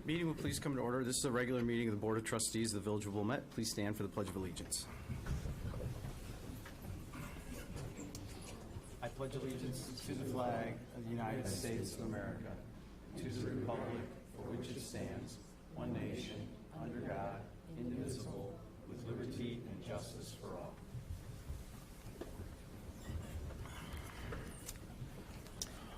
Meeting will please come to order. This is a regular meeting of the Board of Trustees of the Village of Wilmette. Please stand for the Pledge of Allegiance. I pledge allegiance to the flag of the United States of America, to the republic for which it stands, one nation, under God, indivisible, with liberty and justice for all.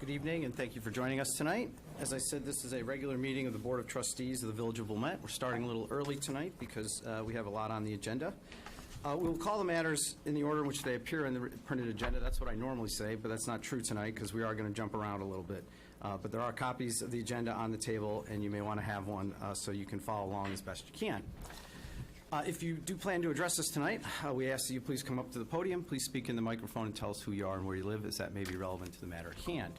Good evening, and thank you for joining us tonight. As I said, this is a regular meeting of the Board of Trustees of the Village of Wilmette. We're starting a little early tonight because we have a lot on the agenda. We'll call the matters in the order in which they appear in the printed agenda. That's what I normally say, but that's not true tonight because we are going to jump around a little bit. But there are copies of the agenda on the table, and you may want to have one so you can follow along as best you can. If you do plan to address us tonight, we ask that you please come up to the podium. Please speak in the microphone and tell us who you are and where you live, as that may be relevant to the matter at hand.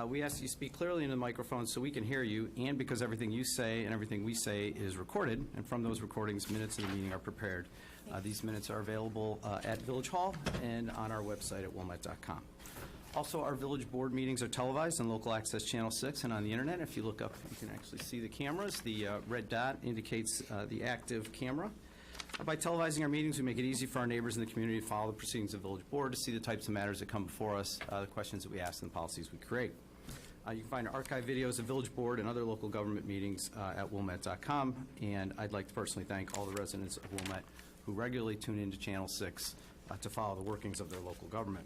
We ask that you speak clearly into the microphone so we can hear you, and because everything you say and everything we say is recorded, and from those recordings, minutes of the meeting are prepared. These minutes are available at Village Hall and on our website at wilmette.com. Also, our Village Board meetings are televised on Local Access Channel 6 and on the Internet. If you look up, you can actually see the cameras. The red dot indicates the active camera. By televising our meetings, we make it easy for our neighbors in the community to follow the proceedings of the Village Board, to see the types of matters that come before us, the questions that we ask, and the policies we create. You can find archived videos of Village Board and other local government meetings at wilmette.com, and I'd like to personally thank all the residents of Wilmette who regularly tune into Channel 6 to follow the workings of their local government.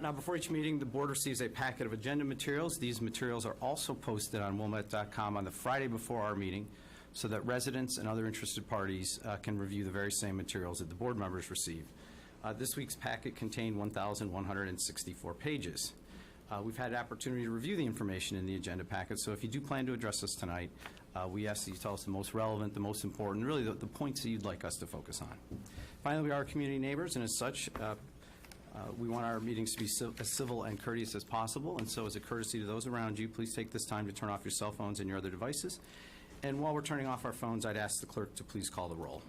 Now, before each meeting, the Board receives a packet of agenda materials. These materials are also posted on wilmette.com on the Friday before our meeting, so that residents and other interested parties can review the very same materials that the Board members receive. This week's packet contained 1,164 pages. We've had an opportunity to review the information in the agenda packet, so if you do plan to address us tonight, we ask that you tell us the most relevant, the most important, really the points that you'd like us to focus on. Finally, we are community neighbors, and as such, we want our meetings to be as civil and courteous as possible, and so as a courtesy to those around you, please take this time to turn off your cell phones and your other devices. And while we're turning off our phones, I'd ask the clerk to please call the roll.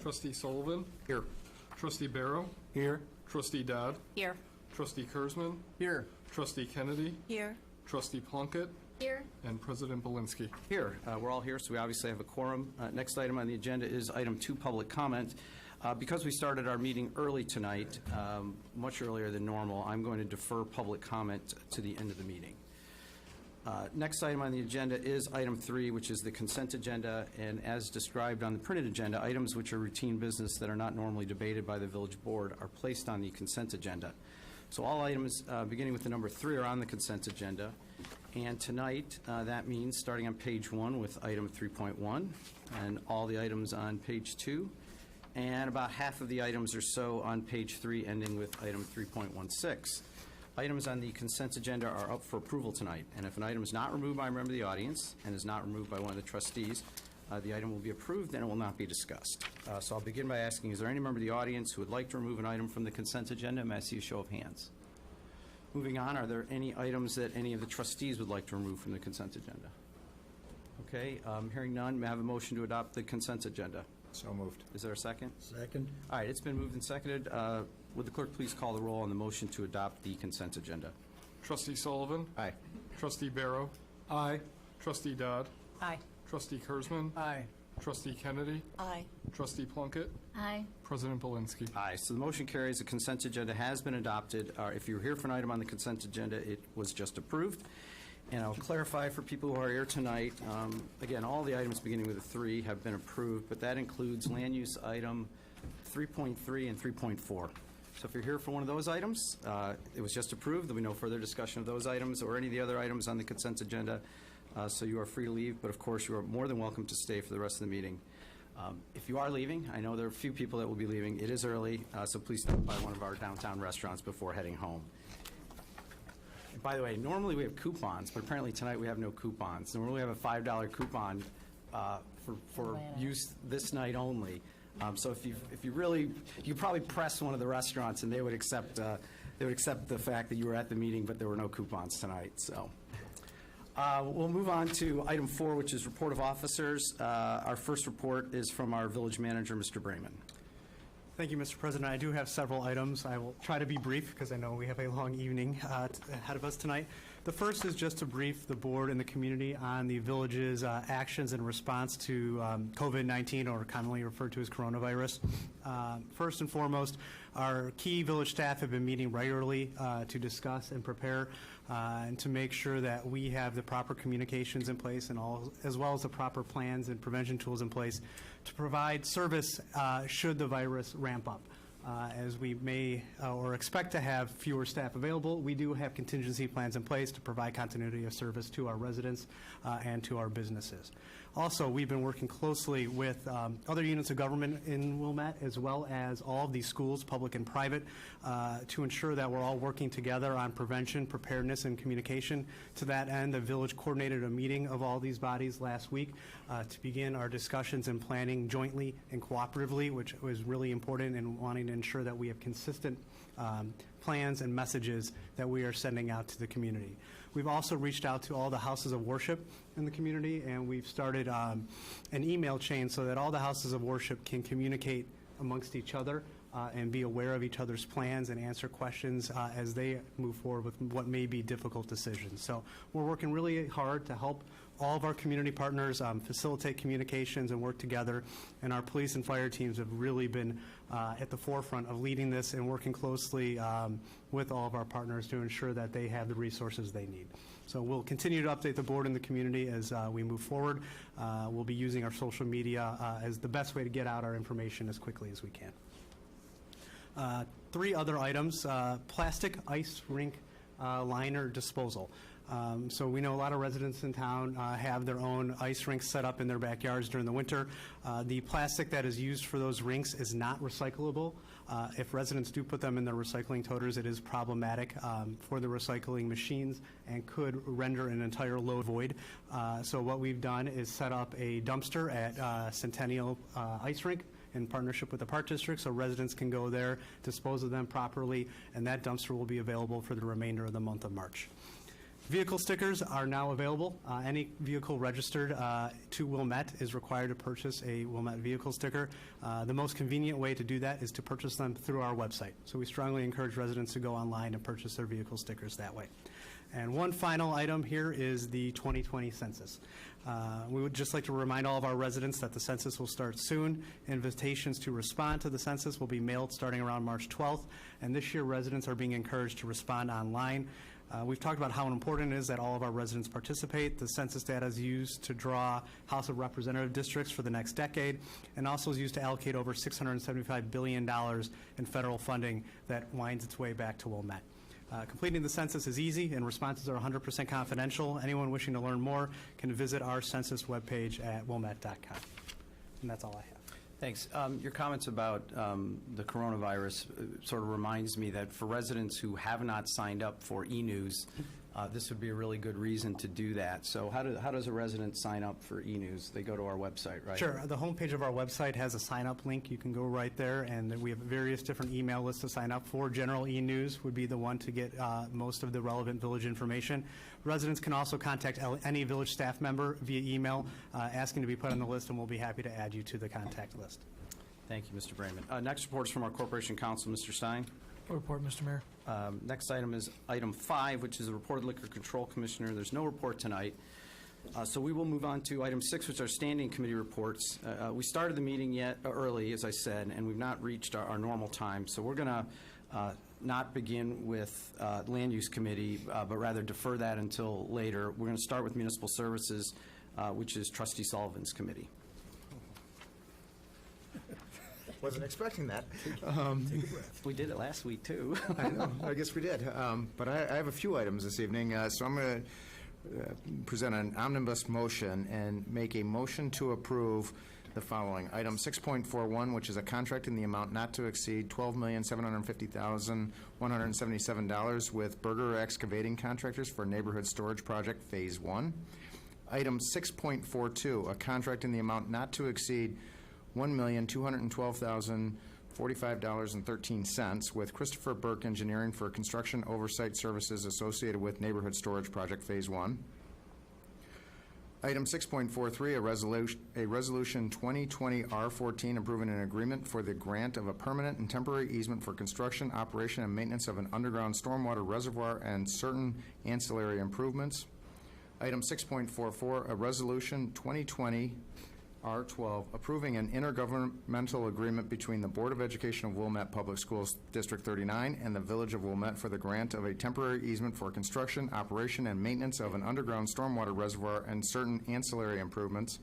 Trustee Sullivan? Here. Trustee Barrow? Here. Trustee Dodd? Here. Trustee Kurzman? Here. Trustee Kennedy? Here. Trustee Plunkett? Here. And President Belinsky. Here. We're all here, so we obviously have a quorum. Next item on the agenda is item 2, public comment. Because we started our meeting early tonight, much earlier than normal, I'm going to defer public comment to the end of the meeting. Next item on the agenda is item 3, which is the consent agenda, and as described on the printed agenda, items which are routine business that are not normally debated by the Village Board are placed on the consent agenda. So all items beginning with the number 3 are on the consent agenda, and tonight that means starting on page 1 with item 3.1, and all the items on page 2, and about half of the items or so on page 3 ending with item 3.16. Items on the consent agenda are up for approval tonight, and if an item is not removed by a member of the audience and is not removed by one of the trustees, the item will be approved and it will not be discussed. So I'll begin by asking, is there any member of the audience who would like to remove an item from the consent agenda? May I see a show of hands? Moving on, are there any items that any of the trustees would like to remove from the consent agenda? Okay, hearing none, may I have a motion to adopt the consent agenda? So moved. Is there a second? Second. All right, it's been moved and seconded. Would the clerk please call the roll on the motion to adopt the consent agenda? Trustee Sullivan? Aye. Trustee Barrow? Aye. Trustee Dodd? Aye. Trustee Kurzman? Aye. Trustee Kennedy? Aye. Trustee Plunkett? Aye. President Belinsky. Aye. So the motion carries. The consent agenda has been adopted. If you're here for an item on the consent agenda, it was just approved. And I'll clarify for people who are here tonight, again, all the items beginning with a 3 have been approved, but that includes land use item 3.3 and 3.4. So if you're here for one of those items, it was just approved. There'll be no further discussion of those items or any of the other items on the consent agenda. So you are free to leave, but of course you are more than welcome to stay for the rest of the meeting. If you are leaving, I know there are a few people that will be leaving. It is early, so please stop by one of our downtown restaurants before heading home. And by the way, normally we have coupons, but apparently tonight we have no coupons. Normally we have a $5 coupon for use this night only. So if you really, you probably press one of the restaurants and they would accept the fact that you were at the meeting, but there were no coupons tonight. So we'll move on to item 4, which is report of officers. Our first report is from our village manager, Mr. Brayman. Thank you, Mr. President. I do have several items. I will try to be brief because I know we have a long evening ahead of us tonight. The first is just to brief the board and the community on the village's actions in response to COVID-19, or commonly referred to as coronavirus. First and foremost, our key village staff have been meeting regularly to discuss and prepare and to make sure that we have the proper communications in place and as well as the proper plans and prevention tools in place to provide service should the virus ramp up. As we may or expect to have fewer staff available, we do have contingency plans in place to provide continuity of service to our residents and to our businesses. Also, we've been working closely with other units of government in Wilmette, as well as all of these schools, public and private, to ensure that we're all working together on prevention, preparedness, and communication. To that end, the village coordinated a meeting of all these bodies last week to begin our discussions and planning jointly and cooperatively, which was really important in wanting to ensure that we have consistent plans and messages that we are sending out to the community. We've also reached out to all the houses of worship in the community, and we've started an email chain so that all the houses of worship can communicate amongst each other and be aware of each other's plans and answer questions as they move forward with what may be difficult decisions. So we're working really hard to help all of our community partners facilitate communications and work together, and our police and fire teams have really been at the forefront of leading this and working closely with all of our partners to ensure that they have the resources they need. So we'll continue to update the board and the community as we move forward. We'll be using our social media as the best way to get out our information as quickly as we can. Three other items: plastic ice rink liner disposal. So we know a lot of residents in town have their own ice rinks set up in their backyards during the winter. The plastic that is used for those rinks is not recyclable. If residents do put them in their recycling toters, it is problematic for the recycling machines and could render an entire load void. So what we've done is set up a dumpster at Centennial Ice Rink in partnership with the Park District, so residents can go there, dispose of them properly, and that dumpster will be available for the remainder of the month of March. Vehicle stickers are now available. Any vehicle registered to Wilmette is required to purchase a Wilmette vehicle sticker. The most convenient way to do that is to purchase them through our website. So we strongly encourage residents to go online and purchase their vehicle stickers that way. And one final item here is the 2020 census. We would just like to remind all of our residents that the census will start soon. Invitations to respond to the census will be mailed starting around March 12th. And this year, residents are being encouraged to respond online. We've talked about how important it is that all of our residents participate. The census data is used to draw House of Representative districts for the next decade, and also is used to allocate over $675 billion in federal funding that winds its way back to Wilmette. Completing the census is easy, and responses are 100% confidential. Anyone wishing to learn more can visit our census webpage at wilmette.com. And that's all I have. Thanks. Your comments about the coronavirus sort of reminds me that for residents who have not signed up for e-news, this would be a really good reason to do that. So how does a resident sign up for e-news? They go to our website, right? Sure. The homepage of our website has a sign-up link. You can go right there, and we have various different email lists to sign up for. General e-news would be the one to get most of the relevant village information. Residents can also contact any village staff member via email asking to be put on the list, and we'll be happy to add you to the contact list. Thank you, Mr. Brayman. Next report is from our Corporation Counsel, Mr. Stein. No report, Mr. Mayor. Next item is item 5, which is the report of Liquor Control Commissioner. There's no report tonight. So we will move on to item 6, which are standing committee reports. We started the meeting early, as I said, and we've not reached our normal time. So we're going to not begin with Land Use Committee, but rather defer that until later. We're going to start with Municipal Services, which is Trustee Sullivan's committee. Wasn't expecting that. Take a breath. We did it last week, too. I know, I guess we did. But I have a few items this evening, so I'm going to present an omnibus motion and make a motion to approve the following. Item 6.41, which is a contract in the amount not to exceed $12,750,177 with Berger Excavating Contractors for Neighborhood Storage Project Phase 1. Item 6.42, a contract in the amount not to exceed $1,212,045.13 with Christopher Burke Engineering for construction oversight services associated with Neighborhood Storage Project Phase 1. Item 6.43, a resolution 2020 R14 approving an agreement for the grant of a permanent and temporary easement for construction, operation, and maintenance of an underground stormwater reservoir and certain ancillary improvements. Item 6.44, a resolution 2020 R12 approving an intergovernmental agreement between the Board of Education of Wilmette Public Schools District 39 and the Village of Wilmette for the grant of a temporary easement for construction, operation, and maintenance of an underground stormwater reservoir and certain ancillary improvements.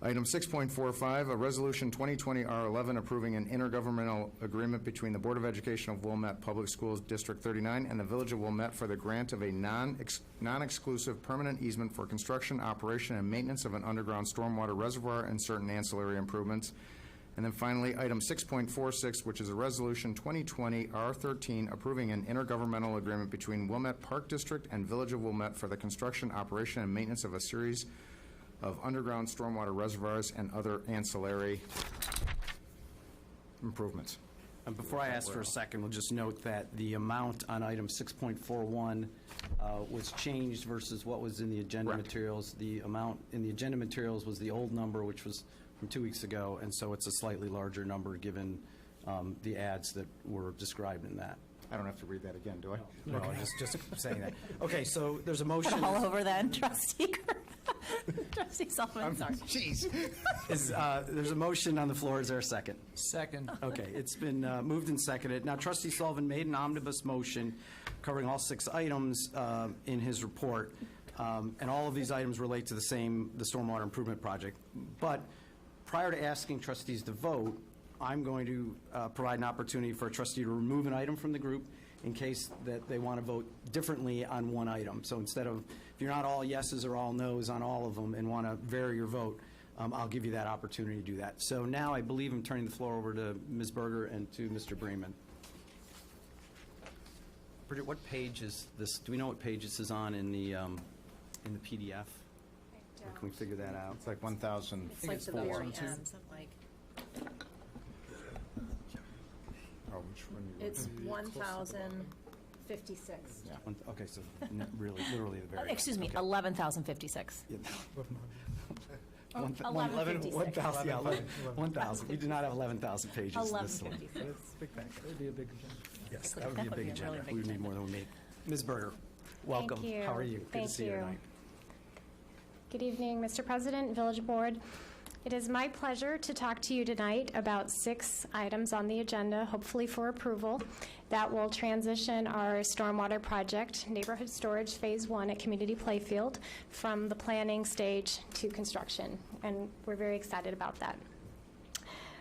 Item 6.45, a resolution 2020 R11 approving an intergovernmental agreement between the Board of Education of Wilmette Public Schools District 39 and the Village of Wilmette for the grant of a non-exclusive permanent easement for construction, operation, and maintenance of an underground stormwater reservoir and certain ancillary improvements. And then finally, item 6.46, which is a resolution 2020 R13 approving an intergovernmental agreement between Wilmette Park District and Village of Wilmette for the construction, operation, and maintenance of a series of underground stormwater reservoirs and other ancillary improvements. And before I ask for a second, we'll just note that the amount on item 6.41 was changed versus what was in the agenda Correct. materials. The amount in the agenda materials was the old number, which was from 2 weeks ago, and so it's a slightly larger number given the ads that were described in that. I don't have to read that again, do I? No, just saying that. Okay, so there's a motion. All over then, Trustee Trustee Sullivan, sorry. Jeez. There's a motion on the floor. Is there a second? Second. Okay, it's been moved and seconded. Now, Trustee Sullivan made an omnibus motion covering all 6 items in his report, and all of these items relate to the stormwater improvement project. But prior to asking trustees to vote, I'm going to provide an opportunity for a trustee to remove an item from the group in case that they want to vote differently on one item. So instead of, if you're not all yeses or all nos on all of them and want to vary your vote, I'll give you that opportunity to do that. So now I believe I'm turning the floor over to Ms. Berger and to Mr. Bremen. Bridget, what page is this? Do we know what page this is on in the PDF? Or can we figure that out? It's like 1,000. It's like the very end, like, Oh, which one? it's 1,056. Okay, so literally the very. Excuse me, okay. 11,056. Yeah. Oh, 11,056. 1,000, yeah, 1,000. We do not have 11,000 pages in this one. 11,56. Big pack. It would be a big agenda. Yes, that would be a big really agenda. big We would need agenda. more than we need. Ms. Berger, welcome. you. How are you? Good Thank to see you you. tonight. Good evening, Mr. President, Village Board. It is my pleasure to talk to you tonight about 6 items on the agenda, hopefully for approval, that will transition our stormwater project, Neighborhood Storage Phase 1 at Community Playfield, from the planning stage to construction, and we're very excited about that.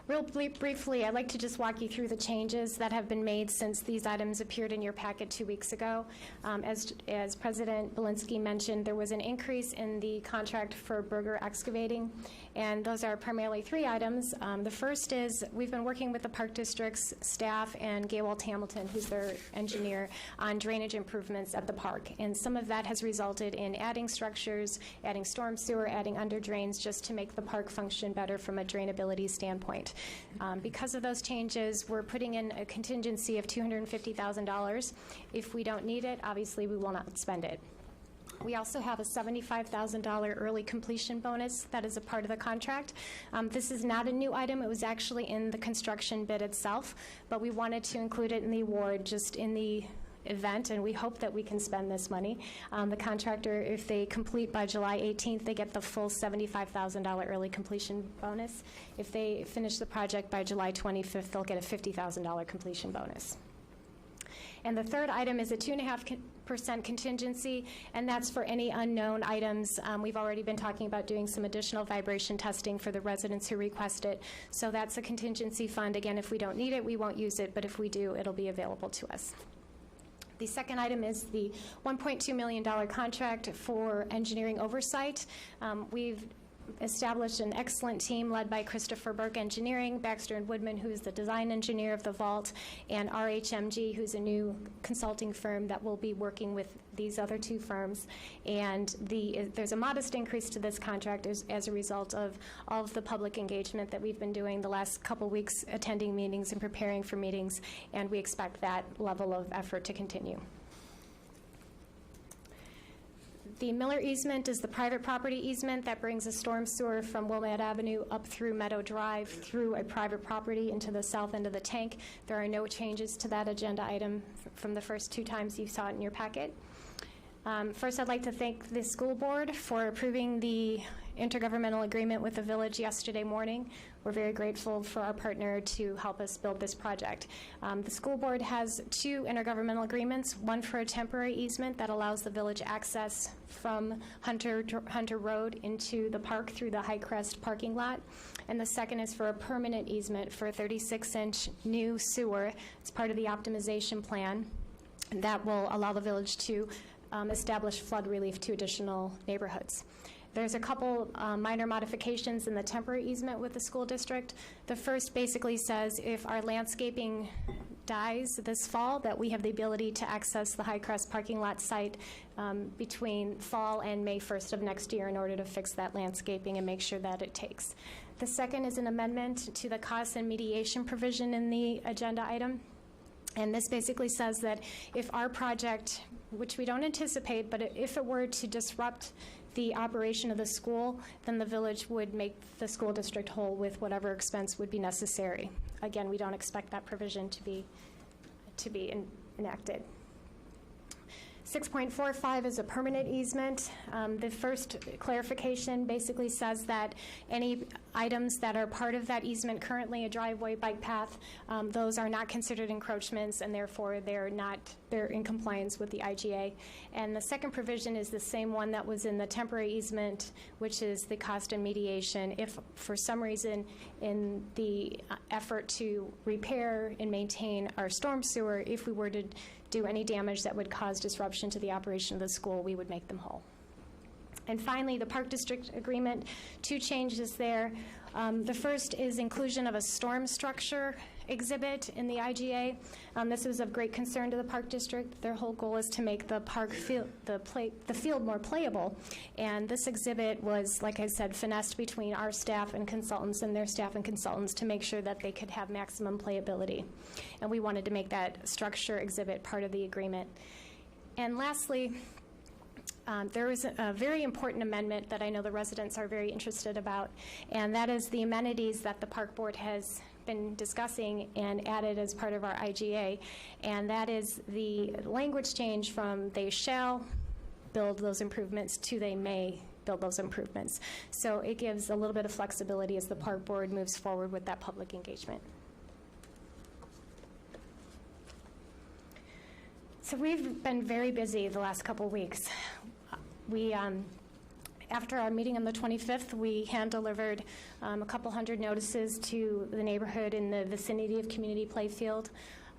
Real briefly, I'd like to just walk you through the changes that have been made since these items appeared in your packet 2 weeks ago. As President Belinsky mentioned, there was an increase in the contract for Berger Excavating, and those are primarily 3 items. The first is we've been working with the Park District's staff and Gaywalt Hamilton, who's their engineer, on drainage improvements at the park, and some of that has resulted in adding structures, adding storm sewer, adding under drains, just to make the park function better from a drainability standpoint. Because of those changes, we're putting in a contingency of $250,000. If we don't need it, obviously we will not spend it. We also have a $75,000 early completion bonus that is a part of the contract. This is not a new item. It was actually in the construction bid itself, but we wanted to include it in the award just in the event, and we hope that we can spend this money. The contractor, if they complete by July 18th, they get the full $75,000 early completion bonus. If they finish the project by July 25th, they'll get a $50,000 completion bonus. And the third item is a 2.5% contingency, and that's for any unknown items. We've already been talking about doing some additional vibration testing for the residents who request it. So that's a contingency fund. Again, if we don't need it, we won't use it, but if we do, it'll be available to us. The second item is the $1.2 million contract for engineering oversight. We've established an excellent team led by Christopher Burke Engineering, Baxter and Woodman, who's the design engineer of the vault, and RHMG, who's a new consulting firm that will be working with these other 2 firms. And there's a modest increase to this contract as a result of all of the public engagement that we've been doing the last couple weeks, attending meetings and preparing for meetings, and we expect that level of effort to continue. The Miller easement is the private property easement that brings a storm sewer from Wilmette Avenue up through Meadow Drive through a private property into the south end of the tank. There are no changes to that agenda item from the first 2 times you saw it in your packet. First, I'd like to thank the school board for approving the intergovernmental agreement with the village yesterday morning. We're very grateful for our partner to help us build this project. The school board has 2 intergovernmental agreements, one for a temporary easement that allows the village access from Hunter Road into the park through the High Crest parking lot. And the second is for a permanent easement for a 36-inch new sewer. It's part of the optimization plan that will allow the village to establish flood relief to additional neighborhoods. There's a couple minor modifications in the temporary easement with the school district. The first basically says if our landscaping dies this fall, that we have the ability to access the High Crest parking lot site between fall and May 1st of next year in order to fix that landscaping and make sure that it takes. The second is an amendment to the cost and mediation provision in the agenda item. And this basically says that if our project, which we don't anticipate, but if it were to disrupt the operation of the school, then the village would make the school district whole with whatever expense would be necessary. Again, we don't expect that provision to be enacted. 6.45 is a permanent easement. The first clarification basically says that any items that are part of that easement currently, a driveway, bike path, those are not considered encroachments, and therefore they're in compliance with the IGA. And the second provision is the same one that was in the temporary easement, which is the cost and mediation. If for some reason in the effort to repair and maintain our storm sewer, if we were to do any damage that would cause disruption to the operation of the school, we would make them whole. And finally, the Park District Agreement, 2 changes there. The first is inclusion of a storm structure exhibit in the IGA. This was of great concern to the Park District. Their whole goal is to make the park field, the field more playable. And this exhibit was, like I said, finessed between our staff and consultants and their staff and consultants to make sure that they could have maximum playability. And we wanted to make that structure exhibit part of the agreement. And lastly, there was a very important amendment that I know the residents are very interested about, and that is the amenities that the Park Board has been discussing and added as part of our IGA, and that is the language change from they shall build those improvements to they may build those improvements. So it gives a little bit of flexibility as the Park Board moves forward with that public engagement. So we've been very busy the last couple weeks. We, after our meeting on the 25th, we hand-delivered a couple hundred notices to the neighborhood in the vicinity of Community Playfield.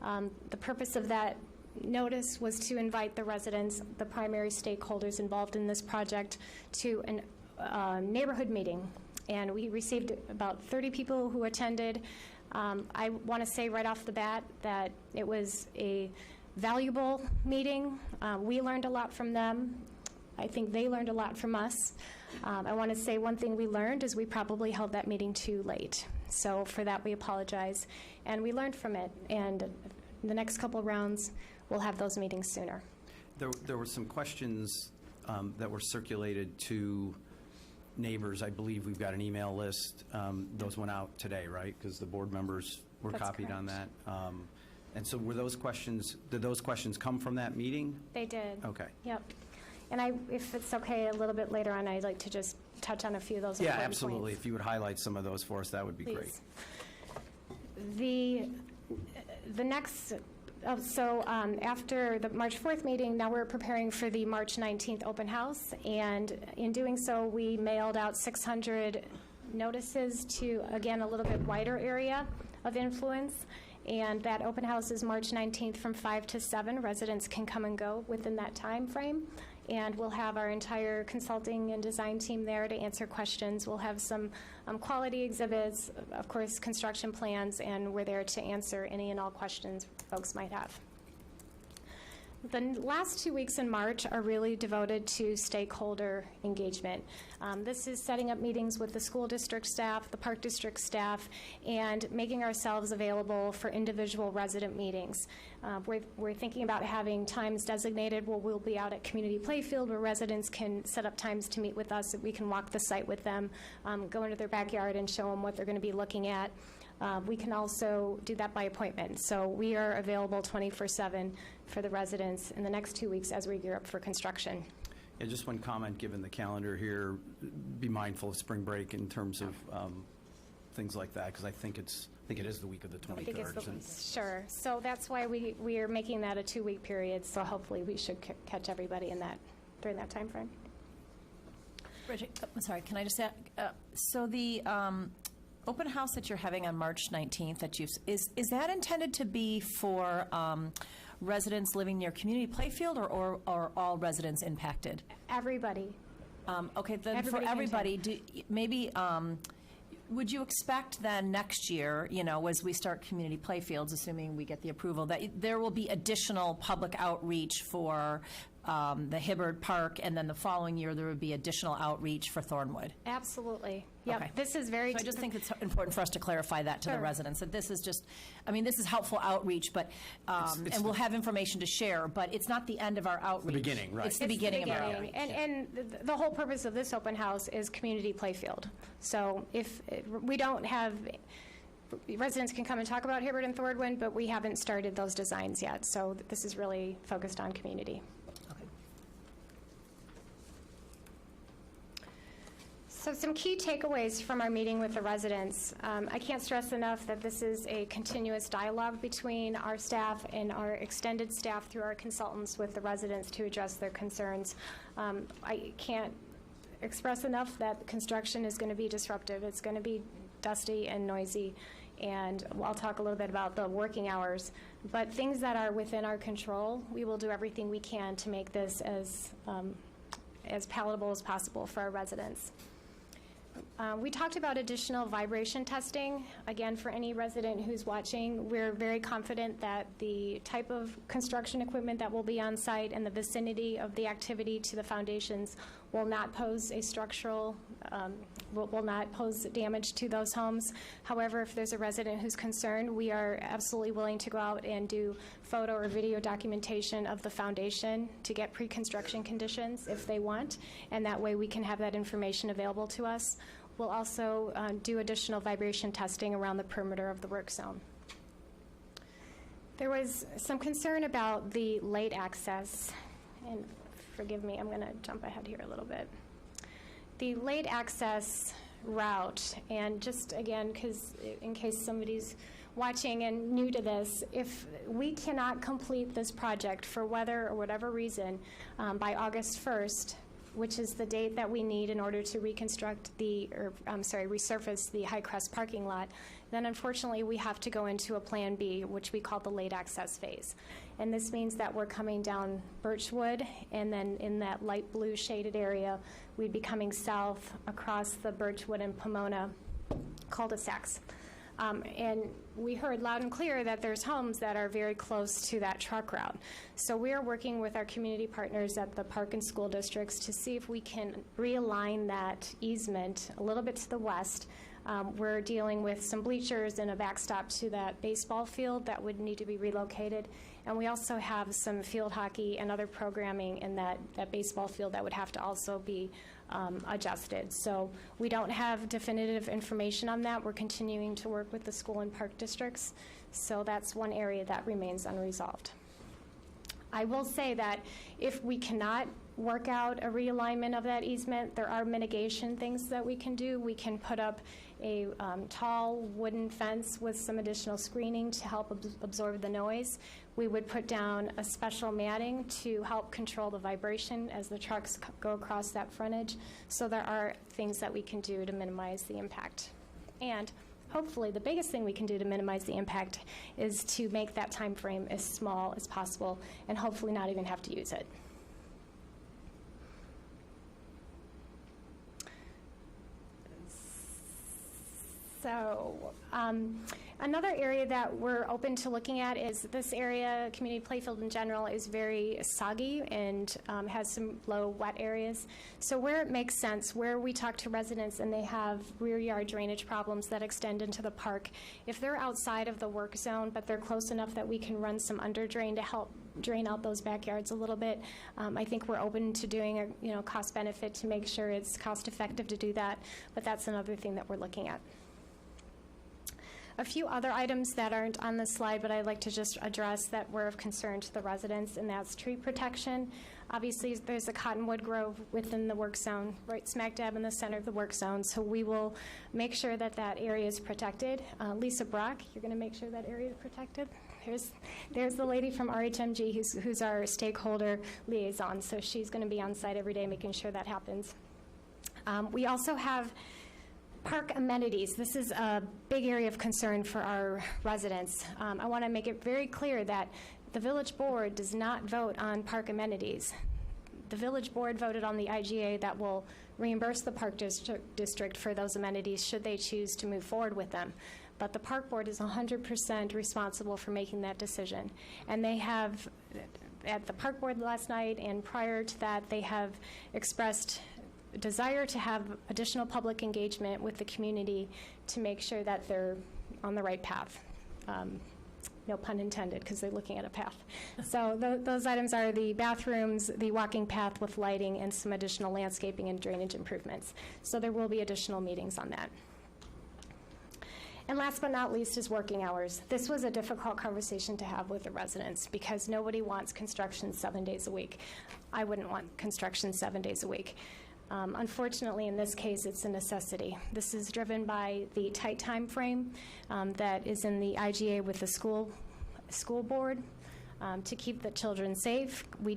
The purpose of that notice was to invite the residents, the primary stakeholders involved in this project, to a neighborhood meeting. And we received about 30 people who attended. I want to say right off the bat that it was a valuable meeting. We learned a lot from them. I think they learned a lot from us. I want to say one thing we learned is we probably held that meeting too late. So for that, we apologize. And we learned from it. And the next couple of rounds, we'll have those meetings sooner. There were some questions that were circulated to neighbors. I believe we've got an email list. Those went out today, right? Because the board members were That's copied on correct. that. And so were those questions, did those questions come from that meeting? They did. Okay. Yep. And if it's okay, a little bit later on, I'd like to just touch on a few of those Yeah, important absolutely. points. If you would highlight some of those for us, that would be great. Please. The next, after the March 4th meeting, now we're preparing for the March 19th open house, and in doing so, we mailed out 600 notices to, again, a little bit wider area of influence, and that open house is March 19th from 5 to 7. Residents can come and go within that time frame. And we'll have our entire consulting and design team there to answer questions. We'll have some quality exhibits, of course, construction plans, and we're there to answer any and all questions folks might have. The last 2 weeks in March are really devoted to stakeholder engagement. This is setting up meetings with the school district staff, the park district staff, and making ourselves available for individual resident meetings. We're thinking about having times designated where we'll be out at Community Playfield where residents can set up times to meet with us. We can walk the site with them, go into their backyard and show them what they're going to be looking at. We can also do that by appointment. So we are available 24/7 for the residents in the next 2 weeks as we gear up for construction. Yeah, just one comment, given the calendar here, be mindful of spring break in terms of things like that, because I think it is the week of the 23rd. I think it's isn't it? sure. So that's why we are making that a 2-week period. So hopefully we should catch everybody in that during that time frame. Bridget, I'm sorry, can I just add, so the open house that you're having on March 19th, is that intended to be for residents living near Community Playfield or all residents impacted? Everybody. Okay, then Everybody for can everybody, maybe, would you expect then next year, as we start Community Playfields, assuming we get the approval, that there will be additional public outreach for the Hibbard Park, and then the following year there would be additional outreach for Thornwood? Absolutely. Yep. Okay. This is very. So I just think it's important for us to clarify that to the Sure. residents, that this is just, this is helpful outreach, but, It's and we'll have information to share, but it's not the end of our outreach. beginning, right. It's the It's beginning of our outreach. And the whole purpose of this open house is Community Playfield. So if we don't have, residents can come and talk about Hibbard and Thornwood, but we haven't started those designs yet. So this is really focused on community. Okay. So some key takeaways from our meeting with the residents. I can't stress enough that this is a continuous dialogue between our staff and our extended staff through our consultants with the residents to address their concerns. I can't express enough that construction is going to be disruptive. It's going to be dusty and noisy, and I'll talk a little bit about the working hours. But things that are within our control, we will do everything we can to make this as palatable as possible for our residents. We talked about additional vibration testing. Again, for any resident who's watching, we're very confident that the type of construction equipment that will be on site and the vicinity of the activity to the foundations will not pose a structural, will not pose damage to those homes. However, if there's a resident who's concerned, we are absolutely willing to go out and do photo or video documentation of the foundation to get pre-construction conditions if they want, and that way we can have that information available to us. We'll also do additional vibration testing around the perimeter of the work zone. There was some concern about the late access, and forgive me, I'm going to jump ahead here a little bit. The late access route, and just again, because in case somebody's watching and new to this, if we cannot complete this project for weather or whatever reason by August 1st, which is the date that we need in order to resurface the High Crest parking lot, then unfortunately we have to go into a Plan B, which we call the late access phase. And this means that we're coming down Birchwood, and then in that light blue shaded area, we'd be coming south across the Birchwood and Pomona cul-de-sacs. And we heard loud and clear that there's homes that are very close to that truck route. So we are working with our community partners at the park and school districts to see if we can realign that easement a little bit to the west. We're dealing with some bleachers and a backstop to that baseball field that would need to be relocated. And we also have some field hockey and other programming in that baseball field that would have to also be adjusted. So we don't have definitive information on that. We're continuing to work with the school and park districts. So that's one area that remains unresolved. I will say that if we cannot work out a realignment of that easement, there are mitigation things that we can do. We can put up a tall wooden fence with some additional screening to help absorb the noise. We would put down a special matting to help control the vibration as the trucks go across that frontage. So there are things that we can do to minimize the impact. And hopefully the biggest thing we can do to minimize the impact is to make that time frame as small as possible and hopefully not even have to use it. So another area that we're open to looking at is this area, community playfield in general, is very soggy and has some low wet areas. So where it makes sense, where we talk to residents and they have rear yard drainage problems that extend into the park, if they're outside of the work zone, but they're close enough that we can run some under drain to help drain out those backyards a little bit, I think we're open to doing a cost benefit to make sure it's cost effective to do that, but that's another thing that we're looking at. A few other items that aren't on the slide, but I'd like to just address that were of concern to the residents, and that's tree protection. Obviously, there's a cottonwood grove within the work zone, right smack dab in the center of the work zone, so we will make sure that that area is protected. Lisa Brock, you're going to make sure that area is protected? There's the lady from RHMG who's our stakeholder liaison, so she's going to be on site every day making sure that happens. We also have park amenities. This is a big area of concern for our residents. I want to make it very clear that the village board does not vote on park amenities. The village board voted on the IGA that will reimburse the park district for those amenities should they choose to move forward with them. But the park board is 100% responsible for making that decision. And they have, at the park board last night and prior to that, they have expressed desire to have additional public engagement with the community to make sure that they're on the right path. No pun intended, because they're looking at a path. So those items are the bathrooms, the walking path with lighting, and some additional landscaping and drainage improvements. So there will be additional meetings on that. And last but not least is working hours. This was a difficult conversation to have with the residents because nobody wants construction 7 days a week. I wouldn't want construction 7 days a week. Unfortunately, in this case, it's a necessity. This is driven by the tight time frame that is in the IGA with the school board to keep the children safe. We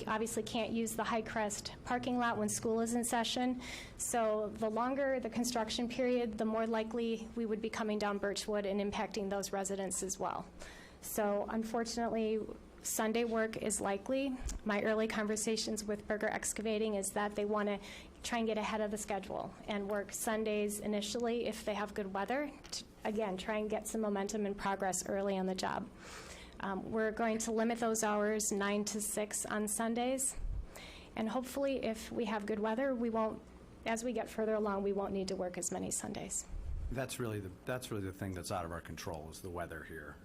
obviously can't use the High Crest parking lot when school is in session. So the longer the construction period, the more likely we would be coming down Birchwood and impacting those residents as well. So unfortunately, Sunday work is likely. My early conversations with Berger Excavating is that they want to try and get ahead of the schedule and work Sundays initially if they have good weather to, again, try and get some momentum and progress early on the job. We're going to limit those hours 9 to 6 on Sundays. And hopefully, if we have good weather, we won't, as we get further along, we won't need to work as many Sundays. That's really the thing that's out of our control is the weather here.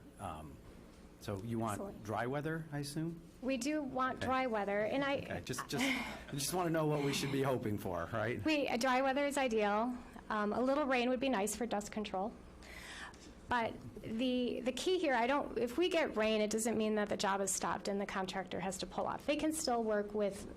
So you want Excellent. dry weather, I assume? We do want dry weather, and I just want to know what we should be hoping for, right? dry weather is ideal. A little rain would be nice for dust control. But the key here, if we get rain, it doesn't mean that the job is stopped and the contractor has to pull off. They can still work with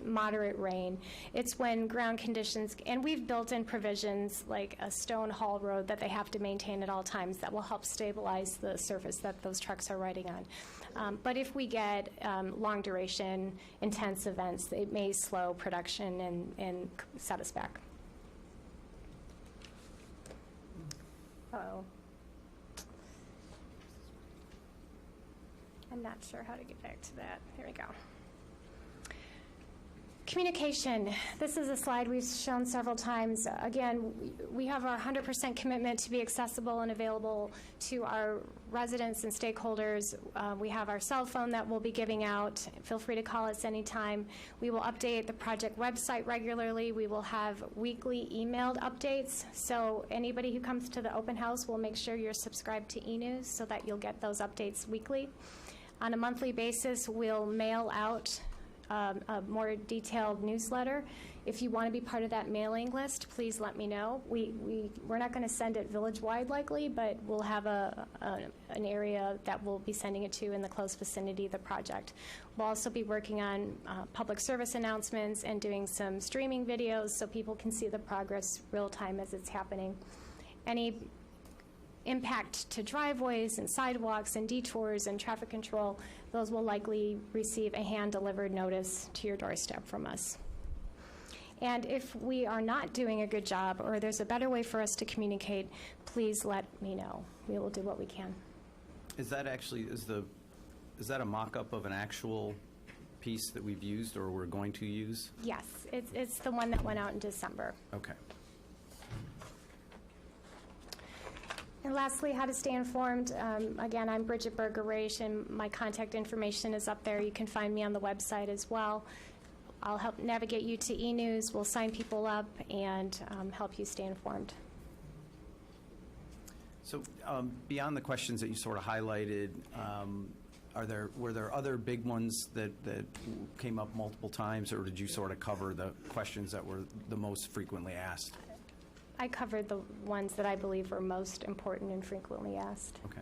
moderate rain. It's when ground conditions, and we've built in provisions like a stone haul road that they have to maintain at all times that will help stabilize the surface that those trucks are riding on. But if we get long duration, intense events, it may slow production and set us back. Uh-oh. I'm not sure how to get back to that. There we go. Communication. This is a slide we've shown several times. Again, we have our 100% commitment to be accessible and available to our residents and stakeholders. We have our cell phone that we'll be giving out. Feel free to call us anytime. We will update the project website regularly. We will have weekly emailed updates. So anybody who comes to the open house will make sure you're subscribed to e-news so that you'll get those updates weekly. On a monthly basis, we'll mail out a more detailed newsletter. If you want to be part of that mailing list, please let me know. We're not going to send it village-wide likely, but we'll have an area that we'll be sending it to in the close vicinity of the project. We'll also be working on public service announcements and doing some streaming videos so people can see the progress real time as it's happening. Any impact to driveways and sidewalks and detours and traffic control, those will likely receive a hand-delivered notice to your doorstep from us. And if we are not doing a good job or there's a better way for us to communicate, please let me know. We will do what we can. Is that actually, is that a mock-up of an actual piece that we've used or we're going to use? Yes, it's the one that went out in December. Okay. And lastly, how to stay informed. Again, I'm Bridget Berger-Raish, and my contact information is up there. You can find me on the website as well. I'll help navigate you to e-news. We'll sign people up and help you stay informed. So beyond the questions that you sort of highlighted, were there other big ones that came up multiple times, or did you sort of cover the questions that were the most frequently asked? I covered the ones that I believe were most important and frequently asked. Okay.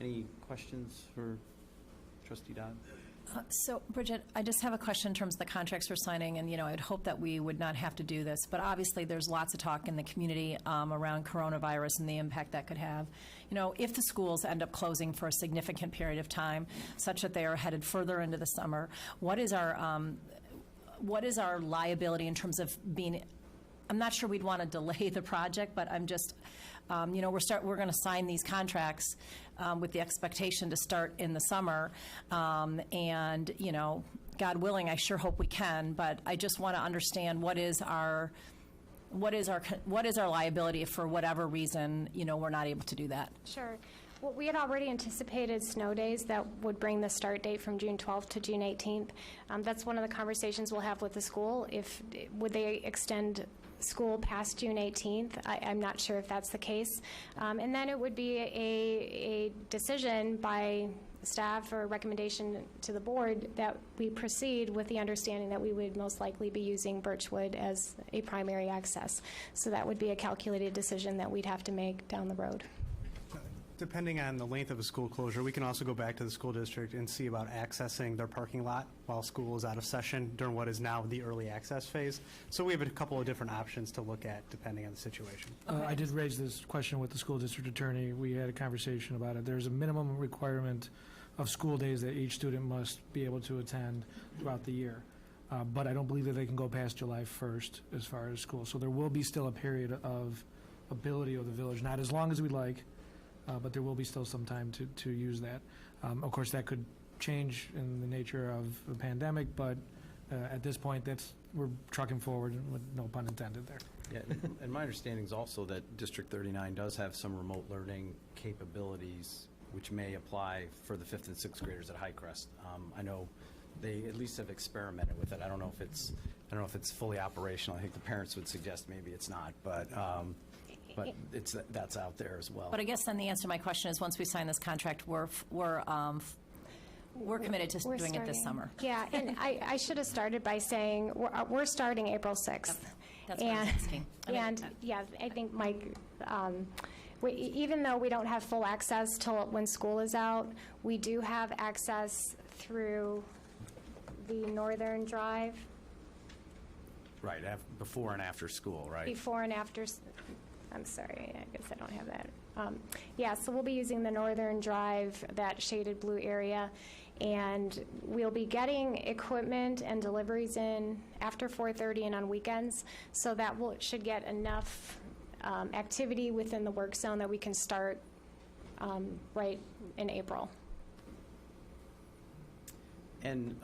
Any questions for Trustee Dodd? So, Bridget, I just have a question in terms of the contracts we're signing, and, I'd hope that we would not have to do this, but obviously there's lots of talk in the community around coronavirus and the impact that could have. If the schools end up closing for a significant period of time, such that they are headed further into the summer, what is our liability in terms of being, I'm not sure we'd want to delay the project, but I'm just, we're going to sign these contracts with the expectation to start in the summer, and God willing, I sure hope we can. But I just want to understand what is our liability if for whatever reason we're not able to do that. Sure. Well, we had already anticipated snow days that would bring the start date from June 12th to June 18th. That's one of the conversations we'll have with the school. Would they extend school past June 18th? I'm not sure if that's the case. And then it would be a decision by staff or recommendation to the board that we proceed with the understanding that we would most likely be using Birchwood as a primary access. So that would be a calculated decision that we'd have to make down the road. Depending on the length of a school closure, we can also go back to the school district and see about accessing their parking lot while school is out of session during what is now the early access phase. So we have a couple of different options to look at depending on the situation. I did raise this question with the school district attorney. We had a conversation about it. There's a minimum requirement of school days that each student must be able to attend throughout the year. But I don't believe that they can go past July 1st as far as school. So there will be still a period of ability of the village, not as long as we'd like, but there will be still some time to use that. Of course, that could change in the nature of the pandemic, but at this point, we're trucking forward, with no pun intended there. Yeah, and my understanding is also that District 39 does have some remote learning capabilities which may apply for the 5th and 6th graders at Highcrest. I know they at least have experimented with it. I don't know if it's fully operational. I think the parents would suggest maybe it's not, but that's out there as well. But I guess then the answer to my question is, once we sign this contract, we're committed to doing it this summer. Yeah, and I should have started by saying we're starting April 6th. That's what I'm asking. Yeah, I think, Mike, even though we don't have full access till when school is out, we do have access through the Northern Drive. Right, before and after school, right? Before and after. I'm sorry, I guess I don't have that. Yeah, so we'll be using the Northern Drive, that shaded blue area, and we'll be getting equipment and deliveries in after 4:30 and on weekends, so that should get enough activity within the work zone that we can start right in April. And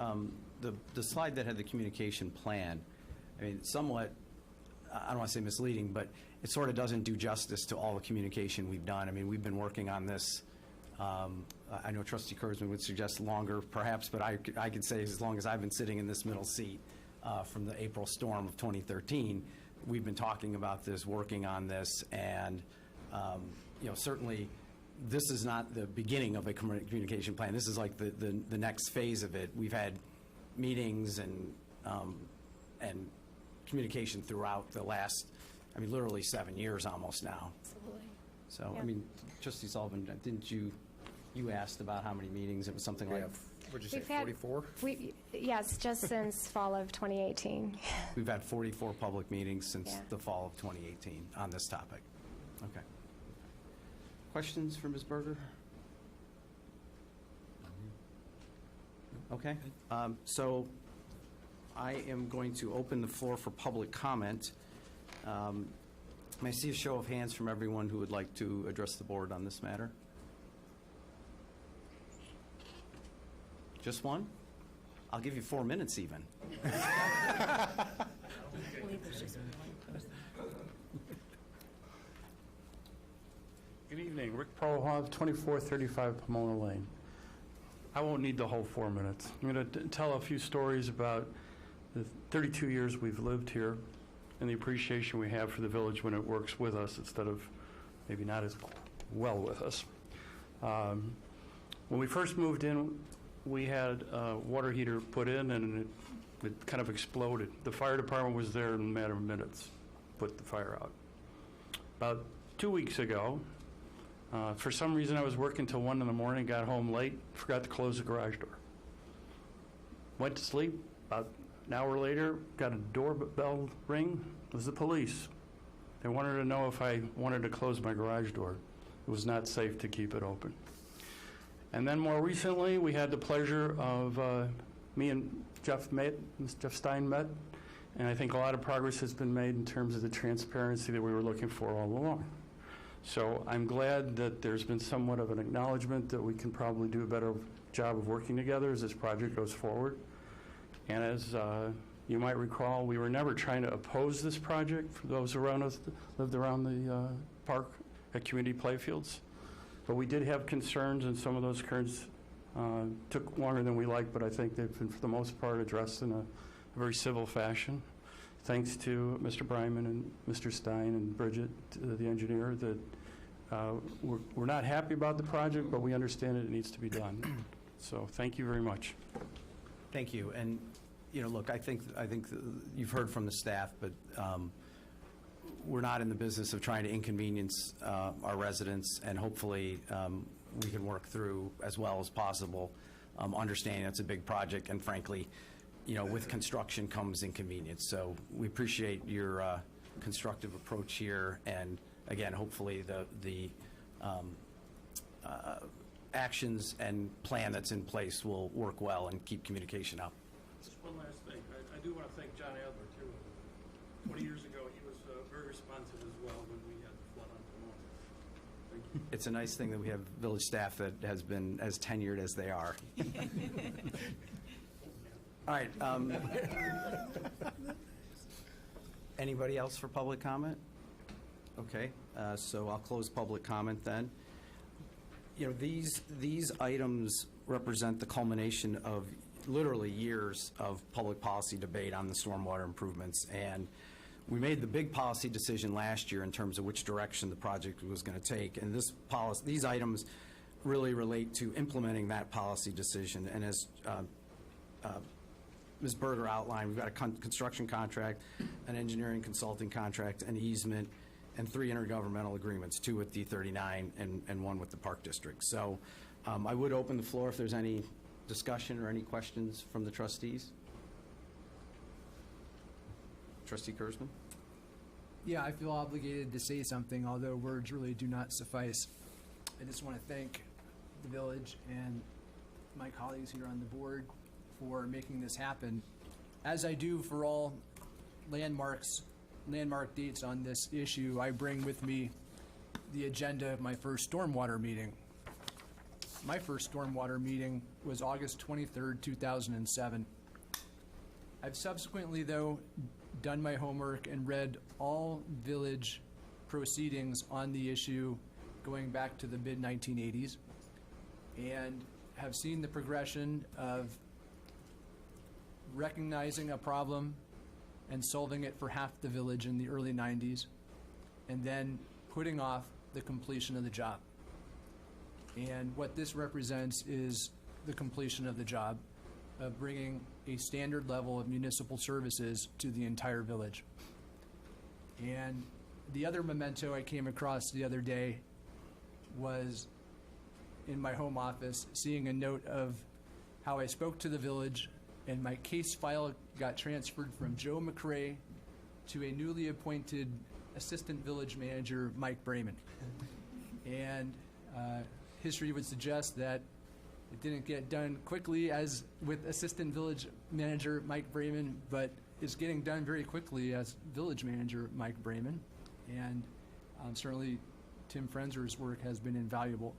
the slide that had the communication plan, I mean, somewhat, I don't want to say misleading, but it sort of doesn't do justice to all the communication we've done. I mean, we've been working on this. I know Trustee Kurzman would suggest longer, perhaps, but I could say as long as I've been sitting in this middle seat from the April storm of 2013, we've been talking about this, working on this, and certainly this is not the beginning of a communication plan. This is like the next phase of it. We've had meetings and communication throughout the last, literally 7 years almost now. Absolutely. So, Yeah. Trustee Sullivan, didn't you asked about how many meetings? It was something like, What'd you say, We've had- 44? Yes, just since fall of 2018. we've had 44 public meetings since Yeah. the fall of 2018 on this topic. Okay. Questions for Ms. Berger? Okay. So I am going to open the floor for public comment. May I see a show of hands from everyone who would like to address the board on this matter? Just one? I'll give you 4 minutes even. evening. Rick Prohoff, 2435 Pomona Lane. I won't need the whole 4 minutes. I'm going to tell a few stories about the 32 years we've lived here and the appreciation we have for the village when it works with us instead of maybe not as well with us. When we first moved in, we had a water heater put in and it kind of exploded. The fire department was there in a matter of minutes, put the fire out. About 2 weeks ago, for some reason I was working till 1 in the morning, got home late, forgot to close the garage door. Went to sleep, about an hour later, got a doorbell ring. It was the police. They wanted to know if I wanted to close my garage door. It was not safe to keep it open. And then more recently, we had the pleasure of me and Jeff Stein met, and I think a lot of progress has been made in terms of the transparency that we were looking for all along. So I'm glad that there's been somewhat of an acknowledgement that we can probably do a better job of working together as this project goes forward. And as you might recall, we were never trying to oppose this project for those around us that lived around the park at community playfields. But we did have concerns, and some of those concerns took longer than we liked, but I think they've been, for the most part, addressed in a very civil fashion. Thanks to Mr. Bryman and Mr. Stein and Bridget, the engineer, that we're not happy about the project, but we understand it needs to be done. So thank you very much. Thank you. And, you know, look, I think you've heard from the staff, but we're not in the business of trying to inconvenience our residents, and hopefully we can work through as well as possible, understanding it's a big project, and frankly, you know, with construction comes inconvenience. So we appreciate your constructive approach here, and again, hopefully the actions and plan that's in place will work well and keep communication up. Just one last thing. I do want to thank John Adler, too. 20 years ago, he was very responsive as well when we had the flood on Pomona. Thank you. It's a nice thing that we have village staff that has been as tenured as they are. All right. Anybody else for public comment? Okay, so I'll close public comment then. You know, these items represent the culmination of literally years of public policy debate on the stormwater improvements, and we made the big policy decision last year in terms of which direction the project was going to take, and these items really relate to implementing that policy decision. And as Ms. Berger outlined, we've got a construction contract, an engineering consulting contract, an easement, and 3 intergovernmental agreements, 2 with D39 and 1 with the Park District. So I would open the floor if there's any discussion or any questions from the trustees. Trustee Kurzman? Yeah, I feel obligated to say something, although words really do not suffice. I just want to thank the village and my colleagues here on the board for making this happen, as I do for all landmark dates on this issue. I bring with me the agenda of my first stormwater meeting. My first stormwater meeting was August 23rd, 2007. I've subsequently, though, done my homework and read all village proceedings on the issue going back to the mid-1980s, and have seen the progression of recognizing a problem and solving it for half the village in the early 90s, and then putting off the completion of the job. And what this represents is the completion of the job of bringing a standard level of municipal services to the entire village. And the other memento I came across the other day was in my home office, seeing a note of how I spoke to the village, and my case file got transferred from Joe McRae to a newly appointed assistant village manager, Mike Brayman. And history would suggest that it didn't get done quickly as with assistant village manager Mike Brayman, but is getting done very quickly as village manager Mike Brayman. And certainly Tim Frenzer's work has been invaluable.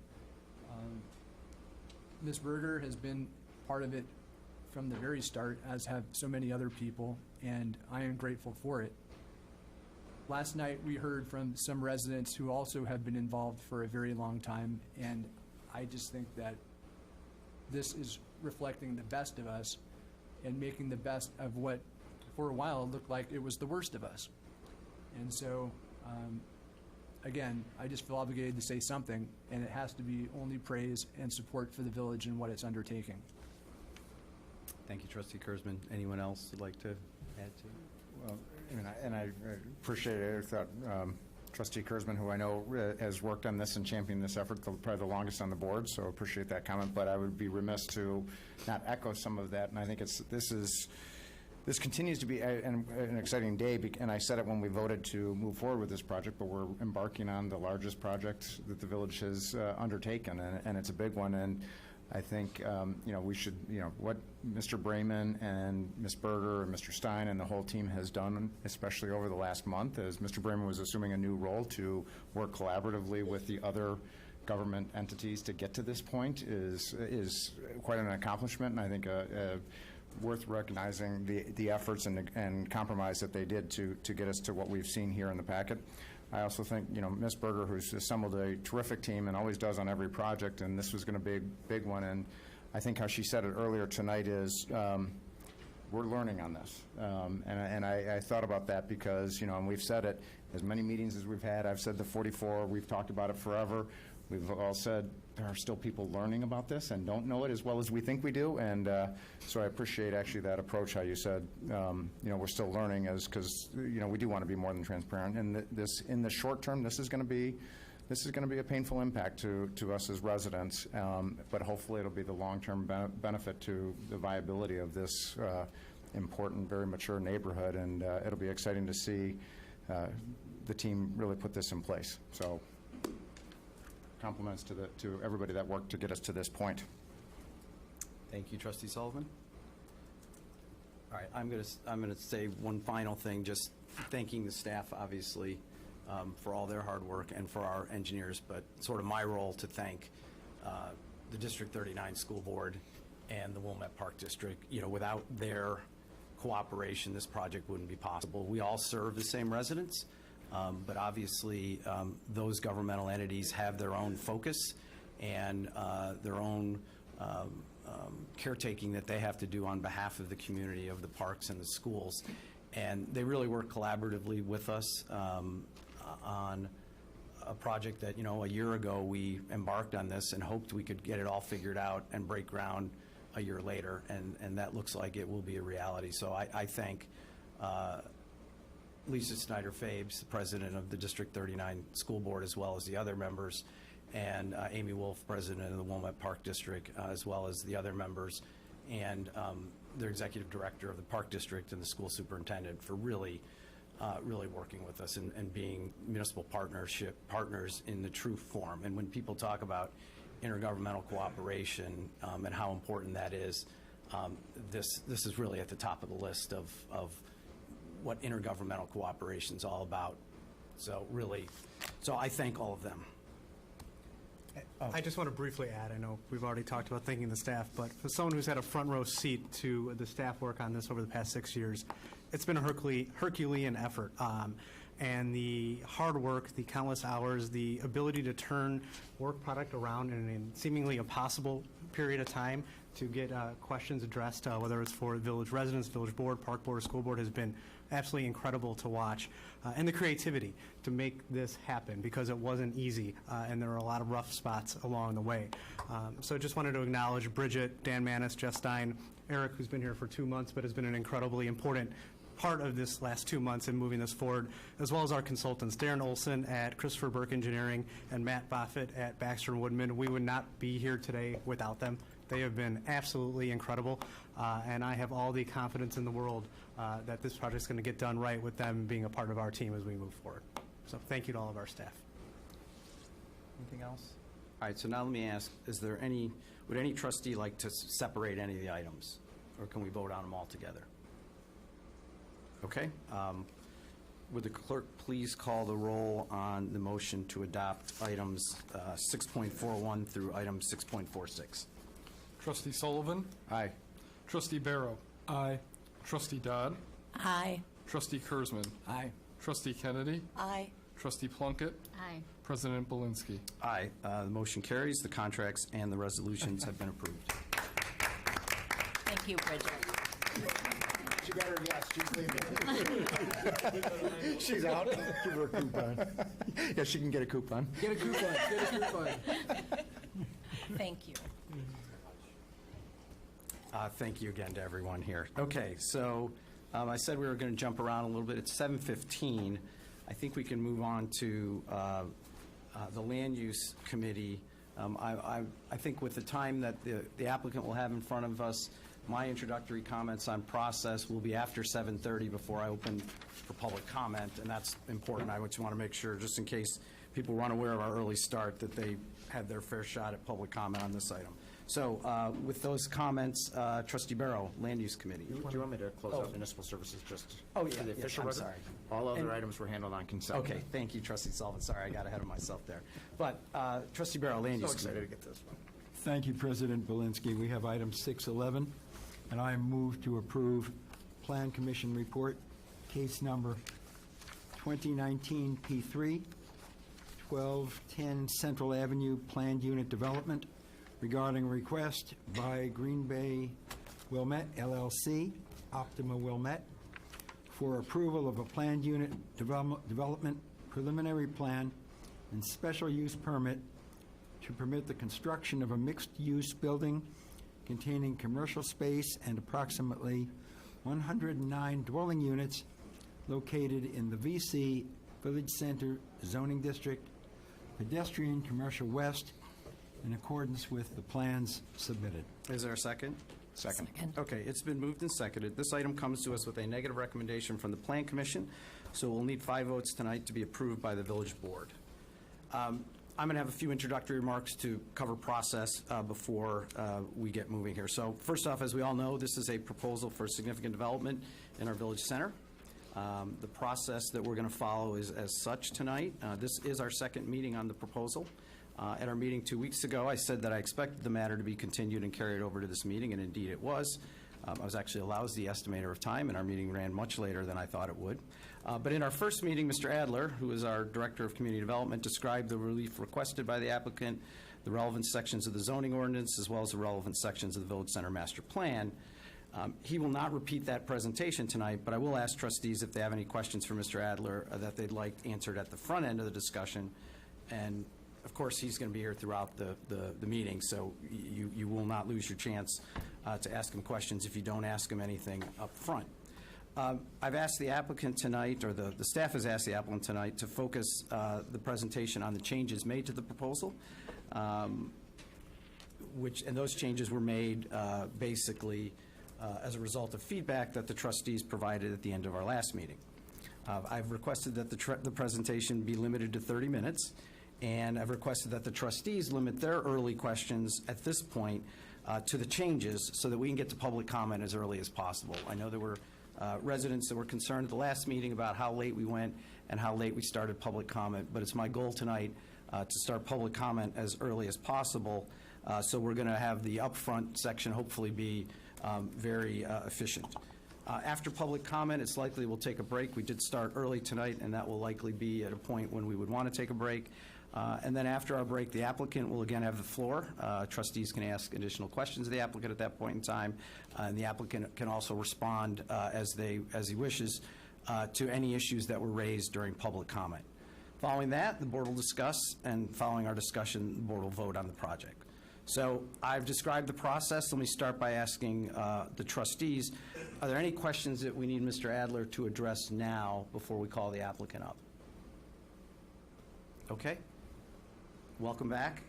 Ms. Berger has been part of it from the very start, as have so many other people, and I am grateful for it. Last night, we heard from some residents who also have been involved for a very long time, and I just think that this is reflecting the best of us and making the best of what, for a while, looked like it was the worst of us. And so, again, I just feel obligated to say something, and it has to be only praise and support for the village and what it's undertaking. Thank you, Trustee Kurzman. Anyone else would like to add to? Well, I appreciate it. I thought Trustee Kurzman, who I know has worked on this and championed this effort probably the longest on the board, so appreciate that comment. But I would be remiss to not echo some of that. And I think this continues to be an exciting day, and I said it when we voted to move forward with this project, but we're embarking on the largest project that the village has undertaken, and it's a big one. And I think, we should, what Mr. Brayman and Ms. Berger and Mr. Stein and the whole team has done, especially over the last month, as Mr. Brayman was assuming a new role to work collaboratively with the other government entities to get to this point is quite an accomplishment, and I think worth recognizing the efforts and compromise that they did to get us to what we've seen here in the packet. I also think, Ms. Berger, who's assembled a terrific team and always does on every project, and this was going to be a big one. And I think how she said it earlier tonight is we're learning on this. And I thought about that because, and we've said it, as many meetings as we've had, I've said the 44, we've talked about it forever. We've all said there are still people learning about this and don't know it as well as we think we do. And so I appreciate actually that approach, how you said, we're still learning because, we do want to be more than transparent. And in the short term, this is going to be a painful impact to us as residents, but hopefully it'll be the long-term benefit to the viability of this important, very mature neighborhood. And it'll be exciting to see the team really put this in place. So compliments to everybody that worked to get us to this point. Thank you, Trustee Sullivan. All right, I'm going to say one final thing, just thanking the staff, obviously, for all their hard work and for our engineers, but sort of my role to thank the District 39 School Board and the Wilmette Park District. Without their cooperation, this project wouldn't be possible. We all serve the same residents. But obviously, those governmental entities have their own focus and their own caretaking that they have to do on behalf of the community, of the parks and the schools. And they really work collaboratively with us on a project that, a year ago we embarked on this and hoped we could get it all figured out and break ground a year later. And that looks like it will be a reality. So I thank Lisa Snyder-Fabes, the president of the District 39 School Board, as well as the other members, and Amy Wolf, president of the Wilmette Park District, as well as the other members, and their executive director of the Park District and the school superintendent for really working with us and being municipal partners in the true form. And when people talk about intergovernmental cooperation and how important that is, this is really at the top of the list of what intergovernmental cooperation is all about. So I thank all of them. I just want to briefly add, I know we've already talked about thanking the staff, but for someone who's had a front row seat to the staff work on this over the past 6 years, it's been a Herculean effort. And the hard work, the countless hours, the ability to turn work product around in a seemingly impossible period of time to get questions addressed, whether it's for village residents, village board, park board, school board, has been absolutely incredible to watch. And the creativity to make this happen, because it wasn't easy, and there were a lot of rough spots along the way. So just wanted to acknowledge Bridget, Dan Manis, Jeff Stein, Eric, who's been here for 2 months, but has been an incredibly important part of this last 2 months in moving this forward, as well as our consultants, Darren Olson at Christopher Burke Engineering and Matt Boffett at Baxter and Woodman. We would not be here today without them. They have been absolutely incredible, and I have all the confidence in the world that this project is going to get done right with them being a part of our team as we move forward. So thank you to all of our staff. Anything else? All right, so now let me ask, would any trustee like to separate any of the items? Or can we vote on them all together? Okay. Would the clerk please call the roll on the motion to adopt items 6.41 through item 6.46? Trustee Sullivan? Aye. Trustee Barrow? Aye. Trustee Dodd? Aye. Trustee Kurzman? Aye. Trustee Kennedy, Aye. Trustee Plunkett, Aye. President Belinsky. Aye. The motion carries. The contracts and the resolutions have been approved. Thank you, Bridget. She got her yes, she's leaving. She's out. Give her a coupon. Yeah, she can get a coupon. Get a coupon, get a coupon. Thank you. Thank you again to everyone here. Okay, so I said we were going to jump around a little bit. It's 7:15. I think we can move on to the Land Use Committee. I think with the time that the applicant will have in front of us, my introductory comments on process will be after 7:30 before I open for public comment, and that's important. I just want to make sure, just in case people were unaware of our early start, that they had their fair shot at public comment on this item. So with those comments, Trustee Barrow, Land Use Committee. Do you want me to close out municipal services just Oh, yeah, for the yeah, official I'm record? sorry. All other And- items were handled on consent. Okay, thank you, Trustee Sullivan. Sorry, I got ahead of myself there. But Trustee Barrow, Land So Use excited Committee. to get this one. Thank you, President Belinsky. We have item 611, and I move to approve Plan Commission Report, case number 2019 P3, 1210 Central Avenue Planned Unit Development, regarding request by Green Bay Wilmette LLC, Optima Wilmette, for approval of a planned unit development preliminary plan and special use permit to permit the construction of a mixed-use building containing commercial space and approximately 109 dwelling units located in the VC Village Center zoning district, pedestrian commercial west, in accordance with the plans submitted. Is there a second? Second. Okay, it's been moved and seconded. This item comes to us with a negative recommendation from the Plan Commission, so we'll need 5 votes tonight to be approved by the Village Board. I'm going to have a few introductory remarks to cover process before we get moving here. So first off, as we all know, this is a proposal for significant development in our Village Center. The process that we're going to follow is as such tonight. This is our second meeting on the proposal. At our meeting 2 weeks ago, I said that I expected the matter to be continued and carried over to this meeting, and indeed it was. I was actually a lousy estimator of time, and our meeting ran much later than I thought it would. But in our first meeting, Mr. Adler, who is our Director of Community Development, described the relief requested by the applicant, the relevant sections of the zoning ordinance, as well as the relevant sections of the Village Center Master Plan. He will not repeat that presentation tonight, but I will ask trustees if they have any questions for Mr. Adler that they'd like answered at the front end of the discussion. And of course, he's going to be here throughout the meeting, so you will not lose your chance to ask him questions if you don't ask him anything up front. I've asked the applicant tonight, or the staff has asked the applicant tonight, to focus the presentation on the changes made to the proposal, and those changes were made basically as a result of feedback that the trustees provided at the end of our last meeting. I've requested that the presentation be limited to 30 minutes, and I've requested that the trustees limit their early questions at this point to the changes so that we can get to public comment as early as possible. I know there were residents that were concerned at the last meeting about how late we went and how late we started public comment, but it's my goal tonight to start public comment as early as possible, so we're going to have the upfront section hopefully be very efficient. After public comment, it's likely we'll take a break. We did start early tonight, and that will likely be at a point when we would want to take a break. And then after our break, the applicant will again have the floor. Trustees can ask additional questions of the applicant at that point in time, and the applicant can also respond as he wishes to any issues that were raised during public comment. Following that, the board will discuss, and following our discussion, the board will vote on the project. So I've described the process. Let me start by asking the trustees, are there any questions that we need Mr. Adler to address now before we call the applicant up? Okay. Welcome back.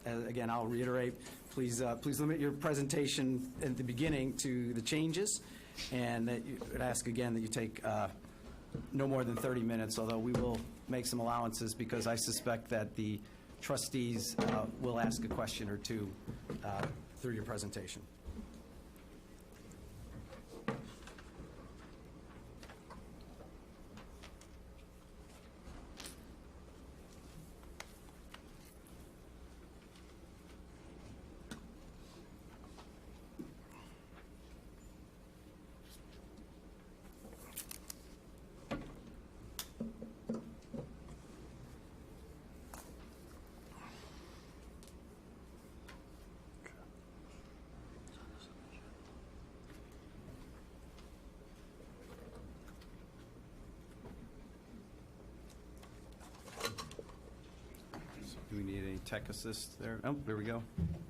Again, I'll reiterate, please limit your presentation at the beginning to the changes, and that you would ask again that you take no more than 30 minutes, although we will make some allowances because I suspect that the trustees will ask a question or two through your presentation. tech assist there. Oh, there we go.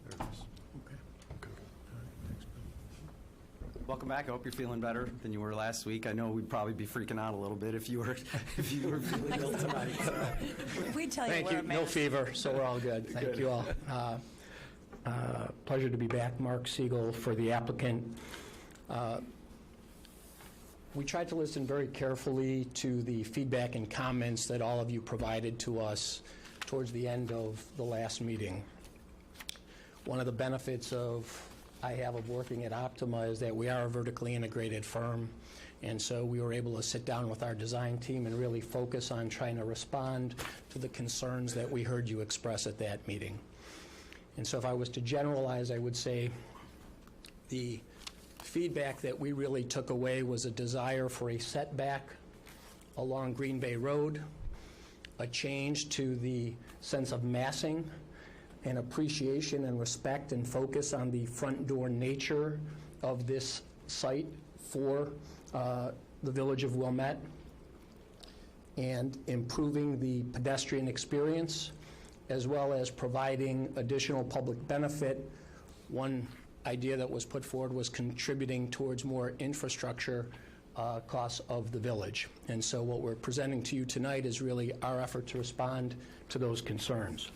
There it is. Welcome back. I hope you're feeling better than you were last week. I know we'd probably be freaking out a little bit if you were feeling ill tonight. We tell you Thank we're you. a No mess. fever, so we're all good. Thank you all. Pleasure to be back. Mark Siegel for the applicant. We tried to listen very carefully to the feedback and comments that all of you provided to us towards the end of the last meeting. One of the benefits I have of working at Optima is that we are a vertically integrated firm, and so we were able to sit down with our design team and really focus on trying to respond to the concerns that we heard you express at that meeting. And so if I was to generalize, I would say the feedback that we really took away was a desire for a setback along Green Bay Road, a change to the sense of massing, and appreciation and respect and focus on the front door nature of this site for the village of Wilmette, and improving the pedestrian experience, as well as providing additional public benefit. One idea that was put forward was contributing towards more infrastructure costs of the village. And so what we're presenting to you tonight is really our effort to respond to those concerns.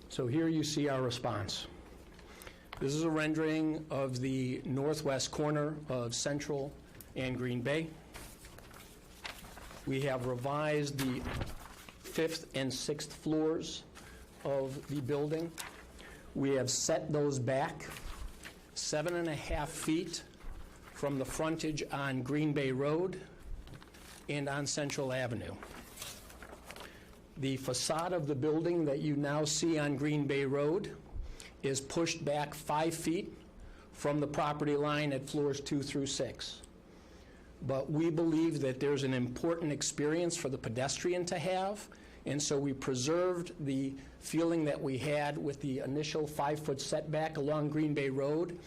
So here you see our response. This is a rendering of the northwest corner of Central and Green Bay. We have revised the 5th and 6th floors of the building. We have set those back 7.5 feet from the frontage on Green Bay Road and on Central Avenue. The facade of the building that you now see on Green Bay Road is pushed back 5 feet from the property line at floors 2 through 6. But we believe that there's an important experience for the pedestrian to have, and so we preserved the feeling that we had with the initial 5-foot setback along Green Bay Road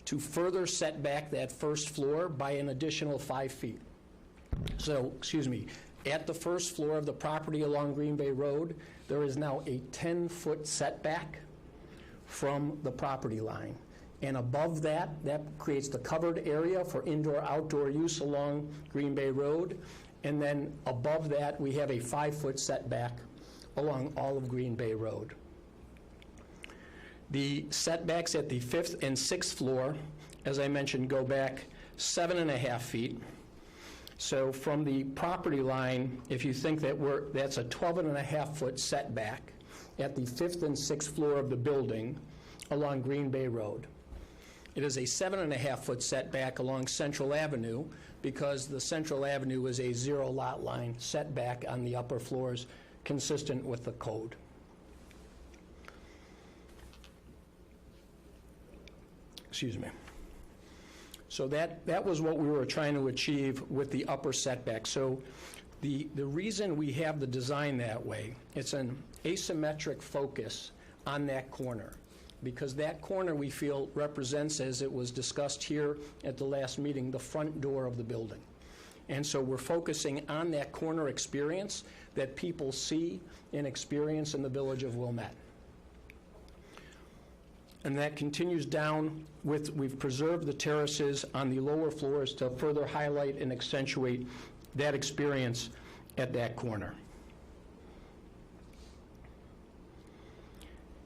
to further set back that first floor by an additional 5 feet. So, at the first floor of the property along Green Bay Road, there is now a 10-foot setback from the property line. And above that, that creates the covered area for indoor-outdoor use along Green Bay Road. And then above that, we have a 5-foot setback along all of Green Bay Road. The setbacks at the 5th and 6th floor, as I mentioned, go back 7.5 feet. So from the property line, if you think that that's a 12.5-foot setback at the 5th and 6th floor of the building along Green Bay Road. It is a 7.5-foot setback along Central Avenue because the Central Avenue is a 0 lot line setback on the upper floors consistent with the code. Excuse me. So that was what we were trying to achieve with the upper setback. So the reason we have the design that way, it's an asymmetric focus on that corner, because that corner we feel represents, as it was discussed here at the last meeting, the front door of the building. And so we're focusing on that corner experience that people see and experience in the village of Wilmette. And that continues down with, we've preserved the terraces on the lower floors to further highlight and accentuate that experience at that corner.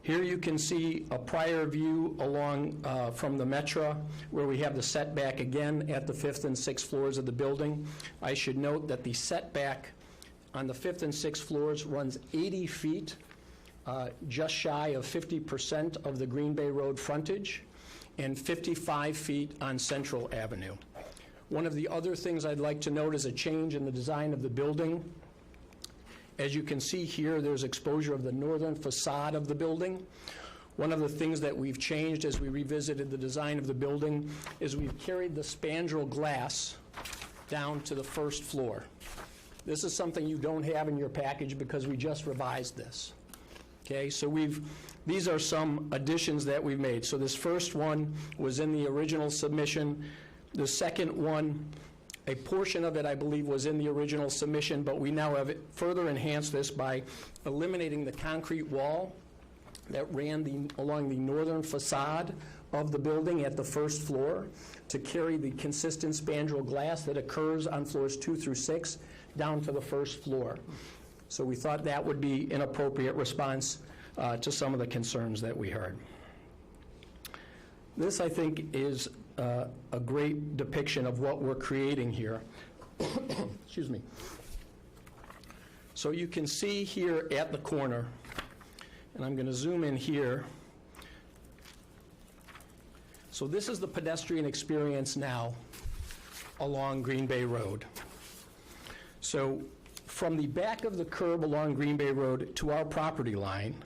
Here you can see a prior view along from the Metra, where we have the setback again at the 5th and 6th floors of the building. I should note that the setback on the 5th and 6th floors runs 80 feet, just shy of 50% of the Green Bay Road frontage, and 55 feet on Central Avenue. One of the other things I'd like to note is a change in the design of the building. As you can see here, there's exposure of the northern facade of the building. One of the things that we've changed as we revisited the design of the building is we've carried the spandrel glass down to the first floor. This is something you don't have in your package because we just revised this. Okay, so these are some additions that we've made. So this first one was in the original submission. The second one A portion of it, I believe, was in the original submission, but we now have further enhanced this by eliminating the concrete wall that ran along the northern facade of the building at the first floor to carry the consistent spandrel glass that occurs on floors 2 through 6 down to the first floor. So we thought that would be an appropriate response to some of the concerns that we heard. This, I think, is a great depiction of what we're creating here. Excuse me. So you can see here at the corner, and I'm going to zoom in here. So this is the pedestrian experience now along Green Bay Road. So from the back of the curb along Green Bay Road to our property line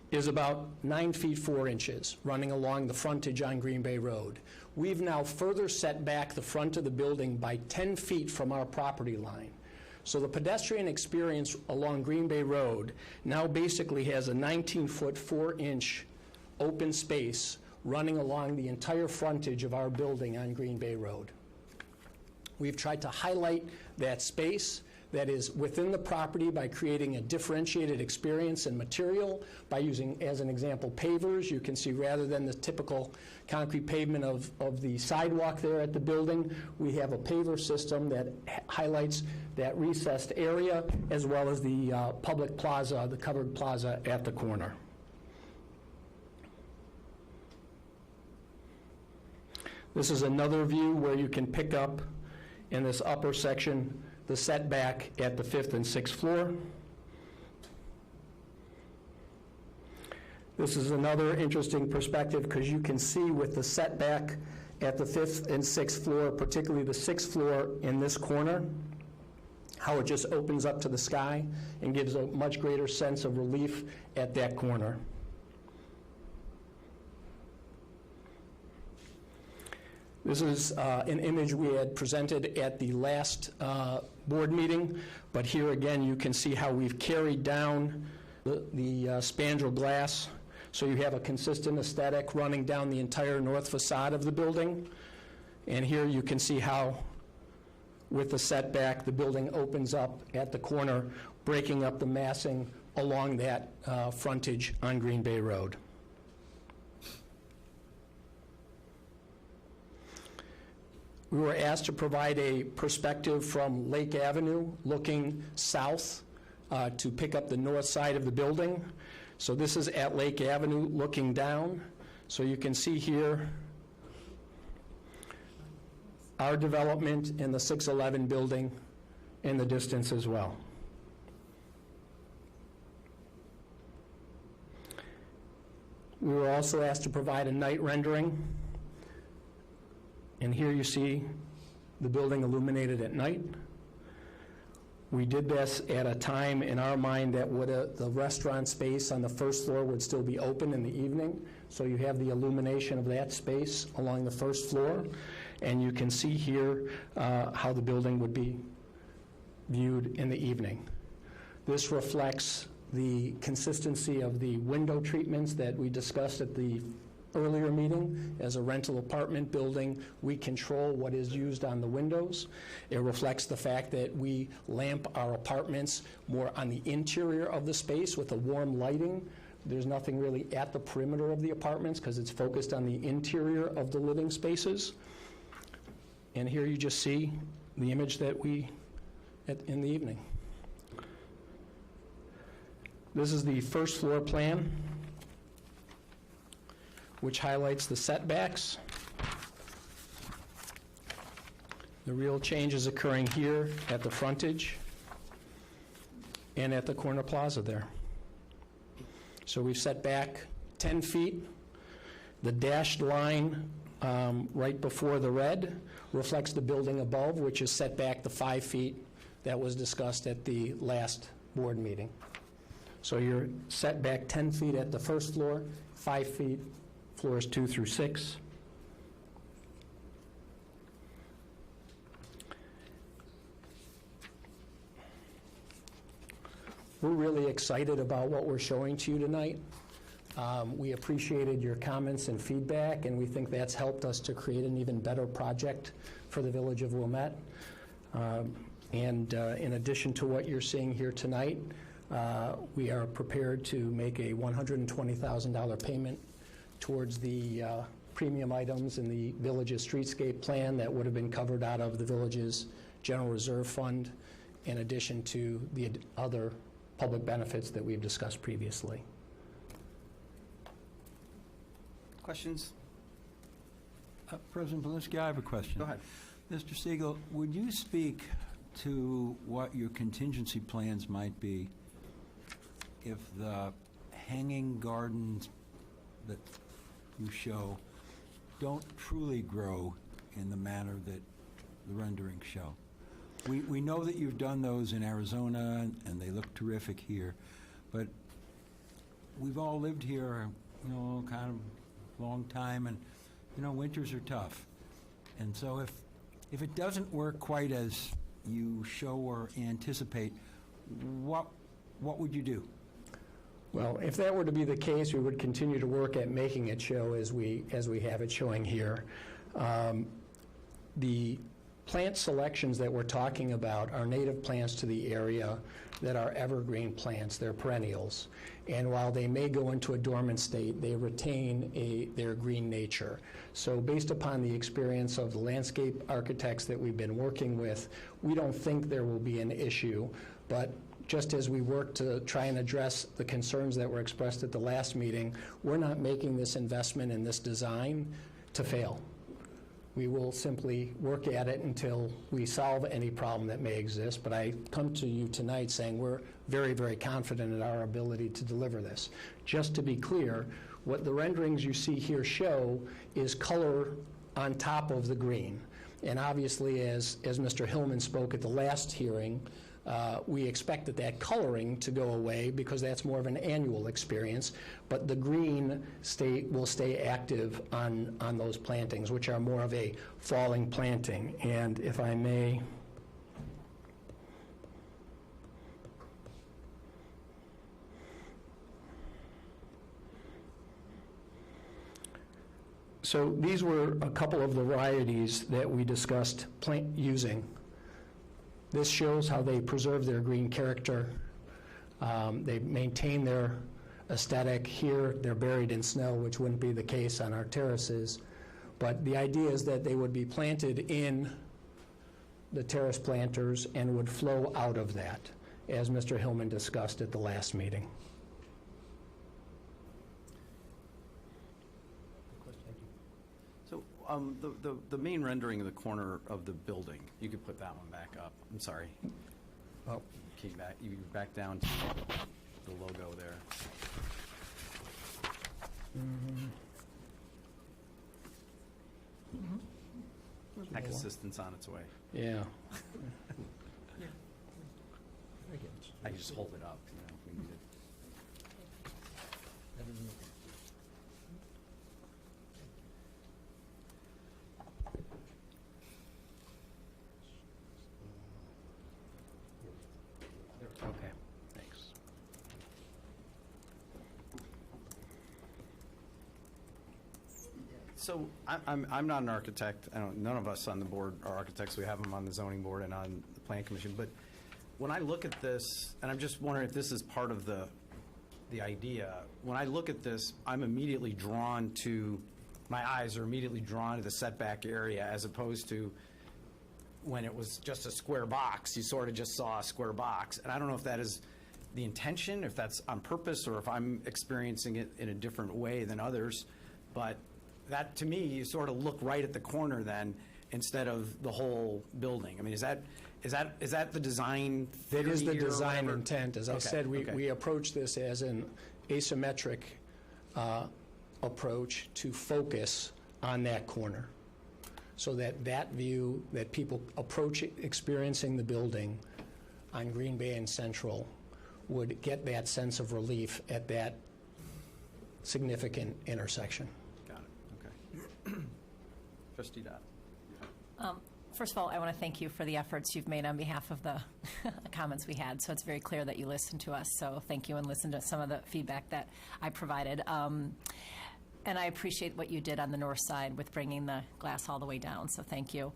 is about 9 feet 4 inches running along the frontage on Green Bay Road. We've now further set back the front of the building by 10 feet from our property line. So the pedestrian experience along Green Bay Road now basically has a 19-foot 4-inch open space running along the entire frontage of our building on Green Bay Road. We've tried to highlight that space that is within the property by creating a differentiated experience and material, by using, as an example, pavers. You can see rather than the typical concrete pavement of the sidewalk there at the building, we have a paver system that highlights that recessed area as well as the public plaza, the covered plaza at the corner. This is another view where you can pick up in this upper section the setback at the 5th and 6th floor. This is another interesting perspective because you can see with the setback at the 5th and 6th floor, particularly the 6th floor in this corner, how it just opens up to the sky and gives a much greater sense of relief at that corner. This is an image we had presented at the last board meeting, but here again you can see how we've carried down the spandrel glass, so you have a consistent aesthetic running down the entire north facade of the building. And here you can see how, with the setback, the building opens up at the corner, breaking up the massing along that frontage on Green Bay Road. We were asked to provide a perspective from Lake Avenue looking south to pick up the north side of the building. So this is at Lake Avenue looking down. So you can see here our development in the 611 building in the distance as well. We were also asked to provide a night rendering. And here you see the building illuminated at night. We did this at a time in our mind that the restaurant space on the first floor would still be open in the evening. So you have the illumination of that space along the first floor. And you can see here how the building would be viewed in the evening. This reflects the consistency of the window treatments that we discussed at the earlier meeting. As a rental apartment building, we control what is used on the windows. It reflects the fact that we lamp our apartments more on the interior of the space with a warm lighting. There's nothing really at the perimeter of the apartments because it's focused on the interior of the living spaces. And here you just see the image that in the evening. This is the first floor plan, which highlights the setbacks. The real change is occurring here at the frontage and at the corner plaza there. So we've set back 10 feet. The dashed line right before the red reflects the building above, which is set back the 5 feet that was discussed at the last board meeting. So you're set back 10 feet at the first floor, 5 feet floors 2 through 6. We're really excited about what we're showing to you tonight. We appreciated your comments and feedback, and we think that's helped us to create an even better project for the Village of Wilmette. And in addition to what you're seeing here tonight, we are prepared to make a $120,000 payment towards the premium items in the village's streetscape plan that would have been covered out of the village's general reserve fund, in addition to the other public benefits that we've discussed previously. Questions? President Polinsky, I have a question. Go ahead. Mr. Siegel, would you speak to what your contingency plans might be if the hanging gardens that you show don't truly grow in the manner that the renderings show? We know that you've done those in Arizona, and they look terrific here, but we've all lived here, kind of long time, and, winters are tough. And so if it doesn't work quite as you show or anticipate, what would you do? Well, if that were to be the case, we would continue to work at making it show as we have it showing here. The plant selections that we're talking about are native plants to the area that are evergreen plants. They're perennials. And while they may go into a dormant state, they retain their green nature. So based upon the experience of the landscape architects that we've been working with, we don't think there will be an issue. But just as we work to try and address the concerns that were expressed at the last meeting, we're not making this investment in this design to fail. We will simply work at it until we solve any problem that may exist. But I come to you tonight saying we're very, very confident in our ability to deliver this. Just to be clear, what the renderings you see here show is color on top of the green. And obviously, as Mr. Hillman spoke at the last hearing, we expect that coloring to go away because that's more of an annual experience, but the green will stay active on those plantings, which are more of a falling planting. And if I may, so these were a couple of the varieties that we discussed using. This shows how they preserve their green character. They maintain their aesthetic. Here, they're buried in snow, which wouldn't be the case on our terraces. But the idea is that they would be planted in the terrace planters and would flow out of that, as Mr. Hillman discussed at the last meeting. So the main rendering of the corner of the building, you could put that one back up. I'm sorry. Oh. You back down to the logo there. Tech assistance on its way. Yeah. I can just hold it up, if we need it. Okay, thanks. So I'm not an architect. None of us on the board are architects. We have them on the zoning board and on the plan commission. But when I look at this, and I'm just wondering if this is part of the idea. When I look at this, I'm immediately drawn to, my eyes are immediately drawn to the setback area, as opposed to when it was just a square box. You sort of just saw a square box. And I don't know if that is the intention, if that's on purpose, or if I'm experiencing it in a different way than others. But that, to me, you sort of look right at the corner then, instead of the whole building. I mean, is that the design theory? It is the here or design whatever? intent. As I said, we approach this as an asymmetric approach to focus on that corner, so that view that people approach experiencing the building on Green Bay and Central would get that sense of relief at that significant intersection. Got it, okay. Trustee Dodd. First of all, I want to thank you for the efforts you've made on behalf of the comments we had. So it's very clear that you listened to us. So thank you, and listened to some of the feedback that I provided. And I appreciate what you did on the north side with bringing the glass all the way down. So thank you.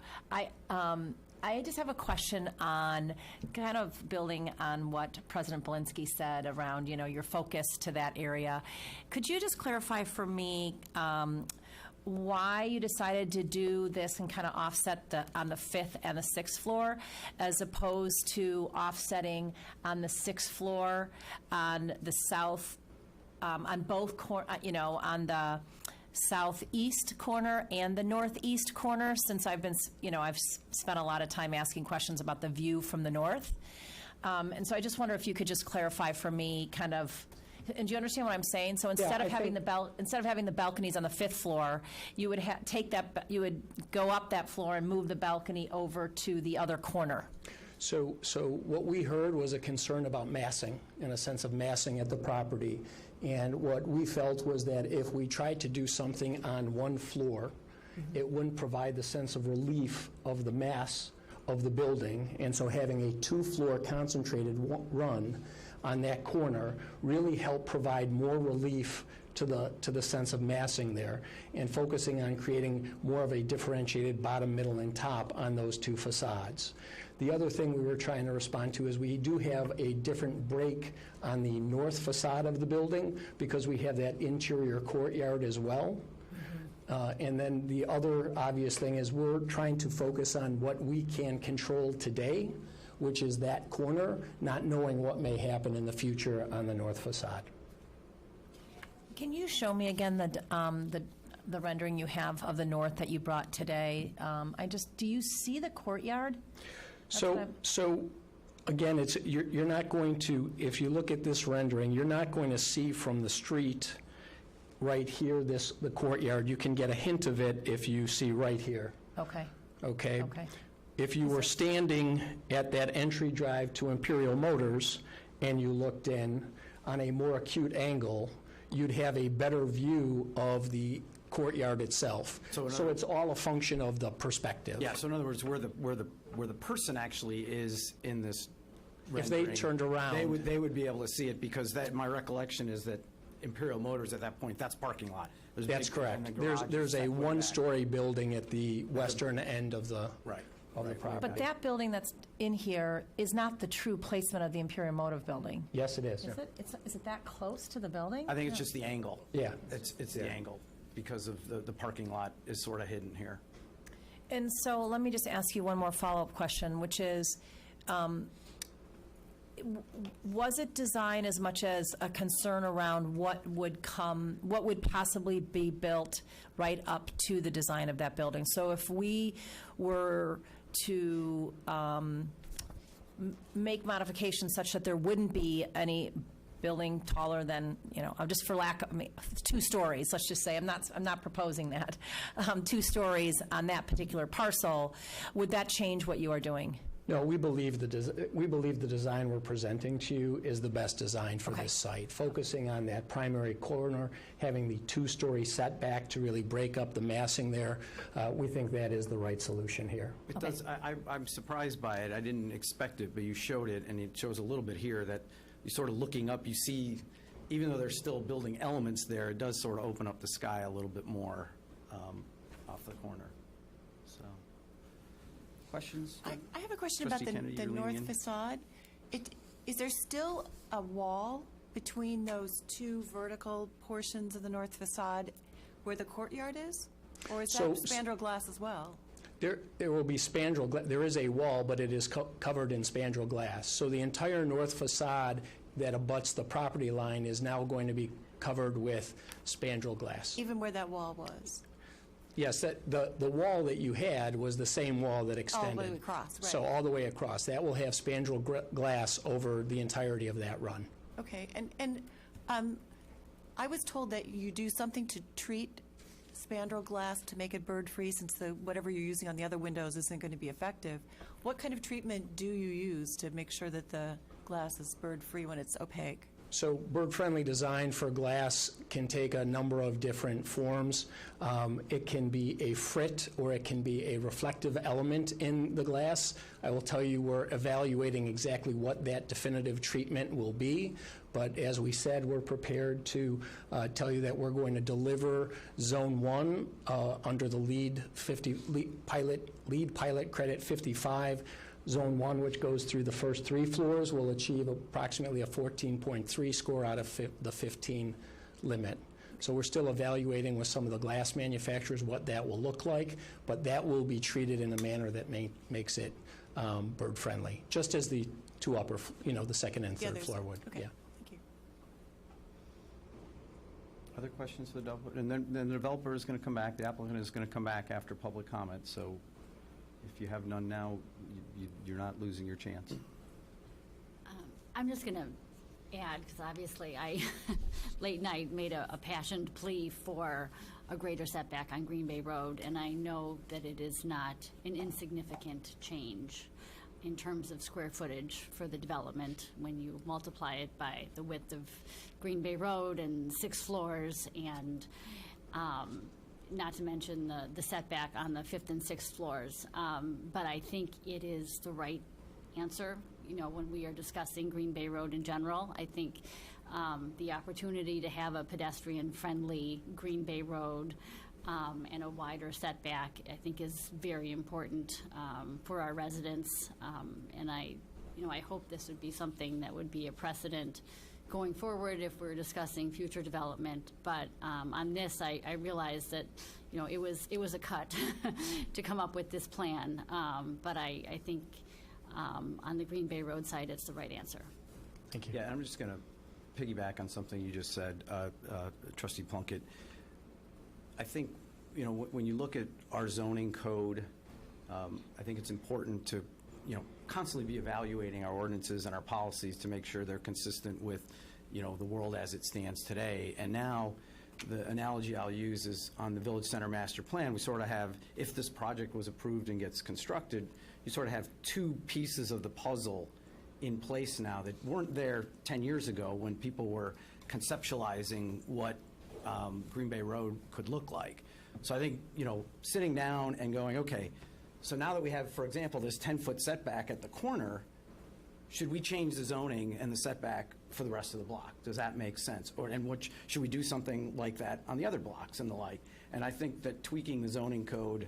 I just have a question on kind of building on what President Belinsky said around, your focus to that area. Could you just clarify for me why you decided to do this and kind of offset on the 5th and the 6th floor as opposed to offsetting on the 6th floor on the south, on both, on the southeast corner and the northeast corner, since I've been, I've spent a lot of time asking questions about the view from the north. And so I just wonder if you could just clarify for me kind of, and do you understand what I'm saying? So instead of having the balconies on the 5th floor, you would you would go up that floor and move the balcony over to the other corner. So what we heard was a concern about massing, in a sense of massing at the property. And what we felt was that if we tried to do something on one floor, it wouldn't provide the sense of relief of the mass of the building. And so having a 2-floor concentrated run on that corner really helped provide more relief to the sense of massing there, and focusing on creating more of a differentiated bottom, middle, and top on those 2 facades. The other thing we were trying to respond to is we do have a different break on the north facade of the building because we have that interior courtyard as well. And then the other obvious thing is we're trying to focus on what we can control today, which is that corner, not knowing what may happen in the future on the north facade. Can you show me again the rendering you have of the north that you brought today? Do you see the courtyard? So again, you're not going to, if you look at this rendering, you're not going to see from the street right here the courtyard. You can get a hint of it if you see right here. Okay. Okay? Okay. If you were standing at that entry drive to Imperial Motors and you looked in on a more acute angle, you'd have a better view of the courtyard itself. So it's all a function of the perspective. Yeah, so in other words, where the person actually is in this rendering, if they turned around, they would be able to see it, because my recollection is that Imperial Motors at that point, that's parking lot. That's correct. There's a 1-story building at the western end of the property. But that building that's in here is not the true placement of the Imperial Motive building. Yes, it is. Is it that close to the building? I think it's just the angle. Yeah. It's the angle, because of the parking lot is sort of hidden here. And so let me just ask you one more follow-up question, which is, was it designed as much as a concern around what would possibly be built right up to the design of that building? So if we were to make modifications such that there wouldn't be any building taller than, just for lack of, 2 stories, let's just say, I'm not proposing that, 2 stories on that particular parcel, would that change what you are doing? No, we believe the design we're presenting to you is the best design for this site, focusing on that primary corner, having the 2-story setback to really break up the massing there. We think that is the right solution here. It does. I'm surprised by it. I didn't expect it, but you showed it, and it shows a little bit here that you're sort of looking up, you see, even though there's still building elements there, it does sort of open up the sky a little bit more off the corner. So, questions? I have a question Trustee about Kennedy, the you're leaning north in. facade. Is there still a wall between those 2 vertical portions of the north facade where the courtyard is? Or is that spandrel glass as well? There will be spandrel glass. There is a wall, but it is covered in spandrel glass. So the entire north facade that abuts the property line is now going to be covered with spandrel glass. Even where that wall was? Yes, the wall that you had was the same wall that extended. All the way across, right. So all the way across. That will have spandrel glass over the entirety of that run. Okay, and I was told that you do something to treat spandrel glass to make it bird-free, since whatever you're using on the other windows isn't going to be effective. What kind of treatment do you use to make sure that the glass is bird-free when it's opaque? So bird-friendly design for glass can take a number of different forms. It can be a frit, or it can be a reflective element in the glass. I will tell you, we're evaluating exactly what that definitive treatment will be. But as we said, we're prepared to tell you that we're going to deliver Zone 1 under the lead pilot credit 55. Zone 1, which goes through the first 3 floors, will achieve approximately a 14.3 score out of the 15 limit. So we're still evaluating with some of the glass manufacturers what that will look like, but that will be treated in a manner that makes it bird-friendly, just as the 2 upper, the second and third floor would. Okay. Yeah. Thank you. Other questions for the developer? And then the developer is going to come back, the applicant is going to come back after public comment, so if you have none now, you're not losing your chance. I'm just going to add, because obviously I, late night, made a passionate plea for a greater setback on Green Bay Road, and I know that it is not an insignificant change in terms of square footage for the development when you multiply it by the width of Green Bay Road and 6 floors, and not to mention the setback on the 5th and 6th floors. But I think it is the right answer, when we are discussing Green Bay Road in general. I think the opportunity to have a pedestrian-friendly Green Bay Road and a wider setback, I think, is very important for our residents. And I hope this would be something that would be a precedent going forward if we're discussing future development. But on this, I realized that, it was a cut to come up with this plan. But I think on the Green Bay Road side, it's the right answer. Thank you. Yeah, I'm just going to piggyback on something you just said, Trustee Plunkett. I think, when you look at our zoning code, I think it's important to, constantly be evaluating our ordinances and our policies to make sure they're consistent with, the world as it stands today. And now, the analogy I'll use is on the Village Center Master Plan, we sort of have, if this project was approved and gets constructed, you sort of have 2 pieces of the puzzle in place now that weren't there 10 years ago when people were conceptualizing what Green Bay Road could look like. So I think, sitting down and going, okay, so now that we have, for example, this 10-foot setback at the corner, should we change the zoning and the setback for the rest of the block? Does that make sense? Should we do something like that on the other blocks and the like? And I think that tweaking the zoning code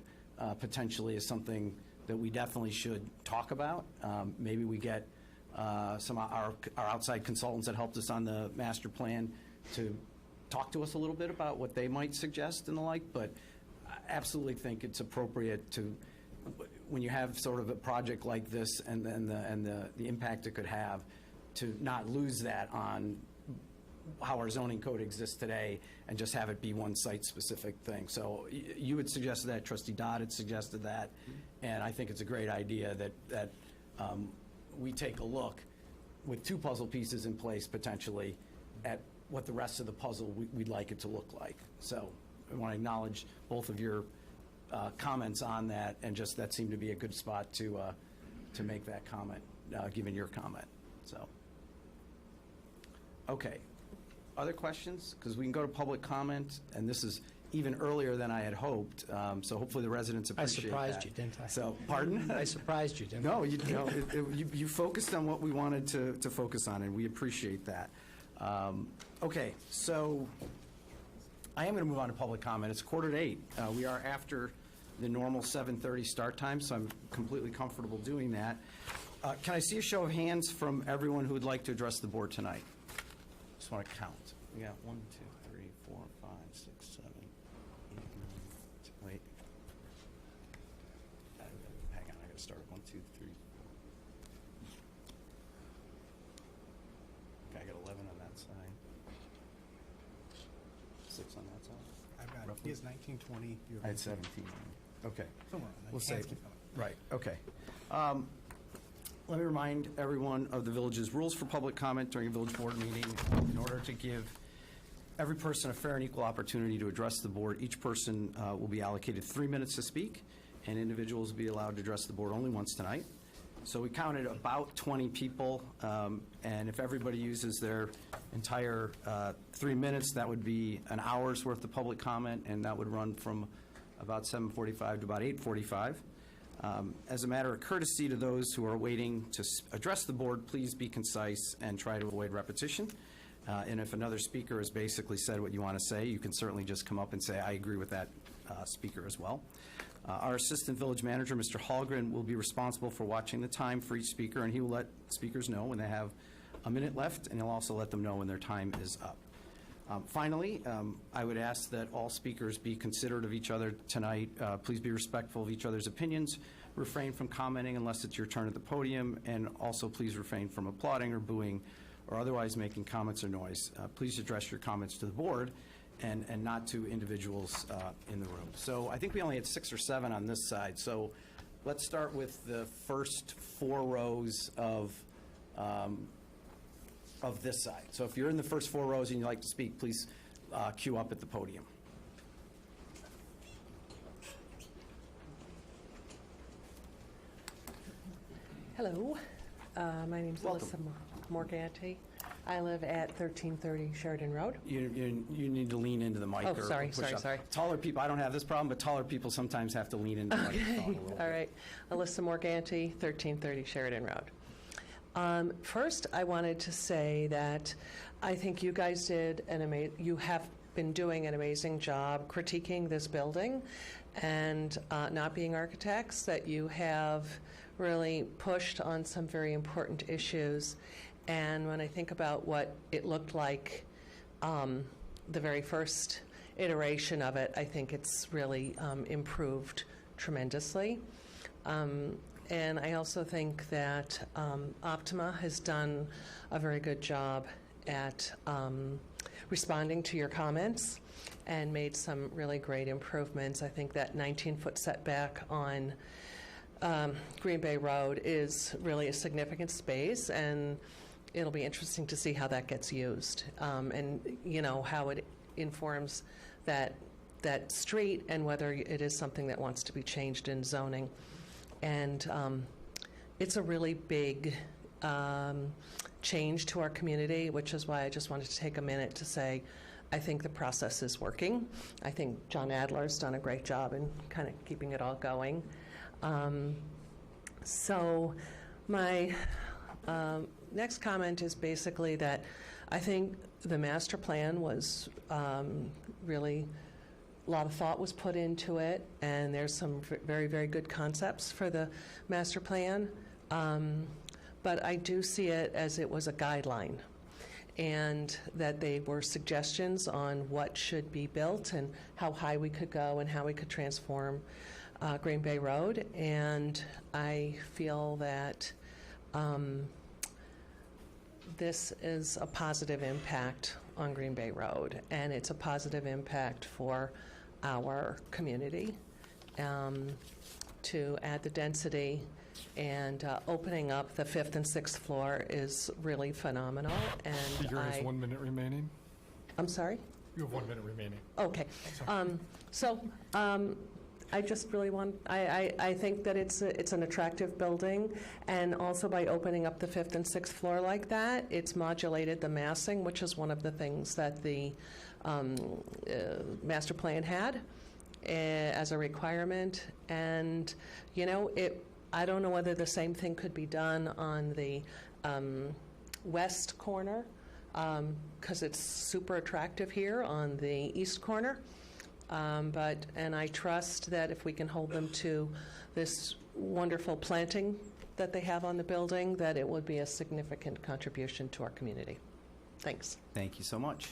potentially is something that we definitely should talk about. Maybe we get some of our outside consultants that helped us on the master plan to talk to us a little bit about what they might suggest and the like, but I absolutely think it's appropriate to, when you have sort of a project like this and the impact it could have, to not lose that on how our zoning code exists today and just have it be one site-specific thing. So you had suggested that, Trustee Dodd had suggested that, and I think it's a great idea that we take a look with 2 puzzle pieces in place potentially at what the rest of the puzzle we'd like it to look like. So I want to acknowledge both of your comments on that, and just that seemed to be a good spot to make that comment, given your comment. So, okay. Other questions? Because we can go to public comment, and this is even earlier than I had hoped. So hopefully the residents appreciate that. I surprised you, didn't I? So, pardon? I surprised you, didn't I? No, you focused on what we wanted to focus on, and we appreciate that. Okay, so I am going to move on to public comment. It's 7:45. We are after the normal 7:30 start time, so I'm completely comfortable doing that. Can I see a show of hands from everyone who would like to address the board tonight? Just want to count. We got 1, 2, 3, 4, 5, 6, 7, 8, 9, wait. Hang on, I got to start. 1, 2, 3, 4. Okay, I got 11 on that side. 6 on that side. I've got, Roughly. he has 19, 20. I had 17. Okay. Somewhere on that. We'll say, Hands keep going. right, okay. Let me remind everyone of the village's rules for public comment during a village board meeting. In order to give every person a fair and equal opportunity to address the board, each person will be allocated 3 minutes to speak, and individuals will be allowed to address the board only once tonight. So we counted about 20 people, and if everybody uses their entire 3 minutes, that would be an hour's worth of public comment, and that would run from about 7:45 to about 8:45. As a matter of courtesy to those who are waiting to address the board, please be concise and try to avoid repetition. And if another speaker has basically said what you want to say, you can certainly just come up and say, I agree with that speaker as well. Our Assistant Village Manager, Mr. Hallgren, will be responsible for watching the time for each speaker, and he will let speakers know when they have a minute left, and he'll also let them know when their time is up. Finally, I would ask that all speakers be considerate of each other tonight. Please be respectful of each other's opinions. Refrain from commenting unless it's your turn at the podium, and also please refrain from applauding or booing or otherwise making comments or noise. Please address your comments to the board and not to individuals in the room. So I think we only had 6 or 7 on this side. So let's start with the first 4 rows of this side. So if you're in the first 4 rows and you'd like to speak, please queue up at the podium. Hello, my name's Welcome. Alyssa Morganti. I live at 1330 Sheridan Road. You need to lean into the mic. Oh, or sorry, push sorry, up. sorry. Taller people, I don't have this problem, but taller people sometimes have to lean into the microphone a little All bit. right, Alyssa Morganti, 1330 Sheridan Road. First, I wanted to say that I think you guys did you have been doing an amazing job critiquing this building and not being architects, that you have really pushed on some very important issues. And when I think about what it looked like, the very first iteration of it, I think it's really improved tremendously. And I also think that Optima has done a very good job at responding to your comments and made some really great improvements. I think that 19-foot setback on Green Bay Road is really a significant space, and it'll be interesting to see how that gets used, and how it informs that street and whether it is something that wants to be changed in zoning. And it's a really big change to our community, which is why I just wanted to take a minute to say I think the process is working. I think John Adler's done a great job in kind of keeping it all going. So my next comment is basically that I think the master plan was really, a lot of thought was put into it, and there's some very, very good concepts for the master plan. But I do see it as it was a guideline, and that they were suggestions on what should be built and how high we could go and how we could transform Green Bay Road. And I feel that this is a positive impact on Green Bay Road, and it's a positive impact for our community to add the density, and opening up the 5th and 6th floor is really phenomenal. And Speaker has 1 minute remaining. I'm sorry? You have 1 minute remaining. Okay. I just really want, I think that it's an attractive building, and also by opening up the 5th and 6th floor like that, it's modulated the massing, which is one of the things that the master plan had as a requirement. And, I don't know whether the same thing could be done on the west corner, because it's super attractive here on the east corner. And I trust that if we can hold them to this wonderful planting that they have on the building, that it would be a significant contribution to our community. Thanks. Thank you so much.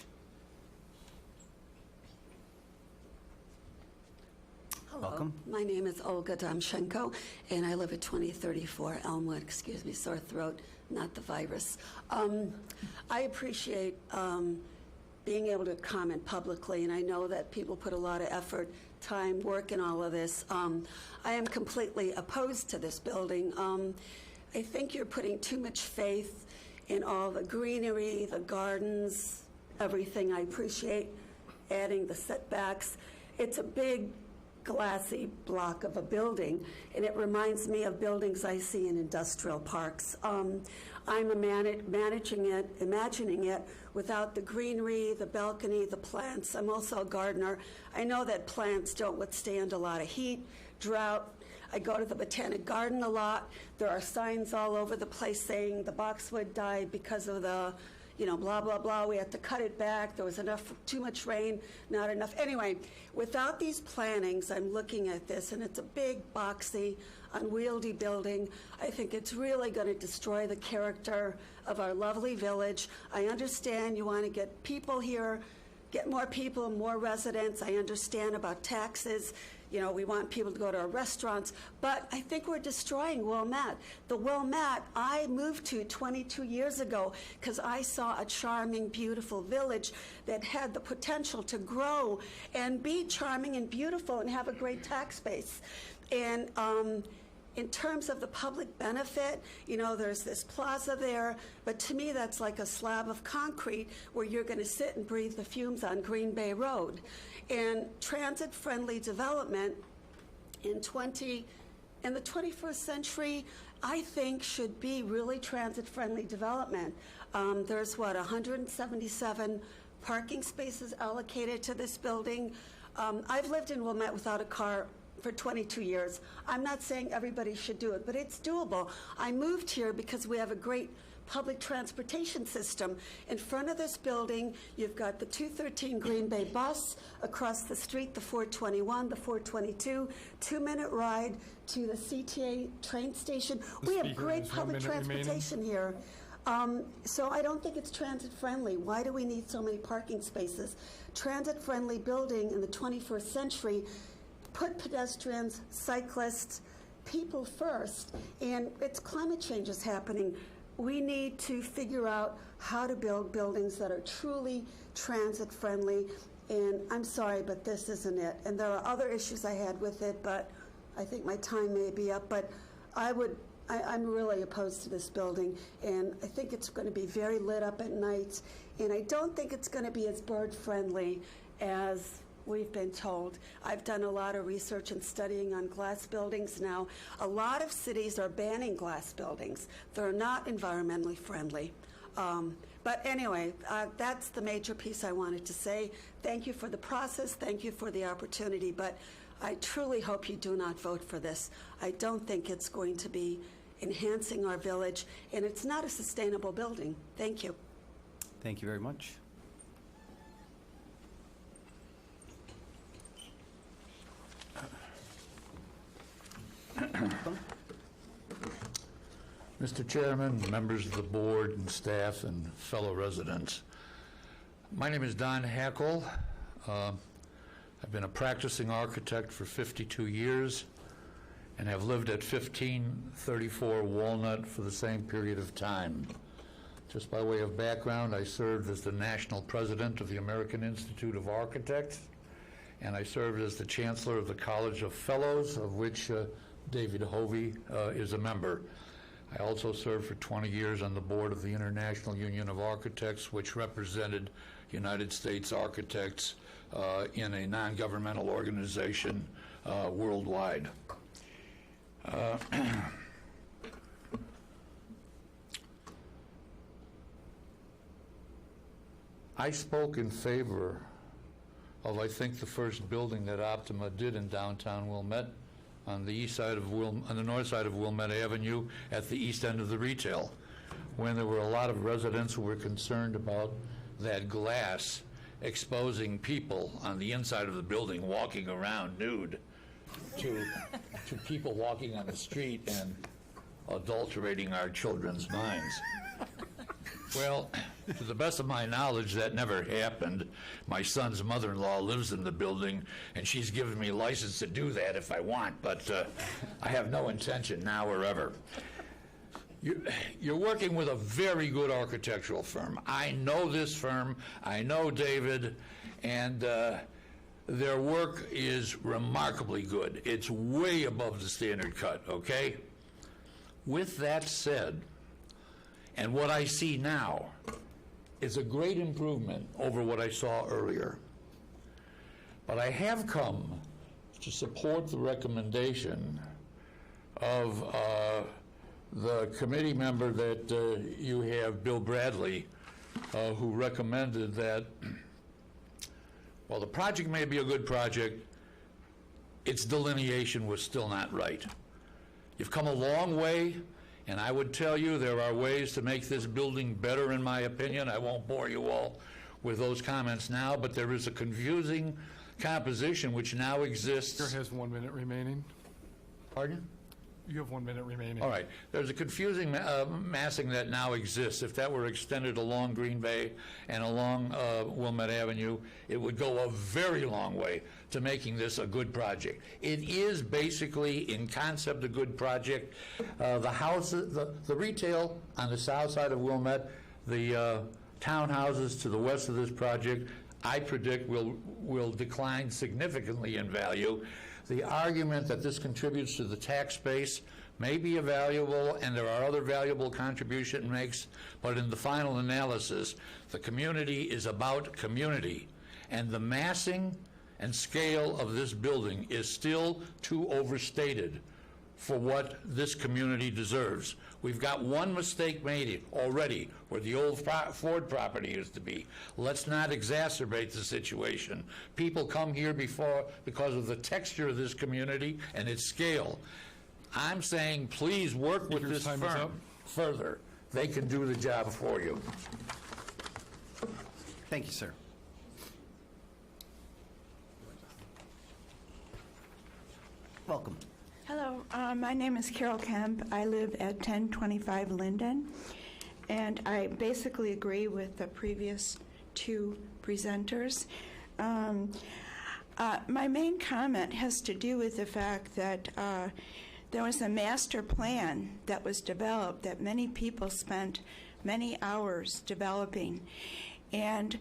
Hello. Welcome. My name is Olga Domchenko, and I live at 2034 Elmwood. Excuse me, sore throat, not the virus. I appreciate being able to comment publicly, and I know that people put a lot of effort, time, work in all of this. I am completely opposed to this building. I think you're putting too much faith in all the greenery, the gardens, everything. I appreciate adding the setbacks. It's a big glassy block of a building, and it reminds me of buildings I see in industrial parks. I'm imagining it without the greenery, the balcony, the plants. I'm also a gardener. I know that plants don't withstand a lot of heat, drought. I go to the Botanic Garden a lot. There are signs all over the place saying the boxwood died because of the, blah, blah, blah. We had to cut it back. There was too much rain, not enough. Anyway, without these plantings, I'm looking at this, and it's a big, boxy, unwieldy building. I think it's really going to destroy the character of our lovely village. I understand you want to get people here, get more people, more residents. I understand about taxes. We want people to go to our restaurants, but I think we're destroying Wilmette. The Wilmette I moved to 22 years ago because I saw a charming, beautiful village that had the potential to grow and be charming and beautiful and have a great tax base. And in terms of the public benefit, there's this plaza there, but to me that's like a slab of concrete where you're going to sit and breathe the fumes on Green Bay Road. And transit-friendly development in the 21st century, I think should be really transit-friendly development. There's 177 parking spaces allocated to this building. I've lived in Wilmette without a car for 22 years. I'm not saying everybody should do it, but it's doable. I moved here because we have a great public transportation system. In front of this building, you've got the 213 Green Bay bus, across the street, the 421, the 422, 2-minute ride to the CTA train station. We have great public transportation here. So I don't think it's transit-friendly. Why do we need so many parking spaces? Transit-friendly building in the 21st century, put pedestrians, cyclists, people first, and it's climate change is happening. We need to figure out how to build buildings that are truly transit-friendly, and I'm sorry, but this isn't it. And there are other issues I had with it, but I think my time may be up, but I'm really opposed to this building, and I think it's going to be very lit up at night, and I don't think it's going to be as bird-friendly as we've been told. I've done a lot of research and studying on glass buildings now. A lot of cities are banning glass buildings. They're not environmentally friendly. But anyway, that's the major piece I wanted to say. Thank you for the process. Thank you for the opportunity. But I truly hope you do not vote for this. I don't think it's going to be enhancing our village, and it's not a sustainable building. Thank you. Thank you very much. Mr. Chairman, members of the board and staff and fellow residents, my name is Don Hackle. I've been a practicing architect for 52 years and have lived at 1534 Walnut for the same period of time. Just by way of background, I served as the national president of the American Institute of Architects, and I served as the chancellor of the College of Fellows, of which David Hovey is a member. I also served for 20 years on the board of the International Union of Architects, which represented United States architects in a non-governmental organization worldwide. I spoke in favor of, I think, the first building that Optima did in downtown Wilmette, on the east side of on the north side of Wilmette Avenue, at the east end of the retail, when there were a lot of residents who were concerned about that glass exposing people on the inside of the building walking around nude to people walking on the street and adulterating our children's minds. Well, to the best of my knowledge, that never happened. My son's mother-in-law lives in the building, and she's given me license to do that if I want, but I have no intention now or ever. You're working with a very good architectural firm. I know this firm. I know David, and their work is remarkably good. It's way above the standard cut, okay? With that said, and what I see now is a great improvement over what I saw earlier. But I have come to support the recommendation of the committee member that you have, Bill Bradley, who recommended that, well, the project may be a good project, its delineation was still not right. You've come a long way, and I would tell you there are ways to make this building better, in my opinion. I won't bore you all with those comments now, but there is a confusing composition which now exists. Chair has 1 minute remaining. Pardon? You have 1 minute remaining. All right. There's a confusing massing that now exists. If that were extended along Green Bay and along Wilmette Avenue, it would go a very long way to making this a good project. It is basically, in concept, a good project. The houses, the retail on the south side of Wilmette, the townhouses to the west of this project, I predict will decline significantly in value. The argument that this contributes to the tax base may be a valuable, and there are other valuable contribution it makes, but in the final analysis, the community is about community, and the massing and scale of this building is still too overstated for what this community deserves. We've got one mistake made already where the old Ford property used to be. Let's not exacerbate the situation. People come here because of the texture of this community and its scale. I'm saying please work with this firm further. They can do the job for you. Thank you, sir. Welcome. Hello, my name is Carol Kemp. I live at 1025 Linden, and I basically agree with the previous two presenters. My main comment has to do with the fact that there was a master plan that was developed that many people spent many hours developing, and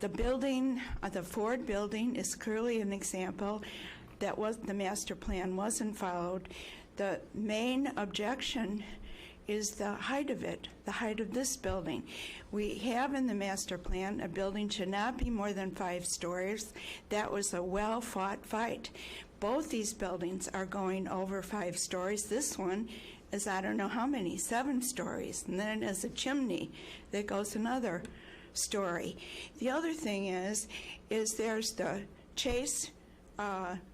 the building, the Ford building, is clearly an example that the master plan wasn't followed. The main objection is the height of it, the height of this building. We have in the master plan a building should not be more than 5 stories. That was a well-fought fight. Both these buildings are going over 5 stories. This one is, I don't know how many, 7 stories. And then there's a chimney that goes another story. The other thing is there's the Chase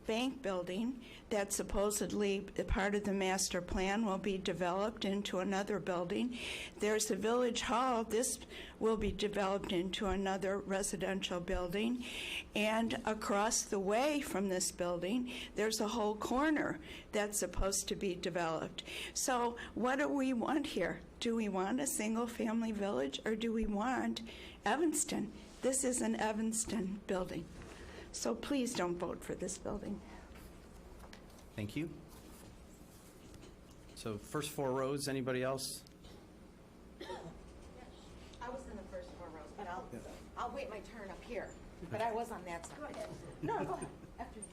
bank building that supposedly part of the master plan will be developed into another building. There's the village hall. This will be developed into another residential building. And across the way from this building, there's a whole corner that's supposed to be developed. So what do we want here? Do we want a single-family village, or do we want Evanston? This is an Evanston building. So please don't vote for this building. Thank you. So first 4 rows, anybody else? I was in the first 4 rows, but I'll wait my turn up here. But I was on that side. Go ahead. No, go ahead. After you.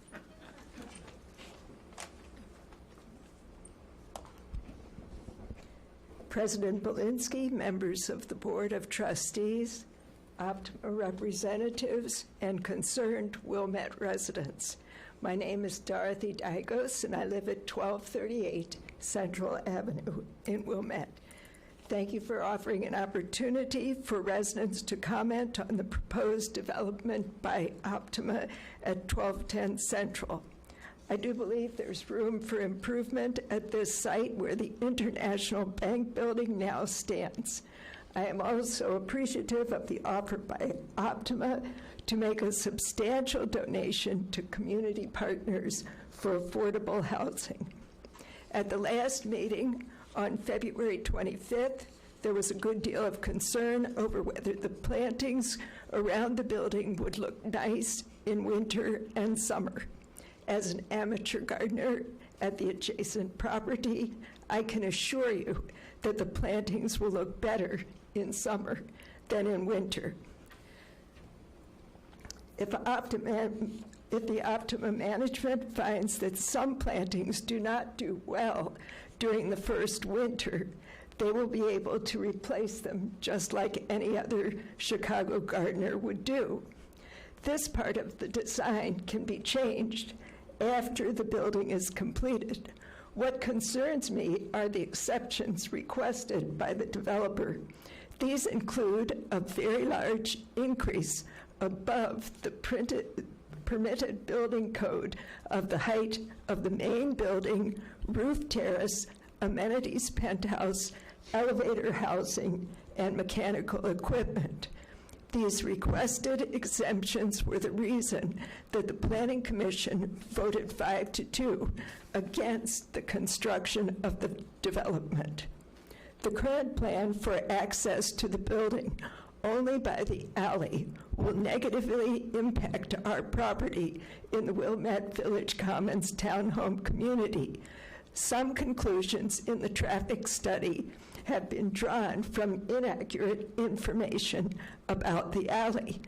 President Belinsky, members of the Board of Trustees, Optima representatives, and concerned Wilmette residents. My name is Dorothy Dygos, and I live at 1238 Central Avenue in Wilmette. Thank you for offering an opportunity for residents to comment on the proposed development by Optima at 1210 Central. I do believe there's room for improvement at this site where the International Bank building now stands. I am also appreciative of the offer by Optima to make a substantial donation to community partners for affordable housing. At the last meeting on February 25th, there was a good deal of concern over whether the plantings around the building would look nice in winter and summer. As an amateur gardener at the adjacent property, I can assure you that the plantings will look better in summer than in winter. If the Optima management finds that some plantings do not do well during the first winter, they will be able to replace them just like any other Chicago gardener would do. This part of the design can be changed, after the building is completed. What concerns me are the exceptions requested by the developer. These include a very large increase above the permitted building code of the height of the main building, roof terrace, amenities penthouse, elevator housing, and mechanical equipment. These requested exemptions were the reason that the Planning Commission voted 5-2 against the construction of the development. The current plan for access to the building only by the alley will negatively impact our property in the Wilmette Village Commons townhome community. Some conclusions in the traffic study have been drawn from inaccurate information about the alley.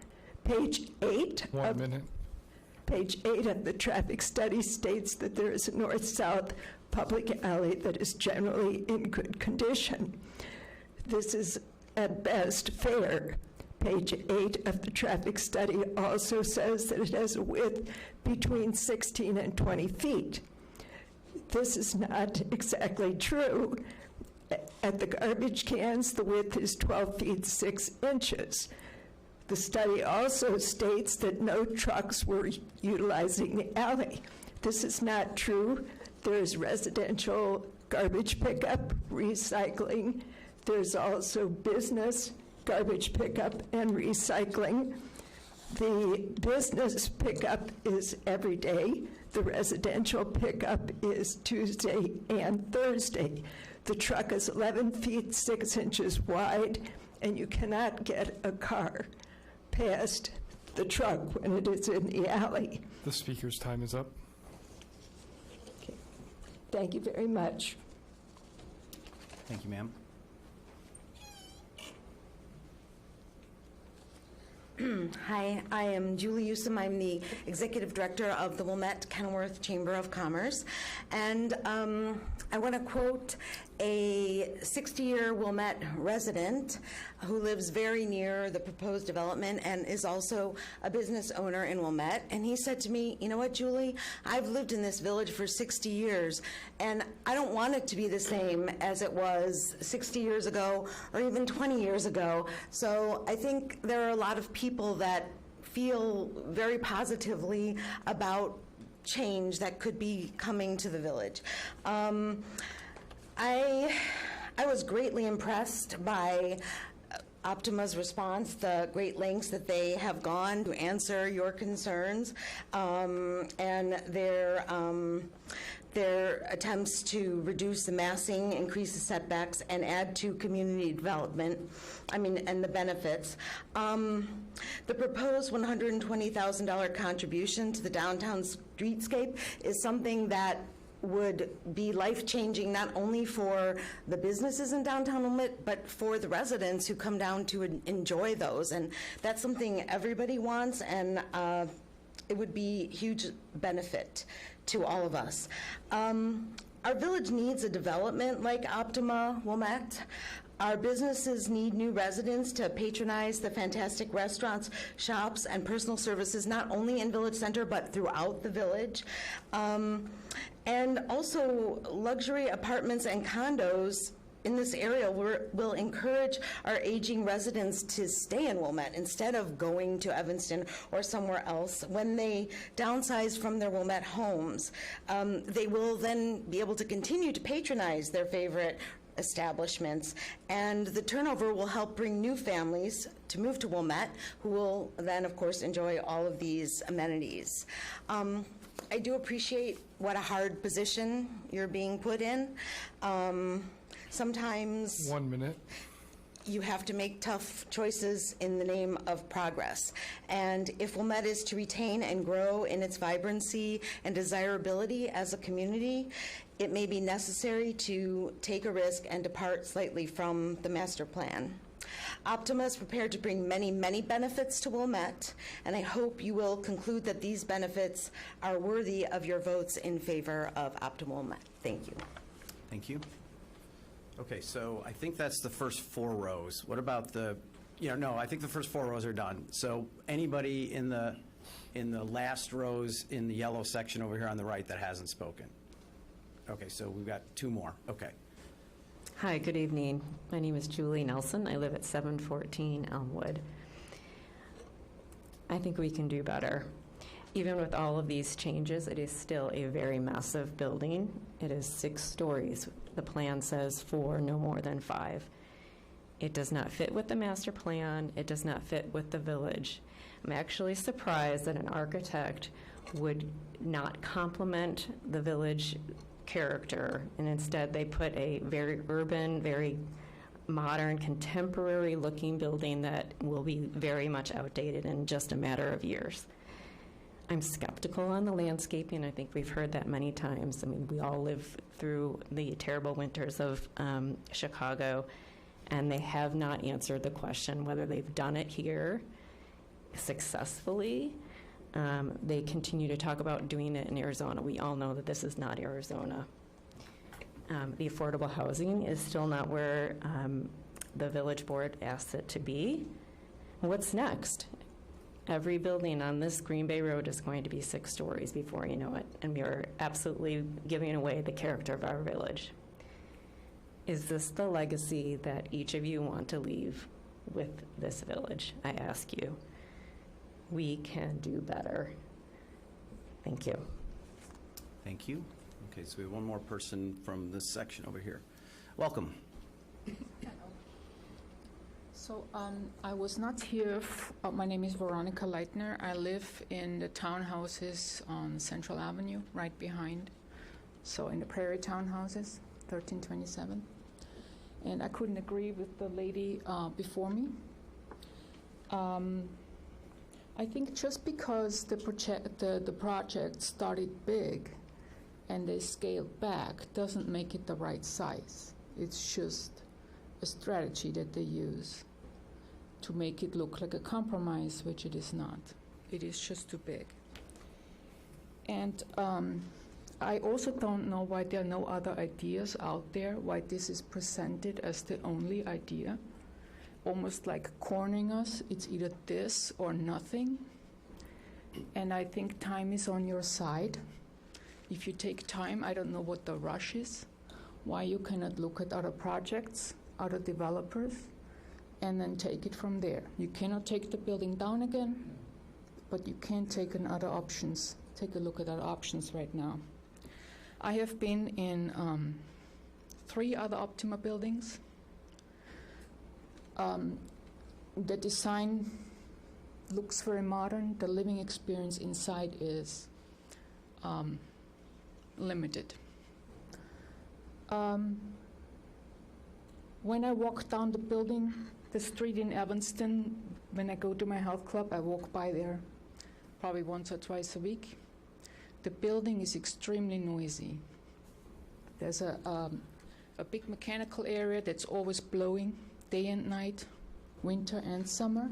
Page 8 1 minute. Page 8 of the traffic study states that there is a north-south public alley that is generally in good condition. This is at best fair. Page 8 of the traffic study also says that it has a width between 16 and 20 feet. This is not exactly true. At the garbage cans, the width is 12 feet 6 inches. The study also states that no trucks were utilizing the alley. This is not true. There's residential garbage pickup, recycling. There's also business garbage pickup and recycling. The business pickup is every day. The residential pickup is Tuesday and Thursday. The truck is 11 feet 6 inches wide, and you cannot get a car past the truck when it is in the alley. The speaker's time is up. Okay. Thank you very much. Thank you, ma'am. Hi, I am Julie Usum. I'm the Executive Director of the Wilmette Kenilworth Chamber of Commerce. And I want to quote a 60-year Wilmette resident who lives very near the proposed development and is also a business owner in Wilmette. And he said to me, you know what, Julie, I've lived in this village for 60 years, and I don't want it to be the same as it was 60 years ago or even 20 years ago. So I think there are a lot of people that feel very positively about change that could be coming to the village. I was greatly impressed by Optima's response, the great lengths that they have gone to answer your concerns, and their attempts to reduce the massing, increase the setbacks, and add to community development, and the benefits. The proposed $120,000 contribution to the downtown streetscape is something that would be life-changing not only for the businesses in downtown Wilmette, but for the residents who come down to enjoy those. And that's something everybody wants, and it would be huge benefit to all of us. Our village needs a development like Optima Wilmette. Our businesses need new residents to patronize the fantastic restaurants, shops, and personal services, not only in Village Center, but throughout the village. And also, luxury apartments and condos in this area will encourage our aging residents to stay in Wilmette instead of going to Evanston or somewhere else. When they downsize from their Wilmette homes, they will then be able to continue to patronize their favorite establishments, and the turnover will help bring new families to move to Wilmette, who will then, of course, enjoy all of these amenities. I do appreciate what a hard position you're being put in. Sometimes 1 minute. you have to make tough choices in the name of progress. And if Wilmette is to retain and grow in its vibrancy and desirability as a community, it may be necessary to take a risk and depart slightly from the master plan. Optima is prepared to bring many, many benefits to Wilmette, and I hope you will conclude that these benefits are worthy of your votes in favor of Optima Wilmette. Thank you. Thank you. Okay, so I think that's the first 4 rows. What about the, no, I think the first 4 rows are done. So anybody in the in the last rows in the yellow section over here on the right that hasn't spoken. Okay, so we've got 2 more. Okay. Hi, good evening. My name is Julie Nelson. I live at 714 Elmwood. I think we can do better. Even with all of these changes, it is still a very massive building. It is 6 stories. The plan says 4, no more than 5. It does not fit with the master plan. It does not fit with the village. I'm actually surprised that an architect would not complement the village character, and instead they put a very urban, very modern, contemporary looking building that will be very much outdated in just a matter of years. I'm skeptical on the landscaping. I think we've heard that many times. I mean, we all live through the terrible winters of Chicago, and they have not answered the question whether they've done it here successfully. They continue to talk about doing it in Arizona. We all know that this is not Arizona. The affordable housing is still not where the village board asked it to be. What's next? Every building on this Green Bay Road is going to be 6 stories before you know it, and we are absolutely giving away the character of our village. Is this the legacy that each of you want to leave with this village? I ask you. We can do better. Thank you. Thank you. Okay, so we have one more person from this section over here. Welcome. So I was not here. My name is Veronica Leitner. I live in the townhouses on Central Avenue, right behind. So in the Prairie townhouses, 1327. And I couldn't agree with the lady before me. I think just because the project started big and they scaled back doesn't make it the right size. It's just a strategy that they use to make it look like a compromise, which it is not. It is just too big. And I also don't know why there are no other ideas out there, why this is presented as the only idea. Almost like cornering us. It's either this or nothing. And I think time is on your side. If you take time, I don't know what the rush is, why you cannot look at other projects, other developers, and then take it from there. You cannot take the building down again, but you can take in other options. Take a look at other options right now. I have been in 3 other Optima buildings. The design looks very modern. The living experience inside is limited. When I walk down the street in Evanston, when I go to my health club, I walk by there probably once or twice a week. The building is extremely noisy. There's a big mechanical area that's always blowing, day and night, winter and summer.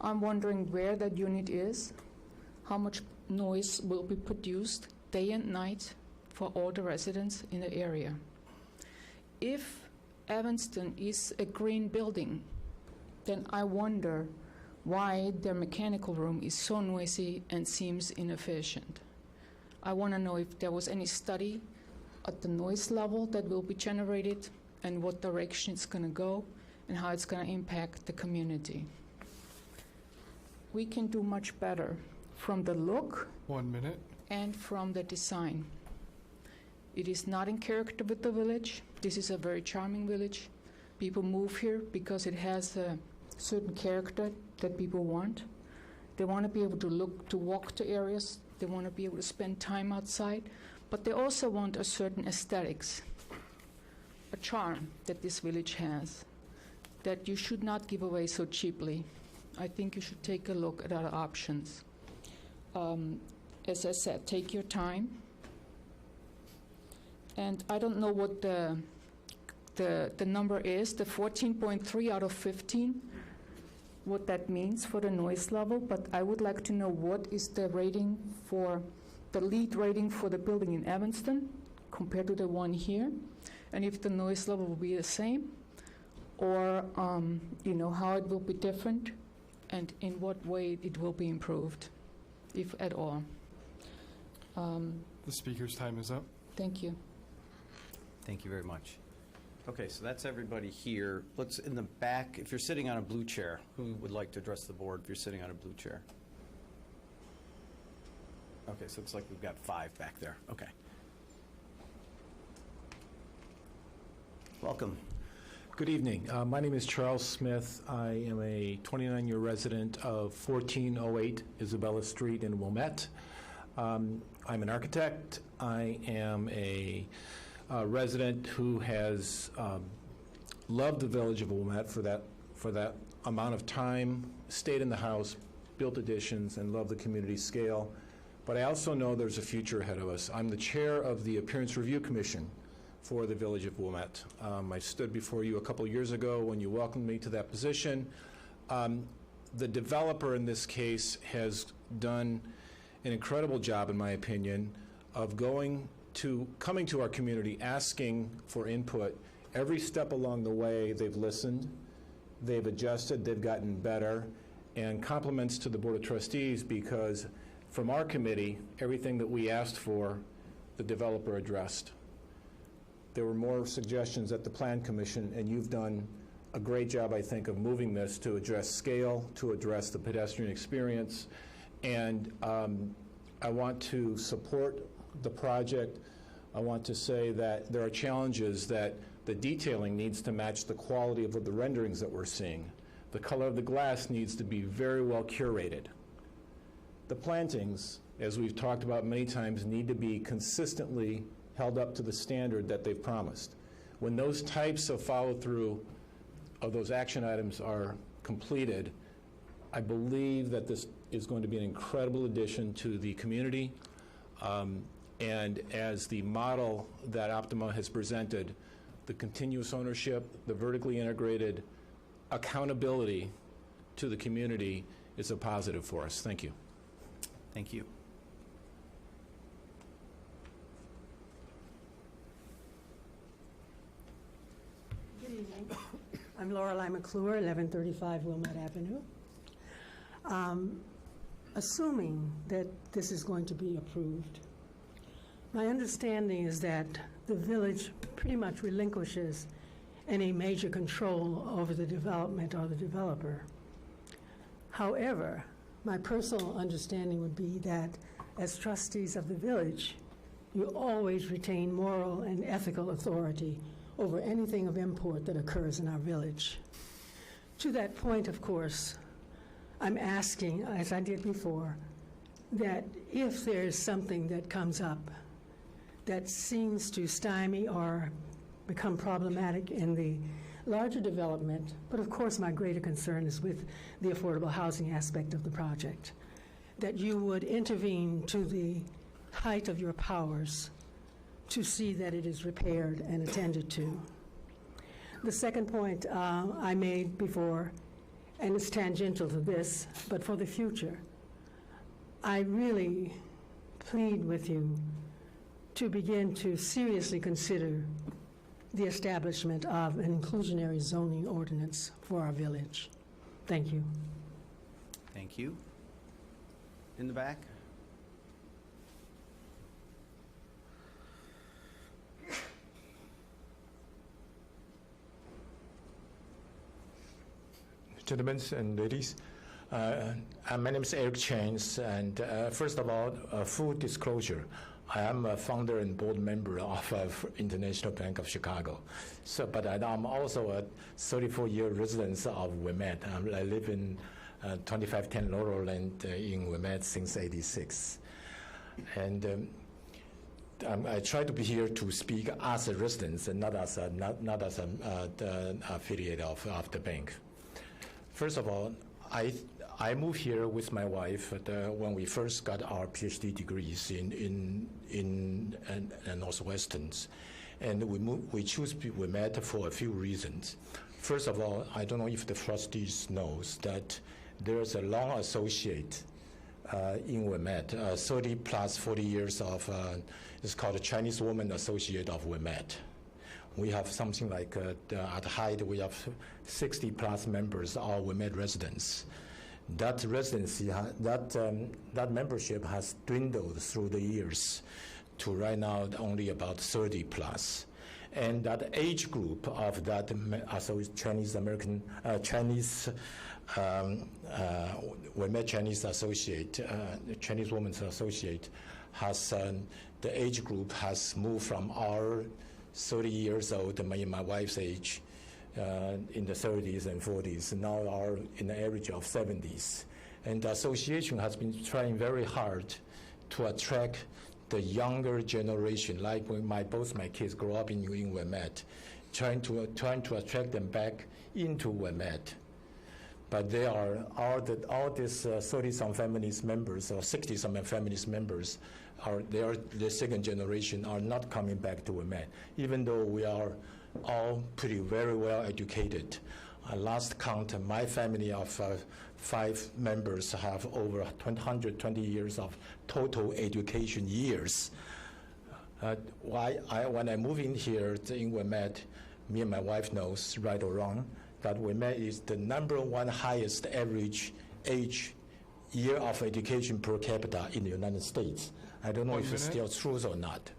I'm wondering where that unit is, how much noise will be produced day and night for all the residents in the area. If Evanston is a green building, then I wonder why their mechanical room is so noisy and seems inefficient. I want to know if there was any study at the noise level that will be generated and what direction it's going to go and how it's going to impact the community. We can do much better from the look 1 minute. and from the design. It is not in character with the village. This is a very charming village. People move here because it has a certain character that people want. They want to be able to walk to areas. They want to be able to spend time outside. But they also want a certain aesthetics, a charm that this village has, that you should not give away so cheaply. I think you should take a look at other options. As I said, take your time. And I don't know what the number is, the 14.3 out of 15, what that means for the noise level, but I would like to know what is the rating for the lead rating for the building in Evanston compared to the one here, and if the noise level will be the same, or how it will be different, and in what way it will be improved. if at all. The speaker's time is up. Thank you. Thank you very much. Okay, so that's everybody here. Let's, in the back, if you're sitting on a blue chair, who would like to address the board if you're sitting on a blue chair? Okay, so it's like we've got 5 back there. Okay. Welcome. Good evening. My name is Charles Smith. I am a 29-year resident of 1408 Isabella Street in Wilmette. I'm an architect. I am a resident who has loved the village of Wilmette for that amount of time, stayed in the house, built additions, and loved the community scale. But I also know there's a future ahead of us. I'm the chair of the Appearance Review Commission for the village of Wilmette. I stood before you a couple years ago when you welcomed me to that position. The developer in this case has done an incredible job, in my opinion, of coming to our community, asking for input. Every step along the way, they've listened, they've adjusted, they've gotten better, and compliments to the Board of Trustees, because from our committee, everything that we asked for, the developer addressed. There were more suggestions at the Plan Commission, and you've done a great job, I think, of moving this to address scale, to address the pedestrian experience, and I want to support the project. I want to say that there are challenges that the detailing needs to match the quality of the renderings that we're seeing. The color of the glass needs to be very well curated. The plantings, as we've talked about many times, need to be consistently held up to the standard that they've promised. When those types of follow-through of those action items are completed, I believe that this is going to be an incredible addition to the community. And as the model that Optima has presented, the continuous ownership, the vertically integrated accountability to the community is a positive for us. Thank you. Thank you. Good evening. I'm Lorelei McClure, 1135 Wilmette Avenue. Assuming that this is going to be approved, my understanding is that the village pretty much relinquishes any major control over the development or the developer. However, my personal understanding would be that as trustees of the village, you always retain moral and ethical authority over anything of import that occurs in our village. To that point, of course, I'm asking, as I did before, that if there's something that comes up that seems to stymie or become problematic in the larger development, but of course my greater concern is with the affordable housing aspect of the project, that you would intervene to the height of your powers to see that it is repaired and attended to. The second point I made before, and it's tangential to this, but for the future, I really plead with you to begin to seriously consider the establishment of an inclusionary zoning ordinance for our village. Thank you. Thank you. In the back? Gentlemen and ladies, my name is Eric Chains, and first of all, full disclosure, I am a founder and board member of International Bank of Chicago. But I'm also a 34-year resident of Wilmette. I live in 2510 Laurel Land in Wilmette since '86. And I try to be here to speak as a resident and not as an affiliate of the bank. First of all, I moved here with my wife when we first got our PhD degrees in Northwesterns, and we chose Wilmette for a few reasons. First of all, I don't know if the trustees knows that there's a long associate in Wilmette, 30 plus 40 years of, it's called the Chinese Woman Associate of Wilmette. We have something like, at height, we have 60 plus members, all Wilmette residents. that residency, that membership has dwindled through the years to right now only about 30 plus. And that age group of that Chinese American, Wilmette Chinese Associate, Chinese Women's Associate, has the age group has moved from our 30 years old, my wife's age, in the 30s and 40s, now are in the average of 70s. And the association has been trying very hard to attract the younger generation, like when both my kids grow up in Wilmette, trying to attract them back into Wilmette. But they are all these 30-some families members or 60-some families members the second generation are not coming back to Wilmette, even though we are all very well educated. Last count, my family of 5 members have over 120 years of total education years. When I moved in here in Wilmette, me and my wife knows, right or wrong, that Wilmette is the #1 highest average age year of education per capita in the United States. I don't know if it's still true or not.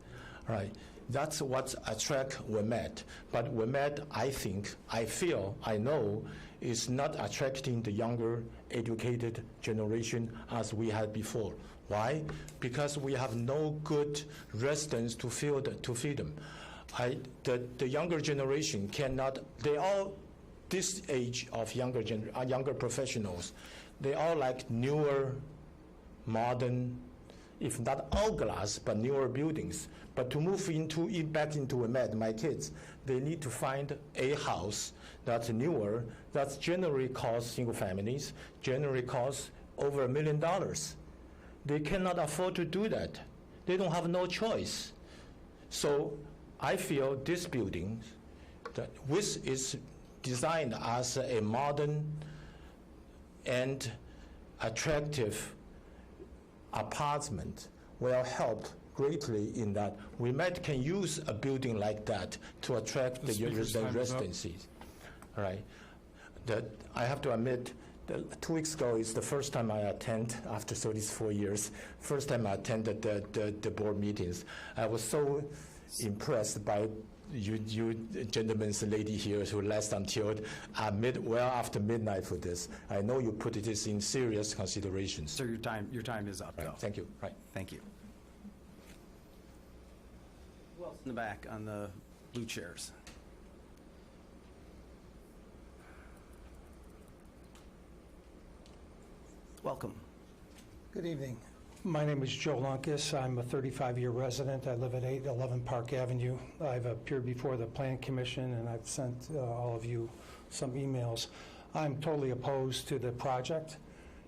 All right. That's what attracts Wilmette. But Wilmette, I know, is not attracting the younger, educated generation as we had before. Why? Because we have no good residents to feed them. The younger generation cannot, this age of younger professionals, they all like newer, modern, if not all glass, but newer buildings. But to move back into Wilmette, my kids, they need to find a house that's newer, that generally costs, single families, generally costs over $1 million. They cannot afford to do that. They don't have no choice. So I feel this building, which is designed as a modern and attractive apartment, will help greatly in that Wilmette can use a building like that to attract the residencies. All right. I have to admit, 2 weeks ago is the first time I attend, after 34 years, first time I attended the board meetings. I was so impressed by you gentlemen's lady here who last until well after midnight for this. I know you put this in serious consideration. Sir, your time is up, right, though. Thank you. Right. Thank you. Who else in the back on the blue chairs? Welcome. Good evening. My name is Joe Lunkus. I'm a 35-year resident. I live at 811 Park Avenue. I've appeared before the Plan Commission, and I've sent all of you some emails. I'm totally opposed to the project,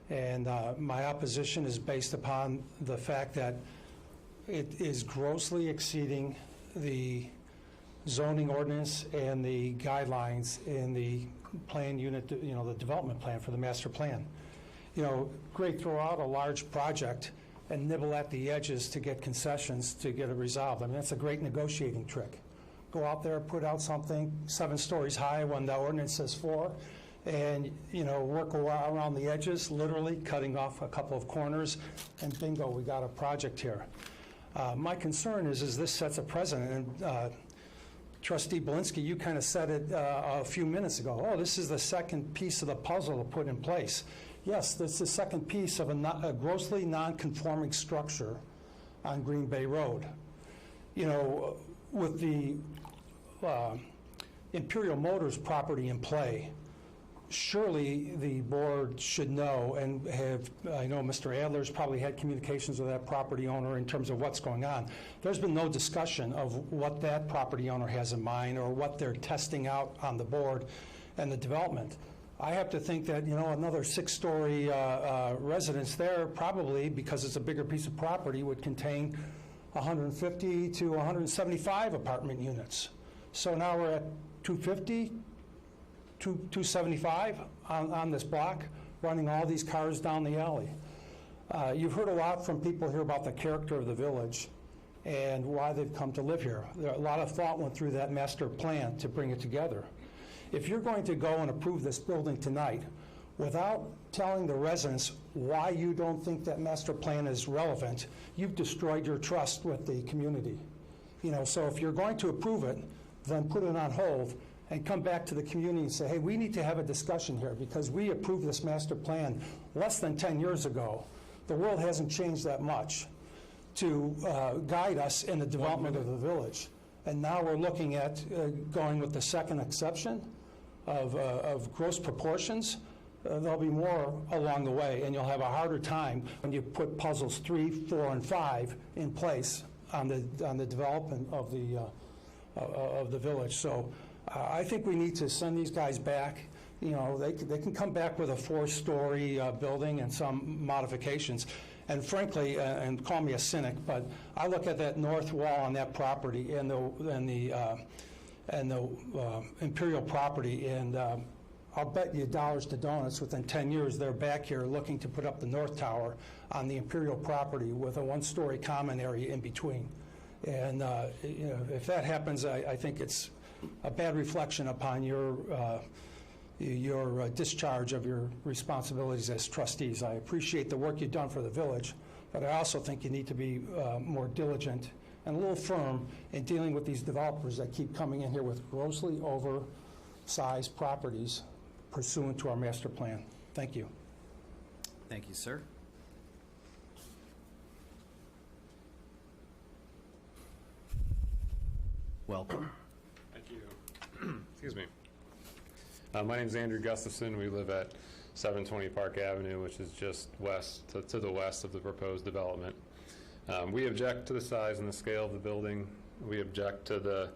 and my opposition is based upon the fact that it is grossly exceeding the zoning ordinance and the guidelines in the plan unit, the development plan for the master plan. Great, throw out a large project and nibble at the edges to get concessions to get it resolved. I mean, that's a great negotiating trick. Go out there, put out something 7 stories high when the ordinance says 4, and, work around the edges, literally cutting off a couple of corners, and bingo, we got a project here. My concern is this sets a precedent, and Trustee Belinsky, you kind of said it a few minutes ago. Oh, this is the second piece of the puzzle to put in place. Yes, this is the second piece of a grossly non-conforming structure on Green Bay Road. With the Imperial Motors property in play, surely the board should know and I know Mr. Adler's probably had communications with that property owner in terms of what's going on. There's been no discussion of what that property owner has in mind or what they're testing out on the board and the development. I have to think that, another 6-story residence there probably, because it's a bigger piece of property, would contain 150 to 175 apartment units. So now we're at 250, 275 on this block, running all these cars down the alley. You've heard a lot from people here about the character of the village and why they've come to live here. A lot of thought went through that master plan to bring it together. If you're going to go and approve this building tonight, without telling the residents why you don't think that master plan is relevant, you've destroyed your trust with the community. You know, so if you're going to approve it, then put it on hold and come back to the community and say, hey, we need to have a discussion here because we approved this master plan less than 10 years ago. The world hasn't changed that much to guide us in the development of the village. And now we're looking at going with the second exception of gross proportions. There'll be more along the way, and you'll have a harder time when you put puzzles 3, 4, and 5 in place on the development of the village. So I think we need to send these guys back. You know, they can come back with a 4-story building and some modifications. And frankly, and call me a cynic, but I look at that north wall on that property and the Imperial property, and I'll bet you dollars to donuts within 10 years they're back here looking to put up the North Tower on the Imperial property with a 1-story common area in between. And you know, if that happens, I think it's a bad reflection upon your discharge of your responsibilities as trustees. I appreciate the work you've done for the village, but I also think you need to be more diligent and a little firm in dealing with these developers that keep coming in here with grossly oversized properties pursuant to our master plan. Thank you. Thank you, sir. Welcome. Thank you. Excuse me. My name is Andrew Gustafson. We live at 720 Park Avenue, which is just west to the west of the proposed development. We object to the size and the scale of the building. We object to the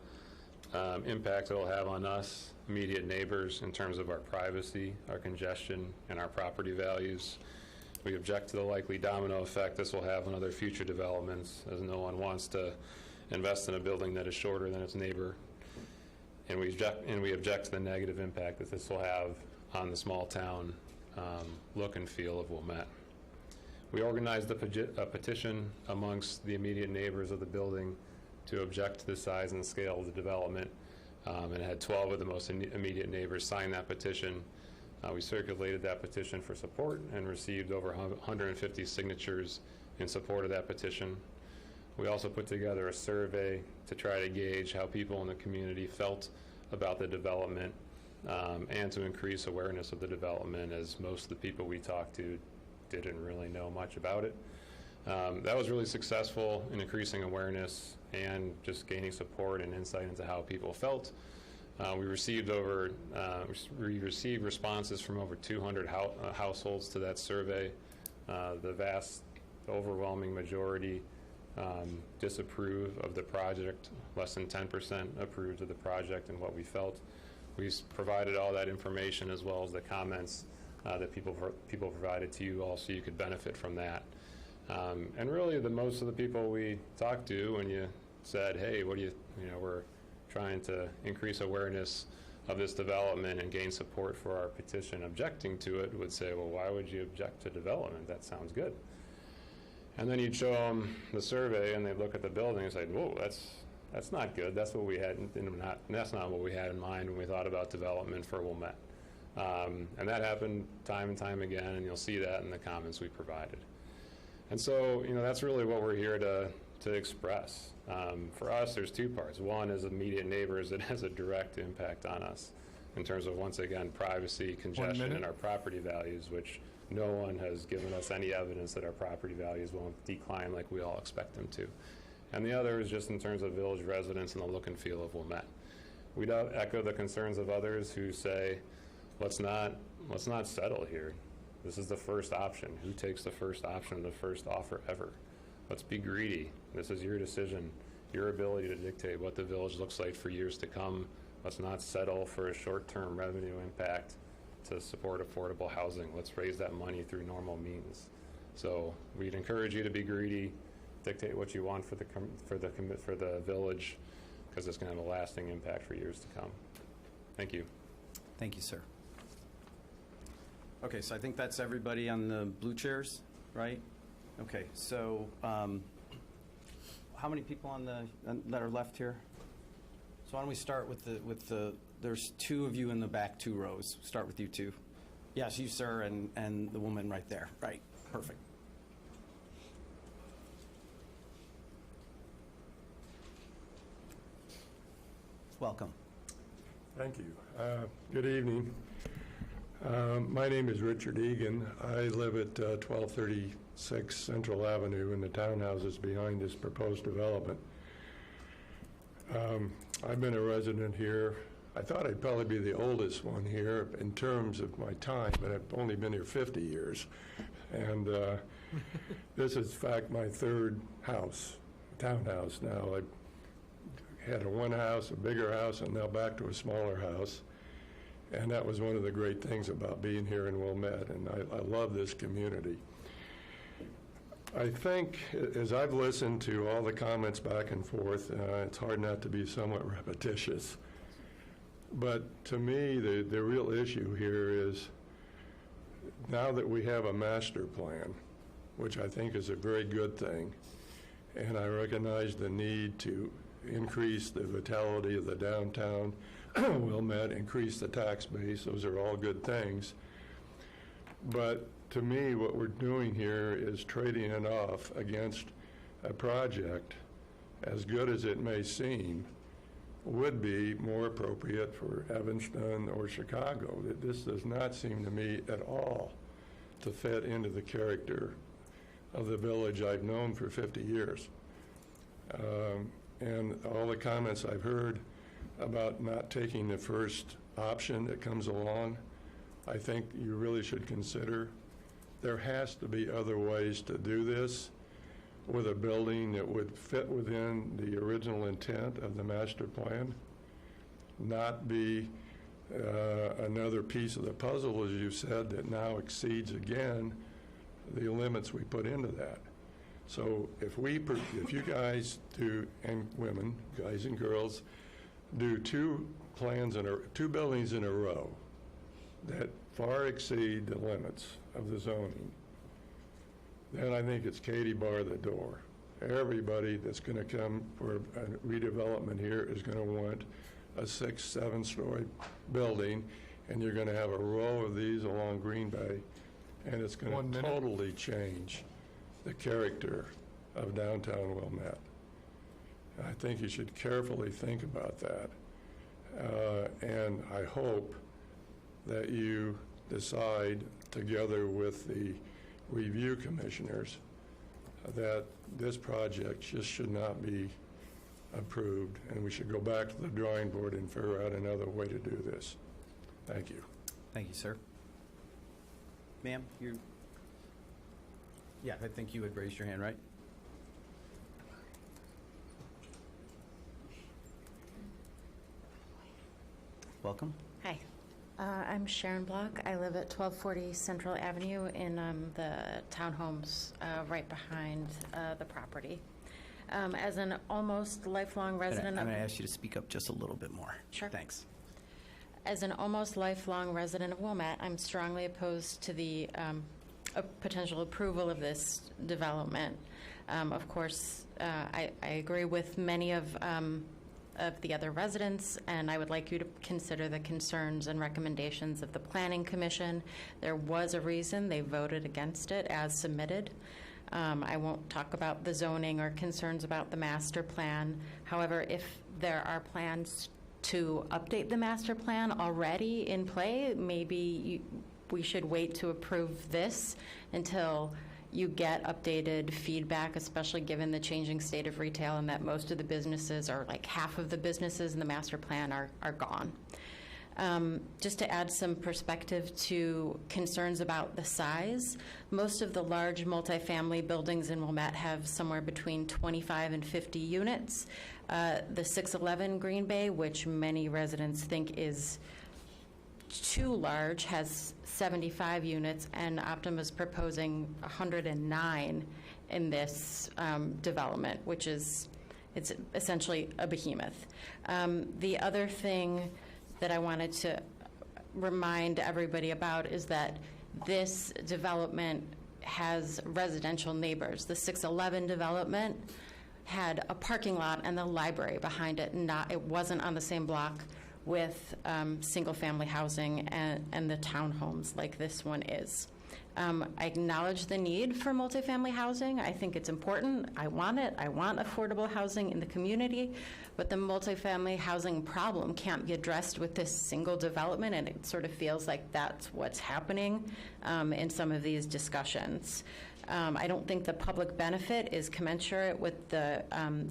impact it will have on us, immediate neighbors, in terms of our privacy, our congestion, and our property values. We object to the likely domino effect this will have on other future developments, as no one wants to invest in a building that is shorter than its neighbor. And we object to the negative impact that this will have on the small town look and feel of Wilmette. We organized a petition amongst the immediate neighbors of the building to object to the size and scale of the development, and had 12 of the most immediate neighbors sign that petition. We circulated that petition for support and received over 150 signatures in support of that petition. We also put together a survey to try to gauge how people in the community felt about the development, and to increase awareness of the development, as most of the people we talked to didn't really know much about it. That was really successful in increasing awareness and just gaining support and insight into how people felt. We received responses from over 200 households to that survey. The vast, overwhelming majority disapprove of the project. Less than 10% approved of the project and what we felt. We provided all that information as well as the comments that people provided to you all, so you could benefit from that. And really, most of the people we talked to, when you said, hey, what do you know, we're trying to increase awareness of this development and gain support for our petition objecting to it, would say, well, why would you object to development? That sounds good. And then you'd show them the survey, and they'd look at the building and say, whoa, that's not good. That's what we had, that's not what we had in mind when we thought about development for Wilmette. And that happened time and time again, and you'll see that in the comments we provided. And so, you know, that's really what we're here to express. For us, there's two parts. One is immediate neighbors that has a direct impact on us in terms of, once again, privacy, congestion, and our property values, which no one has given us any evidence that our property values won't decline like we all expect them to. And the other is just in terms of village residents and the look and feel of Wilmette. We don't echo the concerns of others who say, let's not settle here. This is the first option. Who takes the first option, the first offer ever? Let's be greedy. This is your decision, your ability to dictate what the village looks like for years to come. Let's not settle for a short-term revenue impact to support affordable housing. Let's raise that money through normal means. So we'd encourage you to be greedy, dictate what you want for the village, because it's going to have a lasting impact for years to come. Thank you. Thank you, sir. Okay, so I think that's everybody on the blue chairs, right? Okay, so how many people that are left here? So why don't we start with the there's two of you in the back 2 rows. Start with you two. Yes, you, sir, and the woman right there. Right, perfect. Welcome. Thank you. Good evening. My name is Richard Egan. I live at 1236 Central Avenue in the townhouses behind this proposed development. I've been a resident here. I thought I'd probably be the oldest one here in terms of my time, but I've only been here 50 years. And this is, in fact, my third house, townhouse now. I had one house, a bigger house, and now back to a smaller house. And that was one of the great things about being here in Wilmette, and I love this community. I think, as I've listened to all the comments back and forth, it's hard not to be somewhat repetitious. But to me, the real issue here is, now that we have a master plan, which I think is a very good thing, and I recognize the need to increase the vitality of the downtown Wilmette, increase the tax base. Those are all good things. But to me, what we're doing here is trading it off against a project, as good as it may seem, would be more appropriate for Evanston or Chicago. This does not seem to me at all to fit into the character of the village I've known for 50 years. And all the comments I've heard about not taking the first option that comes along, I think you really should consider. There has to be other ways to do this with a building that would fit within the original intent of the master plan, not be another piece of the puzzle, as you said, that now exceeds again the limits we put into that. So if you guys do, and women, guys and girls, do two buildings in a row that far exceed the limits of the zoning, then I think it's Katie bar the door. Everybody that's going to come for a redevelopment here is going to want a 6, 7-story building, and you're going to have a row of these along Green Bay, and it's going to totally change the character of downtown Wilmette. I think you should carefully think about that. And I hope that you decide, together with the review commissioners, that this project just should not be approved, and we should go back to the drawing board and figure out another way to do this. Thank you. Thank you, sir. Ma'am, yeah, I think you had raised your hand, right? Welcome. Hi. I'm Sharon Block. I live at 1240 Central Avenue in the townhomes right behind the property. As an almost lifelong resident I'm going to ask you to speak up just a little bit more. Sure. Thanks. As an almost lifelong resident of Wilmette, I'm strongly opposed to the potential approval of this development. Of course, I agree with many of the other residents, and I would like you to consider the concerns and recommendations of the Planning Commission. There was a reason they voted against it as submitted. I won't talk about the zoning or concerns about the master plan. However, if there are plans to update the master plan already in play, maybe we should wait to approve this until you get updated feedback, especially given the changing state of retail and that most of the businesses, or like half of the businesses in the master plan, are gone. Just to add some perspective to concerns about the size, most of the large multifamily buildings in Wilmette have somewhere between 25 and 50 units. The 611 Green Bay, which many residents think is too large, has 75 units, and Optima's proposing 109 in this development, which is, it's essentially a behemoth. The other thing that I wanted to remind everybody about is that this development has residential neighbors. The 611 development had a parking lot and the library behind it. It wasn't on the same block with single-family housing and the townhomes like this one is. I acknowledge the need for multifamily housing. I think it's important. I want it. I want affordable housing in the community, but the multifamily housing problem can't be addressed with this single development, and it sort of feels like that's what's happening in some of these discussions. I don't think the public benefit is commensurate with the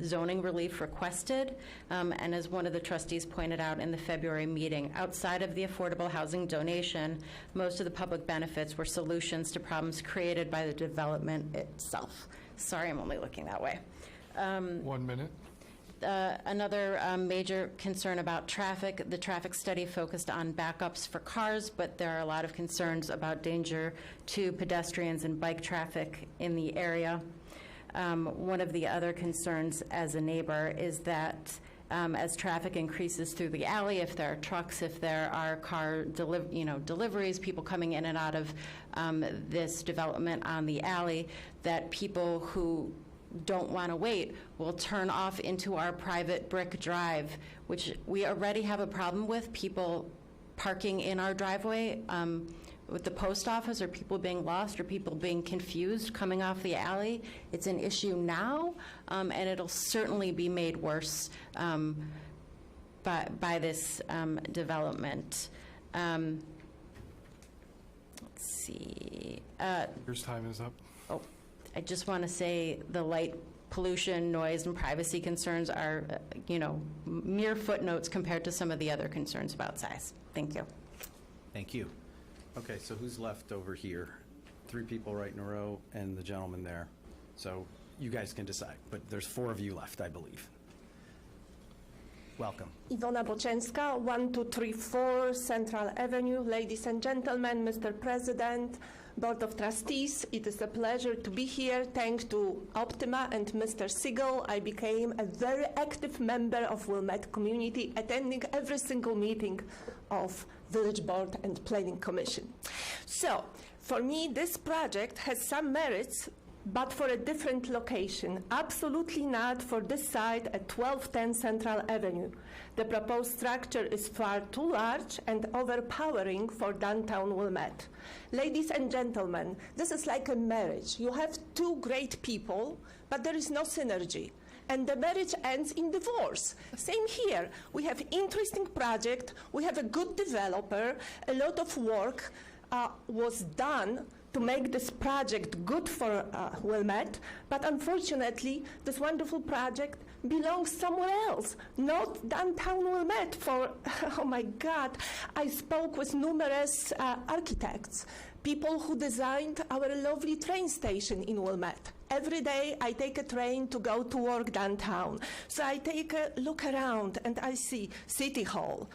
zoning relief requested. And as one of the trustees pointed out in the February meeting, outside of the affordable housing donation, most of the public benefits were solutions to problems created by the development itself. Sorry, I'm only looking that way. 1 minute. Another major concern about traffic, the traffic study focused on backups for cars, but there are a lot of concerns about danger to pedestrians and bike traffic in the area. One of the other concerns as a neighbor is that as traffic increases through the alley, if there are trucks, if there are car deliveries, people coming in and out of this development on the alley, that people who don't want to wait will turn off into our private brick drive, which we already have a problem with, people parking in our driveway with the post office, or people being lost, or people being confused coming off the alley. It's an issue now, and it'll certainly be made worse by this development. Let's see. Your time is up. Oh, I just want to say the light pollution, noise, and privacy concerns are, mere footnotes compared to some of the other concerns about size. Thank you. Thank you. Okay, so who's left over here? 3 people right in a row and the gentleman there. So you guys can decide, but there's 4 of you left, I believe. Welcome. Iwona Bocienska, 1234 Central Avenue. Ladies and gentlemen, Mr. President, Board of Trustees, it is a pleasure to be here. Thanks to Optima and Mr. Siegel, I became a very active member of Wilmette community, attending every single meeting of Village Board and Planning Commission. So, for me, this project has some merits, but for a different location. Absolutely not for this site at 1210 Central Avenue. The proposed structure is far too large and overpowering for downtown Wilmette. Ladies and gentlemen, this is like a marriage. You have 2 great people, but there is no synergy. And the marriage ends in divorce. Same here. We have interesting project. We have a good developer. A lot of work was done to make this project good for Wilmette, but unfortunately, this wonderful project belongs somewhere else, not downtown Wilmette. Oh my God, I spoke with numerous architects, people who designed our lovely train station in Wilmette. Every day I take a train to go to work downtown. So I take a look around and I see City Hall,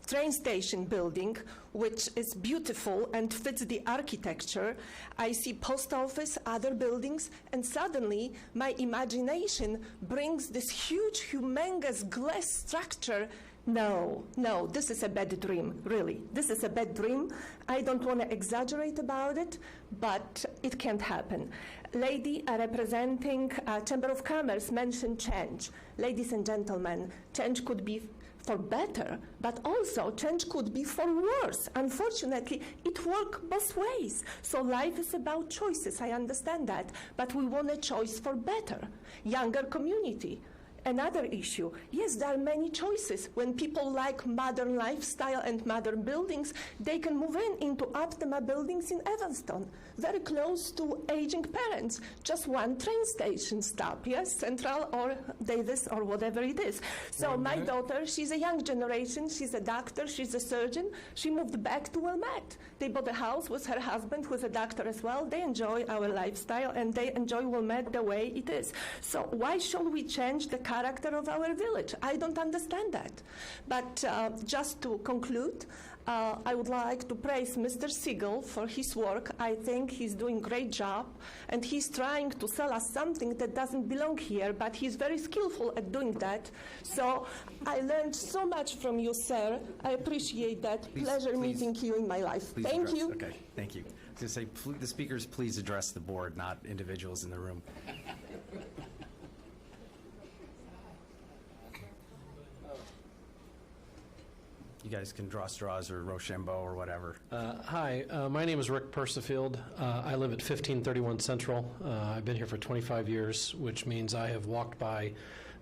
train station building, which is beautiful and fits the architecture. I see post office, other buildings, and suddenly my imagination brings this huge, humongous glass structure. No, this is a bad dream, really. This is a bad dream. I don't want to exaggerate about it, but it can't happen. Lady representing Chamber of Commerce mentioned change. Ladies and gentlemen, change could be for better, but also change could be for worse. Unfortunately, it works both ways. So life is about choices, I understand that, but we want a choice for better. Younger community. Another issue, yes, there are many choices. When people like modern lifestyle and modern buildings, they can move into Optima buildings in Evanston, very close to aging parents. Just one train station stop, yes, Central or Davis or whatever it is. So my daughter, she's a young generation, she's a doctor, she's a surgeon. She moved back to Wilmette. They bought a house with her husband, who's a doctor as well. They enjoy our lifestyle and they enjoy Wilmette the way it is. So why should we change the character of our village? I don't understand that. But just to conclude, I would like to praise Mr. Siegel for his work. I think he's doing a great job, and he's trying to sell us something that doesn't belong here, but he's very skillful at doing that. So I learned so much from you, sir. I appreciate that. Pleasure meeting you in my life. Thank you. Okay, thank you. I was going to say, the speakers, please address the board, not individuals in the room. you guys can draw straws or Rochambeau or whatever. Hi, my name is Rick Persifield. I live at 1531 Central. I've been here for 25 years, which means I have walked by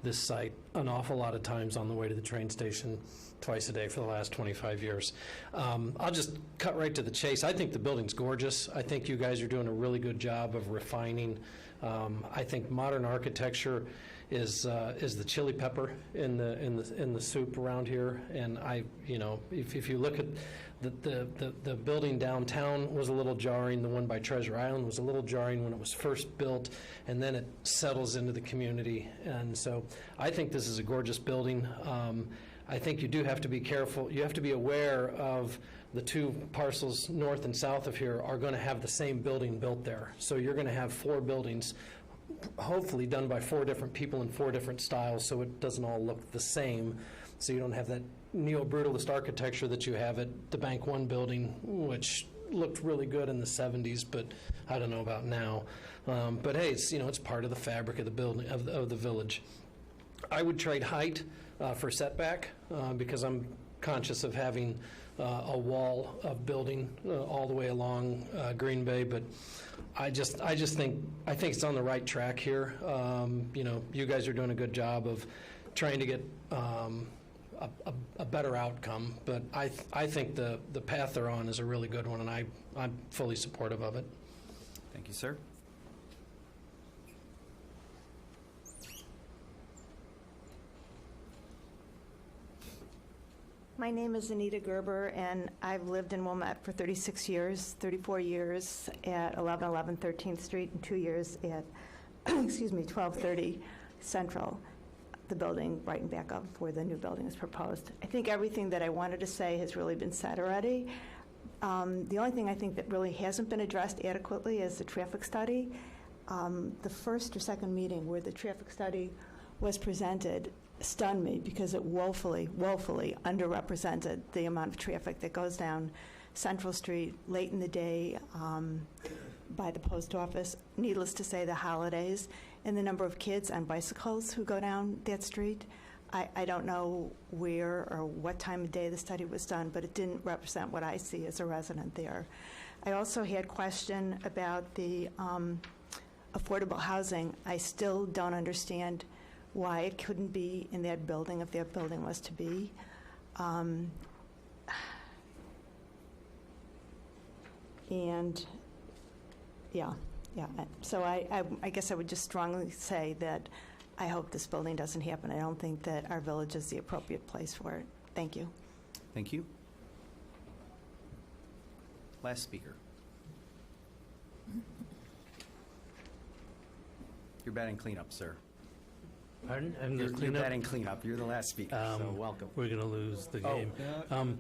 this site an awful lot of times on the way to the train station twice a day for the last 25 years. I'll just cut right to the chase. I think the building's gorgeous. I think you guys are doing a really good job of refining. I think modern architecture is the chili pepper in the soup around here. And if you look at the building downtown was a little jarring. The one by Treasure Island was a little jarring when it was first built, and then it settles into the community. And so I think this is a gorgeous building. I think you do have to be careful. You have to be aware of the two parcels north and south of here are going to have the same building built there. So you're going to have 4 buildings, hopefully done by 4 different people in 4 different styles, so it doesn't all look the same. So you don't have that neo-brutalist architecture that you have at the Bank One building, which looked really good in the 70s, but I don't know about now. But hey, it's part of the fabric of the building of the village. I would trade height for setback because I'm conscious of having a wall of building all the way along Green Bay, but I think it's on the right track here. You guys are doing a good job of trying to get a better outcome, but I think the path they're on is a really good one, and I'm fully supportive of it. Thank you, sir. My name is Anita Gerber, and I've lived in Wilmette for 36 years, 34 years at 1111 13th Street, and 2 years at, 1230 Central, the building right in back of where the new building is proposed. I think everything that I wanted to say has really been said already. The only thing I think that really hasn't been addressed adequately is the traffic study. The first or second meeting where the traffic study was presented stunned me because it woefully underrepresented the amount of traffic that goes down Central Street late in the day by the post office, needless to say the holidays, and the number of kids on bicycles who go down that street. I don't know where or what time of day the study was done, but it didn't represent what I see as a resident there. I also had a question about the affordable housing. I still don't understand why it couldn't be in that building if that building was to be. So I guess I would just strongly say that I hope this building doesn't happen. I don't think that our village is the appropriate place for it. Thank you. Thank you. Last speaker. You're batting cleanup, sir. Pardon? I'm the You're cleanup. batting cleanup. You're the last speaker, so welcome. We're going to lose the Oh. game.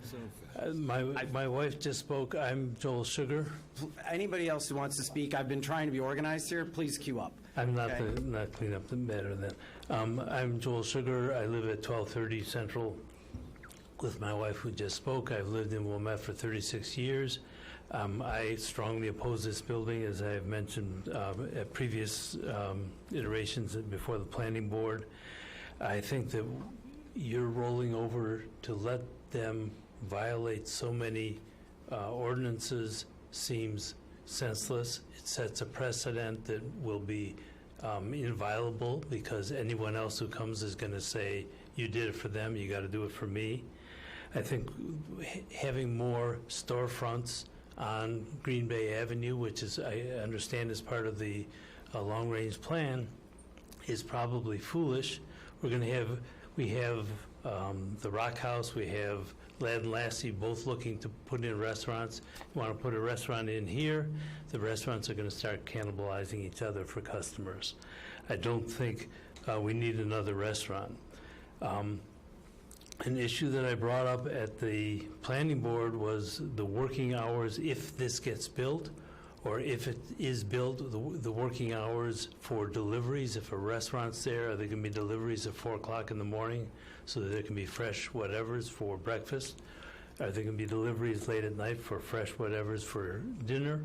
My wife just spoke. I'm Joel Sugar. Anybody else who wants to speak, I've been trying to be organized here. Please queue up. I'm not Okay. not cleanup better than. I'm Joel Sugar. I live at 1230 Central with my wife who just spoke. I've lived in Wilmette for 36 years. I strongly oppose this building, as I have mentioned at previous iterations before the planning board. I think that you're rolling over to let them violate so many ordinances seems senseless. It sets a precedent that will be inviolable because anyone else who comes is going to say, you did it for them, you got to do it for me. I think having more storefronts on Green Bay Avenue, which is, I understand, is part of the long-range plan, is probably foolish. We have the Rock House, we have Ladd and Lassie both looking to put in restaurants. You want to put a restaurant in here, the restaurants are going to start cannibalizing each other for customers. I don't think we need another restaurant. An issue that I brought up at the planning board was the working hours if this gets built, or if it is built, the working hours for deliveries. If a restaurant's there, are there going to be deliveries at 4 o'clock in the morning so that there can be fresh whatevers for breakfast? Are there going to be deliveries late at night for fresh whatevers for dinner?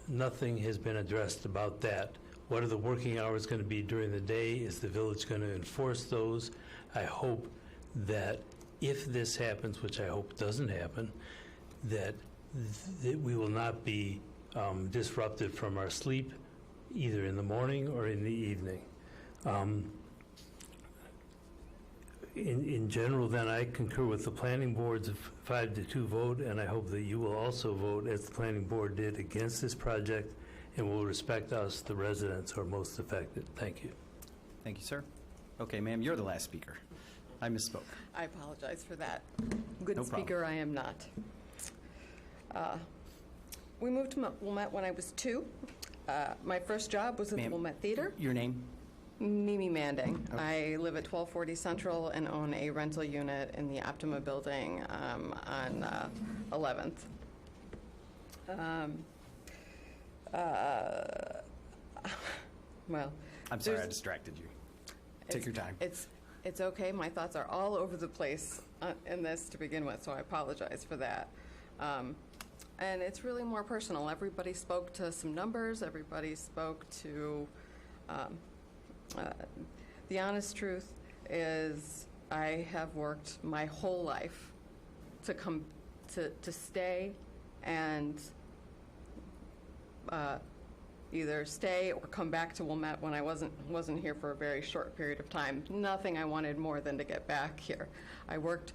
Nothing has been addressed about that. What are the working hours going to be during the day? Is the village going to enforce those? I hope that if this happens, which I hope doesn't happen, that we will not be disrupted from our sleep either in the morning or in the evening. In general, then, I concur with the planning board's 5-2 vote, and I hope that you will also vote, as the planning board did, against this project, and will respect us, the residents who are most affected. Thank you. Thank you, sir. Okay, ma'am, you're the last speaker. I misspoke. I apologize for that. Good No problem. speaker I am not. We moved to Wilmette when I was 2. My first job was at the Ma'am, Wilmette Theater. Your name? Mimi Manding. I live at 1240 Central and own a rental unit in the Optima building on 11th. Well, I'm sorry I there's- distracted you. Take your time. It's okay. My thoughts are all over the place in this to begin with, so I apologize for that. And it's really more personal. Everybody spoke to some numbers. Everybody spoke to the honest truth is I have worked my whole life to come to stay and either stay or come back to Wilmette when I wasn't here for a very short period of time. Nothing I wanted more than to get back here. I worked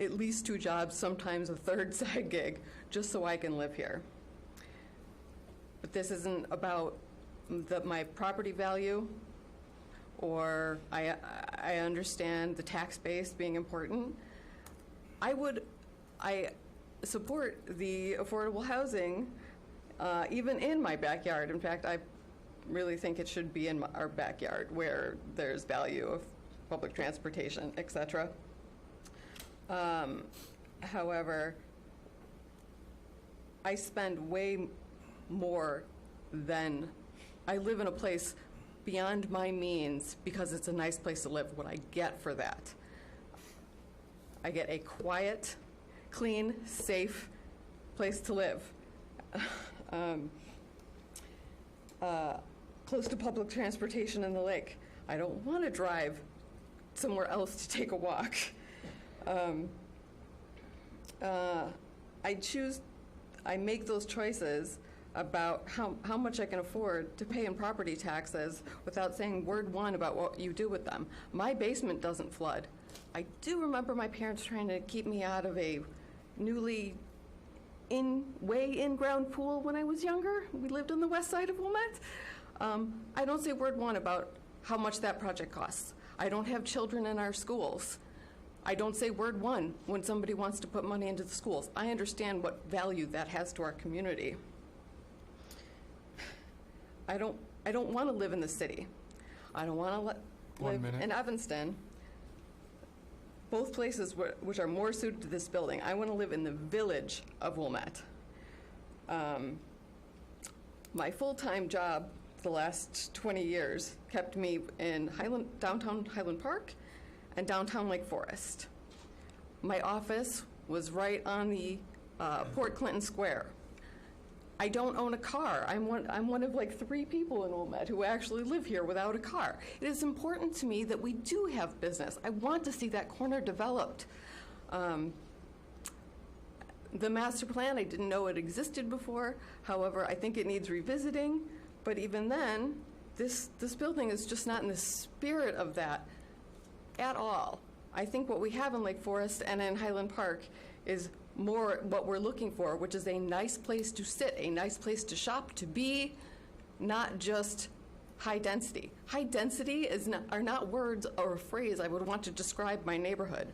at least 2 jobs, sometimes a third side gig, just so I can live here. But this isn't about my property value, or I understand the tax base being important. I support the affordable housing even in my backyard. In fact, I really think it should be in our backyard where there's value of public transportation, etc. However, I spend way more than I live in a place beyond my means because it's a nice place to live. What I get for that, I get a quiet, clean, safe place to live. Close to public transportation and the lake. I don't want to drive somewhere else to take a walk. I make those choices about how much I can afford to pay in property taxes without saying word one about what you do with them. My basement doesn't flood. I do remember my parents trying to keep me out of a newly in-ground pool when I was younger. We lived on the west side of Wilmette. I don't say word one about how much that project costs. I don't have children in our schools. I don't say word one when somebody wants to put money into the schools. I understand what value that has to our community. I don't want to live in the city. I don't want to live in Evanston. Both places which are more suited to this building. I want to live in the village of Wilmette. My full-time job the last 20 years kept me in downtown Highland Park and downtown Lake Forest. My office was right on the Port Clinton Square. I don't own a car. I'm one of like 3 people in Wilmette who actually live here without a car. It is important to me that we do have business. I want to see that corner developed. The master plan, I didn't know it existed before. However, I think it needs revisiting. But even then, this building is just not in the spirit of that at all. I think what we have in Lake Forest and in Highland Park is more what we're looking for, which is a nice place to sit, a nice place to shop, to be, not just high density. High density are not words or a phrase I would want to describe my neighborhood.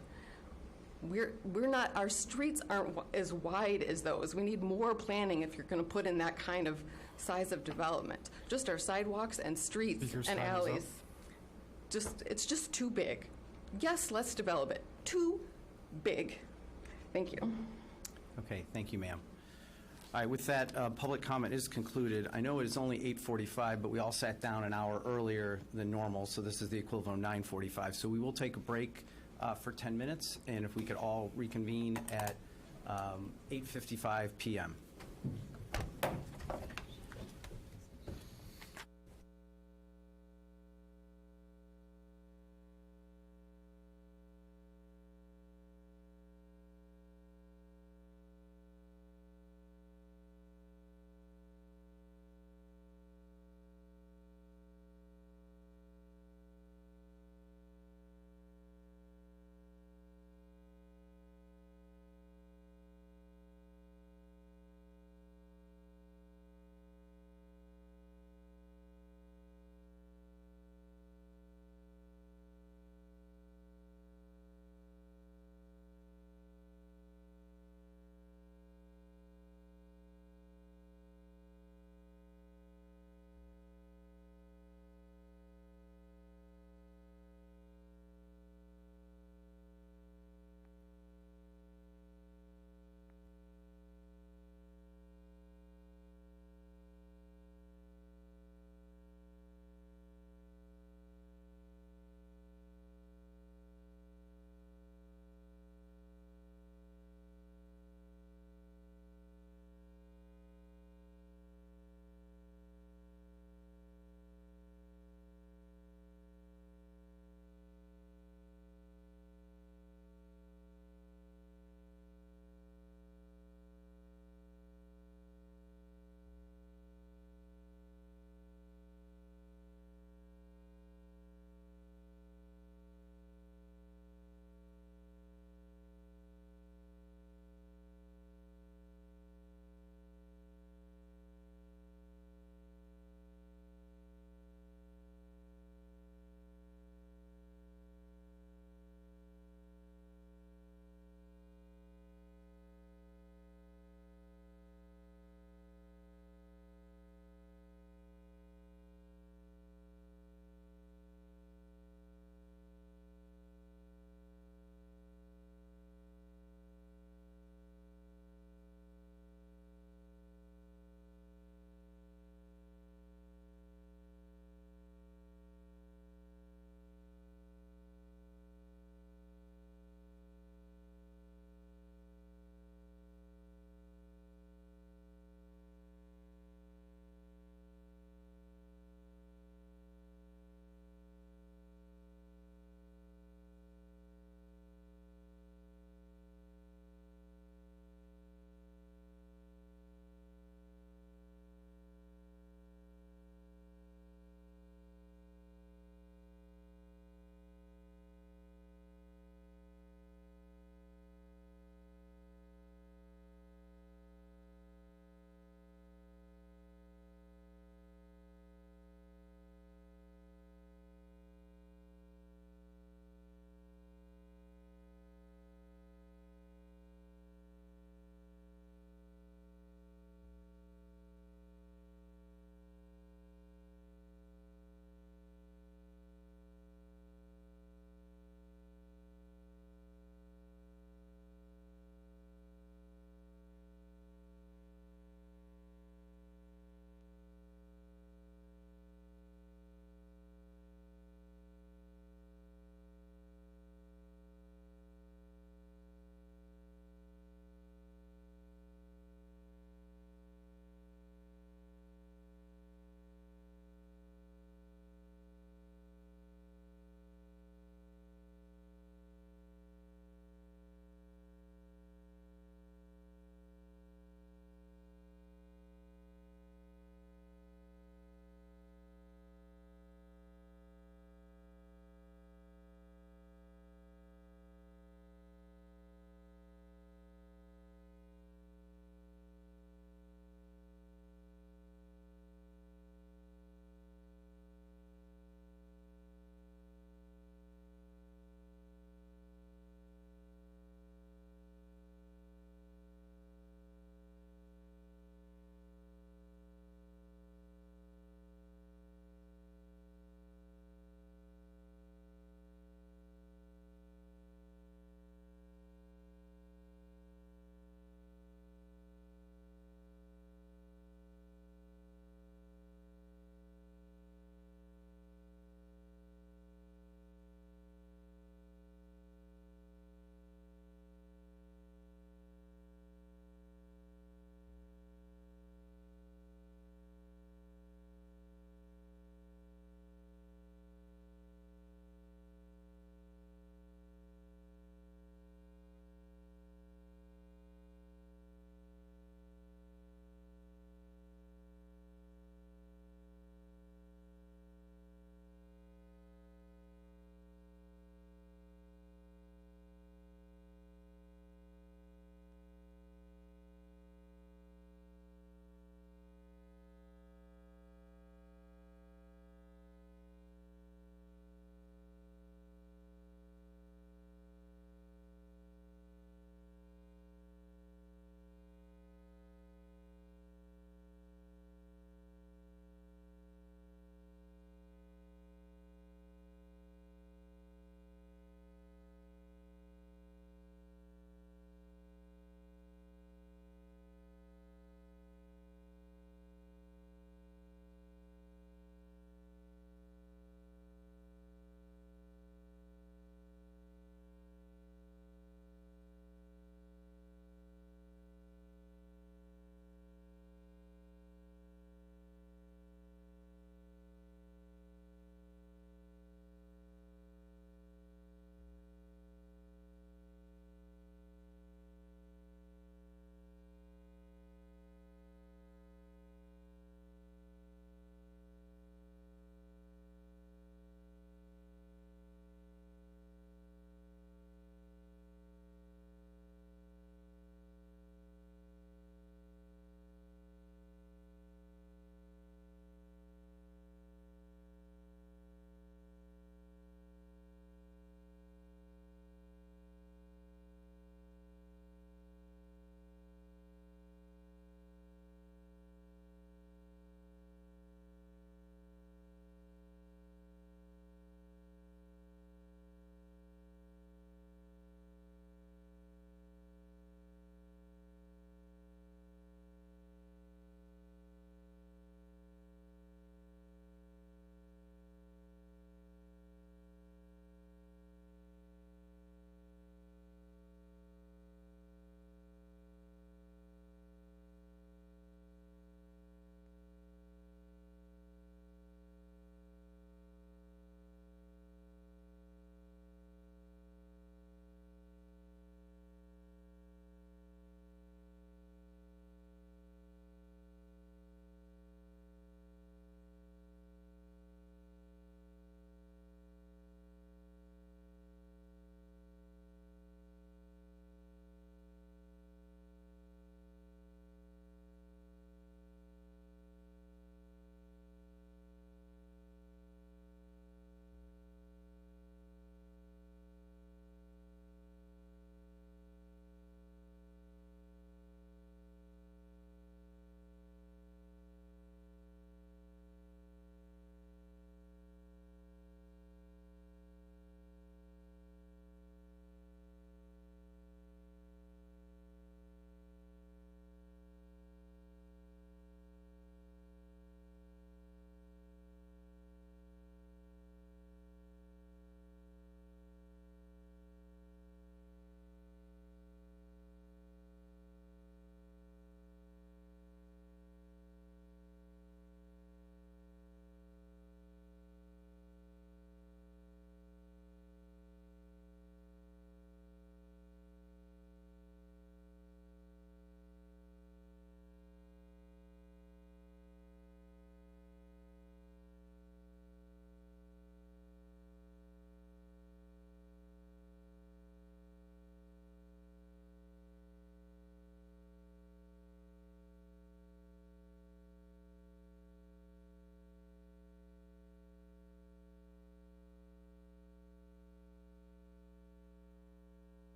We're not, our streets aren't as wide as those. We need more planning if you're going to put in that kind of size of development. Just our sidewalks and streets and alleys. It's just too big. Yes, let's develop it. Too big. Thank you. Okay, thank you, ma'am. All right, with that, public comment is concluded. I know it is only 8:45, but we all sat down an hour earlier than normal, so this is the equivalent of 9:45. So we will take a break for 10 minutes, and if we could all reconvene at 8:55 p.m.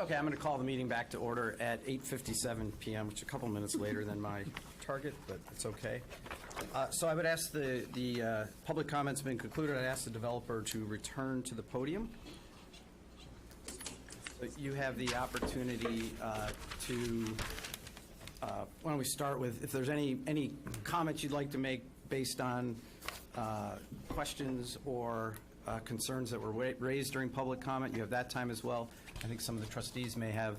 Okay, I'm going to call the meeting back to order at 8:57 PM, which is a couple minutes later than my target, but it's okay. So I would ask the public comments have been concluded. I'd ask the developer to return to the podium. You have the opportunity why don't we start with, if there's any comments you'd like to make based on questions or concerns that were raised during public comment, you have that time as well. I think some of the trustees may have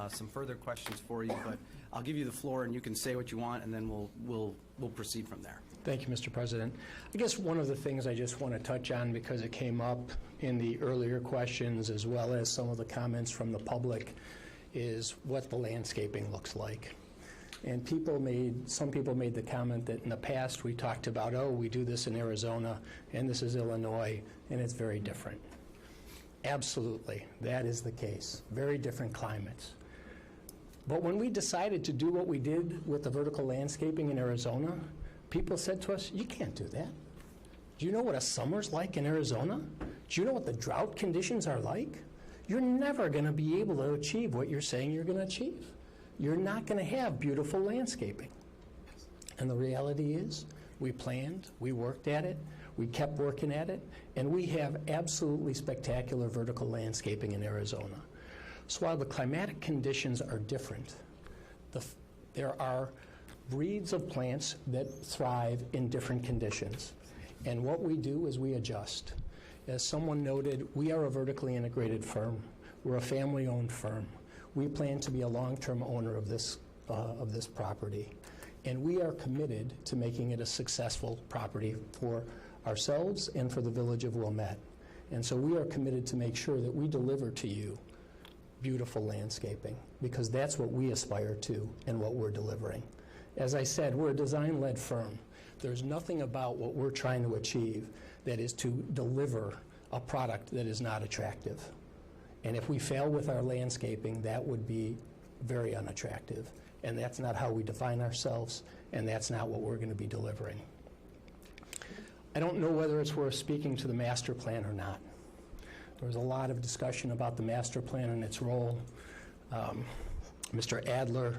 some further questions for you, but I'll give you the floor and you can say what you want, and then we'll proceed from there. Thank you, Mr. President. I guess one of the things I just want to touch on, because it came up in the earlier questions as well as some of the comments from the public, is what the landscaping looks like. And some people made the comment that in the past we talked about, oh, we do this in Arizona and this is Illinois and it's very different. Absolutely, that is the case. Very different climates. But when we decided to do what we did with the vertical landscaping in Arizona, people said to us, you can't do that. Do you know what a summer's like in Arizona? Do you know what the drought conditions are like? You're never going to be able to achieve what you're saying you're going to achieve. You're not going to have beautiful landscaping. And the reality is, we planned, we worked at it, we kept working at it, and we have absolutely spectacular vertical landscaping in Arizona. So while the climatic conditions are different, there are breeds of plants that thrive in different conditions. And what we do is we adjust. As someone noted, we are a vertically integrated firm. We're a family-owned firm. We plan to be a long-term owner of this property, and we are committed to making it a successful property for ourselves and for the village of Wilmette. And so we are committed to make sure that we deliver to you beautiful landscaping, because that's what we aspire to and what we're delivering. As I said, we're a design-led firm. There's nothing about what we're trying to achieve that is to deliver a product that is not attractive. And if we fail with our landscaping, that would be very unattractive. And that's not how we define ourselves, and that's not what we're going to be delivering. I don't know whether it's worth speaking to the master plan or not. There was a lot of discussion about the master plan and its role. Mr. Adler,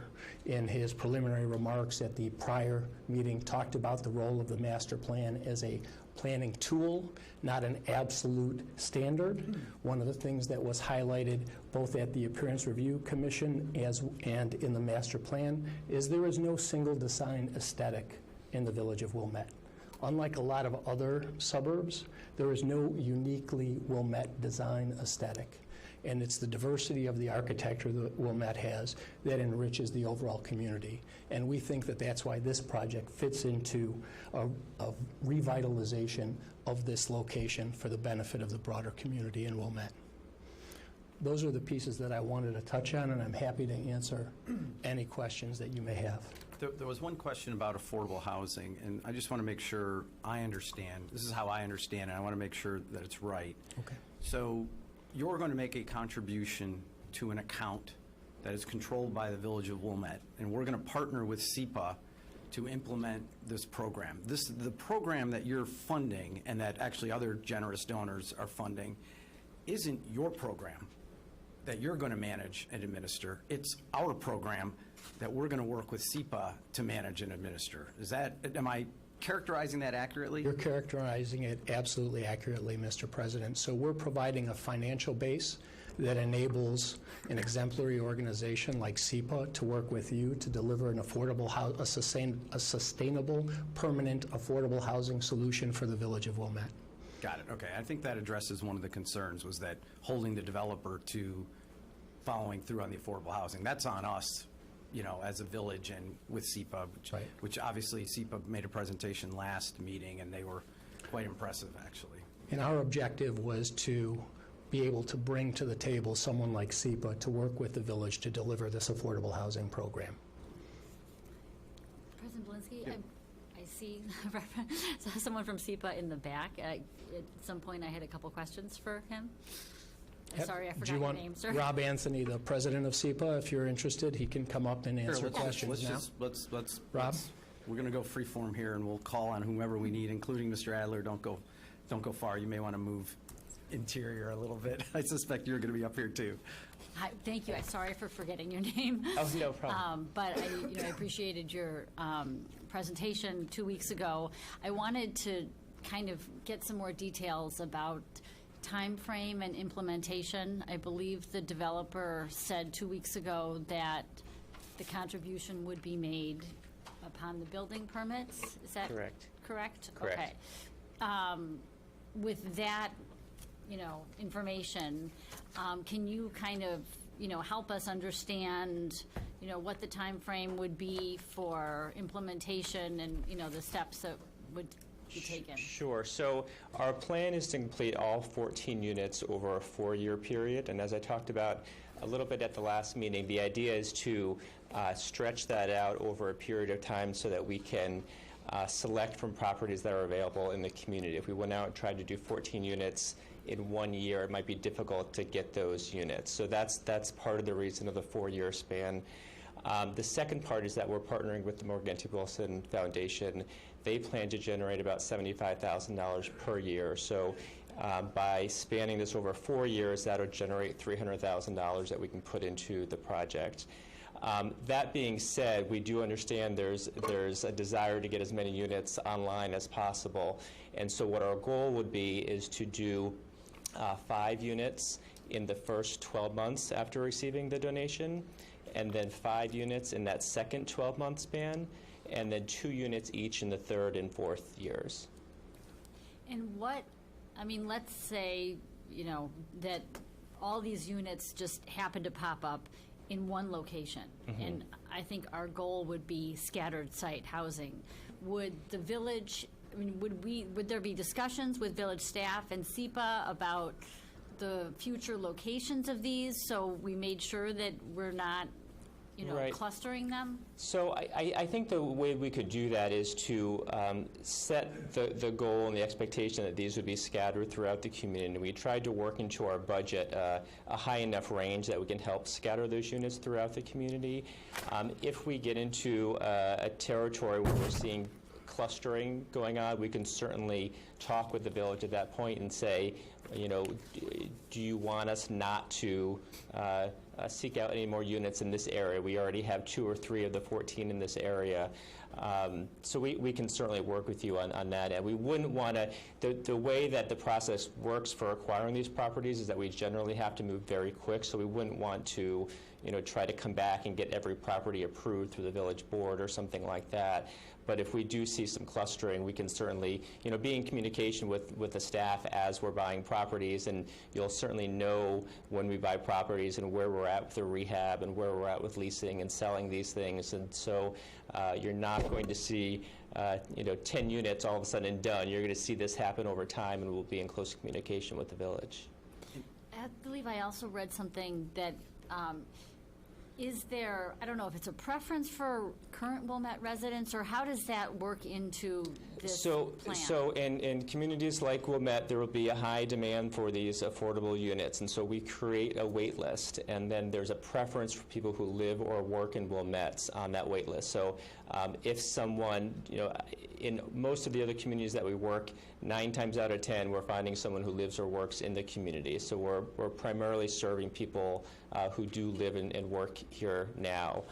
in his preliminary remarks at the prior meeting, talked about the role of the master plan as a planning tool, not an absolute standard. One of the things that was highlighted both at the Appearance Review Commission and in the master plan is there is no single design aesthetic in the village of Wilmette. Unlike a lot of other suburbs, there is no uniquely Wilmette design aesthetic. And it's the diversity of the architecture that Wilmette has that enriches the overall community. And we think that that's why this project fits into a revitalization of this location for the benefit of the broader community in Wilmette. Those are the pieces that I wanted to touch on, and I'm happy to answer any questions that you may have. There was one question about affordable housing, and I just want to make sure I understand. This is how I understand it. I want to make sure that it's right. Okay. So you're going to make a contribution to an account that is controlled by the Village of Wilmette, and we're going to partner with SEPA to implement this program. The program that you're funding and that actually other generous donors are funding isn't your program that you're going to manage and administer. It's our program that we're going to work with SEPA to manage and administer. Am I characterizing that accurately? You're characterizing it absolutely accurately, Mr. President. So we're providing a financial base that enables an exemplary organization like SEPA to work with you to deliver an affordable, a sustainable, permanent, affordable housing solution for the village of Wilmette. Got it. Okay. I think that addresses one of the concerns, was that holding the developer to following through on the affordable housing. That's on us, as a village and with SEPA, which obviously SEPA made a presentation last meeting, and they were quite impressive, actually. And our objective was to be able to bring to the table someone like SEPA to work with the village to deliver this affordable housing program. President Blinsky, I see someone from SEPA in the back. At some point, I had a couple questions for him. Sorry, I forgot your name, sir. Rob Anthony, the president of SEPA, if you're interested, he can come up and answer questions now. Rob? We're going to go free form here, and we'll call on whomever we need, including Mr. Adler. Don't go far. You may want to move interior a little bit. I suspect you're going to be up here, too. Hi, thank you. I'm sorry for forgetting your name. Oh, no problem. But I appreciated your presentation 2 weeks ago. I wanted to kind of get some more details about time frame and implementation. I believe the developer said 2 weeks ago that the contribution would be made upon the building permits. Is that Correct. correct? Correct. Okay. With that, information, can you kind of, help us understand, what the time frame would be for implementation and, the steps that would be taken? Sure. So our plan is to complete all 14 units over a 4-year period. And as I talked about a little bit at the last meeting, the idea is to stretch that out over a period of time so that we can select from properties that are available in the community. If we went out and tried to do 14 units in 1 year, it might be difficult to get those units. So that's part of the reason of the 4-year span. The second part is that we're partnering with the Morgan T. Wilson Foundation. They plan to generate about $75,000 per year. So by spanning this over 4 years, that would generate $300,000 that we can put into the project. That being said, we do understand there's a desire to get as many units online as possible. And so what our goal would be is to do 5 units in the first 12 months after receiving the donation, and then 5 units in that second 12-month span, and then 2 units each in the third and fourth years. And let's say, that all these units just happen to pop up in one location. Mm-hmm. And I think our goal would be scattered site housing. Would the village, would there be discussions with village staff and SEPA about the future locations of these, so we made sure that we're not, Right. clustering them? So I think the way we could do that is to set the goal and the expectation that these would be scattered throughout the community. We tried to work into our budget a high enough range that we can help scatter those units throughout the community. If we get into a territory where we're seeing clustering going on, we can certainly talk with the village at that point and say, do you want us not to seek out any more units in this area? We already have 2 or 3 of the 14 in this area. So we can certainly work with you on that. And we wouldn't want to, the way that the process works for acquiring these properties is that we generally have to move very quick, so we wouldn't want to try to come back and get every property approved through the village board or something like that. But if we do see some clustering, we can certainly, be in communication with the staff as we're buying properties, and you'll certainly know when we buy properties and where we're at with the rehab and where we're at with leasing and selling these things. And so you're not going to see, 10 units all of a sudden done. You're going to see this happen over time, and we'll be in close communication with the village. I believe I also read something that, is there, I don't know if it's a preference for current Wilmette residents, or how does that work into this plan? So in communities like Wilmette, there will be a high demand for these affordable units, and so we create a wait list, and then there's a preference for people who live or work in Wilmette on that wait list. So if someone, in most of the other communities that we work, 9 times out of 10, we're finding someone who lives or works in the community. So we're primarily serving people who do live and work here now.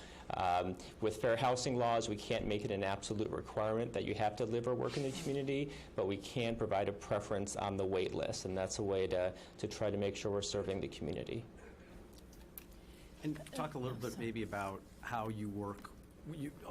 With fair housing laws, we can't make it an absolute requirement that you have to live or work in the community, but we can provide a preference on the wait list, and that's a way to try to make sure we're serving the community. And talk a little bit maybe about how you work.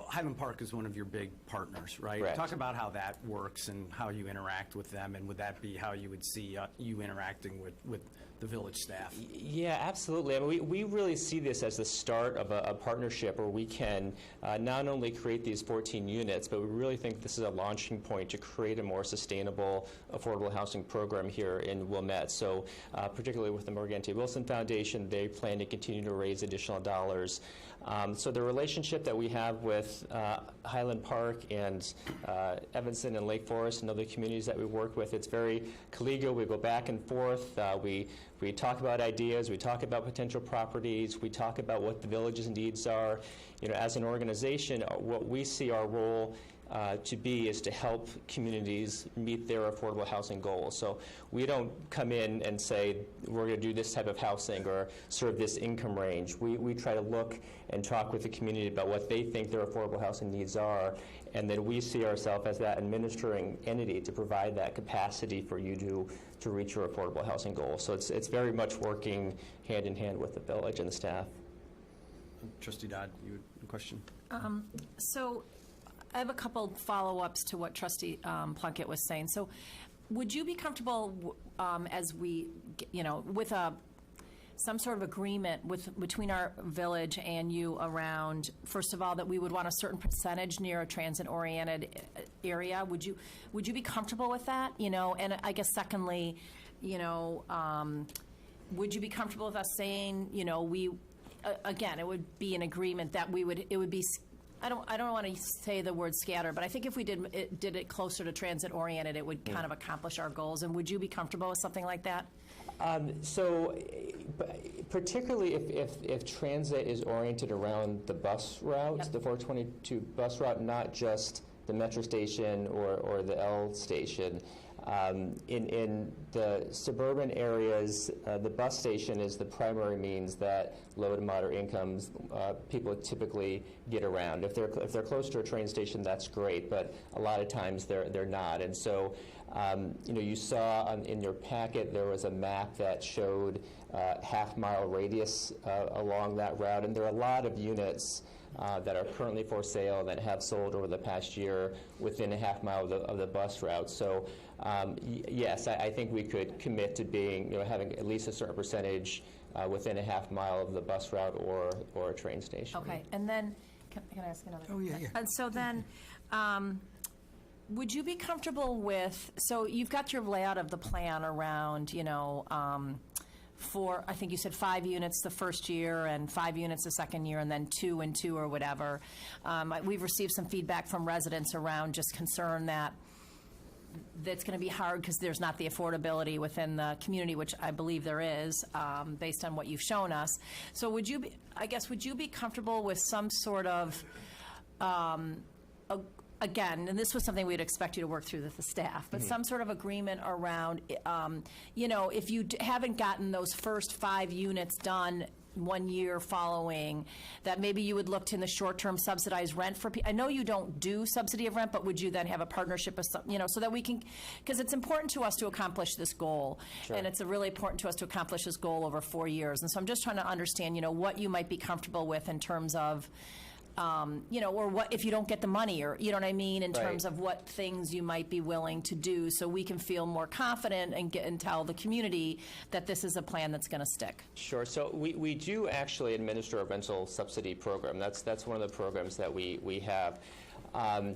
Highland Park is one of your big partners, right? Correct. Talk about how that works and how you interact with them, and would that be how you would see you interacting with the village staff? Yeah, absolutely. I mean, we really see this as the start of a partnership where we can not only create these 14 units, but we really think this is a launching point to create a more sustainable, affordable housing program here in Wilmette. So particularly with the Morgan T. Wilson Foundation, they plan to continue to raise additional dollars. So the relationship that we have with Highland Park and Evanston and Lake Forest and other communities that we work with, it's very collegial. We go back and forth. We talk about ideas. We talk about potential properties. We talk about what the village's needs are. As an organization, what we see our role to be is to help communities meet their affordable housing goals. So we don't come in and say, we're going to do this type of housing or serve this income range. We try to look and talk with the community about what they think their affordable housing needs are, and then we see ourselves as that administering entity to provide that capacity for you to reach your affordable housing goals. So it's very much working hand in hand with the village and the staff. Trustee Dodd, you had a question? So I have a couple follow-ups to what Trustee Plunkett was saying. So would you be comfortable as we, with some sort of agreement between our village and you around, first of all, that we would want a certain percentage near a transit-oriented area? Would you be comfortable with that? And I guess secondly, would you be comfortable with us saying, again, it would be an agreement that it would be, I don't want to say the word scatter, but I think if we did it closer to transit-oriented, it would kind of accomplish our goals. And would you be comfortable with something like that? So particularly if transit is oriented around the bus routes, the 422 bus route, not just the metro station or the L station. In the suburban areas, the bus station is the primary means that low to moderate incomes people typically get around. If they're close to a train station, that's great, but a lot of times they're not. And so, you saw in your packet there was a map that showed half-mile radius along that route, and there are a lot of units that are currently for sale that have sold over the past year within a half mile of the bus route. So yes, I think we could commit to being, having at least a certain percentage within a half mile of the bus route or a train station. Okay, and then, can I ask another? Oh, yeah. And so then, would you be comfortable with, so you've got your layout of the plan around, for, I think you said 5 units the first year and 5 units the second year and then 2 and 2 or whatever. We've received some feedback from residents around just concern that it's going to be hard because there's not the affordability within the community, which I believe there is, based on what you've shown us. So would you be comfortable with some sort of, again, and this was something we'd expect you to work through with the staff, but some sort of agreement around, if you haven't gotten those first 5 units done 1 year following, that maybe you would look to in the short-term subsidized rent for people. I know you don't do subsidy of rent, but would you then have a partnership with so that we can, because it's important to us to accomplish this goal, and it's really important to us to accomplish this goal over 4 years. And so I'm just trying to understand, what you might be comfortable with in terms of, or what if you don't get the money, or you know what I mean, in terms of what things you might be willing to do, so we can feel more confident and tell the community that this is a plan that's going to stick. Sure. So we do actually administer a rental subsidy program. That's one of the programs that we have. I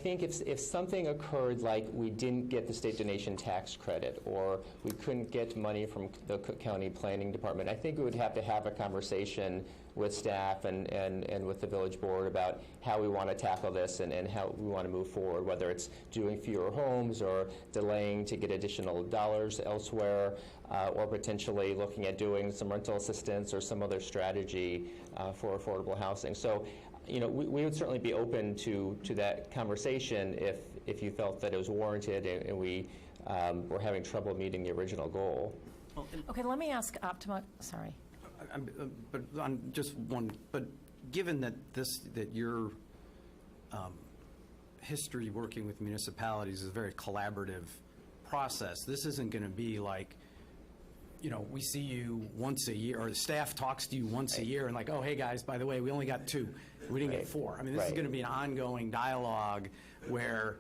think if something occurred like we didn't get the state donation tax credit or we couldn't get money from the Cook County Planning Department, I think we would have to have a conversation with staff and with the village board about how we want to tackle this and how we want to move forward, whether it's doing fewer homes or delaying to get additional dollars elsewhere, or potentially looking at doing some rental assistance or some other strategy for affordable housing. So, we would certainly be open to that conversation if you felt that it was warranted and we were having trouble meeting the original goal. Okay, let me ask Optima, sorry. But on just one, but given that your history working with municipalities is a very collaborative process, this isn't going to be like, we see you once a year, or the staff talks to you once a year and like, oh, hey guys, by the way, we only got 2. We didn't get 4. I mean, this is going to be an ongoing dialogue where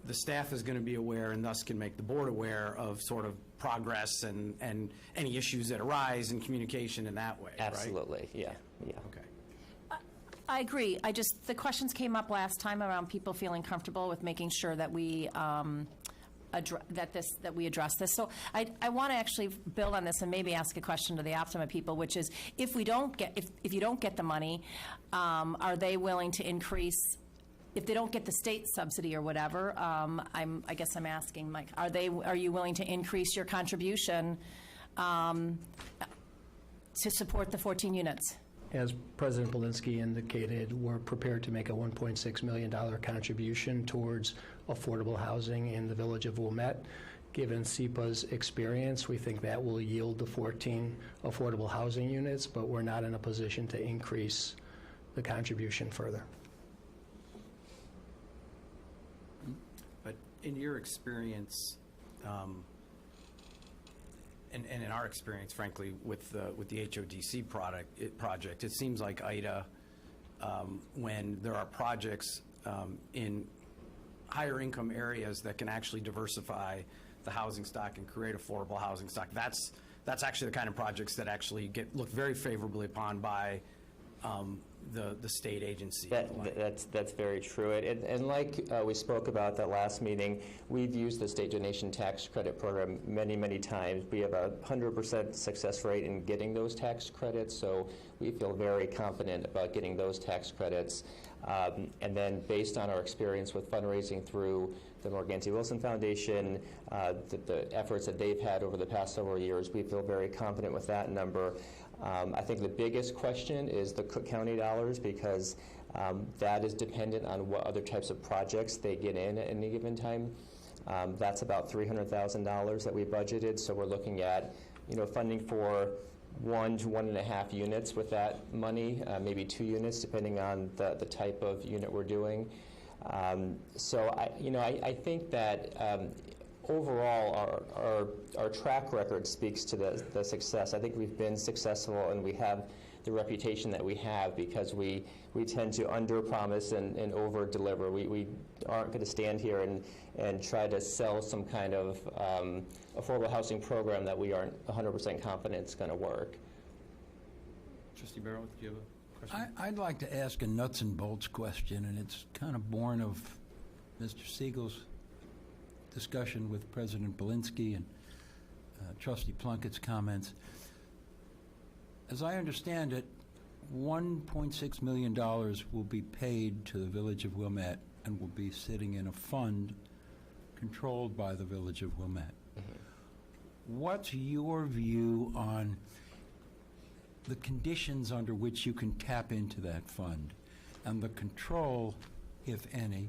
the staff is going to be aware and thus can make the board aware of sort of progress and any issues that arise in communication in that way. Absolutely, right? Yeah. Okay. I agree. The questions came up last time around people feeling comfortable with making sure that we we address this. So I want to actually build on this and maybe ask a question to the Optima people, which is, if you don't get the money, are they willing to increase? If they don't get the state subsidy or whatever, I guess I'm asking, Mike, are you willing to increase your contribution to support the 14 units? As President Belinsky indicated, we're prepared to make a $1.6 million contribution towards affordable housing in the village of Wilmette. Given SEPA's experience, we think that will yield the 14 affordable housing units, but we're not in a position to increase the contribution further. But in your experience, and in our experience, frankly, with the HODC project, it seems like IDA, when there are projects in higher income areas that can actually diversify the housing stock and create affordable housing stock, that's actually the kind of projects that actually get looked very favorably upon by the state agency. That's very true. And like we spoke about that last meeting, we've used the state donation tax credit program many, many times. We have a 100% success rate in getting those tax credits, so we feel very confident about getting those tax credits. And then based on our experience with fundraising through the Morganti Wilson Foundation, the efforts that they've had over the past several years, we feel very confident with that number. I think the biggest question is the Cook County dollars, because that is dependent on what other types of projects they get in at any given time. That's about $300,000 that we budgeted, so we're looking at funding for 1 to 1.5 units with that money, maybe 2 units depending on the type of unit we're doing. So I think that overall our track record speaks to the success. I think we've been successful, and we have the reputation that we have because we tend to under-promise and over-deliver. We aren't going to stand here and try to sell some kind of affordable housing program that we aren't 100% confident is going to work. Trustee Barrow, do you have a question? I'd like to ask a nuts and bolts question, and it's kind of born of Mr. Siegel's discussion with President Belinsky and Trustee Plunkett's comments. As I understand it, $1.6 million will be paid to the Village of Wilmette and will be sitting in a fund controlled by the Village of Wilmette. Mm-hmm. What's your view on the conditions under which you can tap into that fund and the control, if any,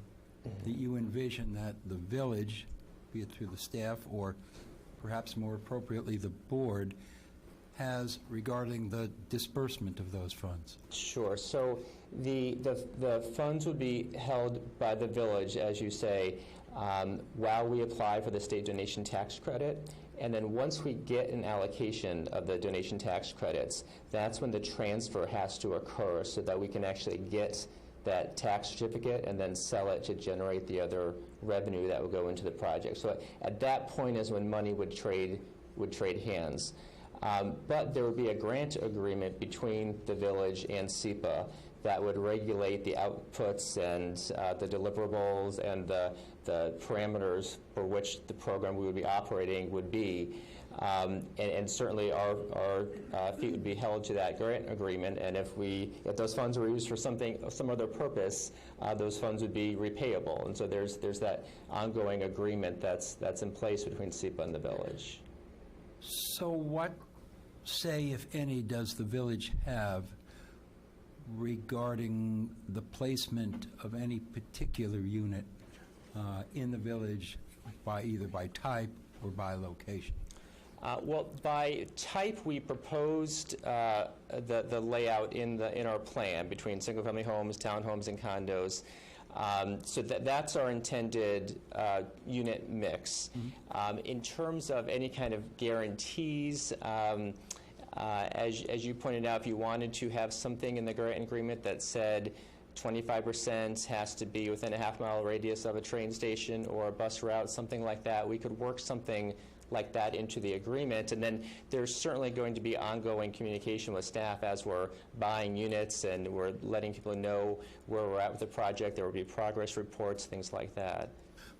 that you envision that the village, be it through the staff or perhaps more appropriately the board, has regarding the disbursement of those funds? Sure. So the funds would be held by the village, as you say, while we apply for the state donation tax credit. And then once we get an allocation of the donation tax credits, that's when the transfer has to occur so that we can actually get that tax certificate and then sell it to generate the other revenue that would go into the project. So at that point is when money would trade hands. But there would be a grant agreement between the village and SEPA that would regulate the outputs and the deliverables and the parameters for which the program we would be operating would be. And certainly our feet would be held to that grant agreement, and if those funds were used for some other purpose, those funds would be repayable. And so there's that ongoing agreement that's in place between SEPA and the village. So what say, if any, does the village have regarding the placement of any particular unit in the village, either by type or by location? Well, by type, we proposed the layout in our plan between single-family homes, townhomes, and condos. So that's our intended unit mix. Mm-hmm. In terms of any kind of guarantees, as you pointed out, if you wanted to have something in the grant agreement that said 25% has to be within a half-mile radius of a train station or a bus route, something like that, we could work something like that into the agreement. And then there's certainly going to be ongoing communication with staff as we're buying units and we're letting people know where we're at with the project. There will be progress reports, things like that.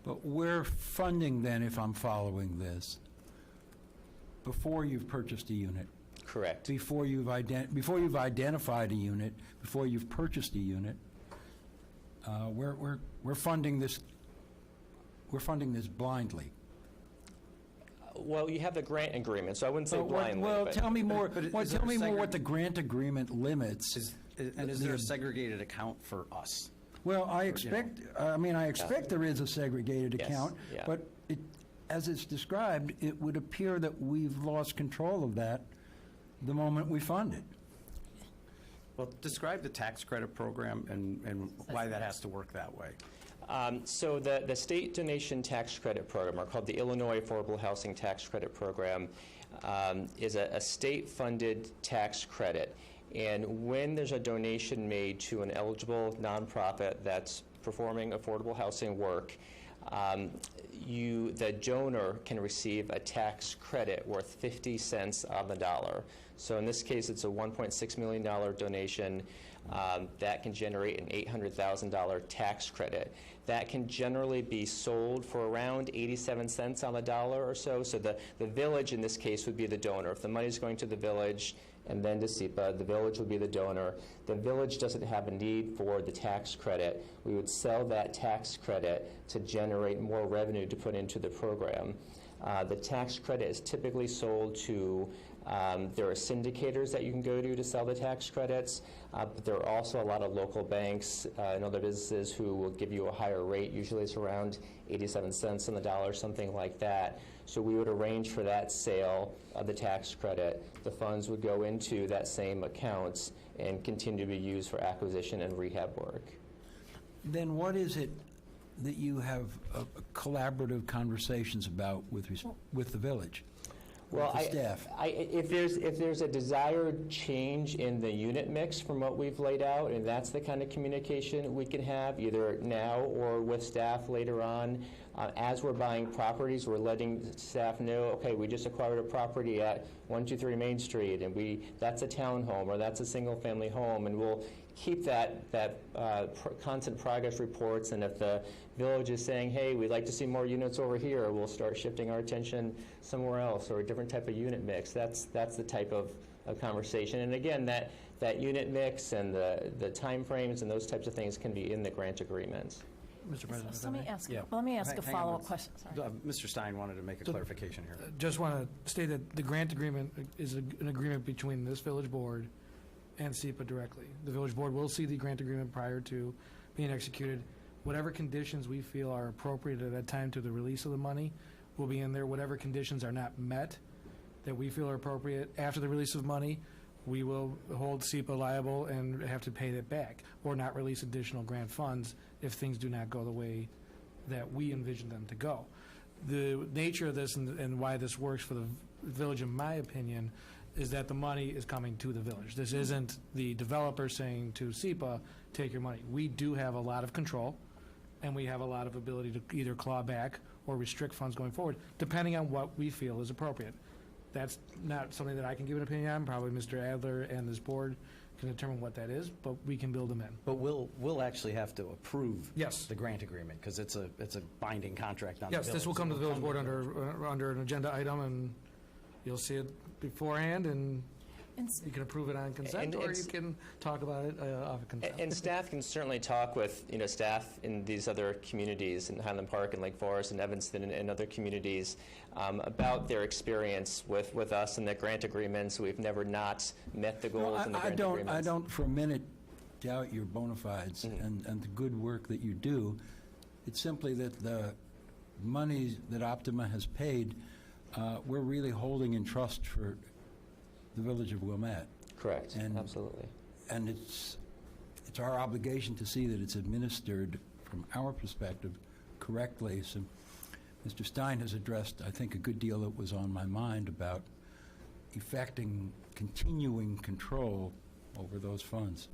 But we're funding then, if I'm following this, before you've purchased a unit. Correct. Before you've identified a unit, before you've purchased a unit, we're funding this. We're funding this blindly. Well, you have the grant agreement, so I wouldn't say blindly. Well, but- tell me more, But is well, there tell a me more what the grant agreement limits. And is there a segregated account for us? Well, I expect there is a segregated Yes, account, yeah. but as it's described, it would appear that we've lost control of that the moment we fund it. Well, describe the tax credit program and why that has to work that way. So the state donation tax credit program, or called the Illinois Affordable Housing Tax Credit Program, is a state-funded tax credit. And when there's a donation made to an eligible nonprofit that's performing affordable housing work, the donor can receive a tax credit worth 50 cents on the dollar. So in this case, it's a $1.6 million donation that can generate an $800,000 tax credit. That can generally be sold for around 87 cents on the dollar or so. So the village in this case would be the donor. If the money is going to the village and then to SEPA, the village would be the donor. The village doesn't have a need for the tax credit. We would sell that tax credit to generate more revenue to put into the program. The tax credit is typically sold to, there are syndicators that you can go to sell the tax credits, but there are also a lot of local banks and other businesses who will give you a higher rate. Usually it's around 87 cents on the dollar, something like that. So we would arrange for that sale of the tax credit. The funds would go into that same account and continue to be used for acquisition and rehab work. Then what is it that you have collaborative conversations about with the village? Well, with the staff? If there's a desired change in the unit mix from what we've laid out, and that's the kind of communication we can have either now or with staff later on. As we're buying properties, we're letting staff know, okay, we just acquired a property at 123 Main Street, and that's a townhome or that's a single-family home, and we'll keep that constant progress reports. And if the village is saying, hey, we'd like to see more units over here, we'll start shifting our attention somewhere else or a different type of unit mix. That's the type of conversation. And again, that unit mix and the time frames and those types of things can be in the grant agreements. Mr. President, So let me ask, Yeah. well, let me ask a Hang on, follow-up question. Sorry. Mr. Stein wanted to make a clarification here. Just want to state that the grant agreement is an agreement between this village board and SEPA directly. The village board will see the grant agreement prior to being executed. Whatever conditions we feel are appropriate at that time to the release of the money will be in there. Whatever conditions are not met that we feel are appropriate after the release of money, we will hold SEPA liable and have to pay that back or not release additional grant funds if things do not go the way that we envision them to go. The nature of this and why this works for the village, in my opinion, is that the money is coming to the village. This isn't the developer saying to SEPA, take your money. We do have a lot of control, and we have a lot of ability to either claw back or restrict funds going forward, depending on what we feel is appropriate. That's not something that I can give an opinion on. Probably Mr. Adler and this board can determine what that is, but we can build them in. But we'll actually have to approve Yes. the grant agreement because it's a binding contract on the village. Yes, this will come to the village board under an agenda item, and you'll see it beforehand, and you can approve it on consent, or you can talk about it off of consent. And staff can certainly talk with staff in these other communities in Highland Park and Lake Forest and Evanston and other communities about their experience with us and the grant agreements. We've never not met the goals in the grant agreements. I don't for a minute doubt your bona fides and the good work that you do. It's simply that the money that Optima has paid, we're really holding in trust for the village of Wilmette. Correct, absolutely. And it's our obligation to see that it's administered from our perspective correctly. So Mr. Stein has addressed, I think, a good deal that was on my mind about effecting continuing control over those funds.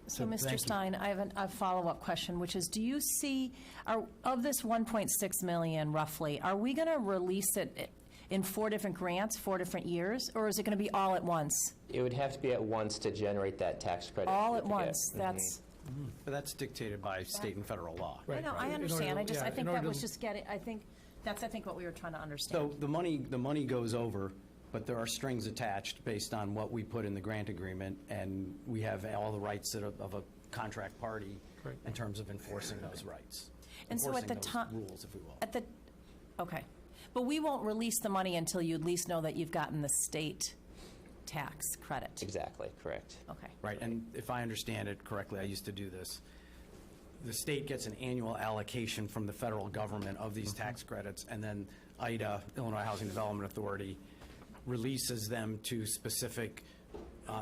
So, Mr. Stein, I have a follow-up question, which is, do you see, of this $1.6 million roughly, are we going to release it in 4 different grants, 4 different years, or is it going to be all at once? It would have to be at once to generate that tax credit. All at once, that's... But that's dictated by state and federal law. I know, I understand, I think that was just getting, I think what we were trying to understand. So the money goes over, but there are strings attached based on what we put in the grant agreement, and we have all the rights of a contract party in terms of enforcing those rights. And so at the enforcing time... those rules, if we will. Okay. But we won't release the money until you at least know that you've gotten the state tax credit. Exactly, correct. Okay. Right, and if I understand it correctly, I used to do this. The state gets an annual allocation from the federal government of these tax credits, and then IDA, Illinois Housing Development Authority, releases them to specific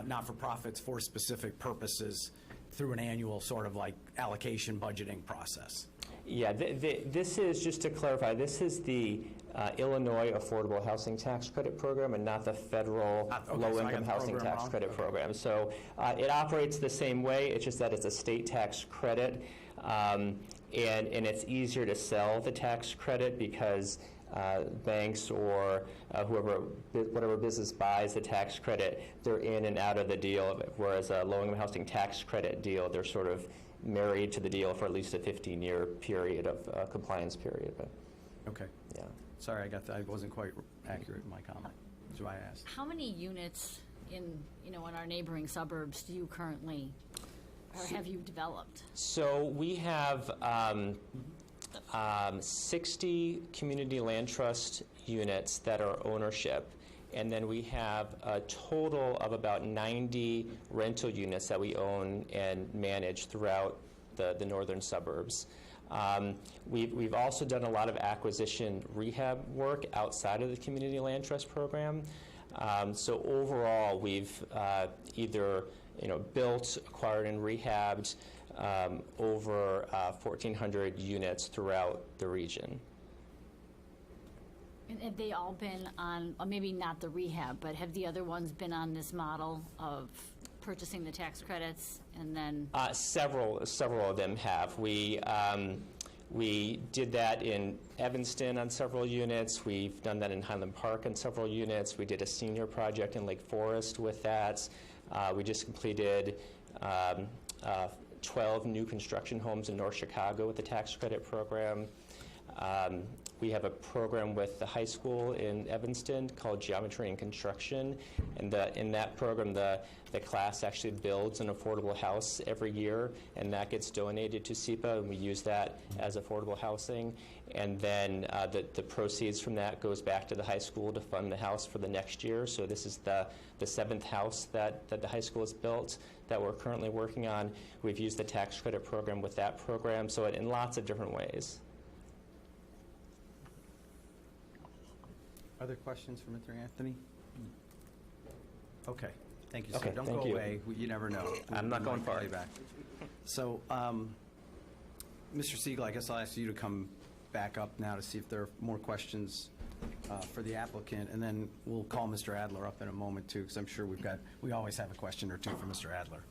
not-for-profits for specific purposes through an annual sort of like allocation budgeting process. Yeah, this is, just to clarify, this is the Illinois Affordable Housing Tax Credit Program and not the federal Low-Income Housing Tax Credit Program. So it operates the same way, it's just that it's a state tax credit, and it's easier to sell the tax credit because banks or whatever business buys the tax credit, they're in and out of the deal, whereas a low-income housing tax credit deal, they're sort of married to the deal for at least a 15-year period of compliance period. But, okay. Yeah. Sorry, I wasn't quite accurate in my comment. That's why I asked. How many units in our neighboring suburbs do you currently, or have you developed? So we have 60 community land trust units that are ownership, and then we have a total of about 90 rental units that we own and manage throughout the northern suburbs. We've also done a lot of acquisition rehab work outside of the community land trust program. So overall, we've either built, acquired, and rehabbed over 1,400 units throughout the region. And have they all been on, maybe not the rehab, but have the other ones been on this model of purchasing the tax credits and then? Several of them have. We did that in Evanston on several units. We've done that in Highland Park on several units. We did a senior project in Lake Forest with that. We just completed 12 new construction homes in North Chicago with the tax credit program. We have a program with the high school in Evanston called Geometry and Construction, and in that program the class actually builds an affordable house every year, and that gets donated to SEPA, and we use that as affordable housing. And then the proceeds from that goes back to the high school to fund the house for the next year. So this is the 7th house that the high school has built that we're currently working on. We've used the tax credit program with that program, so in lots of different ways. Other questions for Mr. Anthony? Okay, thank you, sir. Okay, Don't thank go you. away. You never know. I'm not going far. Back. So, Mr. Siegel, I guess I'll ask you to come back up now to see if there are more questions for the applicant, and then we'll call Mr. Adler up in a moment too, because I'm sure we always have a question or two for Mr. Adler.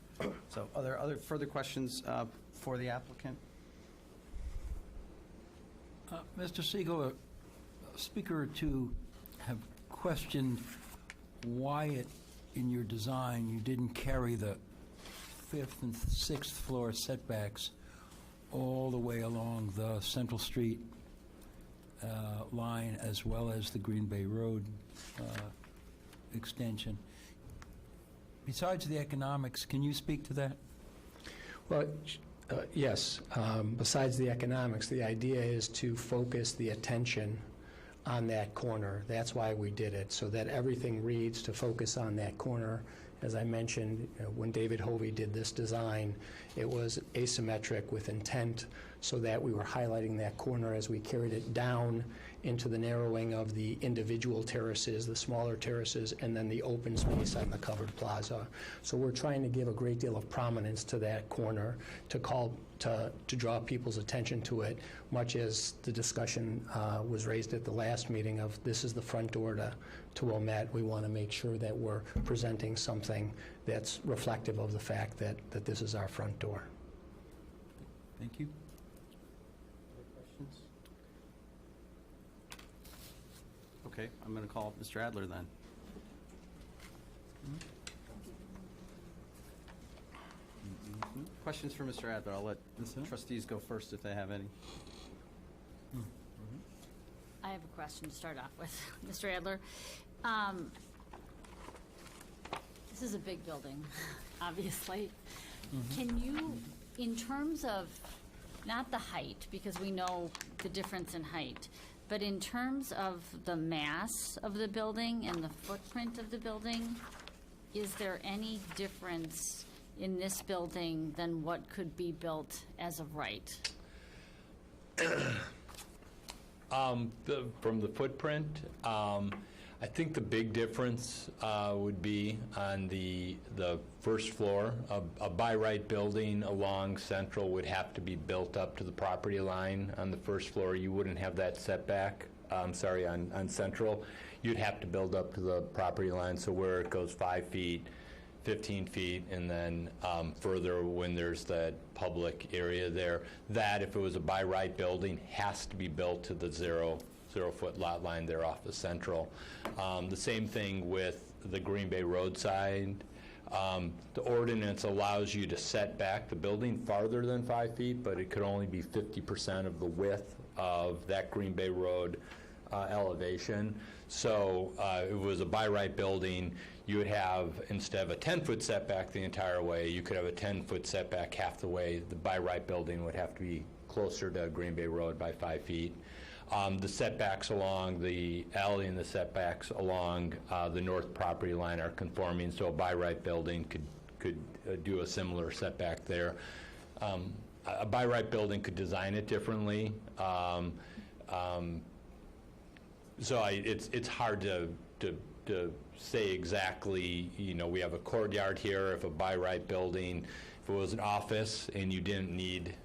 So, are there other further questions for the applicant? Mr. Siegel, a speaker or two have questioned why in your design you didn't carry the 5th and 6th floor setbacks all the way along the Central Street line as well as the Green Bay Road extension. Besides the economics, can you speak to that? Well, yes. Besides the economics, the idea is to focus the attention on that corner. That's why we did it, so that everything reads to focus on that corner. As I mentioned, when David Hovey did this design, it was asymmetric with intent so that we were highlighting that corner as we carried it down into the narrowing of the individual terraces, the smaller terraces, and then the open space on the covered plaza. So we're trying to give a great deal of prominence to that corner to draw people's attention to it, much as the discussion was raised at the last meeting of this is the front door to Wilmette. We want to make sure that we're presenting something that's reflective of the fact that this is our front door. Thank you. Other questions? Okay, I'm going to call Mr. Adler then. Questions for Mr. Adler? I'll let trustees go first if they have any. I have a question to start off with, Mr. Adler. This is a big building, obviously. Can you, in terms of, not the height, because we know the difference in height, But in terms of the mass of the building and the footprint of the building, is there any difference in this building than what could be built as of right? From the footprint, I think the big difference would be on the first floor. A by right building along Central would have to be built up to the property line on the first floor. You wouldn't have that setback, on Central. You'd have to build up to the property line, so where it goes 5 feet, 15 feet, and then further when there's that public area there. That, if it was a by right building, has to be built to the zero-foot lot line there off of Central. The same thing with the Green Bay roadside. The ordinance allows you to set back the building farther than 5 feet, but it could only be 50% of the width of that Green Bay Road elevation. So if it was a by right building, you would have, instead of a 10-foot setback the entire way, you could have a 10-foot setback half the way. The by right building would have to be closer to Green Bay Road by 5 feet. The setbacks along the alley and the setbacks along the north property line are conforming, so a by right building could do a similar setback there. A by right building could design it differently. So it's hard to say exactly, we have a courtyard here. If a by right building, if it was an office and you didn't need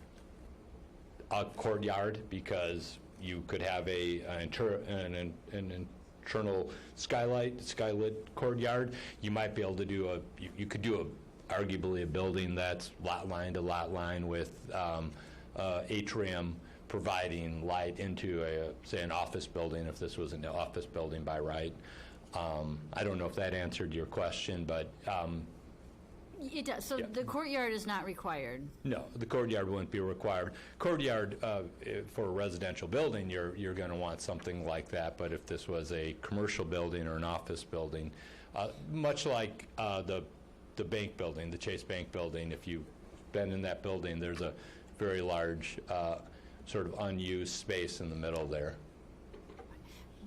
a courtyard because you could have an internal skylit courtyard, you might be able to do you could do arguably a building that's lot line to lot line with atrium providing light into say an office building, if this was an office building by right. I don't know if that answered your question, but It does. So the courtyard is not required? no, the courtyard wouldn't be required. Courtyard for a residential building, you're going to want something like that, but if this was a commercial building or an office building, much like the bank building, the Chase Bank building, if you've been in that building, there's a very large sort of unused space in the middle there.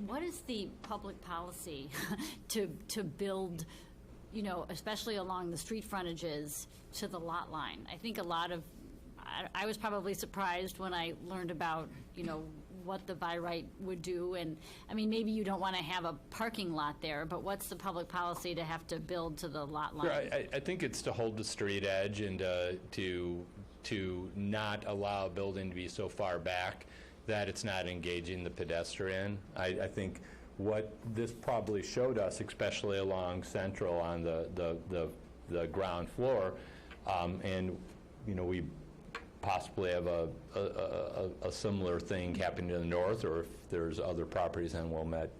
What is the public policy to build, especially along the street frontages, to the lot line? I think I was probably surprised when I learned about, what the by right would do. And, I mean, maybe you don't want to have a parking lot there, but what's the public policy to have to build to the lot line? Right. I think it's to hold the street edge and to not allow a building to be so far back that it's not engaging the pedestrian. I think what this probably showed us, especially along Central on the ground floor, and we possibly have a similar thing happening to the north, or if there's other properties on Wilmette,